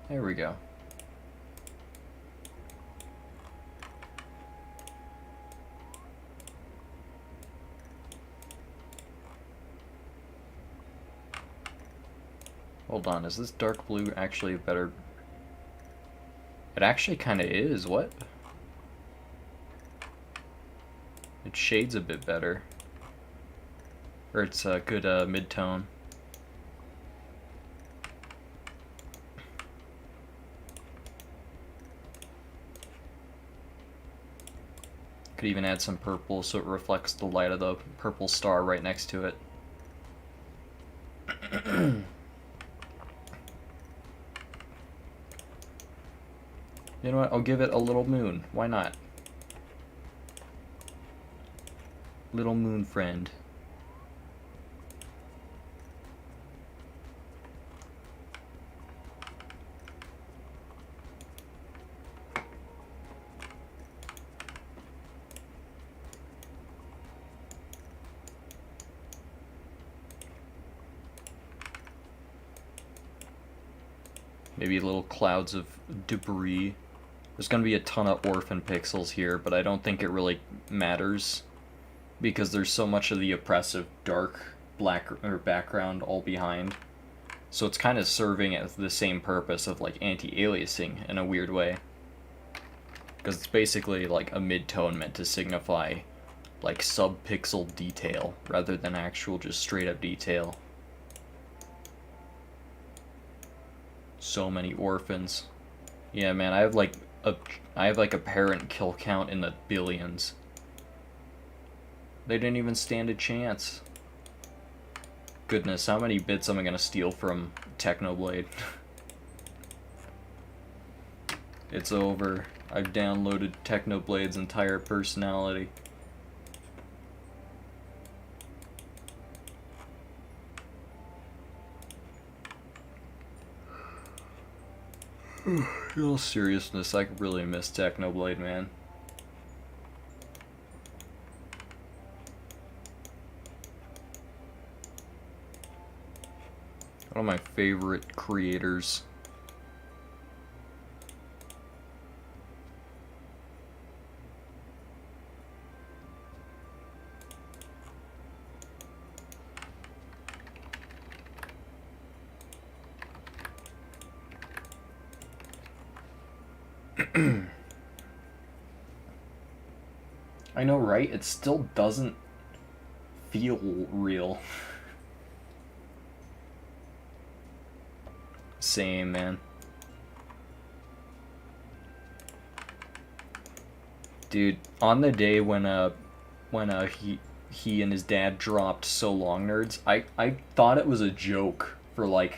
[SPEAKER 1] There we go. Hold on, is this dark blue actually better? It actually kind of is, what? It shades a bit better. Or it's a good mid-tone. Could even add some purple so it reflects the light of the purple star right next to it. You know what? I'll give it a little moon. Why not? Little moon friend. Maybe little clouds of debris. There's gonna be a ton of orphan pixels here, but I don't think it really matters because there's so much of the oppressive dark black or background all behind. So it's kind of serving as the same purpose of like anti-aliasing in a weird way. Because it's basically like a mid-tone meant to signify like sub-pixel detail rather than actual just straight up detail. So many orphans. Yeah, man, I have like a parent kill count in the billions. They didn't even stand a chance. Goodness, how many bits am I gonna steal from Technoblade? It's over. I've downloaded Technoblade's entire personality. In all seriousness, I really miss Technoblade, man. One of my favorite creators. I know, right? It still doesn't feel real. Same, man. Dude, on the day when he and his dad dropped So Long Nerds, I thought it was a joke for like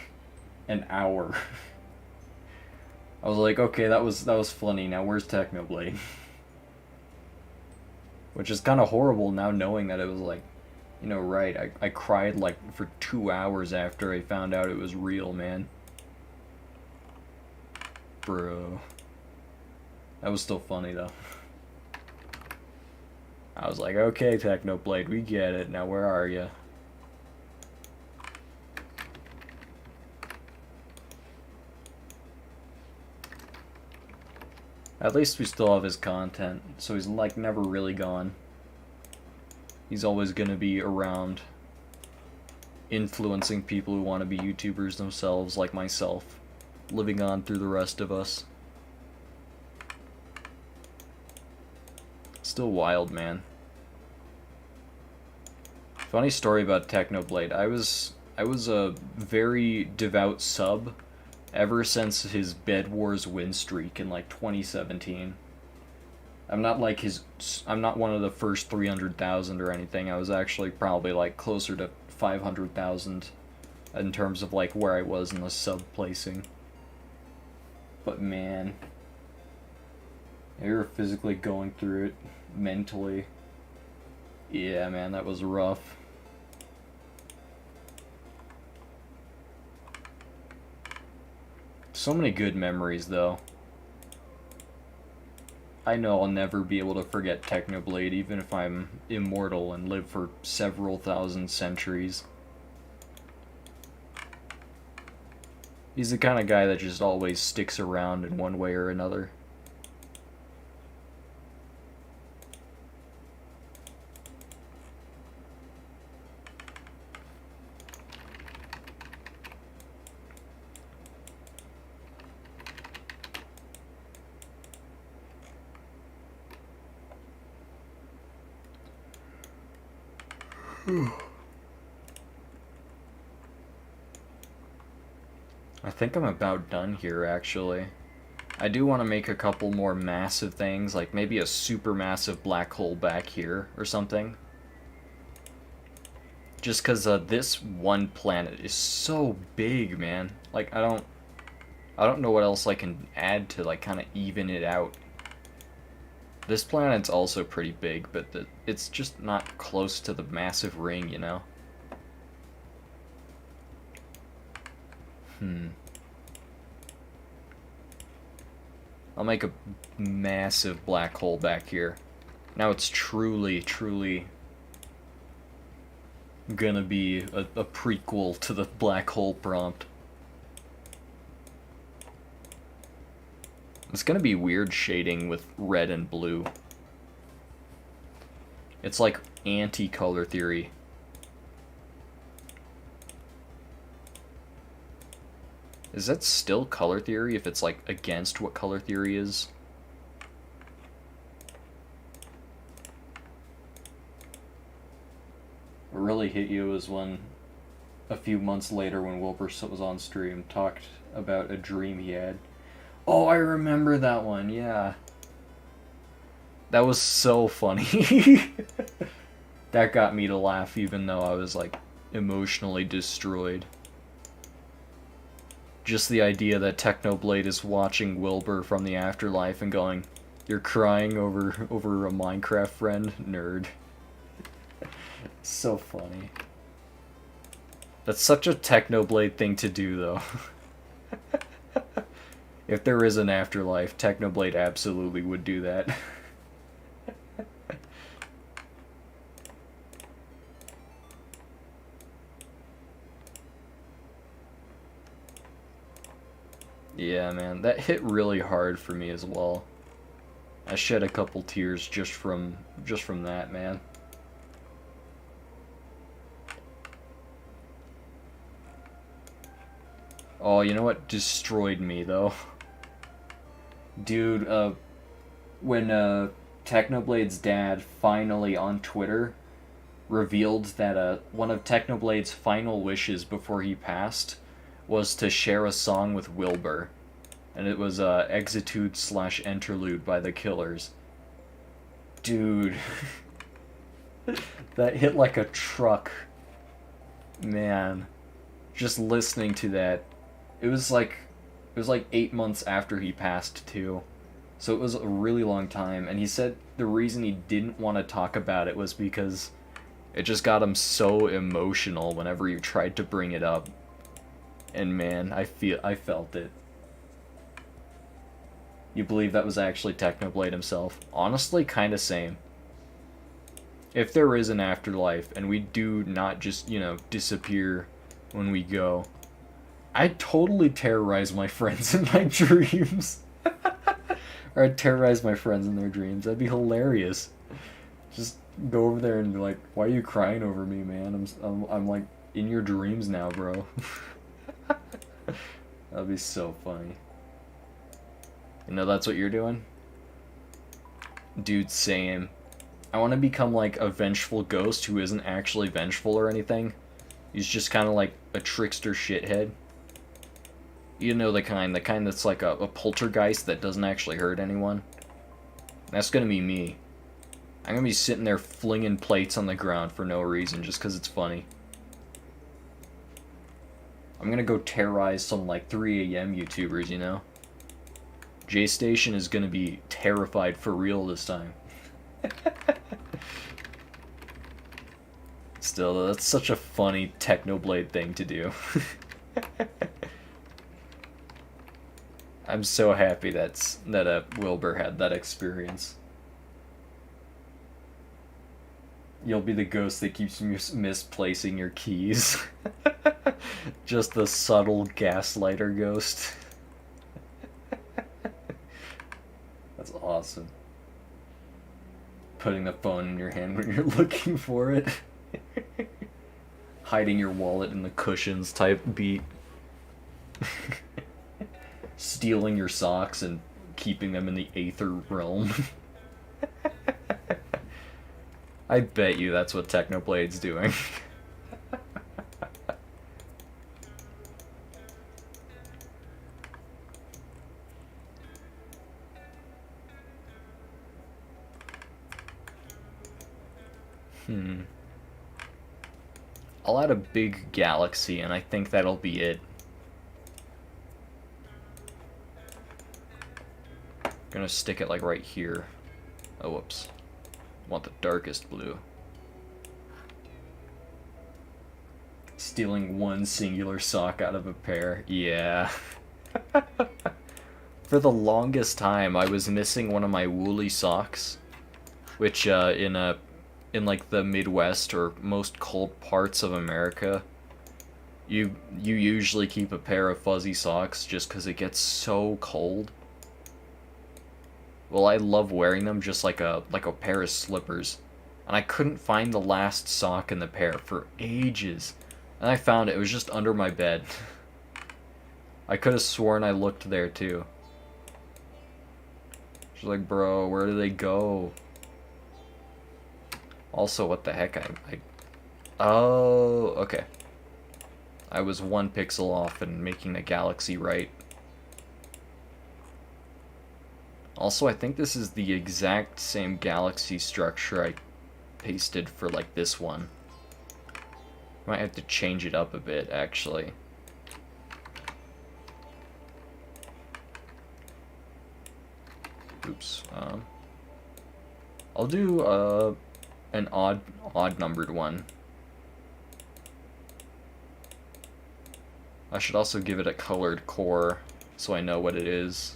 [SPEAKER 1] an hour. I was like, okay, that was funny. Now where's Technoblade? Which is kind of horrible now knowing that it was like, you know, right. I cried like for 2 hours after I found out it was real, man. Bro. That was still funny though. I was like, okay, Technoblade, we get it. Now where are you? At least we still have his content, so he's like never really gone. He's always gonna be around, influencing people who want to be YouTubers themselves, like myself, living on through the rest of us. Still wild, man. Funny story about Technoblade. I was a very devout sub ever since his Bed Wars win streak in like 2017. I'm not one of the first 300,000 or anything. I was actually probably like closer to 500,000 in terms of like where I was in the sub placing. But man, you were physically going through it mentally. Yeah, man, that was rough. So many good memories, though. I know I'll never be able to forget Technoblade, even if I'm immortal and live for several thousand centuries. He's the kind of guy that just always sticks around in one way or another. I think I'm about done here, actually. I do want to make a couple more massive things, like maybe a super massive black hole back here or something. Just because this one planet is so big, man. Like, I don't know what else I can add to, like, kind of even it out. This planet's also pretty big, but it's just not close to the massive ring, you know? I'll make a massive black hole back here. Now it's truly gonna be a prequel to the black hole prompt. It's gonna be weird shading with red and blue. It's like anti-color theory. Is that still color theory if it's like against what color theory is? What really hit you was when a few months later when Wilbur was on stream talked about a dream he had. Oh, I remember that one, yeah. That was so funny. That got me to laugh even though I was like emotionally destroyed. Just the idea that Technoblade is watching Wilbur from the afterlife and going, "You're crying over a Minecraft friend? Nerd." So funny. That's such a Technoblade thing to do, though. If there is an afterlife, Technoblade absolutely would do that. Yeah, man, that hit really hard for me as well. I shed a couple tears just from that, man. Oh, you know what destroyed me though? Dude, when Technoblade's dad finally on Twitter revealed that one of Technoblade's final wishes before he passed was to share a song with Wilbur. And it was Exitude/Interlude by The Killers. Dude. That hit like a truck. Man. Just listening to that. It was like 8 months after he passed too. So it was a really long time, and he said the reason he didn't want to talk about it was because it just got him so emotional whenever he tried to bring it up. And man, I felt it. You believe that was actually Technoblade himself? Honestly, kinda same. If there is an afterlife, and we do not just, disappear when we go, I'd totally terrorize my friends in my dreams. Or I'd terrorize my friends in their dreams. That'd be hilarious. Just go over there and be like, "Why are you crying over me, man? I'm like in your dreams now, bro." That'd be so funny. That's what you're doing? Dude, same. I want to become like a vengeful ghost who isn't actually vengeful or anything. He's just kind of like a trickster shithead. You know the kind that's like a poltergeist that doesn't actually hurt anyone. That's gonna be me. I'm gonna be sitting there flinging plates on the ground for no reason, just because it's funny. I'm gonna go terrorize some like 3 a.m. YouTubers, J-Station is gonna be terrified for real this time. Still, that's such a funny Technoblade thing to do. I'm so happy that Wilbur had that experience. You'll be the ghost that keeps misplacing your keys. Just the subtle gaslighter ghost. That's awesome. Putting the phone in your hand when you're looking for it. Hiding your wallet in the cushions type beat. Stealing your socks and keeping them in the Aether realm. I bet you that's what Technoblade's doing. I'll add a big galaxy and I think that'll be it. Gonna stick it like right here. Oh, whoops. Want the darkest blue. Stealing one singular sock out of a pair. Yeah. For the longest time, I was missing one of my woolly socks, which in like the Midwest or most cold parts of America, you usually keep a pair of fuzzy socks just because it gets so cold. Well, I love wearing them just like a pair of slippers. And I couldn't find the last sock in the pair for ages. And I found it. It was just under my bed. I could have sworn I looked there too. She's like, bro, where do they go? Also, what the heck? Oh, okay. I was 1 pixel off and making the galaxy right. Also, I think this is the exact same galaxy structure I pasted for like this one. Might have to change it up a bit, actually. Oops. I'll do an odd numbered one. I should also give it a colored core so I know what it is.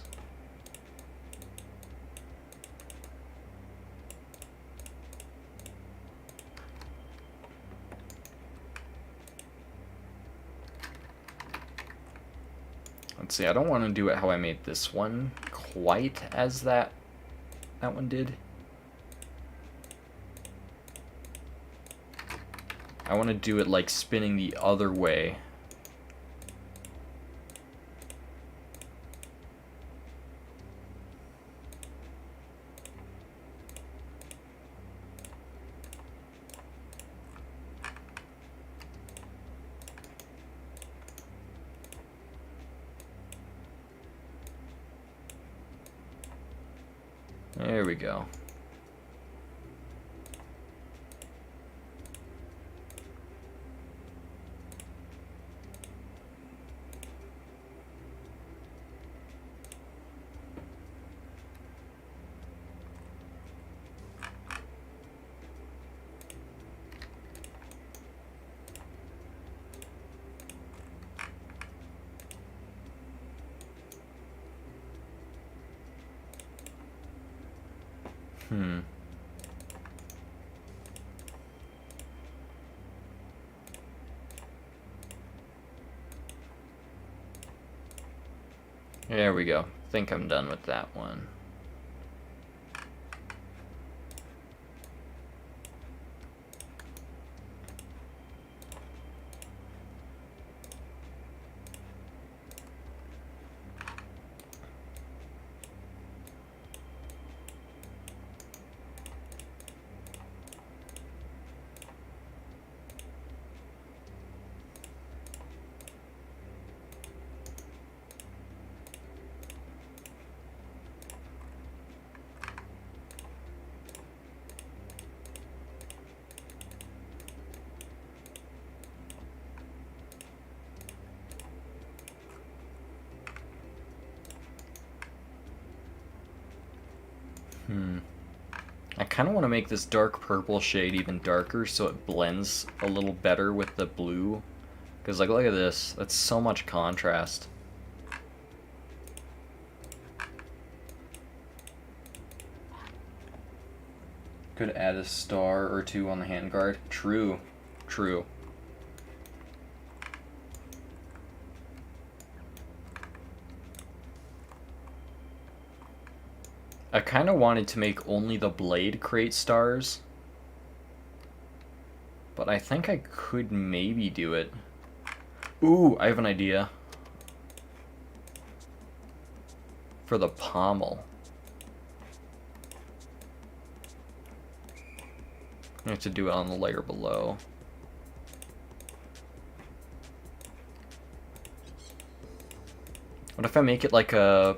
[SPEAKER 1] Let's see, I don't want to do it how I made this one quite as that one did. I want to do it like spinning the other way. There we go. There we go. Think I'm done with that one. I kind of want to make this dark purple shade even darker so it blends a little better with the blue. Because, like, look at this. That's so much contrast. Could add a star or two on the handguard. True. True. I kind of wanted to make only the blade create stars. But I think I could maybe do it. Ooh, I have an idea. For the pommel. I have to do it on the layer below. What if I make it like a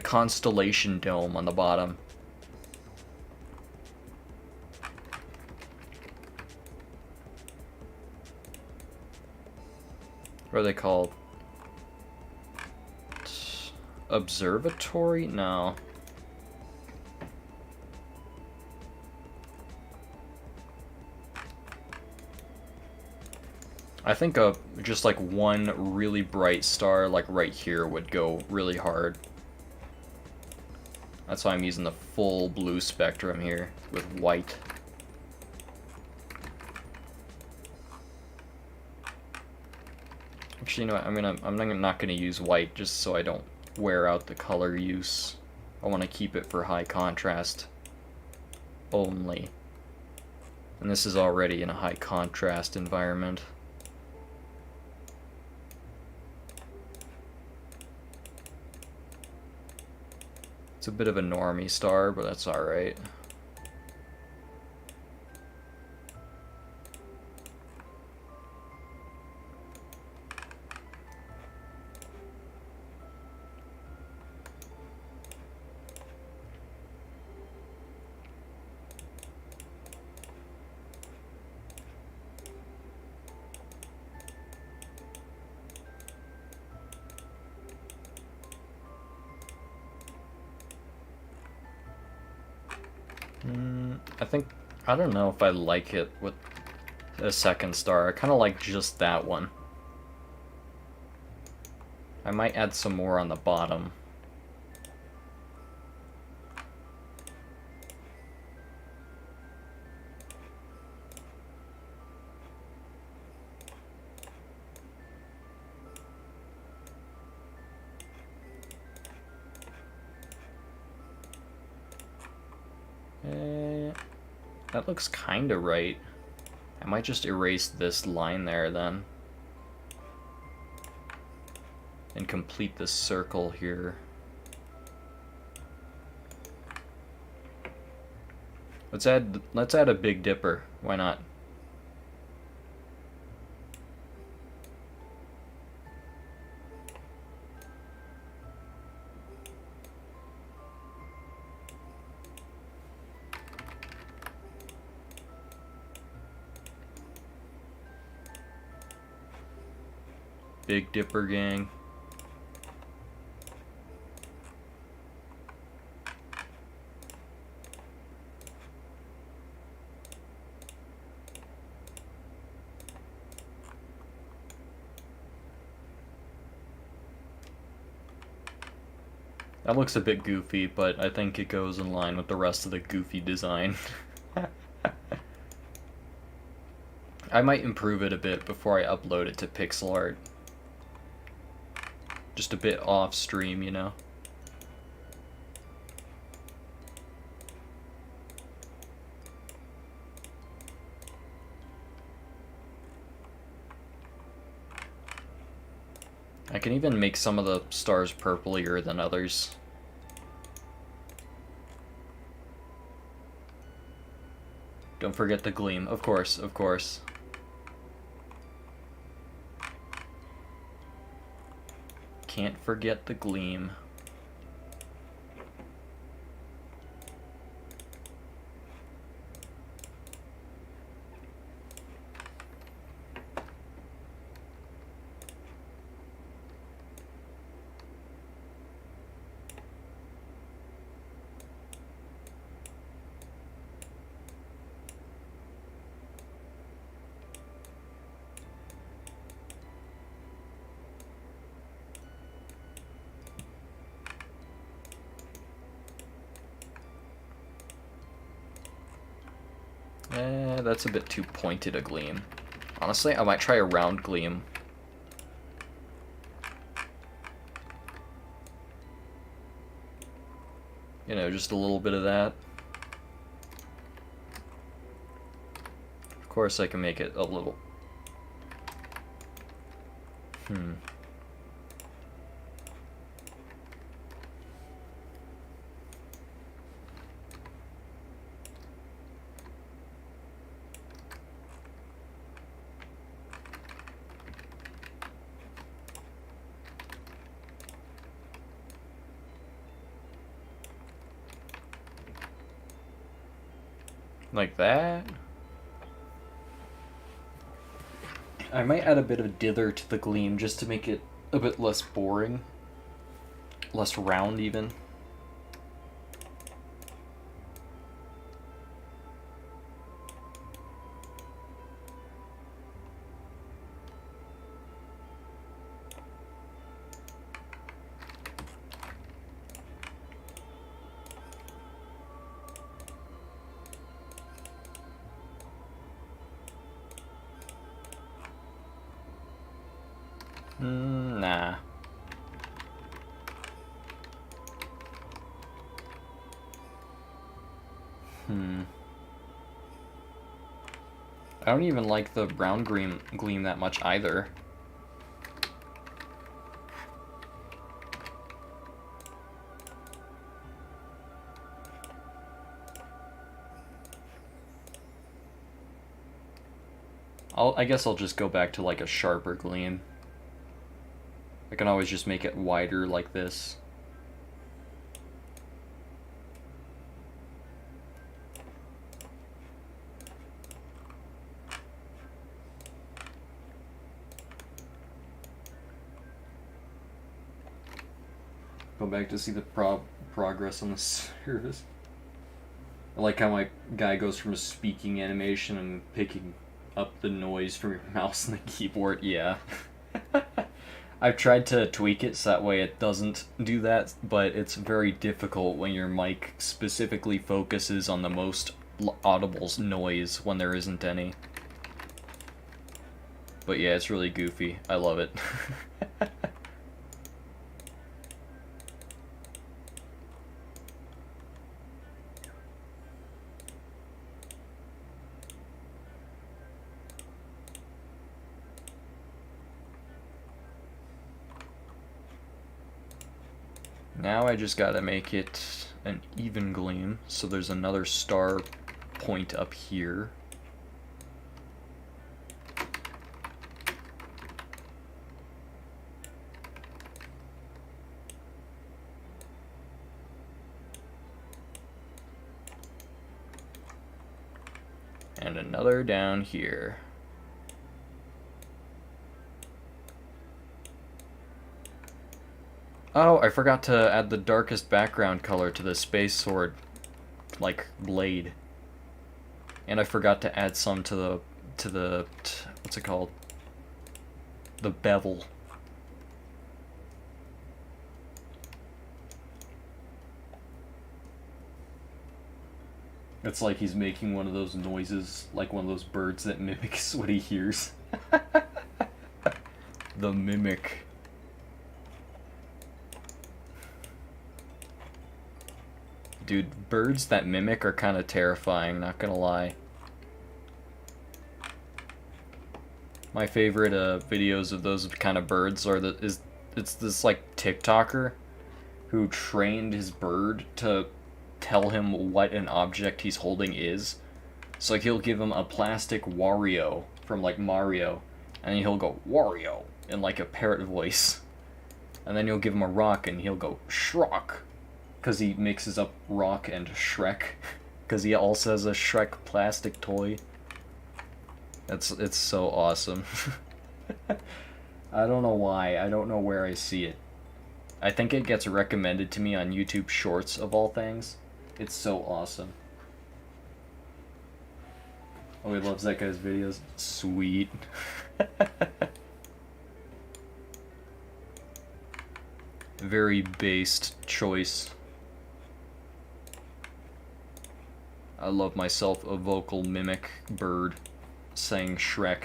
[SPEAKER 1] constellation dome on the bottom? What are they called? Observatory? No. I think just like one really bright star like right here would go really hard. That's why I'm using the full blue spectrum here with white. Actually, you know what? I'm not gonna use white just so I don't wear out the color use. I want to keep it for high contrast only. And this is already in a high contrast environment. It's a bit of a normie star, but that's alright. I don't know if I like it with a second star. I kind of like just that one. I might add some more on the bottom. That looks kinda right. I might just erase this line there then. And complete this circle here. Let's add a Big Dipper. Why not? Big Dipper gang. That looks a bit goofy, but I think it goes in line with the rest of the goofy design. I might improve it a bit before I upload it to pixel art. Just a bit off stream, you know? I can even make some of the stars purplier than others. Don't forget the gleam. Of course, of course. Can't forget the gleam. That's a bit too pointed a gleam. Honestly, I might try a round gleam. You know, just a little bit of that. Of course I can make it a little... Like that. I might add a bit of dither to the gleam just to make it a bit less boring. Less round even. Nah. I don't even like the brown gleam that much either. I guess I'll just go back to like a sharper gleam. I can always just make it wider like this. Go back to see the progress on the service. I like how my guy goes from a speaking animation and picking up the noise from your mouse and the keyboard. Yeah. I've tried to tweak it so that way it doesn't do that, but it's very difficult when your mic specifically focuses on the most audible noise when there isn't any. But yeah, it's really goofy. I love it. Now I just gotta make it an even gleam, so there's another star point up here. And another down here. Oh, I forgot to add the darkest background color to the space sword, like, blade. And I forgot to add some to the what's it called? The bevel. It's like he's making one of those noises, like one of those birds that mimics what he hears. The mimic. Dude, birds that mimic are kind of terrifying, not gonna lie. My favorite videos of those kind of birds are it's this like TikToker who trained his bird to tell him what an object he's holding is. So like he'll give him a plastic Wario from like Mario, and he'll go Wario in like a parrot voice. And then you'll give him a rock and he'll go Shrock. Because he mixes up Rock and Shrek. Because he also has a Shrek plastic toy. It's so awesome. I don't know why. I don't know where I see it. I think it gets recommended to me on YouTube Shorts of all things. It's so awesome. Oh, he loves that guy's videos. Sweet. Very based choice. I love myself a vocal mimic bird saying Shrek.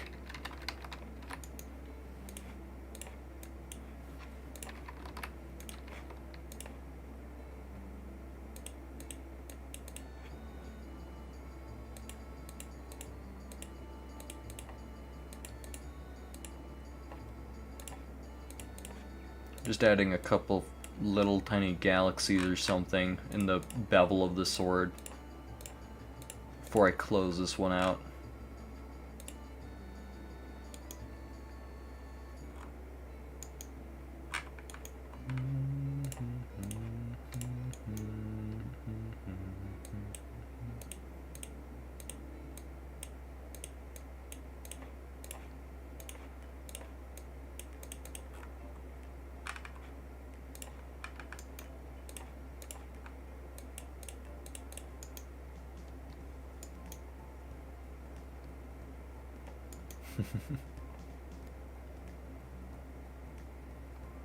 [SPEAKER 1] Just adding a couple little tiny galaxies or something in the bevel of the sword before I close this one out.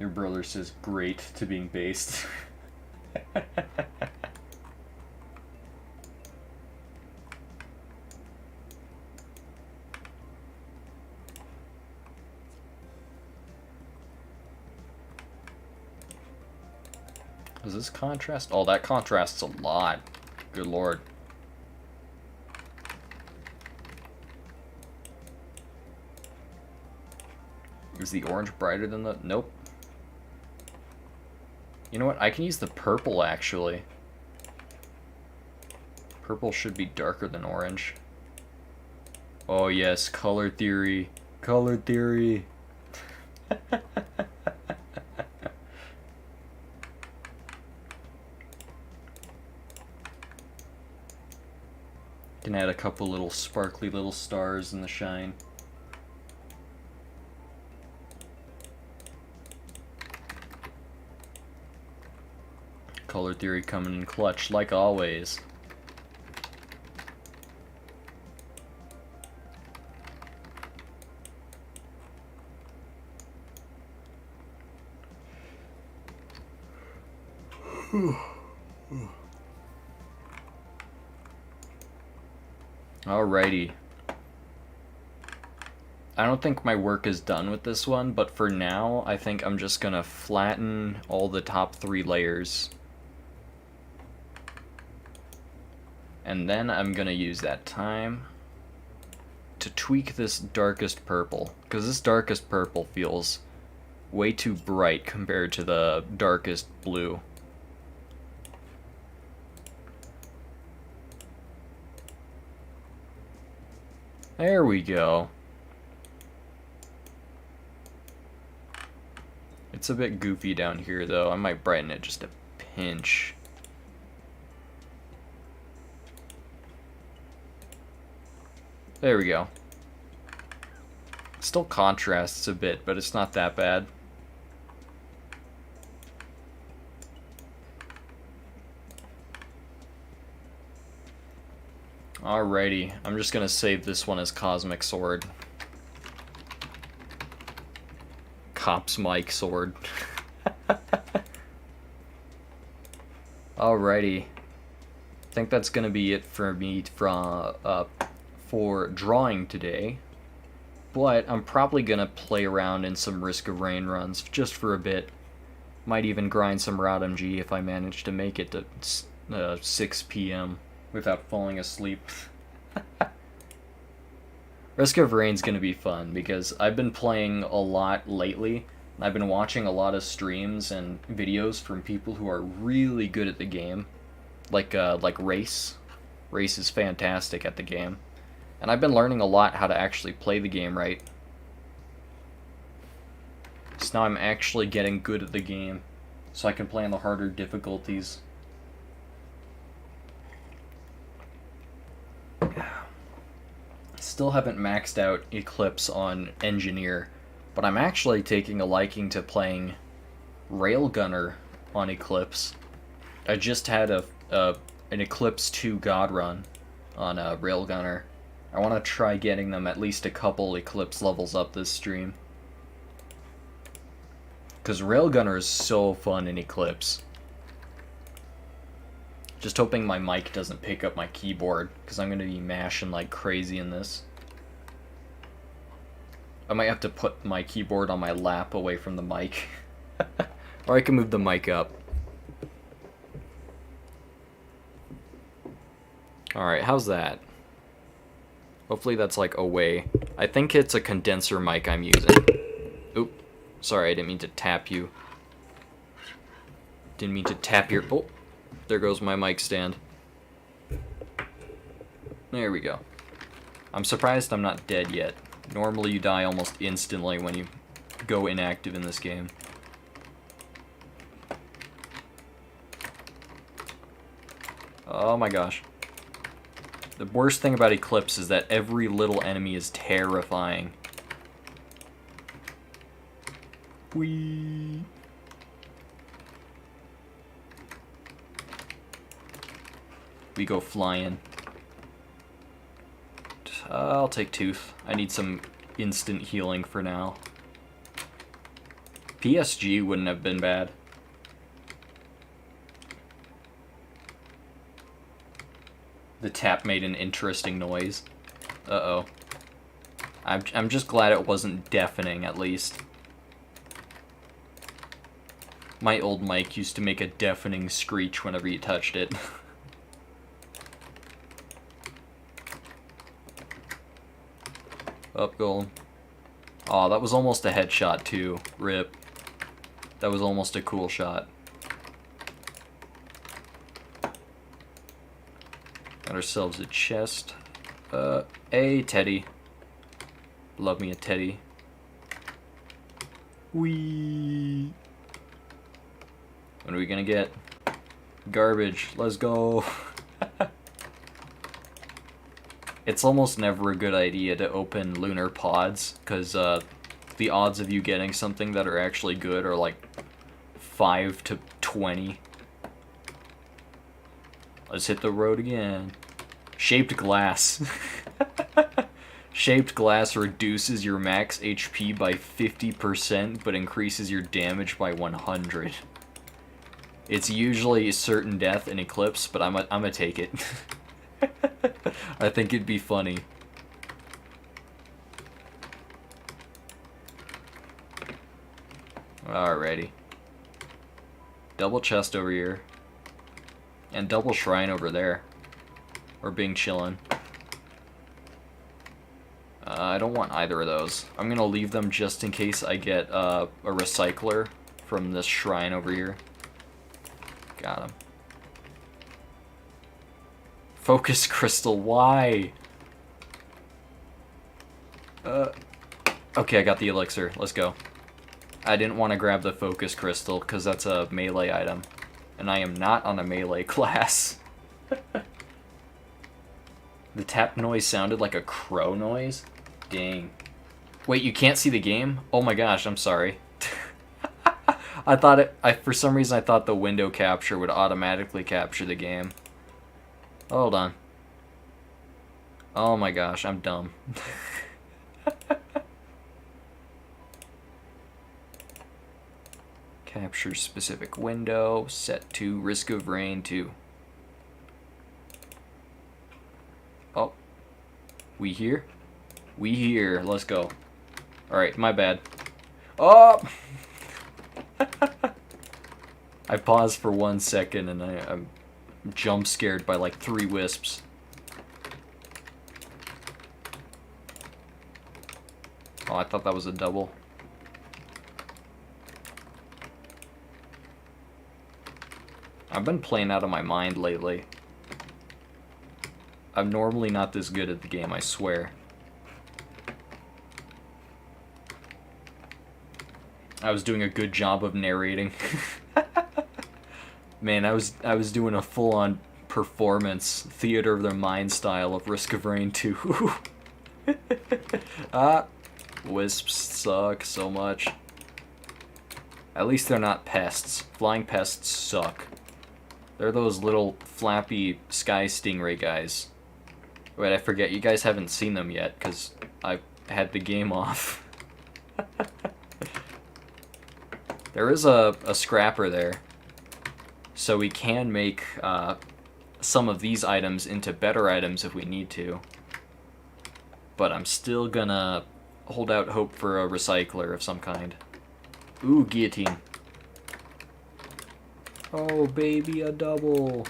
[SPEAKER 1] Your brother says great to being based. Does this contrast? Oh, that contrasts a lot. Good lord. Is the orange brighter than the... Nope. You know what? I can use the purple, actually. Purple should be darker than orange. Oh, yes. Color theory. Color theory. Can add a couple little sparkly little stars in the shine. Color theory coming in clutch, like always. Alrighty. I don't think my work is done with this one, but for now, I think I'm just gonna flatten all the top 3 layers. And then I'm gonna use that time to tweak this darkest purple, because this darkest purple feels way too bright compared to the darkest blue. There we go. It's a bit goofy down here, though. I might brighten it just a pinch. There we go. Still contrasts a bit, but it's not that bad. Alrighty, I'm just gonna save this one as Cosmic Sword. Cops Mike Sword. Alrighty. I think that's gonna be it for me for drawing today. But I'm probably gonna play around in some Risk of Rain runs just for a bit. Might even grind some RodMG if I manage to make it to 6 p.m. without falling asleep. Risk of Rain's gonna be fun because I've been playing a lot lately. I've been watching a lot of streams and videos from people who are really good at the game, like Race. Race is fantastic at the game, and I've been learning a lot how to actually play the game right. So now I'm actually getting good at the game, so I can play on the harder difficulties. Still haven't maxed out Eclipse on Engineer, but I'm actually taking a liking to playing Railgunner on Eclipse. I just had an Eclipse 2 God run on Railgunner. I want to try getting them at least a couple Eclipse levels up this stream. Because Railgunner is so fun in Eclipse. Just hoping my mic doesn't pick up my keyboard, because I'm going to be mashing like crazy in this. I might have to put my keyboard on my lap away from the mic. Or I can move the mic up. Alright, how's that? Hopefully that's like away. I think it's a condenser mic I'm using. Oop. Sorry, I didn't mean to tap you. Didn't mean to tap your... Oh. There goes my mic stand. There we go. I'm surprised I'm not dead yet. Normally you die almost instantly when you go inactive in this game. Oh my gosh. The worst thing about Eclipse is that every little enemy is terrifying. Whee! We go flying. I'll take Tooth. I need some instant healing for now. PSG wouldn't have been bad. The tap made an interesting noise. Uh-oh. I'm just glad it wasn't deafening, at least. My old mic used to make a deafening screech whenever you touched it. Up, Golem. Oh, that was almost a headshot too. Rip. That was almost a cool shot. Got ourselves a chest. A teddy. Love me a teddy. Whee! What are we gonna get? Garbage. Let's go. It's almost never a good idea to open lunar pods, because the odds of you getting something that are actually good are like 5 to 20. Let's hit the road again. Shaped glass. Shaped glass reduces your max HP by 50%, but increases your damage by 100. It's usually certain death in Eclipse, but I'm gonna take it. I think it'd be funny. Alrighty. Double chest over here. And double shrine over there. Or Bing chillin'. I don't want either of those. I'm gonna leave them just in case I get a recycler from this shrine over here. Got him. Focus crystal, why? Okay, I got the elixir. Let's go. I didn't want to grab the focus crystal because that's a melee item. And I am not on a melee class. The tap noise sounded like a crow noise? Dang. Wait, you can't see the game? Oh my gosh, I'm sorry. I thought for some reason I thought the window capture would automatically capture the game. Hold on. Oh my gosh, I'm dumb. Capture specific window, set to risk of rain 2. Oh. We here? We here. Let's go. Alright, my bad. Oh! I paused for 1 second and I'm jump scared by like 3 wisps. Oh, I thought that was a double. I've been playing out of my mind lately. I'm normally not this good at the game, I swear. I was doing a good job of narrating. Man, I was doing a full-on performance, theater of the mind style of Risk of Rain 2. Ah, wisps suck so much. At least they're not pests. Flying pests suck. They're those little flappy sky stingray guys. Wait, I forget, you guys haven't seen them yet, because I had the game off. There is a scrapper there. So we can make some of these items into better items if we need to. But I'm still gonna hold out hope for a recycler of some kind. Ooh, guillotine. Oh, baby, a double.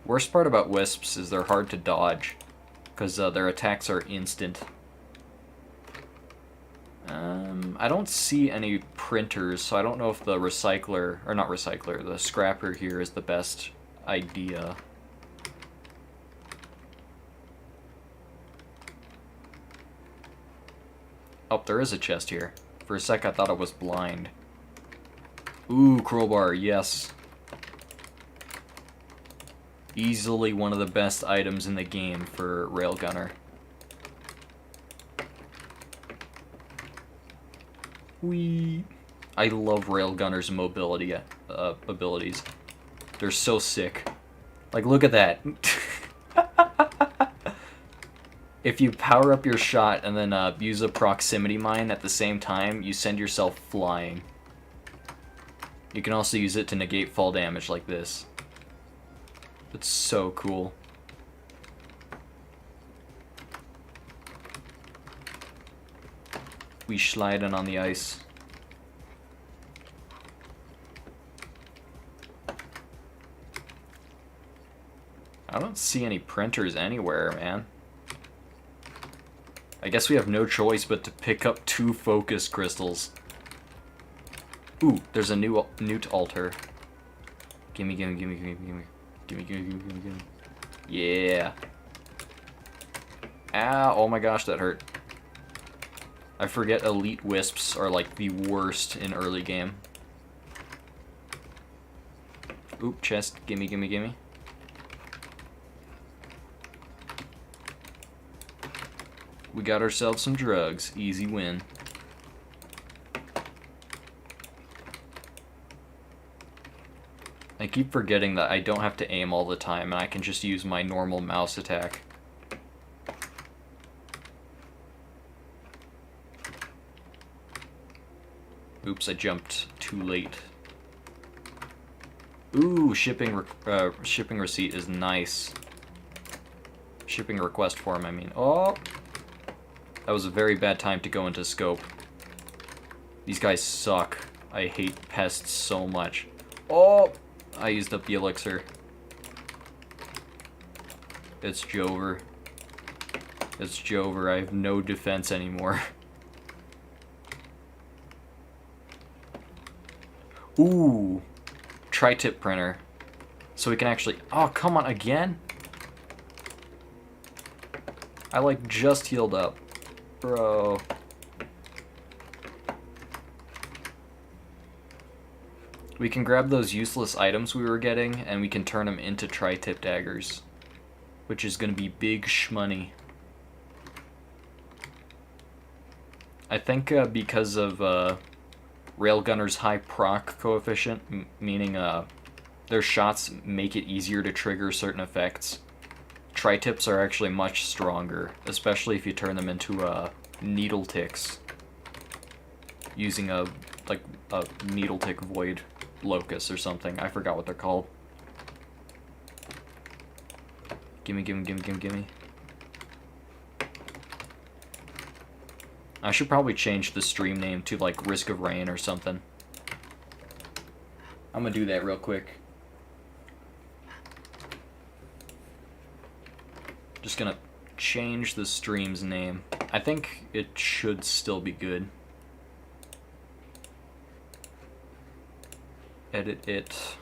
[SPEAKER 1] Worst part about wisps is they're hard to dodge, because their attacks are instant. I don't see any printers, so I don't know if the recycler, or not recycler, the scrapper here is the best idea. Oh, there is a chest here. For a sec I thought I was blind. Ooh, crowbar, yes. Easily one of the best items in the game for Railgunner. Whee! I love Railgunner's mobility abilities. They're so sick. Like, look at that. If you power up your shot and then use a proximity mine at the same time, you send yourself flying. You can also use it to negate fall damage like this. It's so cool. We sliding on the ice. I don't see any printers anywhere, man. I I guess we have no choice but to pick up 2 focus crystals. Ooh, there's a new newt altar. Gimme, gimme, gimme, gimme, gimme. Gimme, gimme, gimme, gimme, gimme. Yeah. Ah, oh my gosh, that hurt. I forget elite wisps are like the worst in early game. Oop, chest, gimme, gimme, gimme. We got ourselves some drugs. Easy win. I keep forgetting that I don't have to aim all the time and I can just use my normal mouse attack. Oops, I jumped too late. Ooh, shipping receipt is nice. Shipping request form, I mean. Oh! That was a very bad time to go into scope. These guys suck. I hate pests so much. Oh! I used up the elixir. It's Jover. It's Jover. I have no defense anymore. Ooh! Tri-tip printer. So we can actually... Oh, come on, again? I, like, just healed up. Bro. We can grab those useless items we were getting, and we can turn them into tri-tip daggers. Which is gonna be big shmoney. I think because of Railgunner's high proc coefficient, meaning their shots make it easier to trigger certain effects, tri-tips are actually much stronger, especially if you turn them into needle ticks using a needle tick void locus or something. I forgot what they're called. Gimme, gimme, gimme, gimme, gimme. I should probably change the stream name to like Risk of Rain or something. I'm gonna do that real quick. Just gonna change the stream's name. I think it should still be good. Edit it.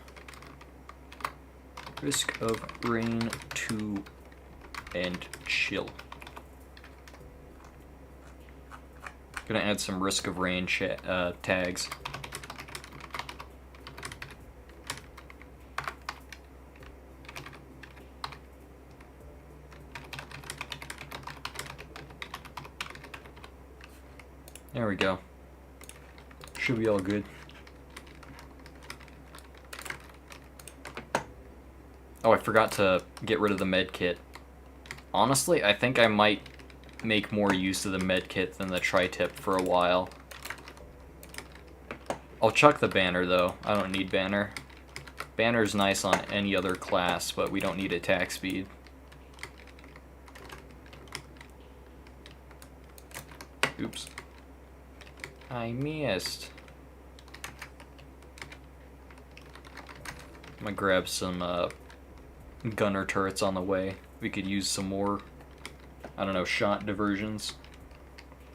[SPEAKER 1] Risk of Rain 2 and chill. Gonna add some Risk of Rain tags. There we go. Should be all good. Oh, I forgot to get rid of the med kit. Honestly, I think I might make more use of the med kit than the tri-tip for a while. I'll chuck the banner though. I don't need banner. Banner's nice on any other class, but we don't need attack speed. Oops. I missed. I'm gonna grab some gunner turrets on the way. We could use some more, I don't know, shot diversions.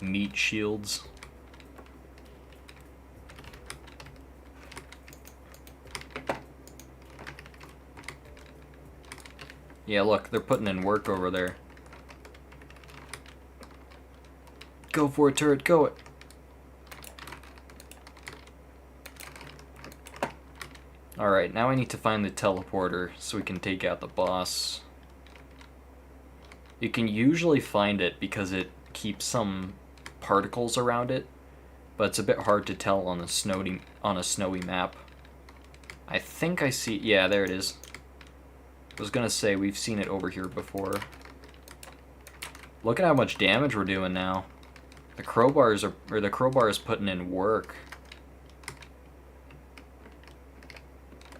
[SPEAKER 1] Meat shields. Yeah, look, they're putting in work over there. Go for it, turret, go it! Alright, now I need to find the teleporter so we can take out the boss. You can usually find it because it keeps some particles around it, but it's a bit hard to tell on a snowy map. I think I see... yeah, there it is. I was gonna say, we've seen it over here before. Look at how much damage we're doing now. The crowbar is putting in work.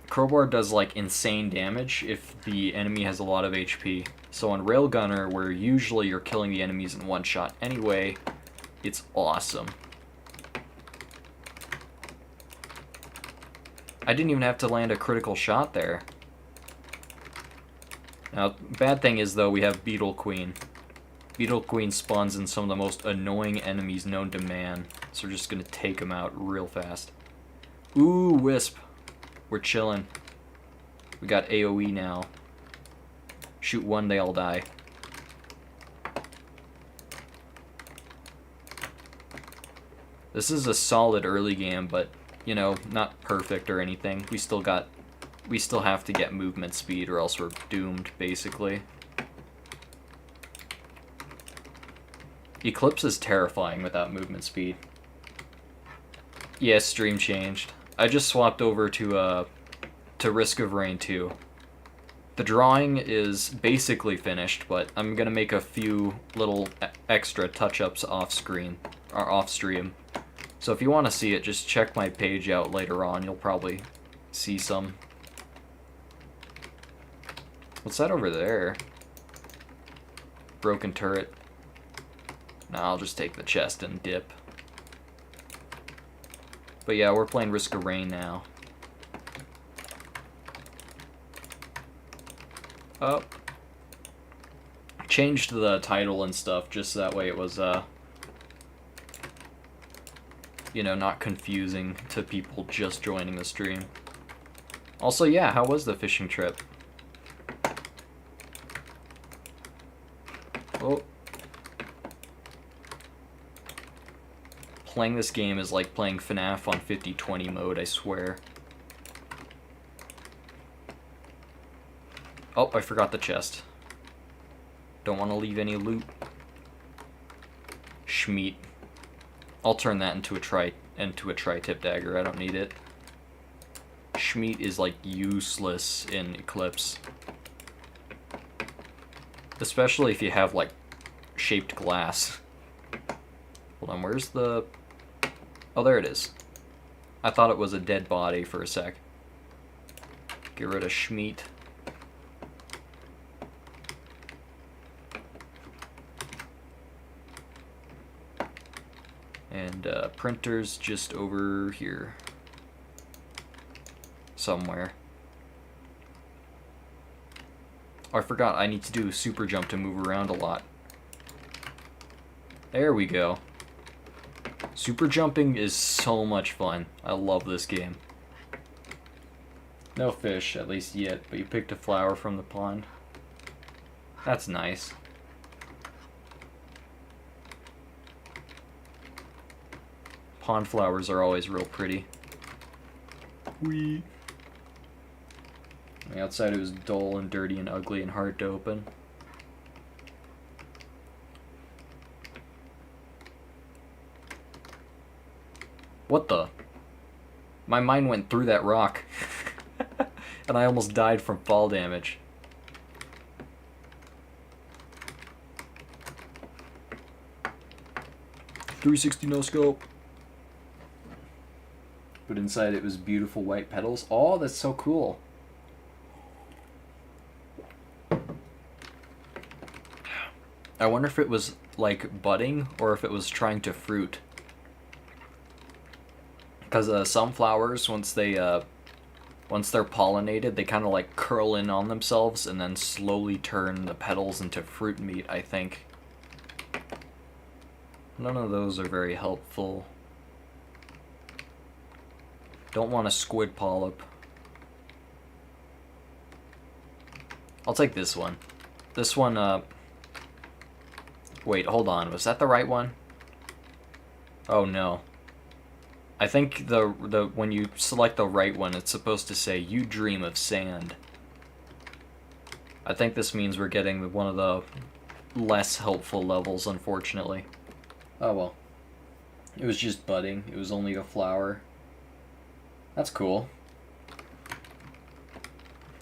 [SPEAKER 1] Crowbar does like insane damage if the enemy has a lot of HP. So on Railgunner, where usually you're killing the enemies in one shot anyway, it's awesome. I didn't even have to land a critical shot there. Now, bad thing is though, we have Beetle Queen. Beetle Queen spawns in some of the most annoying enemies known to man, so we're just gonna take them out real fast. Ooh, Wisp. We're chilling. We got AoE now. Shoot one, they all die. This is a solid early game, but, you know, not perfect or anything. We still have to get movement speed or else we're doomed, basically. Eclipse is terrifying without movement speed. Yes, stream changed. I just swapped over to Risk of Rain 2. The drawing is basically finished, but I'm gonna make a few little extra touch-ups off-screen, or off-stream. So if you want to see it, just check my page out later on. You'll probably see some. What's that over there? Broken turret. Nah, I'll just take the chest and dip. But yeah, we're playing Risk of Rain now. Oh. Changed the title and stuff just so that way it was, you know, not confusing to people just joining the stream. Also, yeah, how was the fishing trip? Oh. Playing this game is like playing FNAF on 50/20 mode, I swear. Oh, I forgot the chest. Don't want to leave any loot. Schmeat. I'll turn that into a tri-tip dagger. I don't need it. Schmeat is like useless in Eclipse. Especially if you have like shaped glass. Hold on, where's the... Oh, there it is. I thought it was a dead body for a sec. Get rid of Schmeat. And printer's just over here. Somewhere. Oh, I forgot I need to do a super jump to move around a lot. There we go. Super jumping is so much fun. I love this game. No fish, at least yet, but you picked a flower from the pond. That's nice. Pond flowers are always real pretty. Whee! On the outside it was dull and dirty and ugly and hard to open. What the? My mind went through that rock. And I almost died from fall damage. .360 no scope. But inside it was beautiful white petals. Oh, that's so cool. I wonder if it was like budding or if it was trying to fruit. Because some flowers, once they're pollinated, they kind of like curl in on themselves and then slowly turn the petals into fruit meat, I think. None of those are very helpful. Don't want a squid polyp. I'll take this one. This one, wait, hold on. Was that the right one? Oh, no. I think the when you select the right one, it's supposed to say, "You dream of sand." I think this means we're getting one of the less helpful levels, unfortunately. Oh well. It was just budding. It was only a flower. That's cool.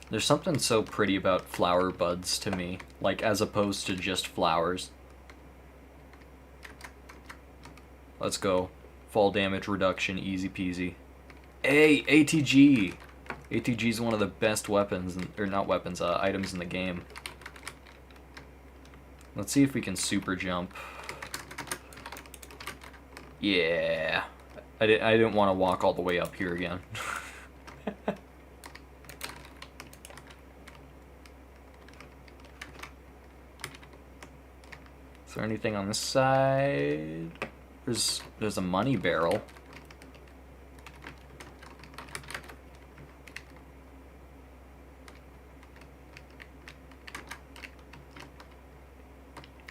[SPEAKER 1] There's something so pretty about flower buds to me, like as opposed to just flowers. Let's go. Fall damage reduction, easy peasy. Hey, ATG! ATG is one of the best weapons, or not weapons, items in the game. Let's see if we can super jump. Yeah. I didn't want to walk all the way up here again. Is there anything on this side? There's a money barrel.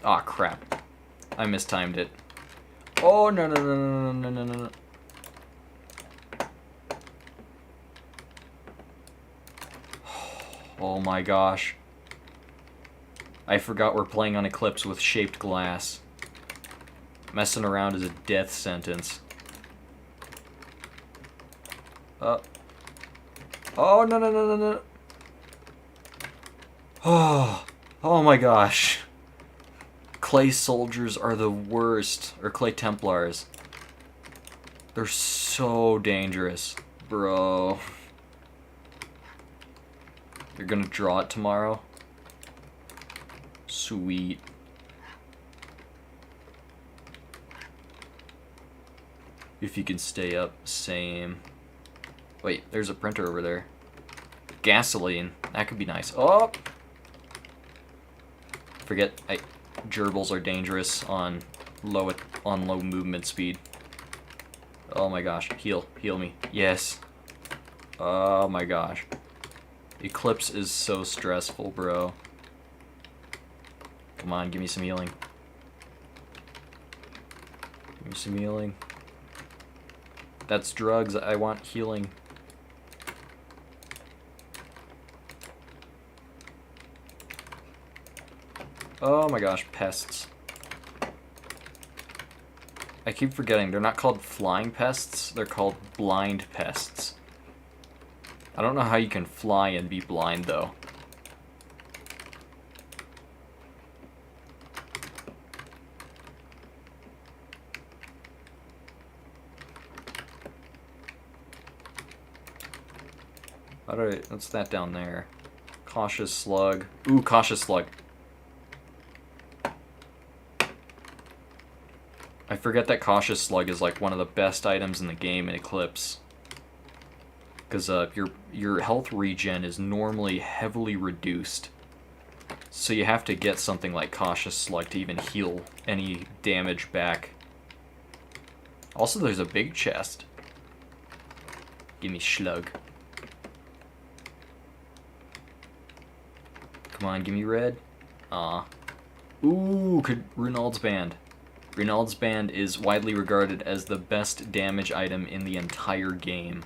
[SPEAKER 1] Aw, crap. I mistimed it. Oh, no, no, no, no, no, no, no, no. Oh my gosh. I forgot we're playing on Eclipse with shaped glass. Messing around is a death sentence. Oh, no, no, no, no, no. Oh my gosh. Clay soldiers are the worst. Or clay templars. They're so dangerous. Bro. You're gonna draw it tomorrow? Sweet. If you can stay up, same. Wait, there's a printer over there. Gasoline. That could be nice. Oh! Forget, gerbils are dangerous on low movement speed. Oh my gosh, heal me. Yes. Oh my gosh. Eclipse is so stressful, bro. Come on, give me some healing. Give me some healing. That's drugs, I want healing. Oh my gosh, pests. I keep forgetting, they're not called flying pests, they're called blind pests. I don't know how you can fly and be blind, though. Alright, what's that down there? Cautious slug. Ooh, cautious slug. I forget that cautious slug is like one of the best items in the game in Eclipse. Because your health regen is normally heavily reduced. So you have to get something like cautious slug to even heal any damage back. Also, there's a big chest. Gimme slug. Come on, gimme red. Aw. Ooh, Renault's Band. Renault's Band is widely regarded as the best damage item in the entire game.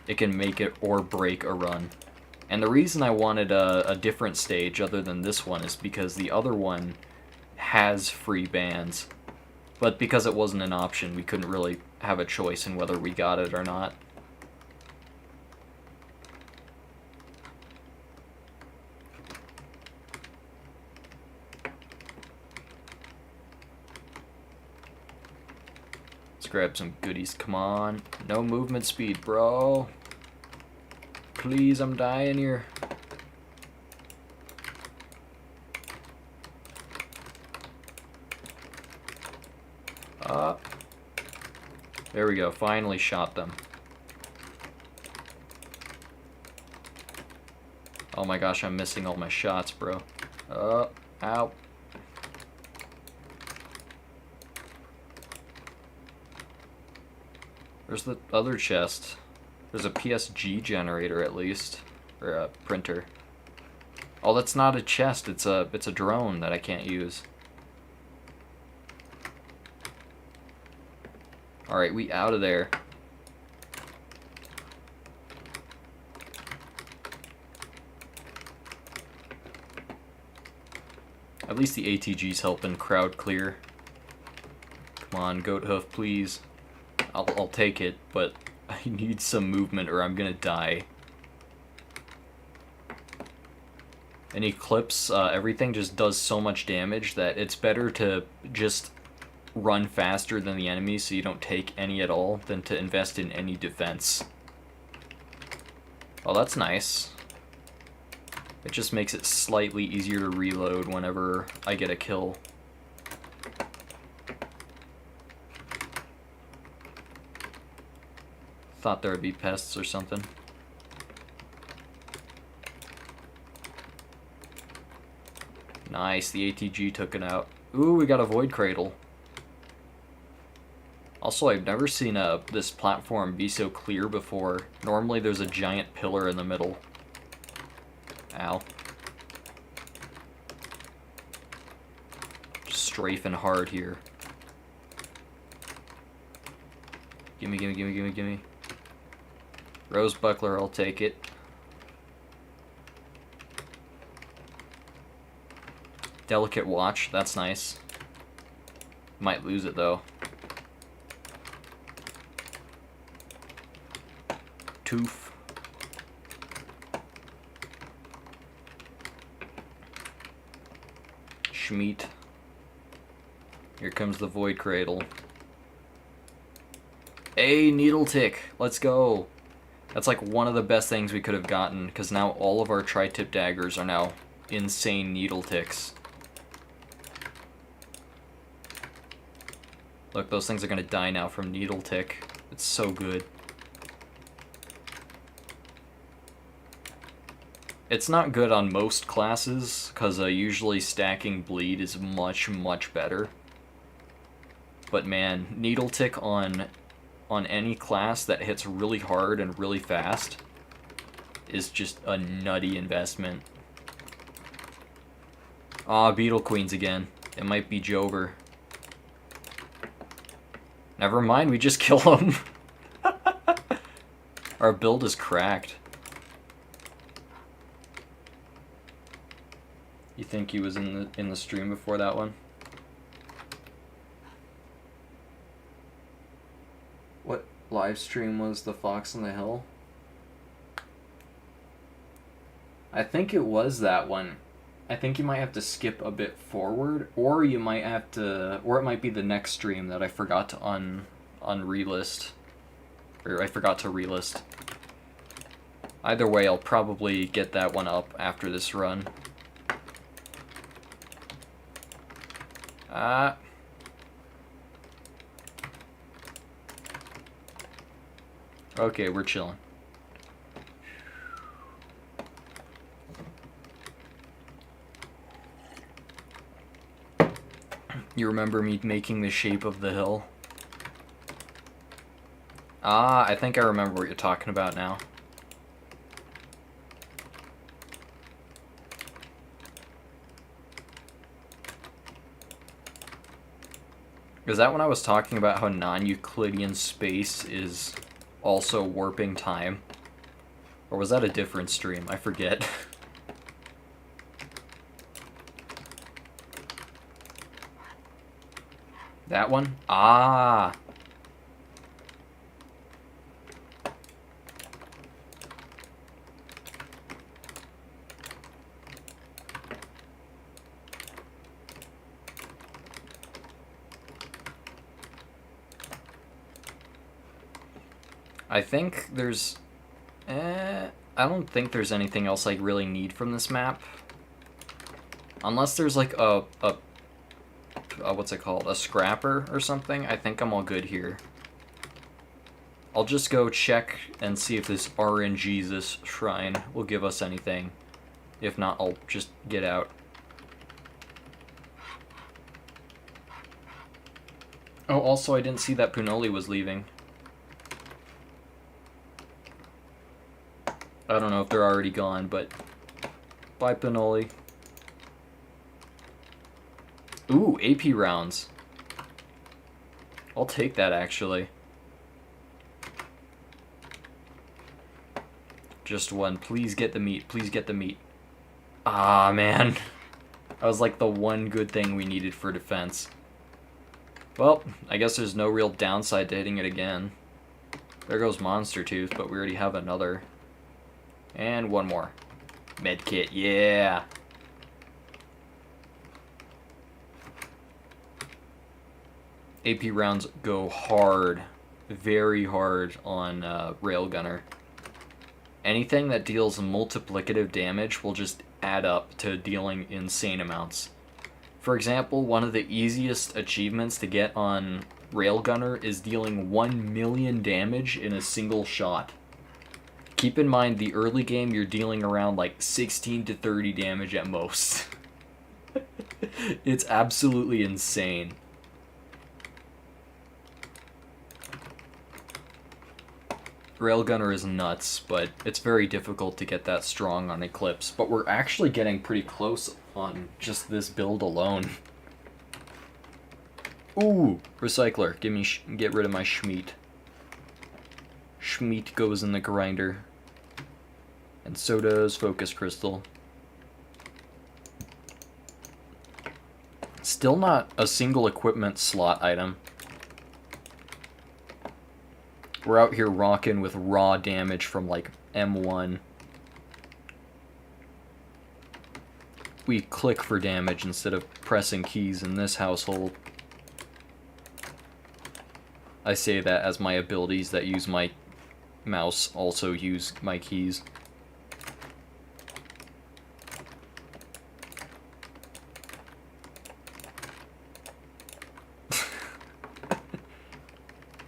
[SPEAKER 1] It can make it or break a run. And the reason I wanted a different stage other than this one is because the other one has free bands. But because it wasn't an option, we couldn't really have a choice in whether we got it or not. Let's grab some goodies. Come on. No movement speed, bro. Please, I'm dying here. There we go. Finally shot them. Oh my gosh, I'm missing all my shots, bro. Ow. There's the other chest. There's a PSG generator at least, or a printer. Oh, that's not a chest. It's a drone that I can't use. All right, we out of there. At least the ATG's helping crowd clear. Come on, goat hoof, please. I'll take it, but I need some movement or I'm gonna die. In Eclipse, everything just does so much damage that it's better to just run faster than the enemy so you don't take any at all than to invest in any defense. Oh, that's nice. It just makes it slightly easier to reload whenever I get a kill. Thought there would be pests or something. Nice, the ATG took it out. Ooh, we got a Void Cradle. Also, I've never seen this platform be so clear before. Normally there's a giant pillar in the middle. Ow. Just strafing hard here. Gimme, gimme, gimme, gimme, gimme. Rose Buckler, I'll take it. Delicate Watch, that's nice. Might lose it though. Tooth. Schmeat. Here comes the Void Cradle. Hey, Needle Tick, let's go. That's like one of the best things we could have gotten, because now all of our tri-tip daggers are now insane Needle Ticks. Look, those things are gonna die now from Needle Tick. It's so good. It's not good on most classes, because usually stacking bleed is much, much better. But man, Needle Tick on any class that hits really hard and really fast is just a nutty investment. Ah, Beetle Queens again. It might be Jover. Never mind, we just kill him. Our build is cracked. You think he was in the stream before that one? What live stream was the Fox on the Hill? I think it was that one. I think you might have to skip a bit forward, or you might have to, or it might be the next stream that I forgot to relist, or I forgot to relist. Either way, I'll probably get that one up after this run. Okay, we're chilling. You remember me making the shape of the hill? Ah, I think I remember what you're talking about now. Is that when I was talking about how non-Euclidean space is also warping time? Or was that a different stream? I forget. That one? Ah! I think there's... I don't think there's anything else I really need from this map. Unless there's like a what's it called? A scrapper or something? I think I'm all good here. I'll just go check and see if this RNGesus shrine will give us anything. If not, I'll just get out. Oh, also I didn't see that Punoli was leaving. I don't know if they're already gone, but bye, Punoli. Ooh, AP rounds. I'll take that, actually. Just one. Please get the meat. Please get the meat. Ah, man. That was like the one good thing we needed for defense. Well, I guess there's no real downside to hitting it again. There goes Monster Tooth, but we already have another. And one more. Medkit, yeah! AP rounds go hard. Very hard on Railgunner. Anything that deals multiplicative damage will just add up to dealing insane amounts. For example, one of the easiest achievements to get on Railgunner is dealing 1 million damage in a single shot. Keep in mind, the early game you're dealing around like 16 to 30 damage at most. It's absolutely insane. Railgunner is nuts, but it's very difficult to get that strong on Eclipse. But we're actually getting pretty close on just this build alone. Ooh, Recycler, get rid of my Schmeat. Schmeat goes in the grinder. And so does Focus Crystal. Still not a single equipment slot item. We're out here rocking with raw damage from like M1. We click for damage instead of pressing keys in this household. I say that as my abilities that use my mouse also use my keys.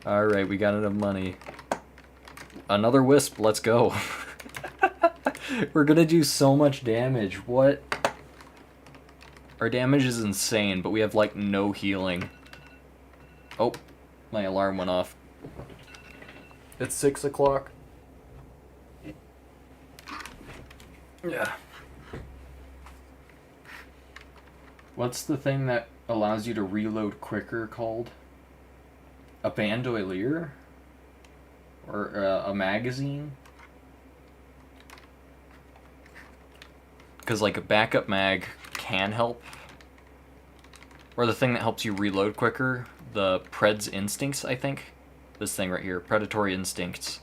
[SPEAKER 1] Alright, we got enough money. Another wisp, let's go. We're gonna do so much damage. What? Our damage is insane, but we have like no healing. Oh, my alarm went off. It's 6 o'clock. Yeah. What's the thing that allows you to reload quicker called? A bandolier? Or a magazine? Because like a backup mag can help. Or the thing that helps you reload quicker. The Pred's Instincts, I think. This thing right here, Predatory Instincts.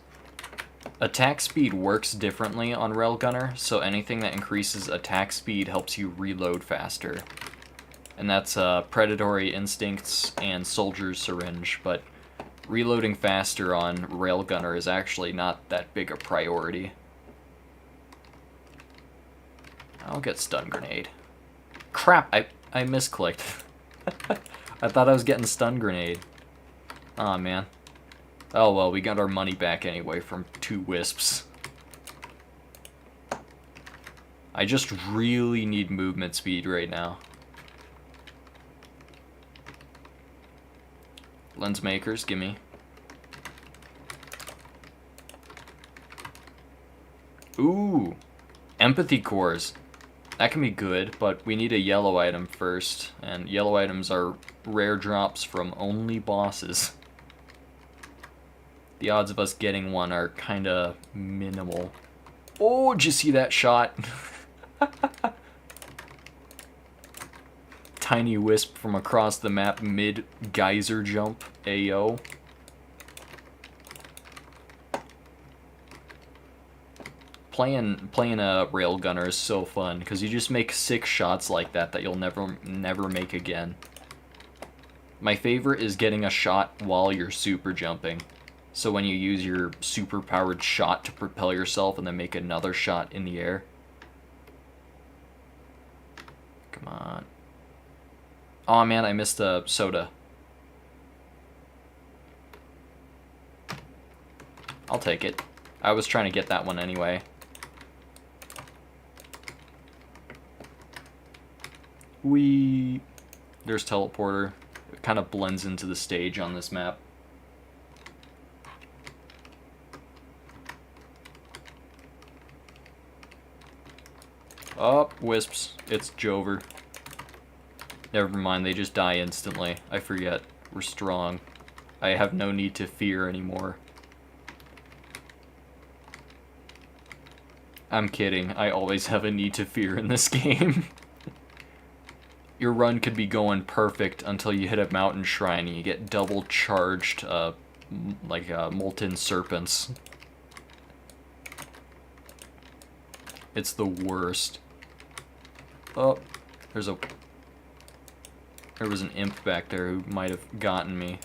[SPEAKER 1] Attack speed works differently on Railgunner, so anything that increases attack speed helps you reload faster. And that's Predatory Instincts and Soldier's Syringe, but reloading faster on Railgunner is actually not that big a priority. I'll get Stun Grenade. Crap, I misclicked. I thought I was getting Stun Grenade. Aw, man. Oh well, we got our money back anyway from 2 wisps. I just really need movement speed right now. Lens makers, gimme. Ooh, empathy cores. That can be good, but we need a yellow item first, and yellow items are rare drops from only bosses. The odds of us getting one are kinda minimal. Oh, did you see that shot? Tiny wisp from across the map mid geyser jump. Ayo. Playing a Railgunner is so fun because you just make 6 shots like that you'll never make again. My favorite is getting a shot while you're super jumping. So when you use your super powered shot to propel yourself and then make another shot in the air. Come on. Oh man, I missed a soda. I'll take it. I was trying to get that one anyway. There's teleporter. It kind of blends into the stage on this map. Oh, wisps. It's Jover. Never mind, they just die instantly. I forget. We're strong. I have no need to fear anymore. I'm kidding. I always have a need to fear in this game. Your run could be going perfect until you hit a mountain shrine and you get double charged, molten serpents. It's the worst. Oh, there was an imp back there who might have gotten me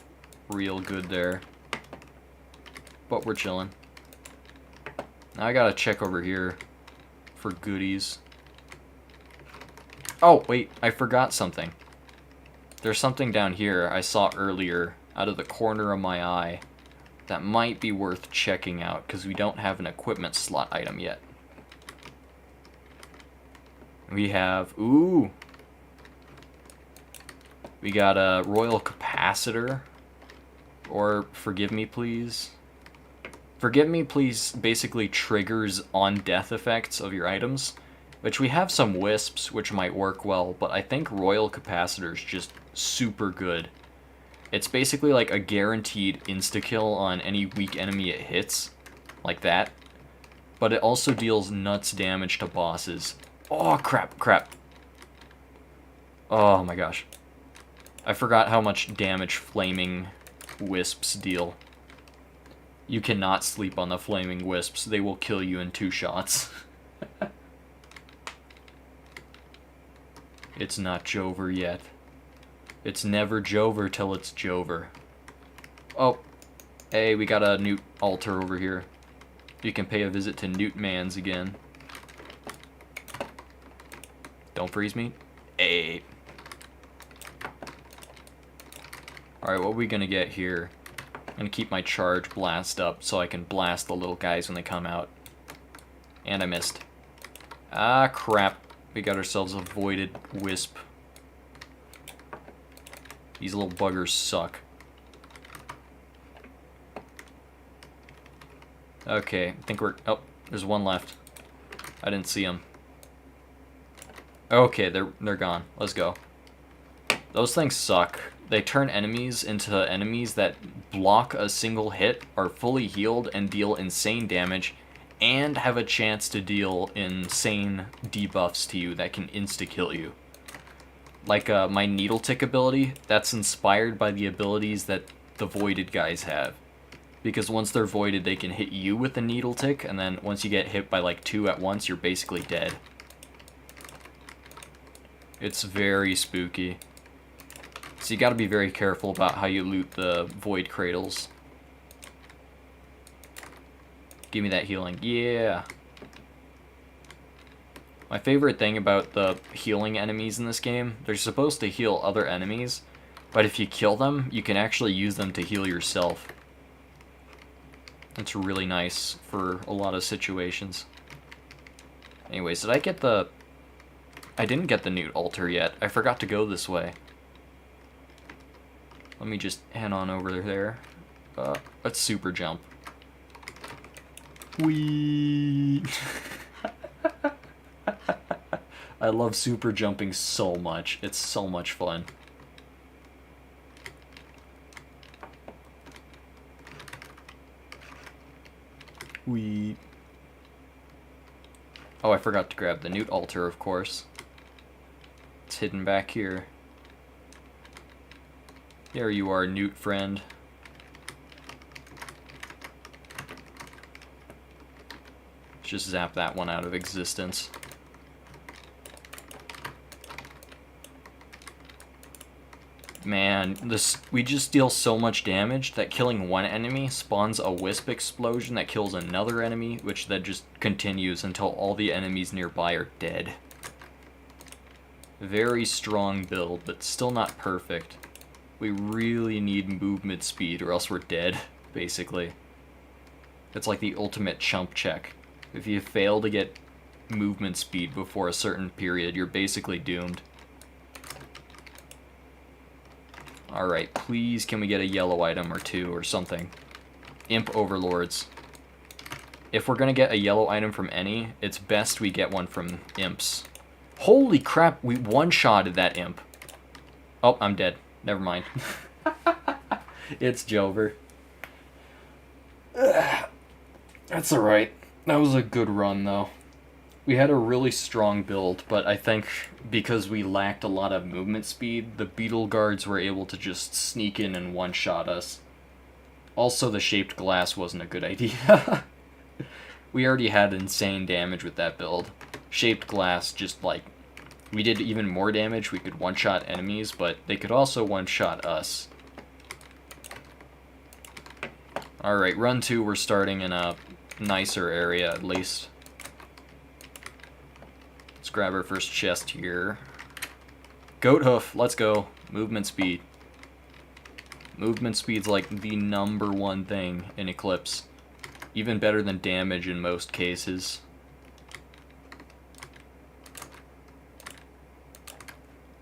[SPEAKER 1] real good there. But we're chilling. Now I gotta check over here for goodies. Oh, wait, I forgot something. There's something down here I saw earlier out of the corner of my eye that might be worth checking out because we don't have an equipment slot item yet. We have, ooh, We got a Royal Capacitor, or Forgive Me Please. Forgive Me Please basically triggers on-death effects of your items, which we have some Wisps, which might work well, but I think Royal Capacitor is just super good. It's basically like a guaranteed insta-kill on any weak enemy it hits, like that. But it also deals nuts damage to bosses. Oh, crap. Oh my gosh. I forgot how much damage flaming Wisps deal. You cannot sleep on the flaming Wisps. They will kill you in 2 shots. It's not Jover yet. It's never Jover till it's Jover. Oh, hey, we got a Newt altar over here. You can pay a visit to Newt Mans again. Don't freeze me. Hey. Alright, what are we gonna get here? I'm gonna keep my charge blast up so I can blast the little guys when they come out. And I missed. Ah, crap. We got ourselves a Voided Wisp. These little buggers suck. Okay, I think we're... Oh, there's one left. I didn't see him. Okay, they're gone. Let's go. Those things suck. They turn enemies into enemies that block a single hit, are fully healed, and deal insane damage, and have a chance to deal insane debuffs to you that can insta-kill you. Like my Needle Tick ability, that's inspired by the abilities that the Voided guys have. Because once they're voided, they can hit you with the Needle Tick, and then once you get hit by like 2 at once, you're basically dead. It's very spooky. So you gotta be very careful about how you loot the Void Cradles. Give me that healing. Yeah! My favorite thing about the healing enemies in this game, they're supposed to heal other enemies, but if you kill them, you can actually use them to heal yourself. It's really nice for a lot of situations. Anyways, did I get the... I didn't get the Newt altar yet. I forgot to go this way. Let me just head on over there. Let's super jump. Whee! I love super jumping so much. It's so much fun. Whee! Oh, I forgot to grab the Newt altar, of course. It's hidden back here. There you are, Newt friend. Let's just zap that one out of existence. Man, we just deal so much damage that killing one enemy spawns a wisp explosion that kills another enemy, which then just continues until all the enemies nearby are dead. Very strong build, but still not perfect. We really need movement speed or else we're dead, basically. It's like the ultimate chump check. If you fail to get movement speed before a certain period, you're basically doomed. Alright, please can we get a yellow item or 2 or something? Imp Overlords. If we're gonna get a yellow item from any, it's best we get one from imps. Holy crap, we one-shotted that imp. Oh, I'm dead. Never mind. It's Jover. That's alright. That was a good run, though. We had a really strong build, but I think because we lacked a lot of movement speed, the Beetle Guards were able to just sneak in and one-shot us. Also, the Shaped Glass wasn't a good idea. We already had insane damage with that build. Shaped Glass just, like, we did even more damage. We could one-shot enemies, but they could also one-shot us. Alright, run 2, we're starting in a nicer area, at least. Let's grab our first chest here. Goat Hoof, let's go. Movement speed. Movement speed's like the #1 thing in Eclipse. Even better than damage in most cases.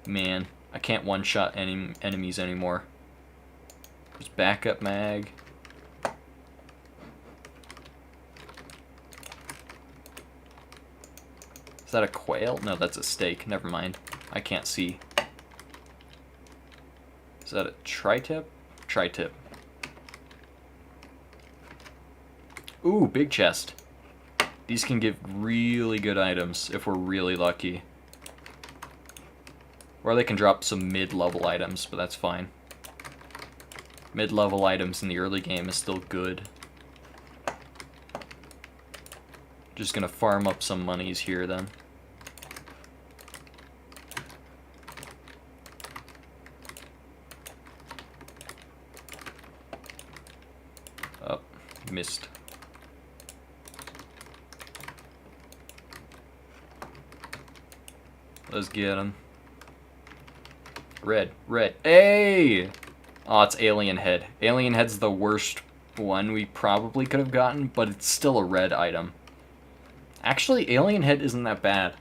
[SPEAKER 1] Man, I can't one-shot any enemies anymore. There's backup mag. Is that a quail? No, that's a steak. Never mind. I can't see. Is that a tri-tip? Tri-tip. Ooh, big chest. These can give really good items if we're really lucky. Or they can drop some mid-level items, but that's fine. Mid-level items in the early game is still good. Just gonna farm up some monies here then. Oh, missed. Let's get him. Red, red. Hey! Oh, it's Alien Head. Alien Head's the worst one we probably could have gotten, but it's still a red item. Actually, Alien Head isn't that bad.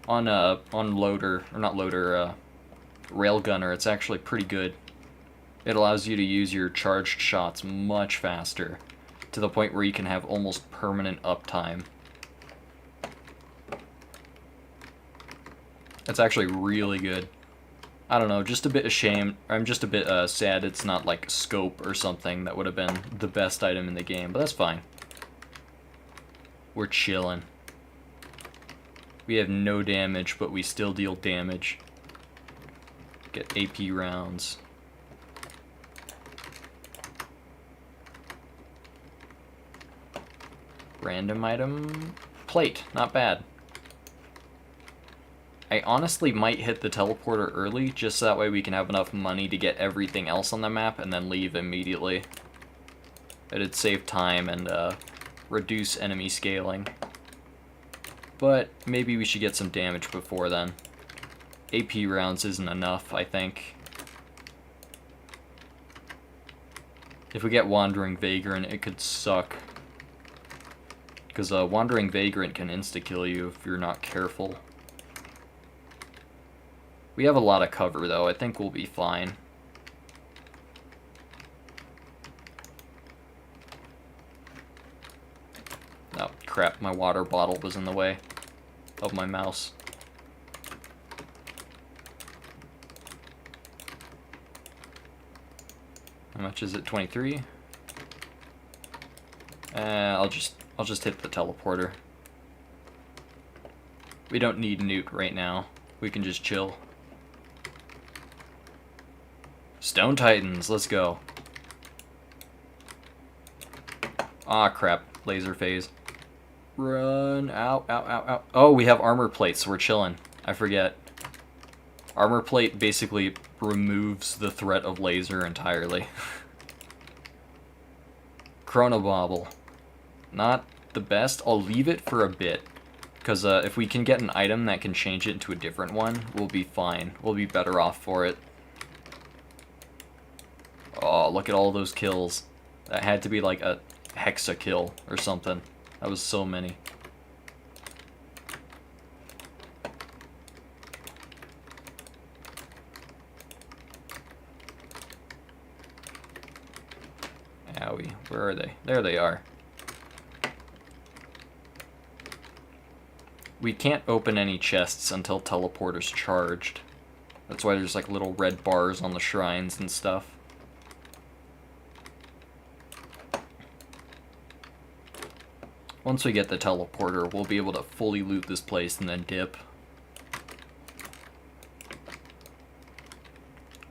[SPEAKER 1] On loader, or not loader, railgunner, it's actually pretty good. It allows you to use your charged shots much faster, to the point where you can have almost permanent uptime. It's actually really good. I don't know, just a bit ashamed. I'm just a bit sad it's not like scope or something. That would have been the best item in the game, but that's fine. We're chilling. We have no damage, but we still deal damage. Get AP rounds. Random item. Plate, not bad. I honestly might hit the teleporter early, just so that way we can have enough money to get everything else on the map and then leave immediately. It'd save time and reduce enemy scaling. But maybe we should get some damage before then. AP rounds isn't enough, I think. If we get Wandering Vagrant, it could suck. Because Wandering Vagrant can insta-kill you if you're not careful. We have a lot of cover, though. I think we'll be fine. Oh, crap. My water bottle was in the way of my mouse. How much is it? 23? I'll just hit the teleporter. We don't need Newt right now. We can just chill. Stone Titans, let's go. Ah, crap. Laser phase. Run. Ow, ow, ow, ow. Oh, we have armor plates, so we're chilling. I forget. Armor plate basically removes the threat of laser entirely. Chronobauble. Not the best. I'll leave it for a bit. Because if we can get an item that can change it into a different one, we'll be fine. We'll be better off for it. Oh, look at all those kills. That had to be like a hexa kill or something. That was so many. Owie, where are they? There they are. We can't open any chests until teleporter's charged. That's why there's like little red bars on the shrines and stuff. Once we get the teleporter, we'll be able to fully loot this place and then dip.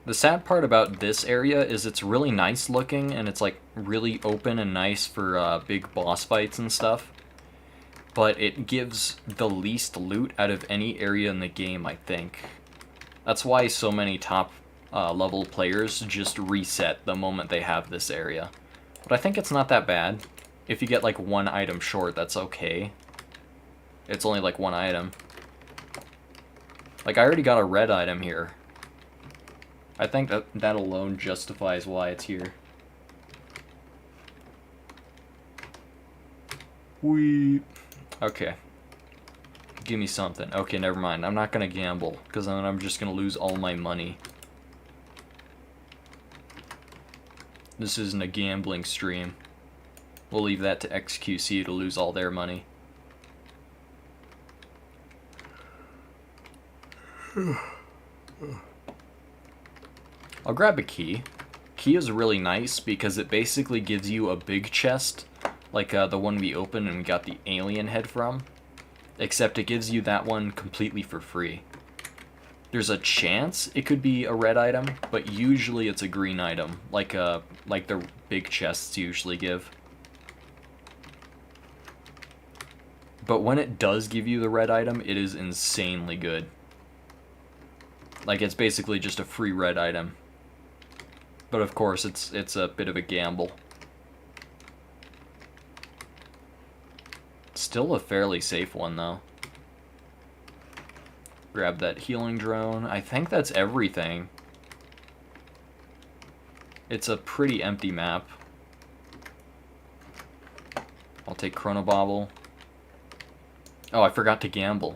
[SPEAKER 1] The sad part about this area is it's really nice looking, and it's like really open and nice for big boss fights and stuff. But it gives the least loot out of any area in the game, I think. That's why so many top level players just reset the moment they have this area. But I think it's not that bad. If you get like one item short, that's okay. It's only like one item. Like I already got a red item here. I think that alone justifies why it's here. Okay. Give me something. Okay, never mind. I'm not gonna gamble, because then I'm just gonna lose all my money. This isn't a gambling stream. We'll leave that to XQC to lose all their money. I'll grab a key. Key is really nice because it basically gives you a big chest, like the one we opened and we got the alien head from, except it gives you that one completely for free. There's a chance it could be a red item, but usually it's a green item, like the big chests usually give. But when it does give you the red item, it is insanely good. Like, it's basically just a free red item. But of course, it's a bit of a gamble. Still a fairly safe one, though. Grab that healing drone. I think that's everything. It's a pretty empty map. I'll take Chronobauble. Oh, I forgot to gamble.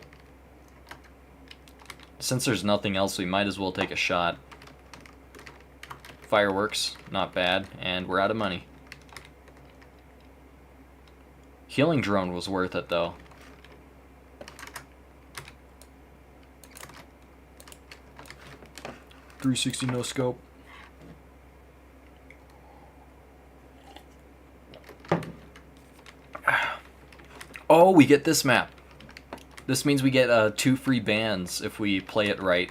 [SPEAKER 1] Since there's nothing else, we might as well take a shot. Fireworks, not bad, and we're out of money. Healing drone was worth it, though. .360 no scope. Oh, we get this map. This means we get 2 free bands if we play it right.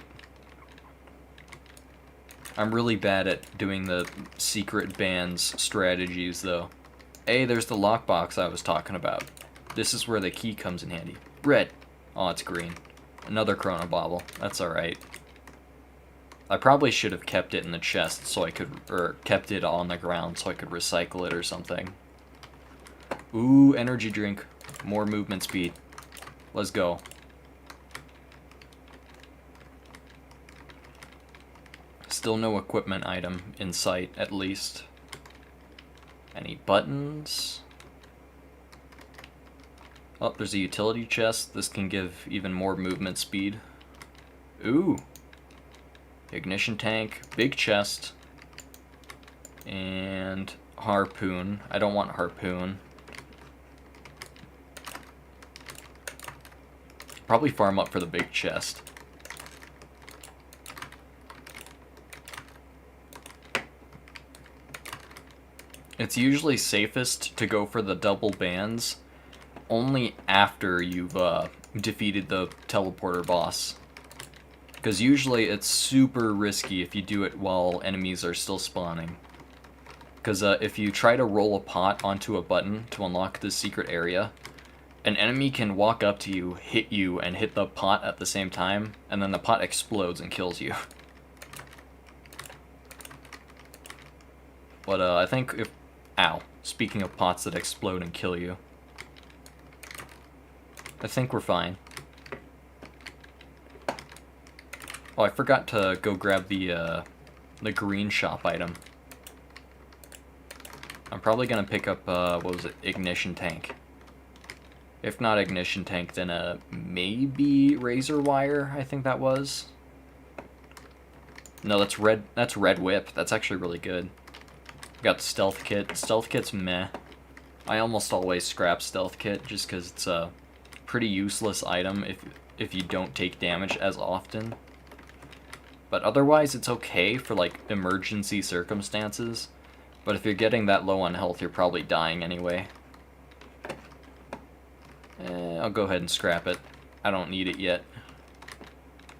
[SPEAKER 1] I'm really bad at doing the secret bands strategies, though. Hey, there's the lockbox I was talking about. This is where the key comes in handy. Red. Oh, it's green. Another Chronobauble. That's alright. I probably should have kept it in the chest so I could, or kept it on the ground so I could recycle it or something. Ooh, energy drink. More movement speed. Let's go. Still no equipment item in sight, at least. Any buttons? Oh, there's a utility chest. This can give even more movement speed. Ooh. Ignition tank, big chest, and harpoon. I don't want harpoon. Probably farm up for the big chest. It's usually safest to go for the double bands only after you've defeated the teleporter boss. Because usually it's super risky if you do it while enemies are still spawning. Because if you try to roll a pot onto a button to unlock the secret area, an enemy can walk up to you, hit you, and hit the pot at the same time, and then the pot explodes and kills you. But I think if... Ow. Speaking of pots that explode and kill you. I think we're fine. Oh, I forgot to go grab the green shop item. I'm probably gonna pick up, what was it, ignition tank. If not ignition tank, then maybe razor wire, I think that was. No, that's red whip. That's actually really good. Got the stealth kit. Stealth kit's meh. I almost always scrap stealth kit just because it's a pretty useless item if you don't take damage as often. But otherwise, it's okay for like emergency circumstances. But if you're getting that low on health, you're probably dying anyway. I'll go ahead and scrap it. I don't need it yet.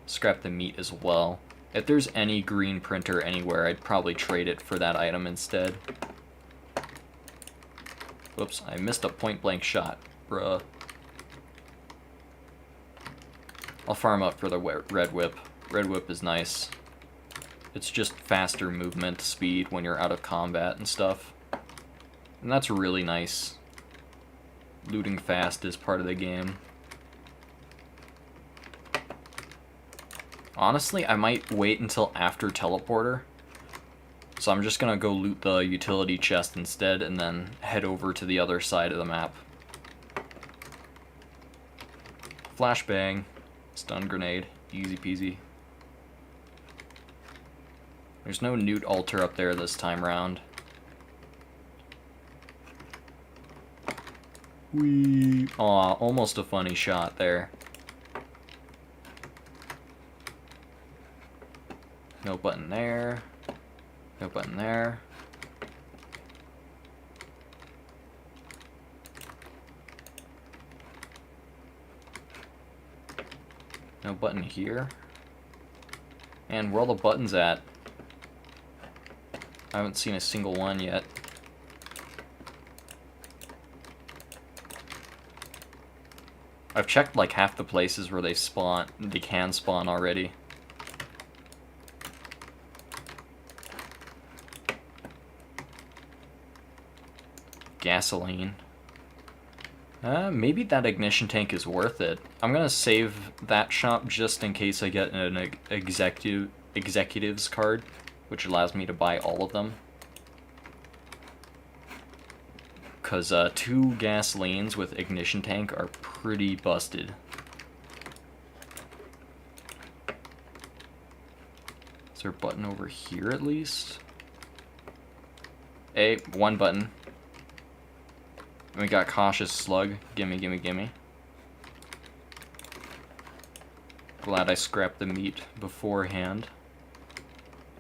[SPEAKER 1] Scrap the meat as well. If there's any green printer anywhere, I'd probably trade it for that item instead. Whoops, I missed a point-blank shot. Bruh. I'll farm up for the red whip. Red whip is nice. It's just faster movement speed when you're out of combat and stuff. And that's really nice. Looting fast is part of the game. Honestly, I might wait until after teleporter. So I'm just gonna go loot the utility chest instead and then head over to the other side of the map. Flashbang. Stun grenade. Easy peasy. There's no Newt altar up there this time round. Whee! Aw, almost a funny shot there. No button there. No button there. No button here. And where all the buttons at? I haven't seen a single one yet. I've checked like half the places where they can spawn already. Gasoline. Maybe that ignition tank is worth it. I'm gonna save that shop just in case I get an executive's card, which allows me to buy all of them. Because 2 gasolines with ignition tank are pretty busted. Is there a button over here at least? Hey, 1 button. We got Cautious Slug. Gimme, gimme, gimme. Glad I scrapped the meat beforehand.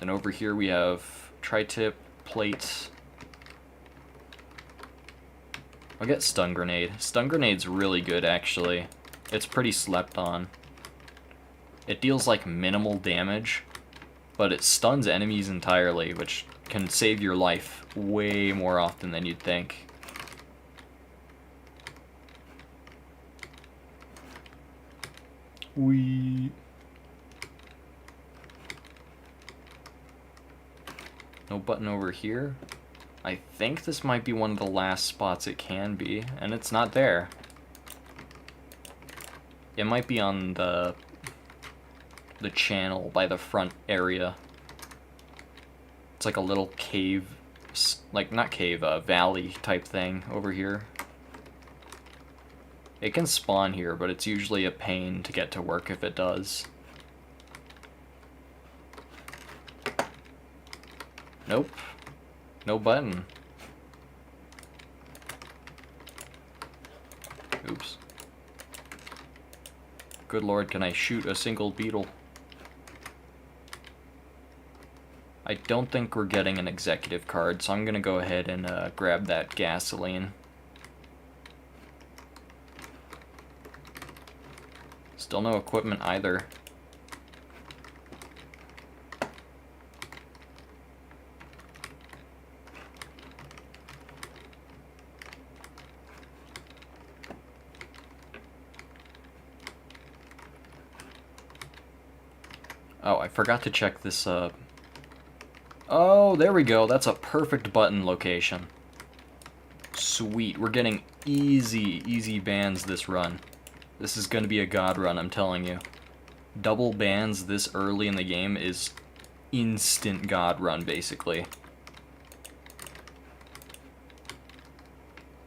[SPEAKER 1] Then over here we have tri-tip, plates. I'll get Stun Grenade. Stun Grenade's really good, actually. It's pretty slept on. It deals, like, minimal damage, but it stuns enemies entirely, which can save your life way more often than you'd think. No button over here. I think this might be one of the last spots it can be, and it's not there. It might be on the channel by the front area. It's like a little cave, like not cave, valley type thing over here. It can spawn here, but it's usually a pain to get to work if it does. Nope. No button. Oops. Good lord, can I shoot a single beetle? I don't think we're getting an executive card, so I'm gonna go ahead and grab that gasoline. Still no equipment either. Oh, I forgot to check this, Oh, there we go. That's a perfect button location. Sweet. We're getting easy bans this run. This is going to be a god run, I'm telling you. Double bans this early in the game is instant god run, basically.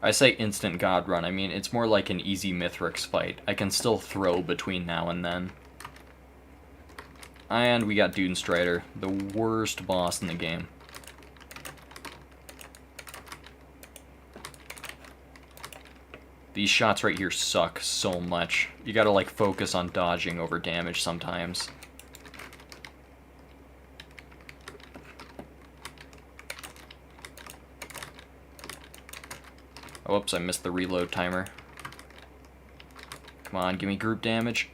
[SPEAKER 1] I say instant god run, I mean it's more like an easy Mithrix fight. I can still throw between now and then. And we got Dune Strider, the worst boss in the game. These shots right here suck so much. You gotta like focus on dodging over damage sometimes. Oh, whoops, I missed the reload timer. Come on, give me group damage.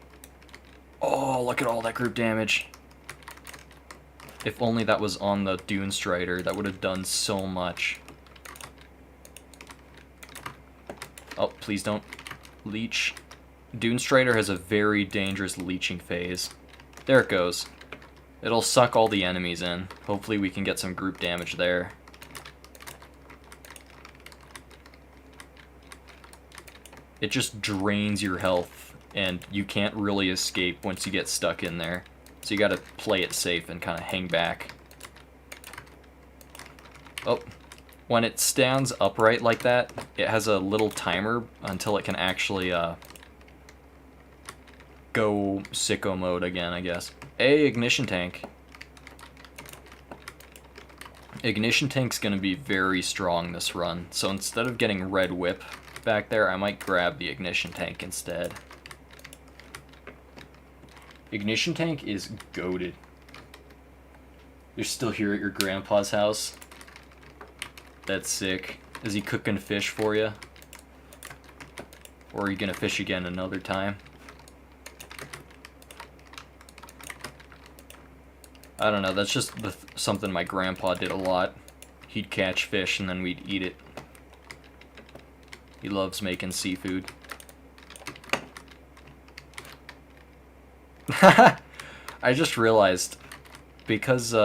[SPEAKER 1] Oh, look at all that group damage. If only that was on the Dune Strider, that would have done so much. Oh, please don't leech. Dune Strider has a very dangerous leeching phase. There it goes. It'll suck all the enemies in. Hopefully we can get some group damage there. It just drains your health, and you can't really escape once you get stuck in there. So you gotta play it safe and kind of hang back. Oh. When it stands upright like that, it has a little timer until it can actually go sicko mode again, I guess. Hey, ignition tank. Ignition tank's gonna be very strong this run, so instead of getting red whip back there, I might grab the ignition tank instead. Ignition tank is goated. You're still here at your grandpa's house? That's sick. Is he cooking fish for you? Or are you gonna fish again another time? I don't know, that's just something my grandpa did a lot. He'd catch fish and then we'd eat it. He loves making seafood. I just realized, because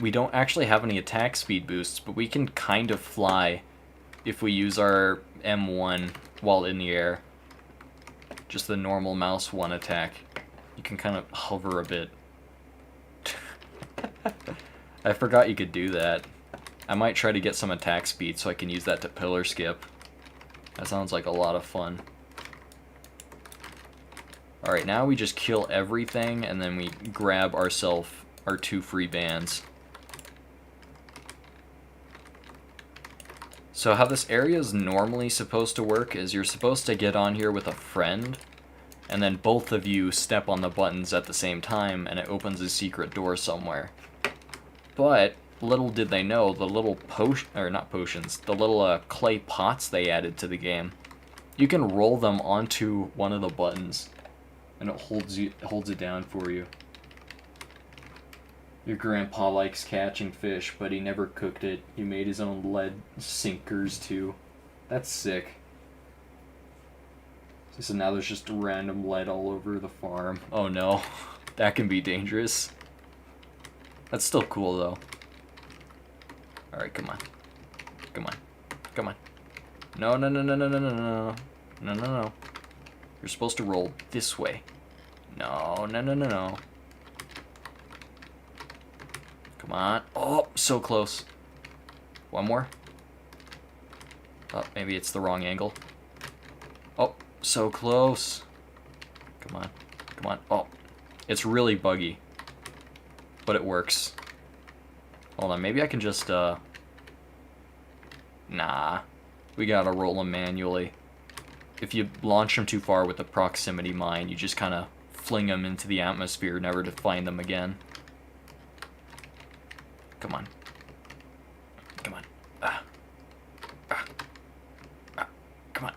[SPEAKER 1] we don't actually have any attack speed boosts, but we can kind of fly if we use our M1 while in the air. Just the normal mouse 1 attack. You can kind of hover a bit. I forgot you could do that. I might try to get some attack speed so I can use that to pillar skip. That sounds like a lot of fun. Alright, now we just kill everything and then we grab ourselves our 2 free bands. So how this area is normally supposed to work is you're supposed to get on here with a friend, and then both of you step on the buttons at the same time and it opens a secret door somewhere. But little did they know, the little the little clay pots they added to the game, you can roll them onto one of the buttons and it holds it down for you. Your grandpa likes catching fish, but he never cooked it. He made his own lead sinkers too. That's sick. So now there's just random lead all over the farm. Oh no, that can be dangerous. That's still cool though. Alright, come on. Come on. Come on. No, no, no, no, no, no, no, no. No, no, no. You're supposed to roll this way. No, no, no, no, no. Come on. Oh, so close. One more. Oh, maybe it's the wrong angle. Oh, so close. Come on. Come on. Oh, it's really buggy. But it works. Hold on, maybe I can just, Nah. We gotta roll them manually. If you launch them too far with the proximity mine, you just kind of fling them into the atmosphere, never to find them again. Come on. Come on. Ah. Ah. Ah. Come on.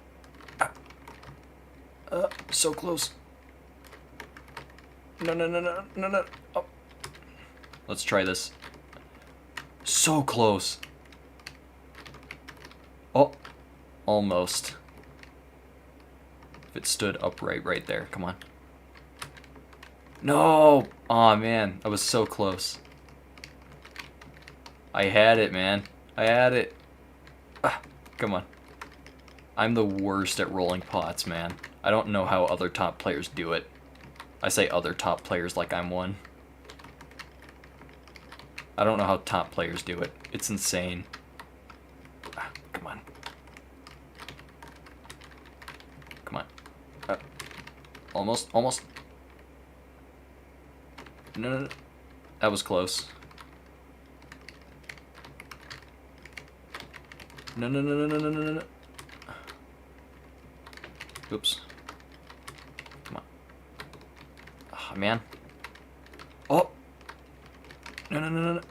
[SPEAKER 1] Ah. So close. No, no, no, no, no, no. Oh. Let's try this. So close. Oh. Almost. If it stood upright right there. Come on. No! Aw, man. I was so close. I had it, man. I had it. Ah, come on. I'm the worst at rolling pots, man. I don't know how other top players do it. I say other top players like I'm one. I don't know how top players do it. It's insane. Ah, come on. Come on. Almost, almost. No, no, no. That was close. No, no, no, no, no, no, no, no. Oops. Come on. Oh, man. Oh! No, no, no, no, no.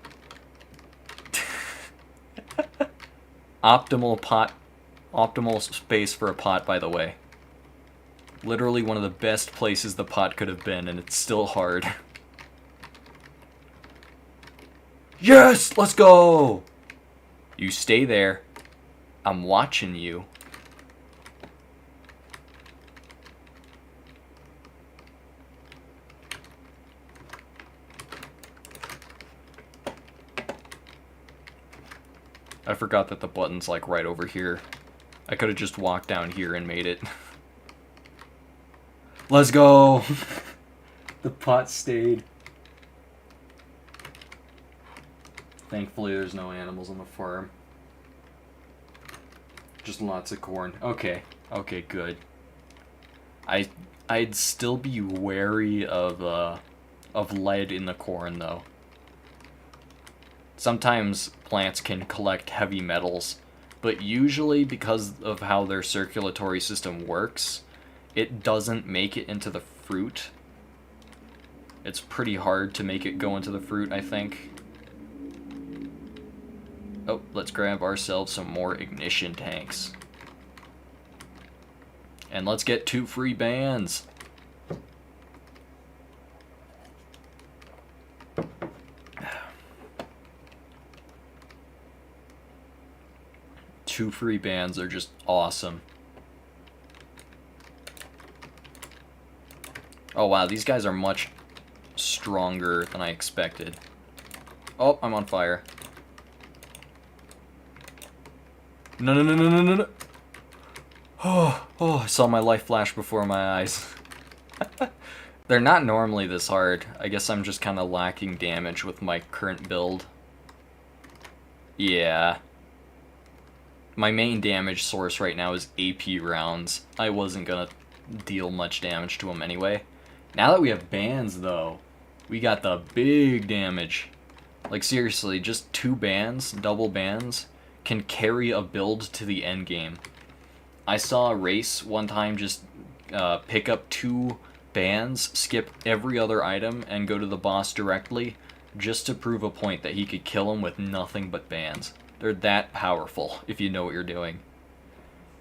[SPEAKER 1] Optimal pot. Optimal space for a pot, by the way. Literally one of the best places the pot could have been, and it's still hard. Yes! Let's go! You stay there. I'm watching you. I forgot that the button's like right over here. I could have just walked down here and made it. Let's go! The pot stayed. Thankfully there's no animals on the farm. Just lots of corn. Okay. Okay, good. I'd still be wary of lead in the corn though. Sometimes plants can collect heavy metals, but usually because of how their circulatory system works, it doesn't make it into the fruit. It's pretty hard to make it go into the fruit, I think. Oh, let's grab ourselves some more ignition tanks. And let's get 2 free bands. Two free bands are just awesome. Oh wow, these guys are much stronger than I expected. Oh, I'm on fire. No, no, no, no, no, no, no. Oh, I saw my life flash before my eyes. They're not normally this hard. I guess I'm just kind of lacking damage with my current build. Yeah. My main damage source right now is AP rounds. I wasn't gonna deal much damage to him anyway. Now that we have bands, though, we got the big damage. Like, seriously, just 2 bands, double bands, can carry a build to the end game. I saw a race one time just pick up 2 bands, skip every other item, and go to the boss directly, just to prove a point that he could kill him with nothing but bands. They're that powerful, if you know what you're doing.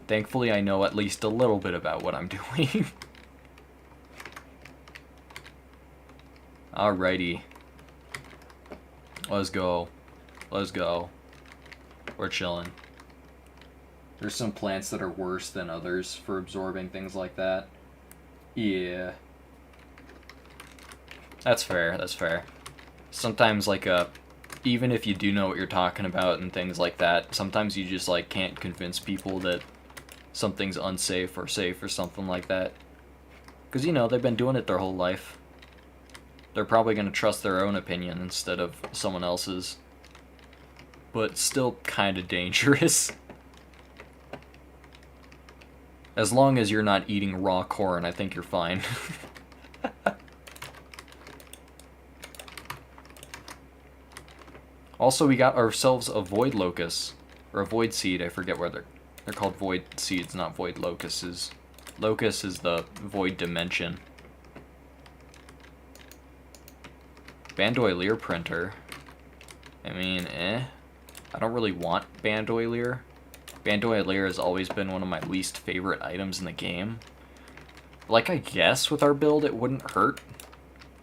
[SPEAKER 1] Thankfully, I know at least a little bit about what I'm doing. Alrighty. Let's go. Let's go. We're chilling. There's some plants that are worse than others for absorbing things like that. Yeah. That's fair, that's fair. Sometimes, like, even if you do know what you're talking about and things like that, sometimes you just, like, can't convince people that something's unsafe or safe or something like that. Because, you know, they've been doing it their whole life. They're probably going to trust their own opinion instead of someone else's. But still kind of dangerous. As long as you're not eating raw corn, I think you're fine. Also, we got ourselves a void locust, or a void seed. I forget where they're called void seeds, not void locusts. Locust is the void dimension. Bandolier printer. I mean, I don't really want bandolier. Bandolier has always been one of my least favorite items in the game. Like, I guess with our build it wouldn't hurt.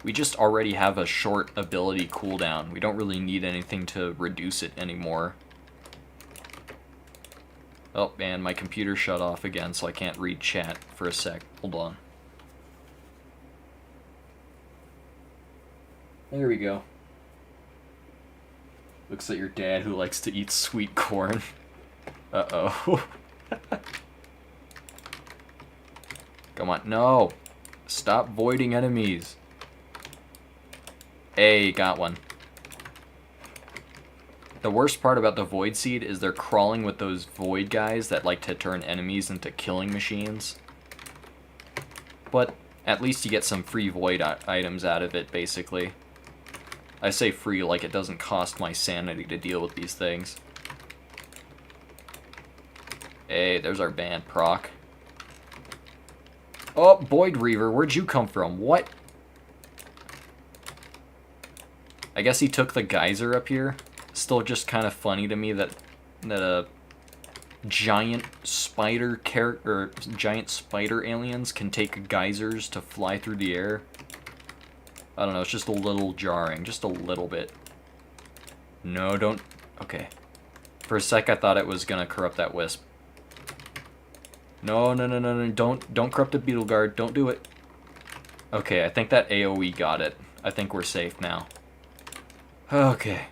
[SPEAKER 1] We just already have a short ability cooldown. We don't really need anything to reduce it anymore. Oh, and my computer shut off again, so I can't read chat for a sec. Hold on. There we go. Looks like your dad who likes to eat sweet corn. Uh-oh. Come on, no! Stop voiding enemies. Hey, got one. The worst part about the Void Seed is they're crawling with those Void guys that like to turn enemies into killing machines. But at least you get some free Void items out of it, basically. I say free like it doesn't cost my sanity to deal with these things. Hey, there's our band proc. Oh, Void Reaver, where'd you come from? What? I guess he took the geyser up here. Still just kind of funny to me that a giant spider giant spider aliens can take geysers to fly through the air. I don't know, it's just a little jarring, just a little bit. No, don't. Okay. For a sec I thought it was gonna corrupt that wisp. No, no, no, no, no, don't corrupt the beetle guard, don't do it. Okay, I think that AoE got it. I think we're safe now. Okay.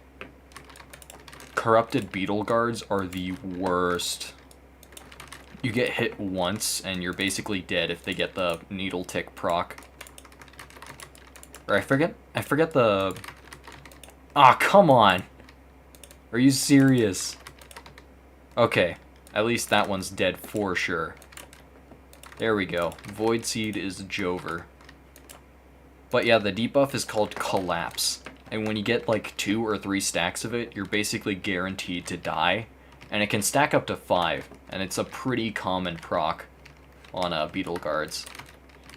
[SPEAKER 1] Corrupted beetle guards are the worst. You get hit once and you're basically dead if they get the needle tick proc. Or I forget the... Ah, come on! Are you serious? Okay, at least that one's dead for sure. There we go. Void Seed is Jover. But yeah, the debuff is called Collapse. And when you get like 2 or 3 stacks of it, you're basically guaranteed to die. And it can stack up to 5. And it's a pretty common proc on Beetle Guards.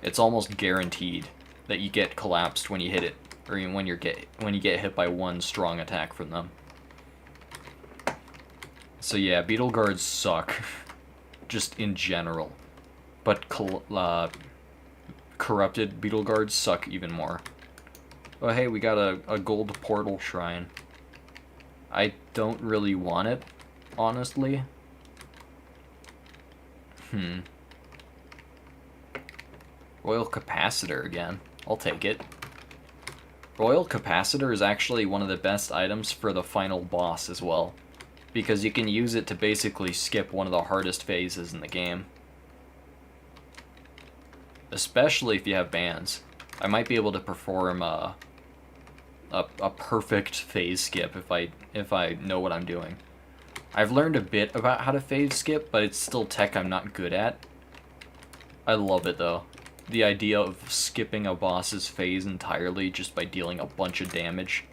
[SPEAKER 1] It's almost guaranteed that you get collapsed when you hit it. Or even when you get hit by one strong attack from them. So yeah, Beetle Guards suck. Just in general. But corrupted Beetle Guards suck even more. Oh hey, we got a gold portal shrine. I don't really want it, honestly. Royal Capacitor again. I'll take it. Royal Capacitor is actually one of the best items for the final boss as well, because you can use it to basically skip one of the hardest phases in the game. Especially if you have bands. I might be able to perform a perfect phase skip if I know what I'm doing. I've learned a bit about how to phase skip, but it's still tech I'm not good at. I love it though. The idea of skipping a boss's phase entirely just by dealing a bunch of damage.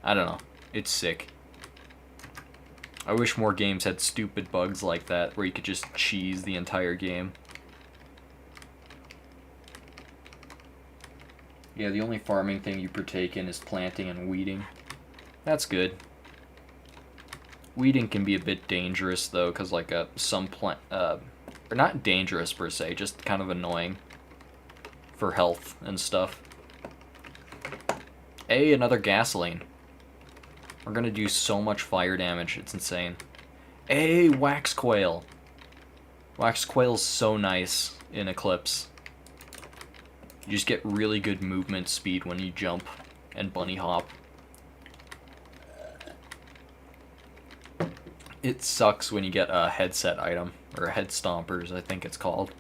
[SPEAKER 1] I don't know. It's sick. I wish more games had stupid bugs like that where you could just cheese the entire game. Yeah, the only farming thing you partake in is planting and weeding. That's good. Weeding can be a bit dangerous though, because like some plant, or not dangerous per se, just kind of annoying for health and stuff. Hey, another gasoline. We're gonna do so much fire damage, it's insane. Hey, Wax Quail. Wax Quail's so nice in Eclipse. You just get really good movement speed when you jump and bunny hop. It sucks when you get a headset item, or head stompers, I think it's called.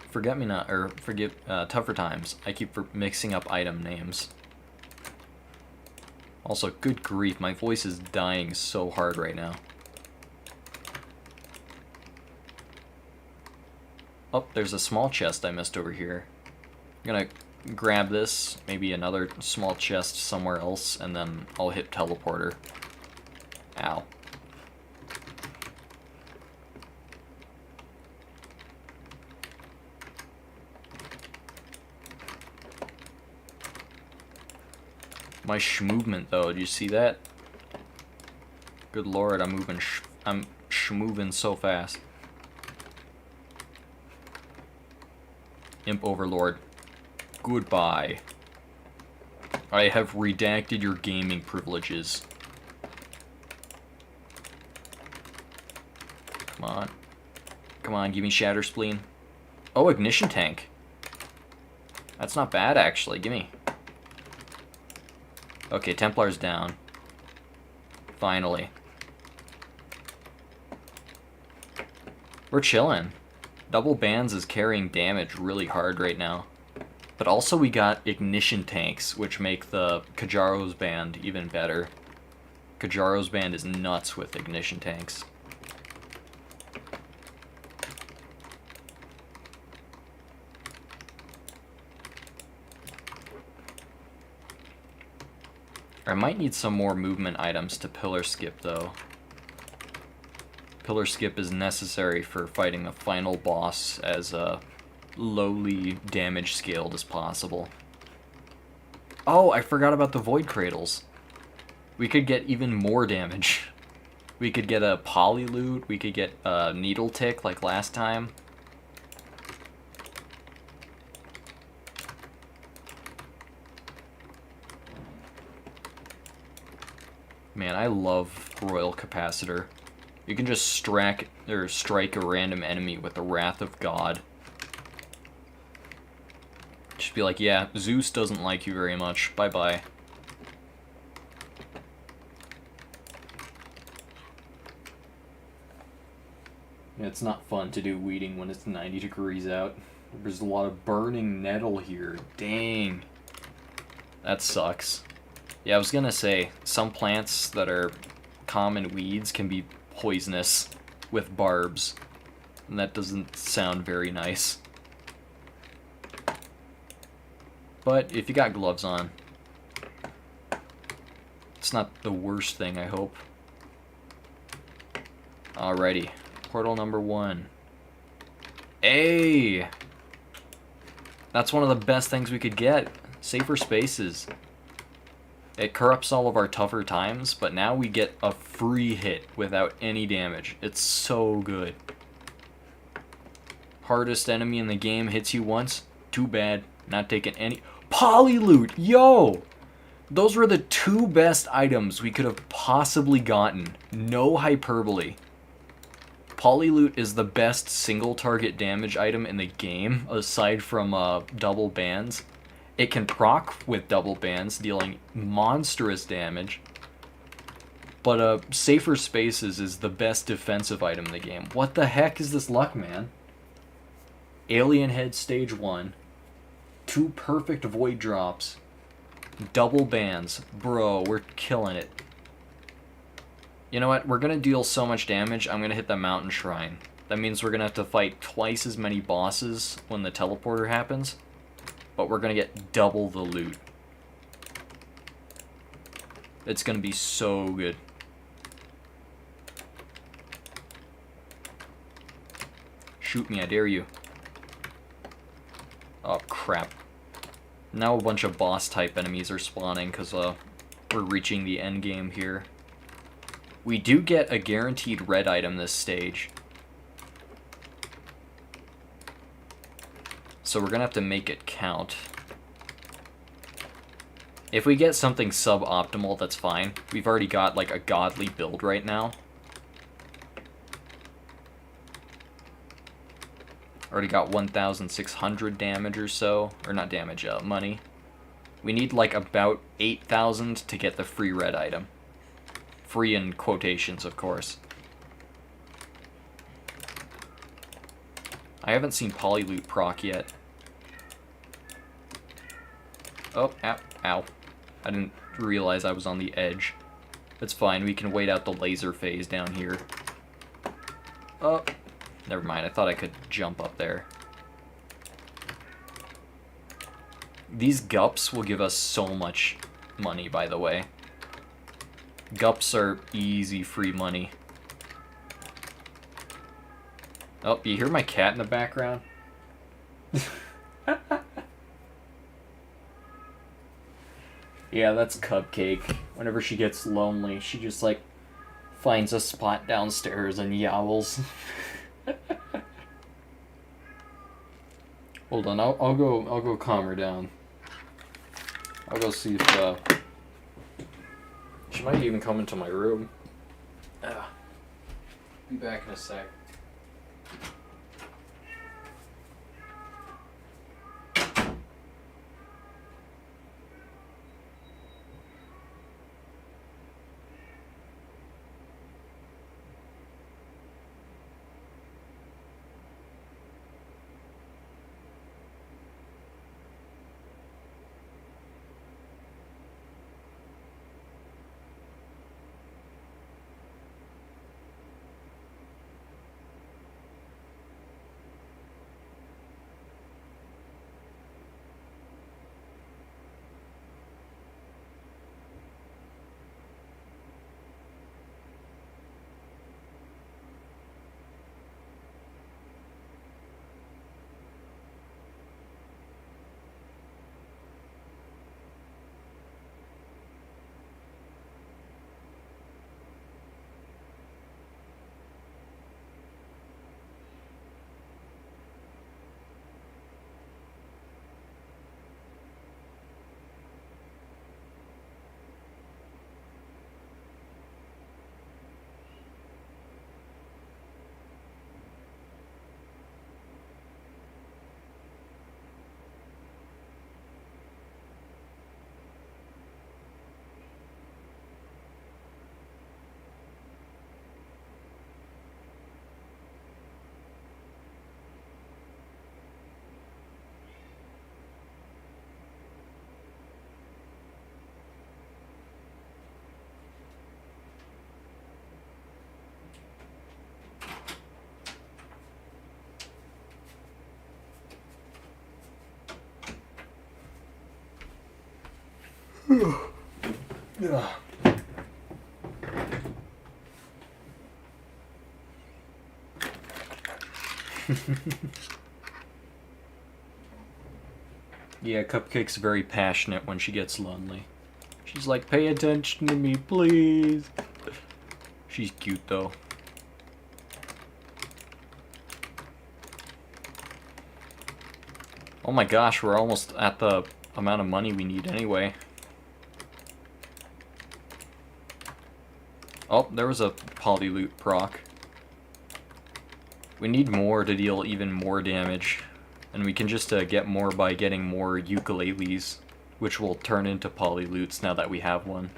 [SPEAKER 1] Forget-me-not, or Tougher Times. I keep mixing up item names. Also, good grief, my voice is dying so hard right now. Oh, there's a small chest I missed over here. I'm gonna grab this, maybe another small chest somewhere else, and then I'll hit teleporter. Ow. My movement though, do you see that? Good lord, I'm moving so fast. Imp Overlord. Goodbye. I have redacted your gaming privileges. Come on. Come on, give me Shatter Spleen. Oh, Ignition Tank. That's not bad, actually. Gimme. Okay, Templar's down. Finally. We're chillin'. Double Bands is carrying damage really hard right now. But also we got Ignition Tanks, which make the Kajaro's Band even better. Kajaro's Band is nuts with Ignition Tanks. I might need some more movement items to Pillar Skip, though. Pillar Skip is necessary for fighting the final boss as lowly damage scaled as possible. Oh, I forgot about the Void Cradles. We could get even more damage. We could get a Poly Loot, we could get a Needle Tick like last time. Man, I love Royal Capacitor. You can just strike a random enemy with the Wrath of God. Just be like, yeah, Zeus doesn't like you very much. Bye-bye. Yeah, it's not fun to do weeding when it's 90 degrees out. There's a lot of burning nettle here. Dang. That sucks. Yeah, I was gonna say, some plants that are common weeds can be poisonous with barbs. And that doesn't sound very nice. But if you got gloves on, it's not the worst thing, I hope. Alrighty. Portal number 1. Hey! That's one of the best things we could get. Safer spaces. It corrupts all of our tougher times, but now we get a free hit without any damage. It's so good. Hardest enemy in the game hits you once. Too bad. Not taking any... Polyloot! Yo! Those were the 2 best items we could have possibly gotten. No hyperbole. Polyloot is the best single target damage item in the game, aside from double bands. It can proc with double bands, dealing monstrous damage. But Safer Spaces is the best defensive item in the game. What the heck is this luck, man? Alien Head Stage 1. 2 perfect void drops. Double bands. Bro, we're killing it. You know what? We're going to deal so much damage, I'm going to hit the Mountain Shrine. That means we're going to have to fight twice as many bosses when the teleporter happens. But we're going to get double the loot. It's going to be so good. Shoot me, I dare you. Oh, crap. Now a bunch of boss-type enemies are spawning because we're reaching the end game here. We do get a guaranteed red item this stage. So we're going to have to make it count. If we get something suboptimal, that's fine. We've already got like a godly build right now. Already got 1,600 damage or so. Or not damage, money. We need like about 8,000 to get the free red item. Free in quotations, of course. I haven't seen Polyloot proc yet. Oh, ow, ow. I didn't realize I was on the edge. It's fine, we can wait out the laser phase down here. Oh, never mind, I thought I could jump up there. These gups will give us so much money, by the way. Gups are easy free money. Oh, you hear my cat in the background? Yeah, that's Cupcake. Whenever she gets lonely, she just like finds a spot downstairs and yowls. Hold on, I'll go calm her down. I'll go see if she might even come into my room. Be back in a sec. Yeah, Cupcake's very passionate when she gets lonely. She's like, pay attention to me, please. She's cute, though. Oh my gosh, we're almost at the amount of money we need anyway. Oh, there was a Polyloot proc. We need more to deal even more damage. And we can just get more by getting more ukuleles, which will turn into Polyloots now that we have one.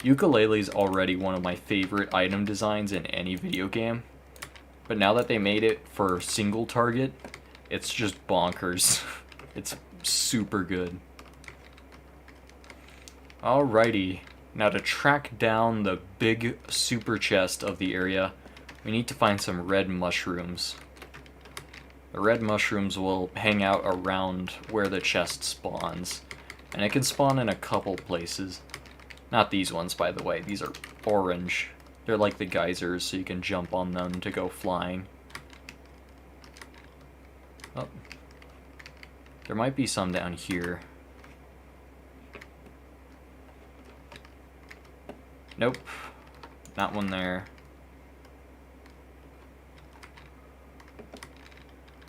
[SPEAKER 1] Ukulele's already one of my favorite item designs in any video game. But now that they made it for single target, it's just bonkers. It's super good. Alrighty. Now to track down the big super chest of the area, we need to find some red mushrooms. The red mushrooms will hang out around where the chest spawns. And it can spawn in a couple places. Not these ones, by the way. These are orange. They're like the geysers, so you can jump on them to go flying. Oh. There might be some down here. Nope. Not one there.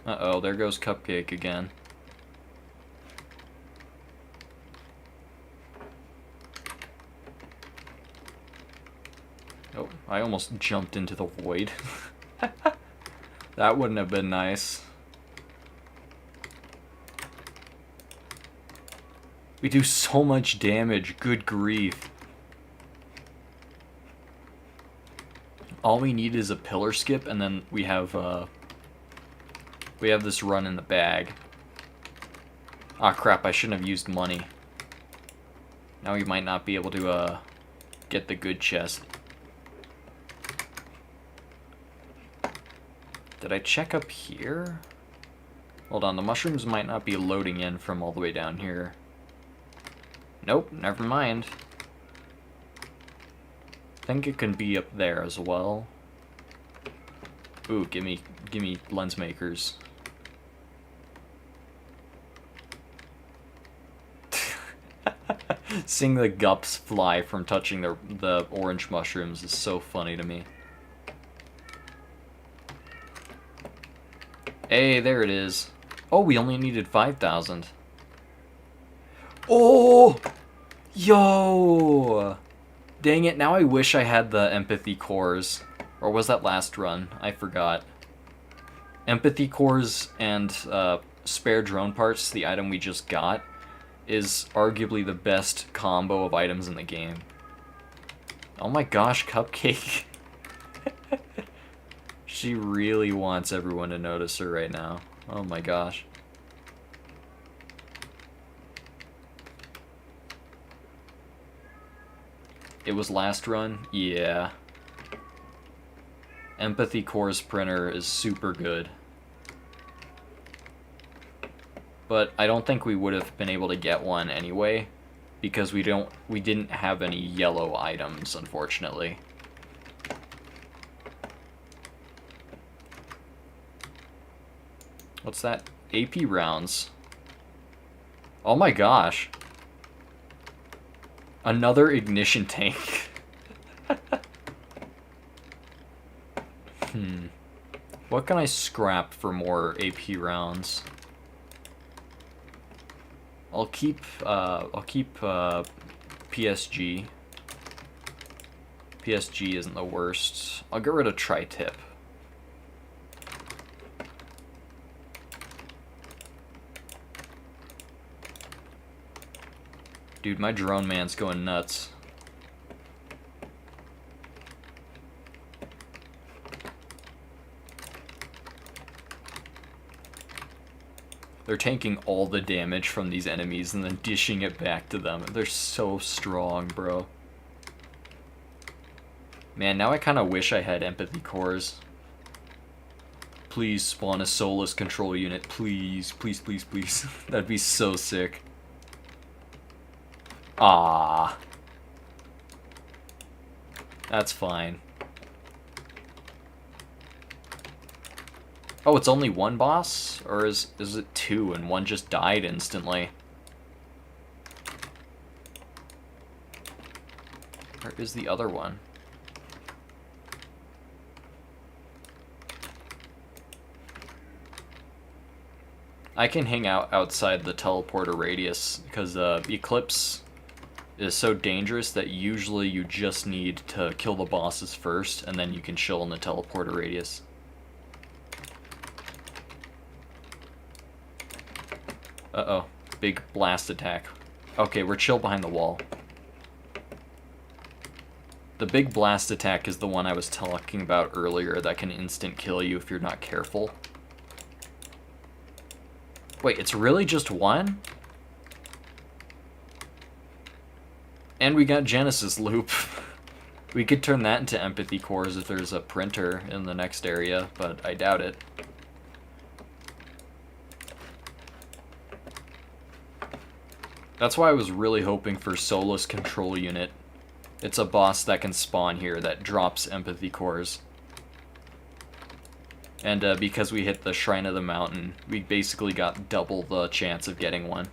[SPEAKER 1] Uh-oh, there goes Cupcake again. Oh, I almost jumped into the void. That wouldn't have been nice. We do so much damage, good grief. All we need is a pillar skip, and then we have this run in the bag. Ah, crap, I shouldn't have used money. Now we might not be able to get the good chest. Did I check up here? Hold on, the mushrooms might not be loading in from all the way down here. Nope, never mind. I think it can be up there as well. Ooh, gimme lens makers. Seeing the gups fly from touching the orange mushrooms is so funny to me. Hey, there it is. Oh, we only needed 5,000. Oh! Yo! Dang it, now I wish I had the empathy cores. Or was that last run? I forgot. Empathy cores and spare drone parts, the item we just got, is arguably the best combo of items in the game. Oh my gosh, Cupcake. She really wants everyone to notice her right now. Oh my gosh. It was last run? Yeah. Empathy Cores printer is super good. But I don't think we would have been able to get one anyway, because we didn't have any yellow items, unfortunately. What's that? AP rounds. Oh my gosh. Another ignition tank. What can I scrap for more AP rounds? I'll keep PSG. PSG isn't the worst. I'll get rid of tri-tip. Dude, my drone man's going nuts. They're tanking all the damage from these enemies and then dishing it back to them. They're so strong, bro. Man, now I kind of wish I had empathy cores. Please spawn a Solus control unit. Please, please, please, please. That'd be so sick. Ah, that's fine. Oh, it's only one boss? Or is it two and one just died instantly? Where is the other one? I can hang out outside the teleporter radius because Eclipse is so dangerous that usually you just need to kill the bosses first and then you can chill in the teleporter radius. Uh-oh. Big blast attack. Okay, we're chill behind the wall. The big blast attack is the one I was talking about earlier that can instant kill you if you're not careful. Wait, it's really just one? And we got Genesis Loop. We could turn that into empathy cores if there's a printer in the next area, but I doubt it. That's why I was really hoping for Solus Control Unit. It's a boss that can spawn here that drops empathy cores. And because we hit the Shrine of the Mountain, we basically got double the chance of getting one.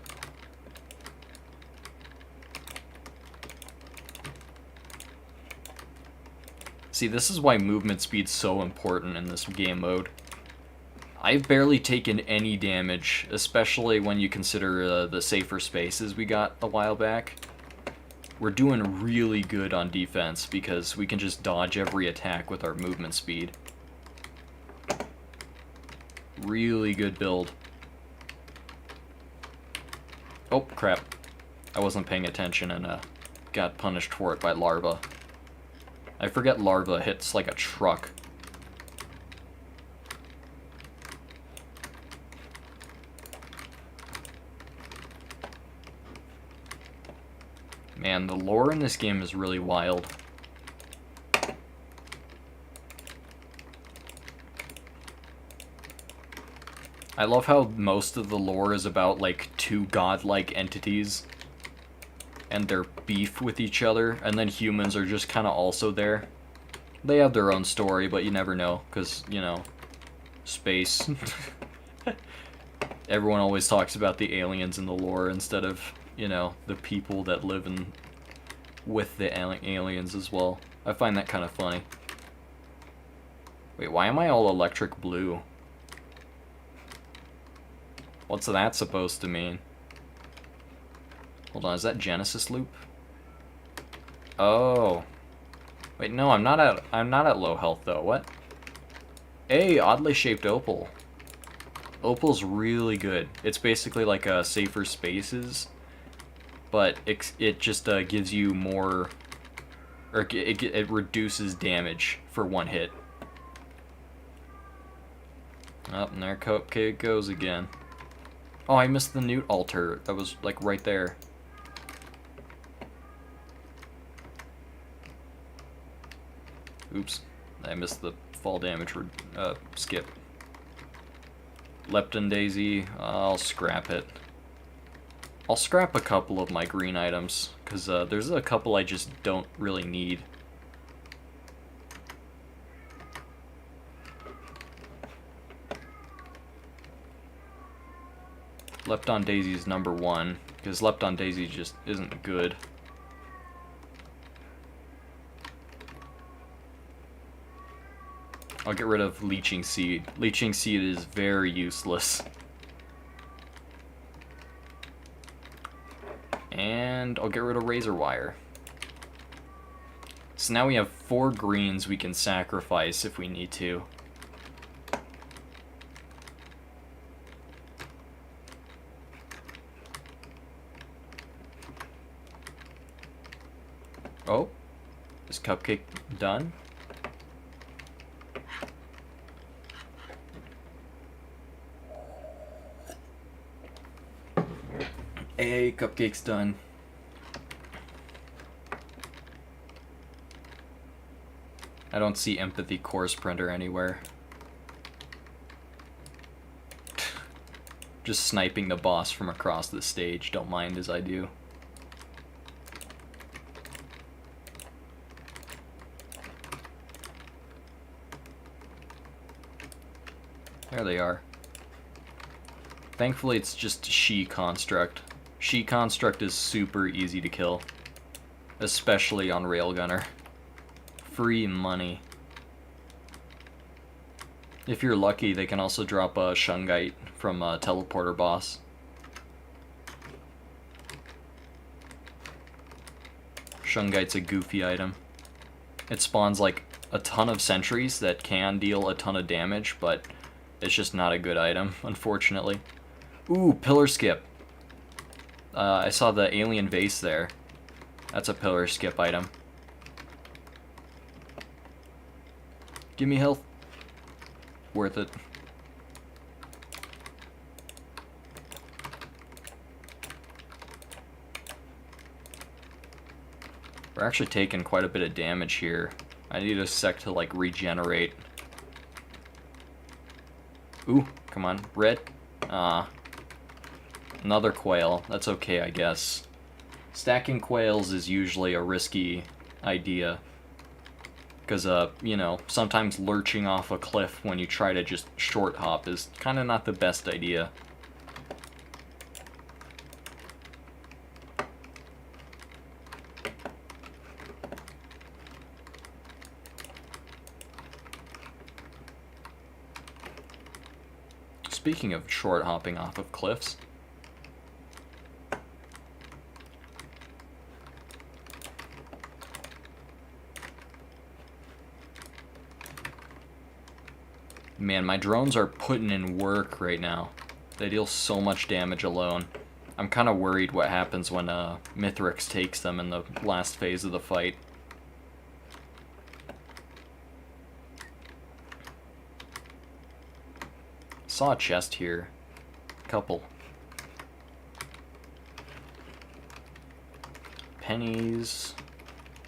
[SPEAKER 1] See, this is why movement speed's so important in this game mode. I've barely taken any damage, especially when you consider the safer spaces we got a while back. We're doing really good on defense because we can just dodge every attack with our movement speed. Really good build. Oh, crap. I wasn't paying attention and got punished for it by Larva. I forget Larva hits like a truck. Man, the lore in this game is really wild. I love how most of the lore is about, like, two godlike entities and their beef with each other, and then humans are just kind of also there. They have their own story, but you never know, because, you know, space. Everyone always talks about the aliens in the lore instead of, you know, the people that live in with the aliens as well. I find that kind of funny. Wait, why am I all electric blue? What's that supposed to mean? Hold on, is that Genesis Loop? Oh. Wait, no, I'm not at low health though. What? Hey, oddly shaped opal. Opal's really good. It's basically like a safer spaces, but it just gives you more, or it reduces damage for one hit. Oh, and there Cupcake goes again. Oh, I missed the Newt altar. That was like right there. Oops, I missed the fall damage skip. Lepton Daisy, I'll scrap it. I'll scrap a couple of my green items, because there's a couple I just don't really need. Lepton Daisy is number one, because Lepton Daisy just isn't good. I'll get rid of Leeching Seed. Leeching Seed is very useless. And I'll get rid of Razor Wire. So now we have 4 greens we can sacrifice if we need to. Oh, is Cupcake done? Hey, Cupcake's done. I don't see Empathy Course Printer anywhere. Just sniping the boss from across the stage, don't mind as I do. There they are. Thankfully, it's just She Construct. She Construct is super easy to kill, especially on Railgunner. Free money. If you're lucky, they can also drop a Shungite from a Teleporter boss. Shungite's a goofy item. It spawns like a ton of sentries that can deal a ton of damage, but it's just not a good item, unfortunately. Ooh, Pillar Skip. I saw the alien vase there. That's a Pillar Skip item. Give me health. Worth it. We're actually taking quite a bit of damage here. I need a sec to like regenerate. Ooh, come on, red. Another quail. That's okay, I guess. Stacking quails is usually a risky idea. Because, you know, sometimes lurching off a cliff when you try to just short hop is kind of not the best idea. Speaking of short hopping off of cliffs, man, my drones are putting in work right now. They deal so much damage alone. I'm kind of worried what happens when Mithrix takes them in the last phase of the fight. Saw a chest here. Couple. Pennies.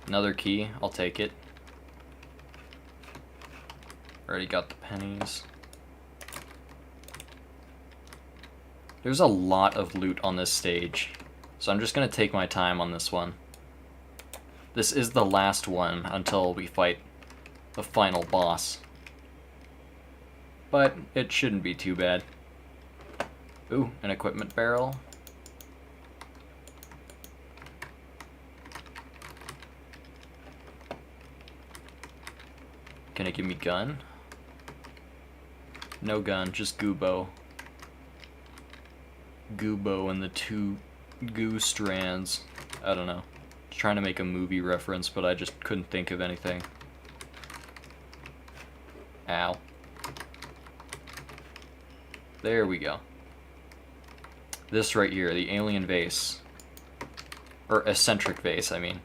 [SPEAKER 1] Another key. I'll take it. Already got the pennies. There's a lot of loot on this stage, so I'm just gonna take my time on this one. This is the last one until we fight the final boss. But it shouldn't be too bad. Ooh, an equipment barrel. Can it give me gun? No gun, just Goobo. Goobo and the two goo strands. I don't know. Trying to make a movie reference, but I just couldn't think of anything. Ow. There we go. This right here, the alien vase. Or eccentric vase, I mean.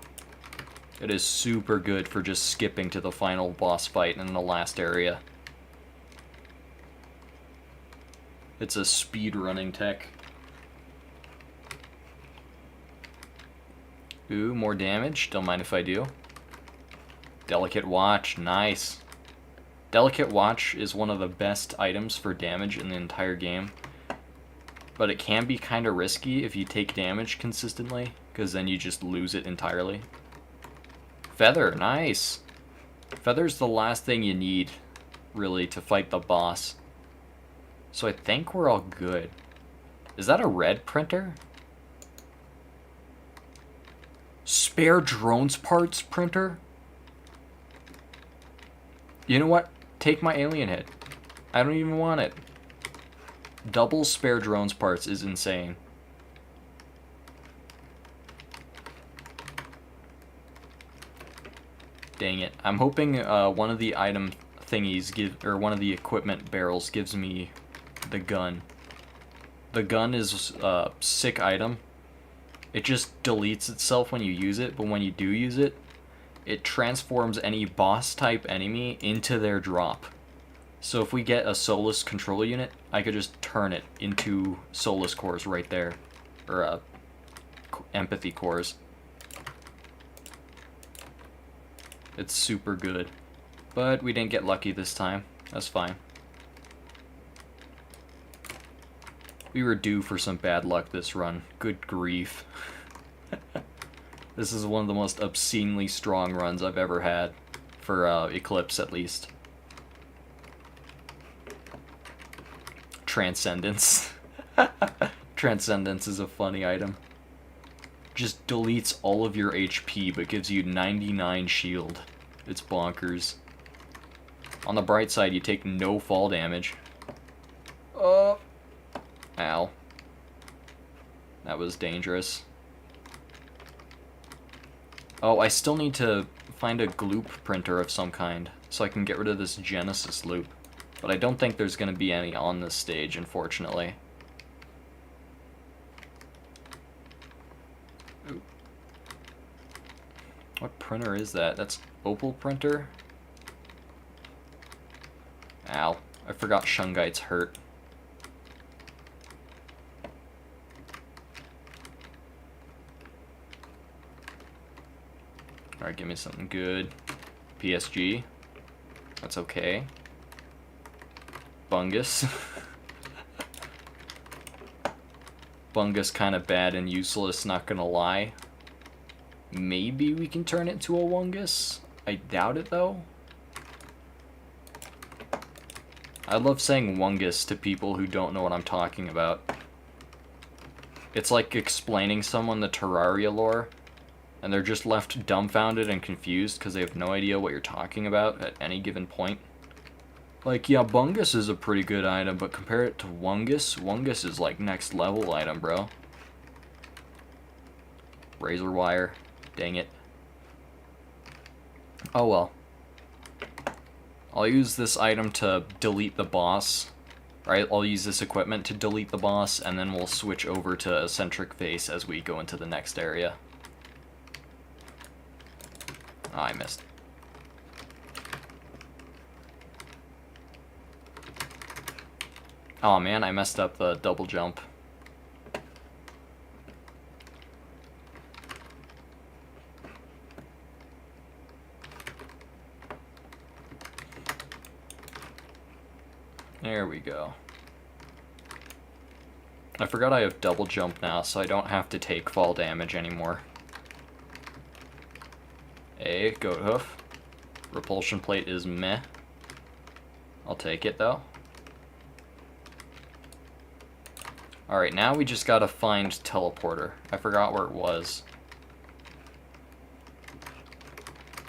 [SPEAKER 1] It is super good for just skipping to the final boss fight in the last area. It's a speed running tech. Ooh, more damage. Don't mind if I do. Delicate Watch. Nice. Delicate Watch is one of the best items for damage in the entire game. But it can be kind of risky if you take damage consistently, because then you just lose it entirely. Feather. Nice. Feather's the last thing you need, really, to fight the boss. So I think we're all good. Is that a red printer? Spare drones parts printer? You know what? Take my alien head. I don't even want it. Double spare drones parts is insane. Dang it. I'm hoping one of the item thingies or one of the equipment barrels gives me the gun. The gun is a sick item. It just deletes itself when you use it, but when you do use it, it transforms any boss type enemy into their drop. So if we get a Solus control unit, I could just turn it into Solus cores right there. Or empathy cores. It's super good. But we didn't get lucky this time. That's fine. We were due for some bad luck this run. Good grief. This is one of the most obscenely strong runs I've ever had. For Eclipse, at least. Transcendence. Transcendence is a funny item. Just deletes all of your HP, but gives you 99 shield. It's bonkers. On the bright side, you take no fall damage. Oh. Ow. That was dangerous. Oh, I still need to find a gloop printer of some kind, so I can get rid of this Genesis loop. But I don't think there's going to be any on this stage, unfortunately. Ooh. What printer is that? That's Opal printer? Ow. I forgot Shungite's hurt. Alright, give me something good. PSG. That's okay. Bungus. Bungus kind of bad and useless, not gonna lie. Maybe we can turn it to a Wungus? I doubt it, though. I love saying Wungus to people who don't know what I'm talking about. It's like explaining someone the Terraria lore, and they're just left dumbfounded and confused because they have no idea what you're talking about at any given point. Like, yeah, Bungus is a pretty good item, but compare it to Wungus. Wungus is like next level item, bro. Razor wire. Dang it. Oh well. I'll use this item to delete the boss. Right? I'll use this equipment to delete the boss, and then we'll switch over to Eccentric Face as we go into the next area. Oh, I missed. Oh man, I messed up the double jump. There we go. I forgot I have double jump now, so I don't have to take fall damage anymore. A goat hoof. Repulsion plate is meh. I'll take it though. Alright, now we just gotta find teleporter. I forgot where it was.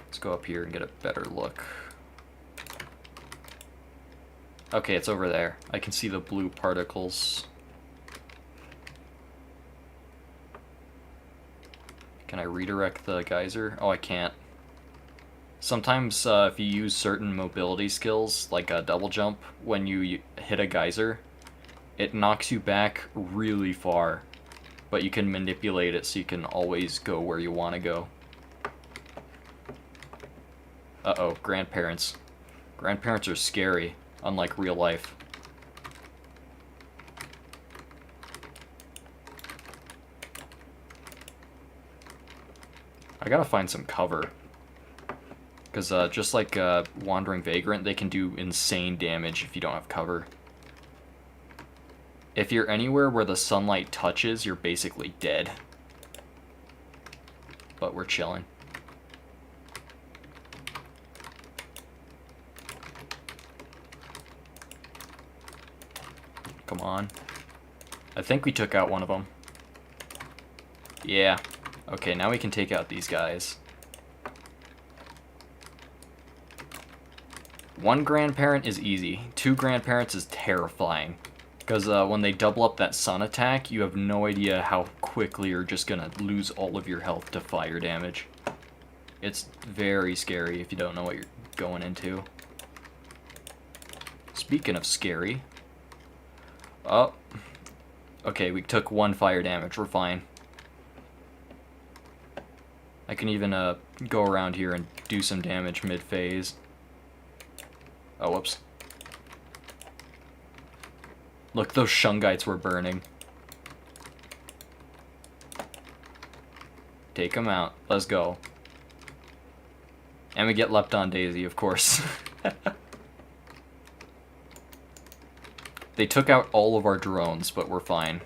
[SPEAKER 1] Let's go up here and get a better look. Okay, it's over there. I can see the blue particles. Can I redirect the geyser? Oh, I can't. Sometimes if you use certain mobility skills, like a double jump, when you hit a geyser, it knocks you back really far, but you can manipulate it so you can always go where you want to go. Uh-oh, grandparents. Grandparents are scary, unlike real life. I gotta find some cover. Because just like Wandering Vagrant, they can do insane damage if you don't have cover. If you're anywhere where the sunlight touches, you're basically dead. But we're chilling. Come on. I think we took out one of them. Yeah. Okay, now we can take out these guys. One grandparent is easy. Two grandparents is terrifying. Because when they double up that sun attack, you have no idea how quickly you're just gonna lose all of your health to fire damage. It's very scary if you don't know what you're going into. Speaking of scary... Oh. Okay, we took one fire damage. We're fine. I can even go around here and do some damage mid-phase. Oh, whoops. Look, those Shungites were burning. Take them out. Let's go. And we get Lepton Daisy, of course. They took out all of our drones, but we're fine.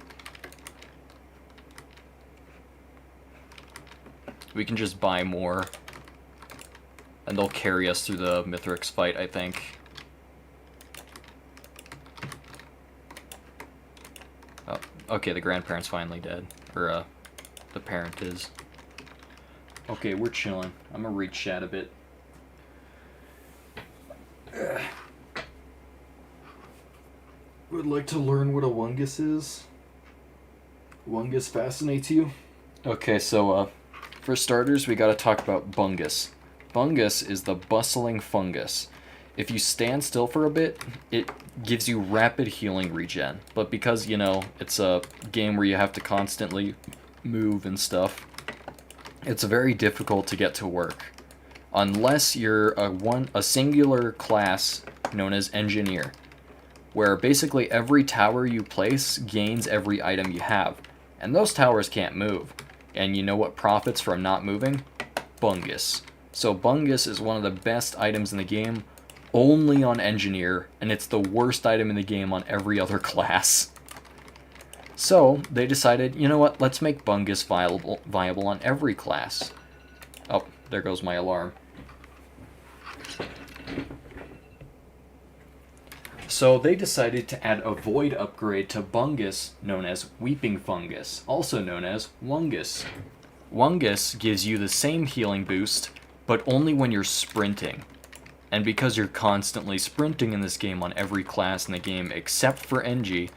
[SPEAKER 1] We can just buy more. And they'll carry us through the Mithrix fight, I think. Okay, the grandparent's finally dead. Or, the parent is. Okay, we're chilling. I'm gonna read chat a bit. Would like to learn what a wungus is? Wungus fascinates you? Okay, so, for starters, we gotta talk about bungus. Bungus is the bustling fungus. If you stand still for a bit, it gives you rapid healing regen. But because, you know, it's a game where you have to constantly move and stuff, it's very difficult to get to work. Unless you're a singular class known as Engineer, where basically every tower you place gains every item you have. And those towers can't move. And you know what profits from not moving? Bungus. So Bungus is one of the best items in the game, only on Engineer, and it's the worst item in the game on every other class. So they decided, you know what, let's make Bungus viable on every class. Oh, there goes my alarm. So they decided to add a void upgrade to Bungus known as Weeping Fungus, also known as Wungus. Wungus gives you the same healing boost, but only when you're sprinting. And because you're constantly sprinting in this game on every class in the game except for Engie,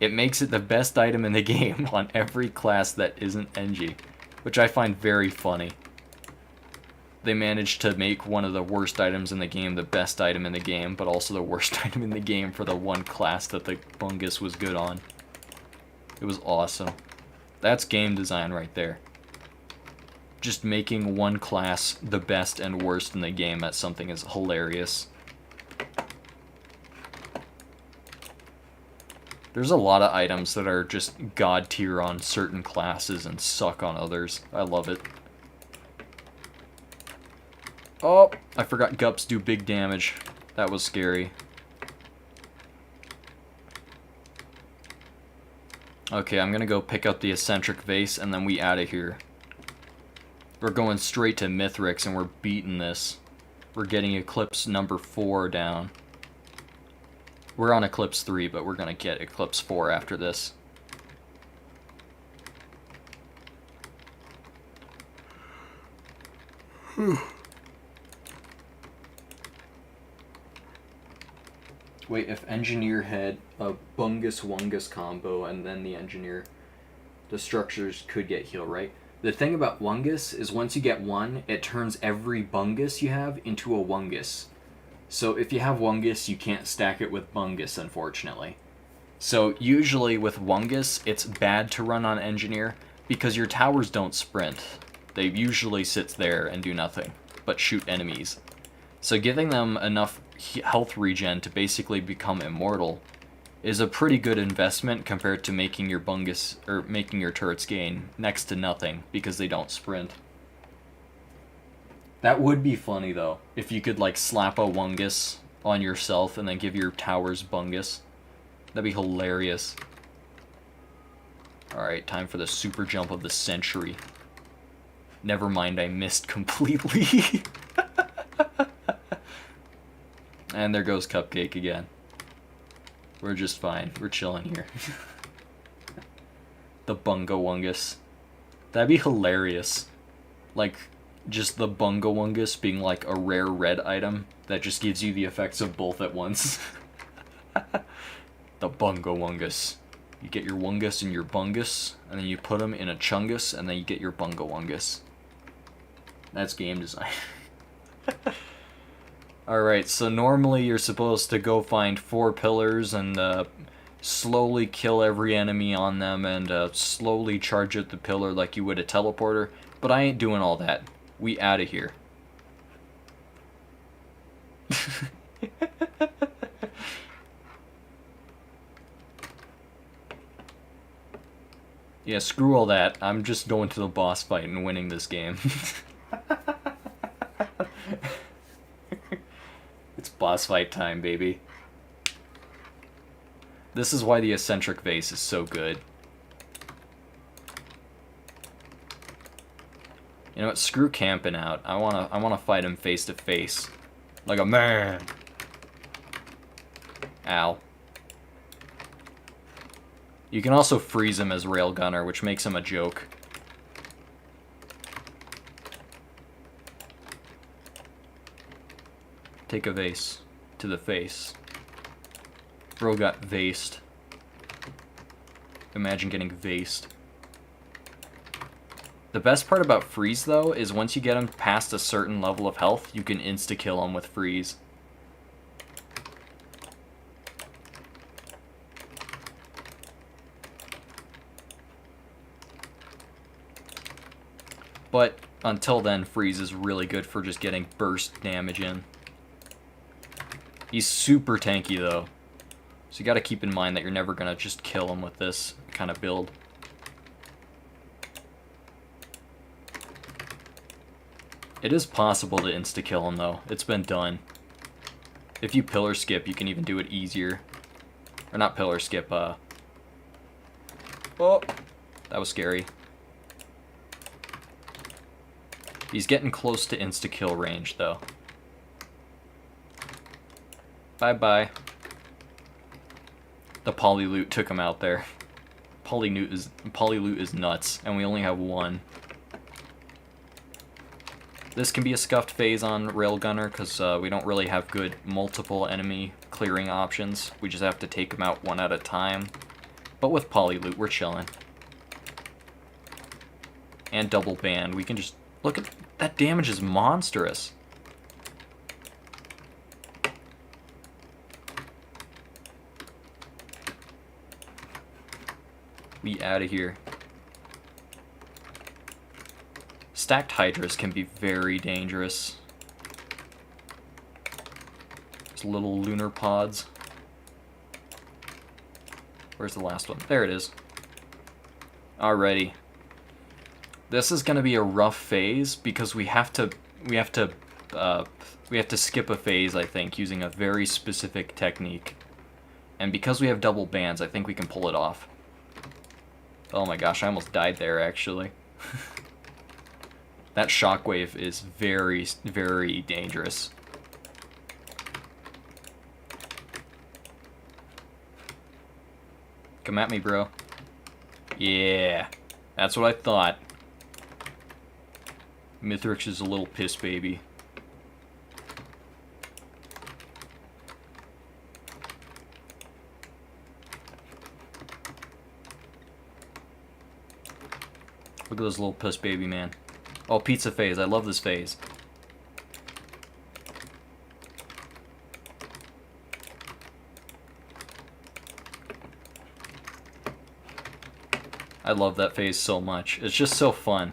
[SPEAKER 1] it makes it the best item in the game on every class that isn't Engie, which I find very funny. They managed to make one of the worst items in the game the best item in the game, but also the worst item in the game for the one class that the Bungus was good on. It was awesome. That's game design right there. Just making one class the best and worst in the game at something is hilarious. There's a lot of items that are just god tier on certain classes and suck on others. I love it. Oh, I forgot Gups do big damage. That was scary. Okay, I'm gonna go pick up the eccentric vase and then we out of here. We're going straight to Mithrix and we're beating this. We're getting Eclipse number 4 down. We're on Eclipse 3, but we're gonna get Eclipse 4 after this. Wait, if Engineer had a Bungus-Wungus combo and then the Engineer, the structures could get heal, right? The thing about Wungus is once you get one, it turns every Bungus you have into a Wungus. So if you have Wungus, you can't stack it with Bungus, unfortunately. So usually with Wungus, it's bad to run on Engineer because your towers don't sprint. They usually sit there and do nothing but shoot enemies. So giving them enough health regen to basically become immortal is a pretty good investment compared to making your Bungus or making your turrets gain next to nothing because they don't sprint. That would be funny though, if you could like slap a Wungus on yourself and then give your towers Bungus. That'd be hilarious. Alright, time for the super jump of the century. Never mind, I missed completely. And there goes Cupcake again. We're just fine. We're chilling here. The Bungo Wungus. That'd be hilarious. Like, just the Bungo Wungus being like a rare red item that just gives you the effects of both at once. The Bungo Wungus. You get your Wungus and your Bungus, and then you put them in a Chungus, and then you get your Bungo Wungus. That's game design. Alright, so normally you're supposed to go find 4 pillars and slowly kill every enemy on them and slowly charge at the pillar like you would a teleporter, but I ain't doing all that. We outta here. Yeah, screw all that. I'm just going to the boss fight and winning this game. It's boss fight time, baby. This is why the eccentric vase is so good. You know what? Screw camping out. I wanna fight him face to face, like a man. Ow. You can also freeze him as Railgunner, which makes him a joke. Take a vase to the face. Bro got vased. Imagine getting vased. The best part about freeze, though, is once you get him past a certain level of health, you can insta-kill him with freeze. But until then, freeze is really good for just getting burst damage in. He's super tanky, though. So you gotta keep in mind that you're never gonna just kill him with this kind of build. It is possible to insta-kill him, though. It's been done. If you pillar skip, you can even do it easier. Or not pillar skip, Oh! That was scary. He's getting close to insta-kill range, though. Bye-bye. The Polyloot took him out there. Polyloot is nuts, and we only have one. This can be a scuffed phase on Railgunner, because we don't really have good multiple enemy clearing options. We just have to take them out one at a time. But with Polyloot, we're chilling. And double band, we can just... Look at... That damage is monstrous. We out of here. Stacked Hydras can be very dangerous. There's little lunar pods. Where's the last one? There it is. Alrighty. This is gonna be a rough phase because we have to skip a phase, I think, using a very specific technique. And because we have double bands, I think we can pull it off. Oh my gosh, I almost died there, actually. That shockwave is very, very dangerous. Come at me, bro. Yeah, that's what I thought. Mithrix is a little piss baby. Look at this little puss baby, man. Oh, pizza phase. I love this phase. I love that phase so much. It's just so fun.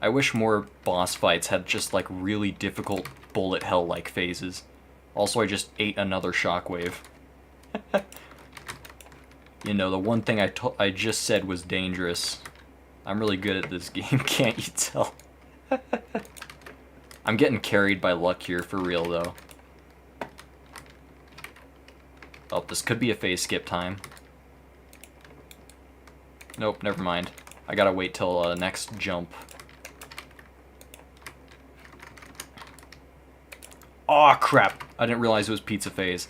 [SPEAKER 1] I wish more boss fights had just like really difficult bullet hell-like phases. Also, I just ate another shockwave. You know, the one thing I just said was dangerous. I'm really good at this game, can't you tell? I'm getting carried by luck here, for real, though. Oh, this could be a phase skip time. Nope, never mind. I gotta wait till next jump. Aw, crap! I didn't realize it was pizza phase.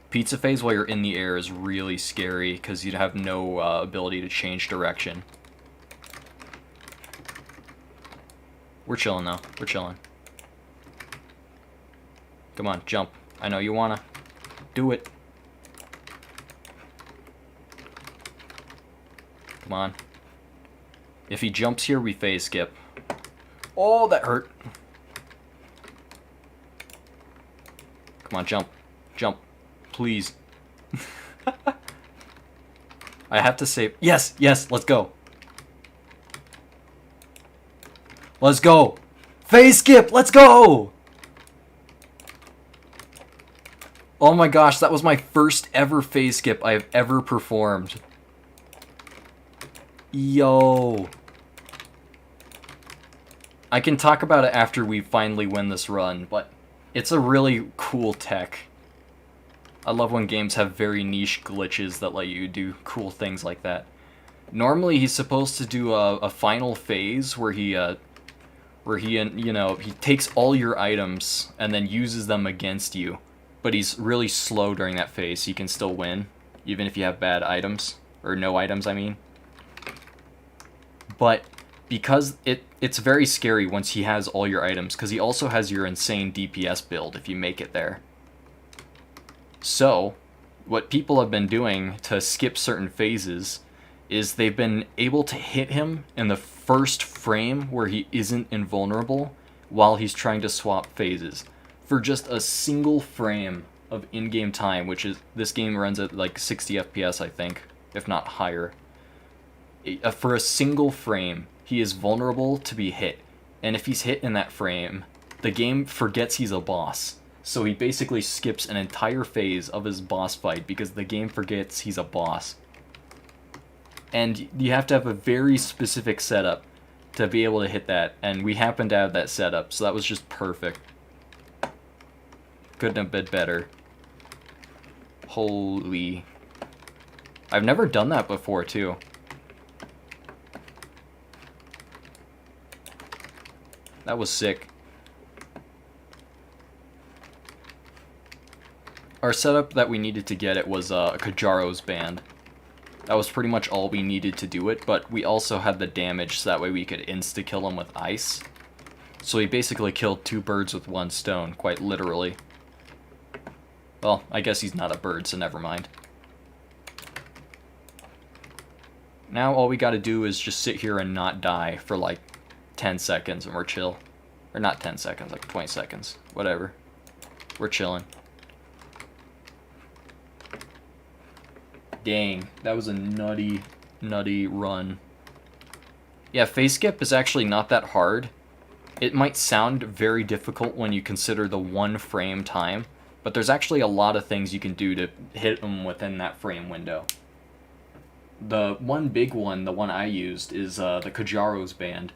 [SPEAKER 1] Pizza phase while you're in the air is really scary, because you'd have no ability to change direction. We're chilling, though. We're chilling. Come on, jump. I know you wanna. Do it. Come on. If he jumps here, we phase skip. Oh, that hurt. Come on, jump. Jump. Please. I have to save. Yes, yes, let's go. Let's go. Phase skip, let's go. Oh my gosh, that was my first ever phase skip I have ever performed. Yo. I can talk about it after we finally win this run, but it's a really cool tech. I love when games have very niche glitches that let you do cool things like that. Normally he's supposed to do a final phase where he takes all your items and then uses them against you. But he's really slow during that phase, so you can still win, even if you have bad items, Or no items, I mean. But because it's very scary once he has all your items, because he also has your insane DPS build if you make it there. So, what people have been doing to skip certain phases is they've been able to hit him in the first frame where he isn't invulnerable while he's trying to swap phases. For just a single frame of in-game time, which is, this game runs at like 60 FPS, I think, if not higher. For a single frame, he is vulnerable to be hit. And if he's hit in that frame, the game forgets he's a boss. So he basically skips an entire phase of his boss fight because the game forgets he's a boss. And you have to have a very specific setup to be able to hit that, and we happen to have that setup, so that was just perfect. Couldn't have been better. Holy... I've never done that before, too. That was sick. Our setup that we needed to get it was Kajaro's band. That was pretty much all we needed to do it, but we also had the damage so that way we could insta-kill him with ice. So we basically killed 2 birds with 1 stone, quite literally. Well, I guess he's not a bird, so never mind. Now all we gotta do is just sit here and not die for like 10 seconds and we're chill. Or not 10 seconds, like 20 seconds. Whatever. We're chilling. Dang, that was a nutty run. Yeah, phase skip is actually not that hard. It might sound very difficult when you consider the 1 frame time, but there's actually a lot of things you can do to hit them within that frame window. The one big one, the one I used, is the Kajaro's band.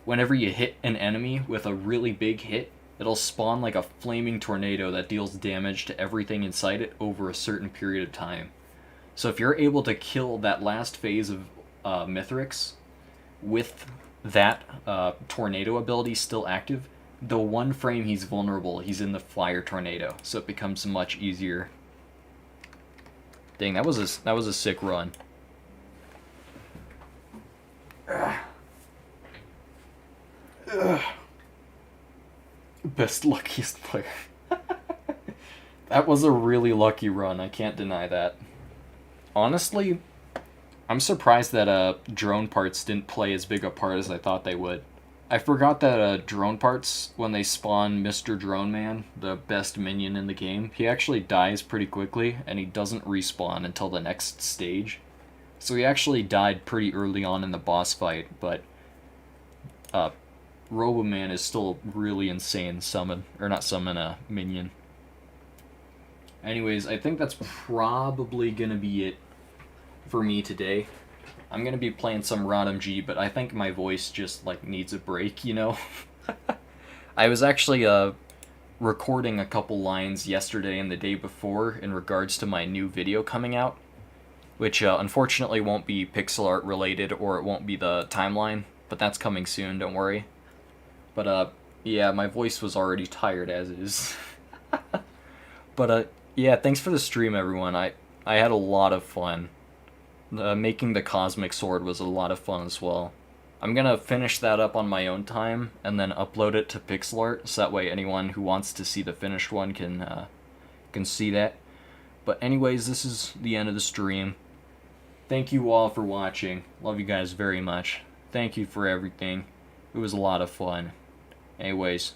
[SPEAKER 1] Whenever you hit an enemy with a really big hit, it'll spawn like a flaming tornado that deals damage to everything inside it over a certain period of time. So if you're able to kill that last phase of Mithrix with that tornado ability still active, the 1 frame he's vulnerable, he's in the fire tornado, so it becomes much easier. Dang, that was a sick run. Best luckiest player. That was a really lucky run, I can't deny that. Honestly, I'm surprised that drone parts didn't play as big a part as I thought they would. I forgot that drone parts, when they spawn Mr. Drone Man, the best minion in the game, he actually dies pretty quickly, and he doesn't respawn until the next stage. So he actually died pretty early on in the boss fight, but Roboman is still a really insane summon, or not summon, a minion. Anyways, I think that's probably gonna be it for me today. I'm gonna be playing some ROTMG, but I think my voice just like needs a break, you know? I was actually recording a couple lines yesterday and the day before in regards to my new video coming out, which unfortunately won't be pixel art related, or it won't be the timeline, but that's coming soon, don't worry. But yeah, my voice was already tired as is. But yeah, thanks for the stream, everyone. I had a lot of fun. Making the Cosmic Sword was a lot of fun as well. I'm gonna finish that up on my own time and then upload it to pixel art, so that way anyone who wants to see the finished one can see that. But anyways, this is the end of the stream. Thank you all for watching. Love you guys very much. Thank you for everything. It was a lot of fun. Anyways,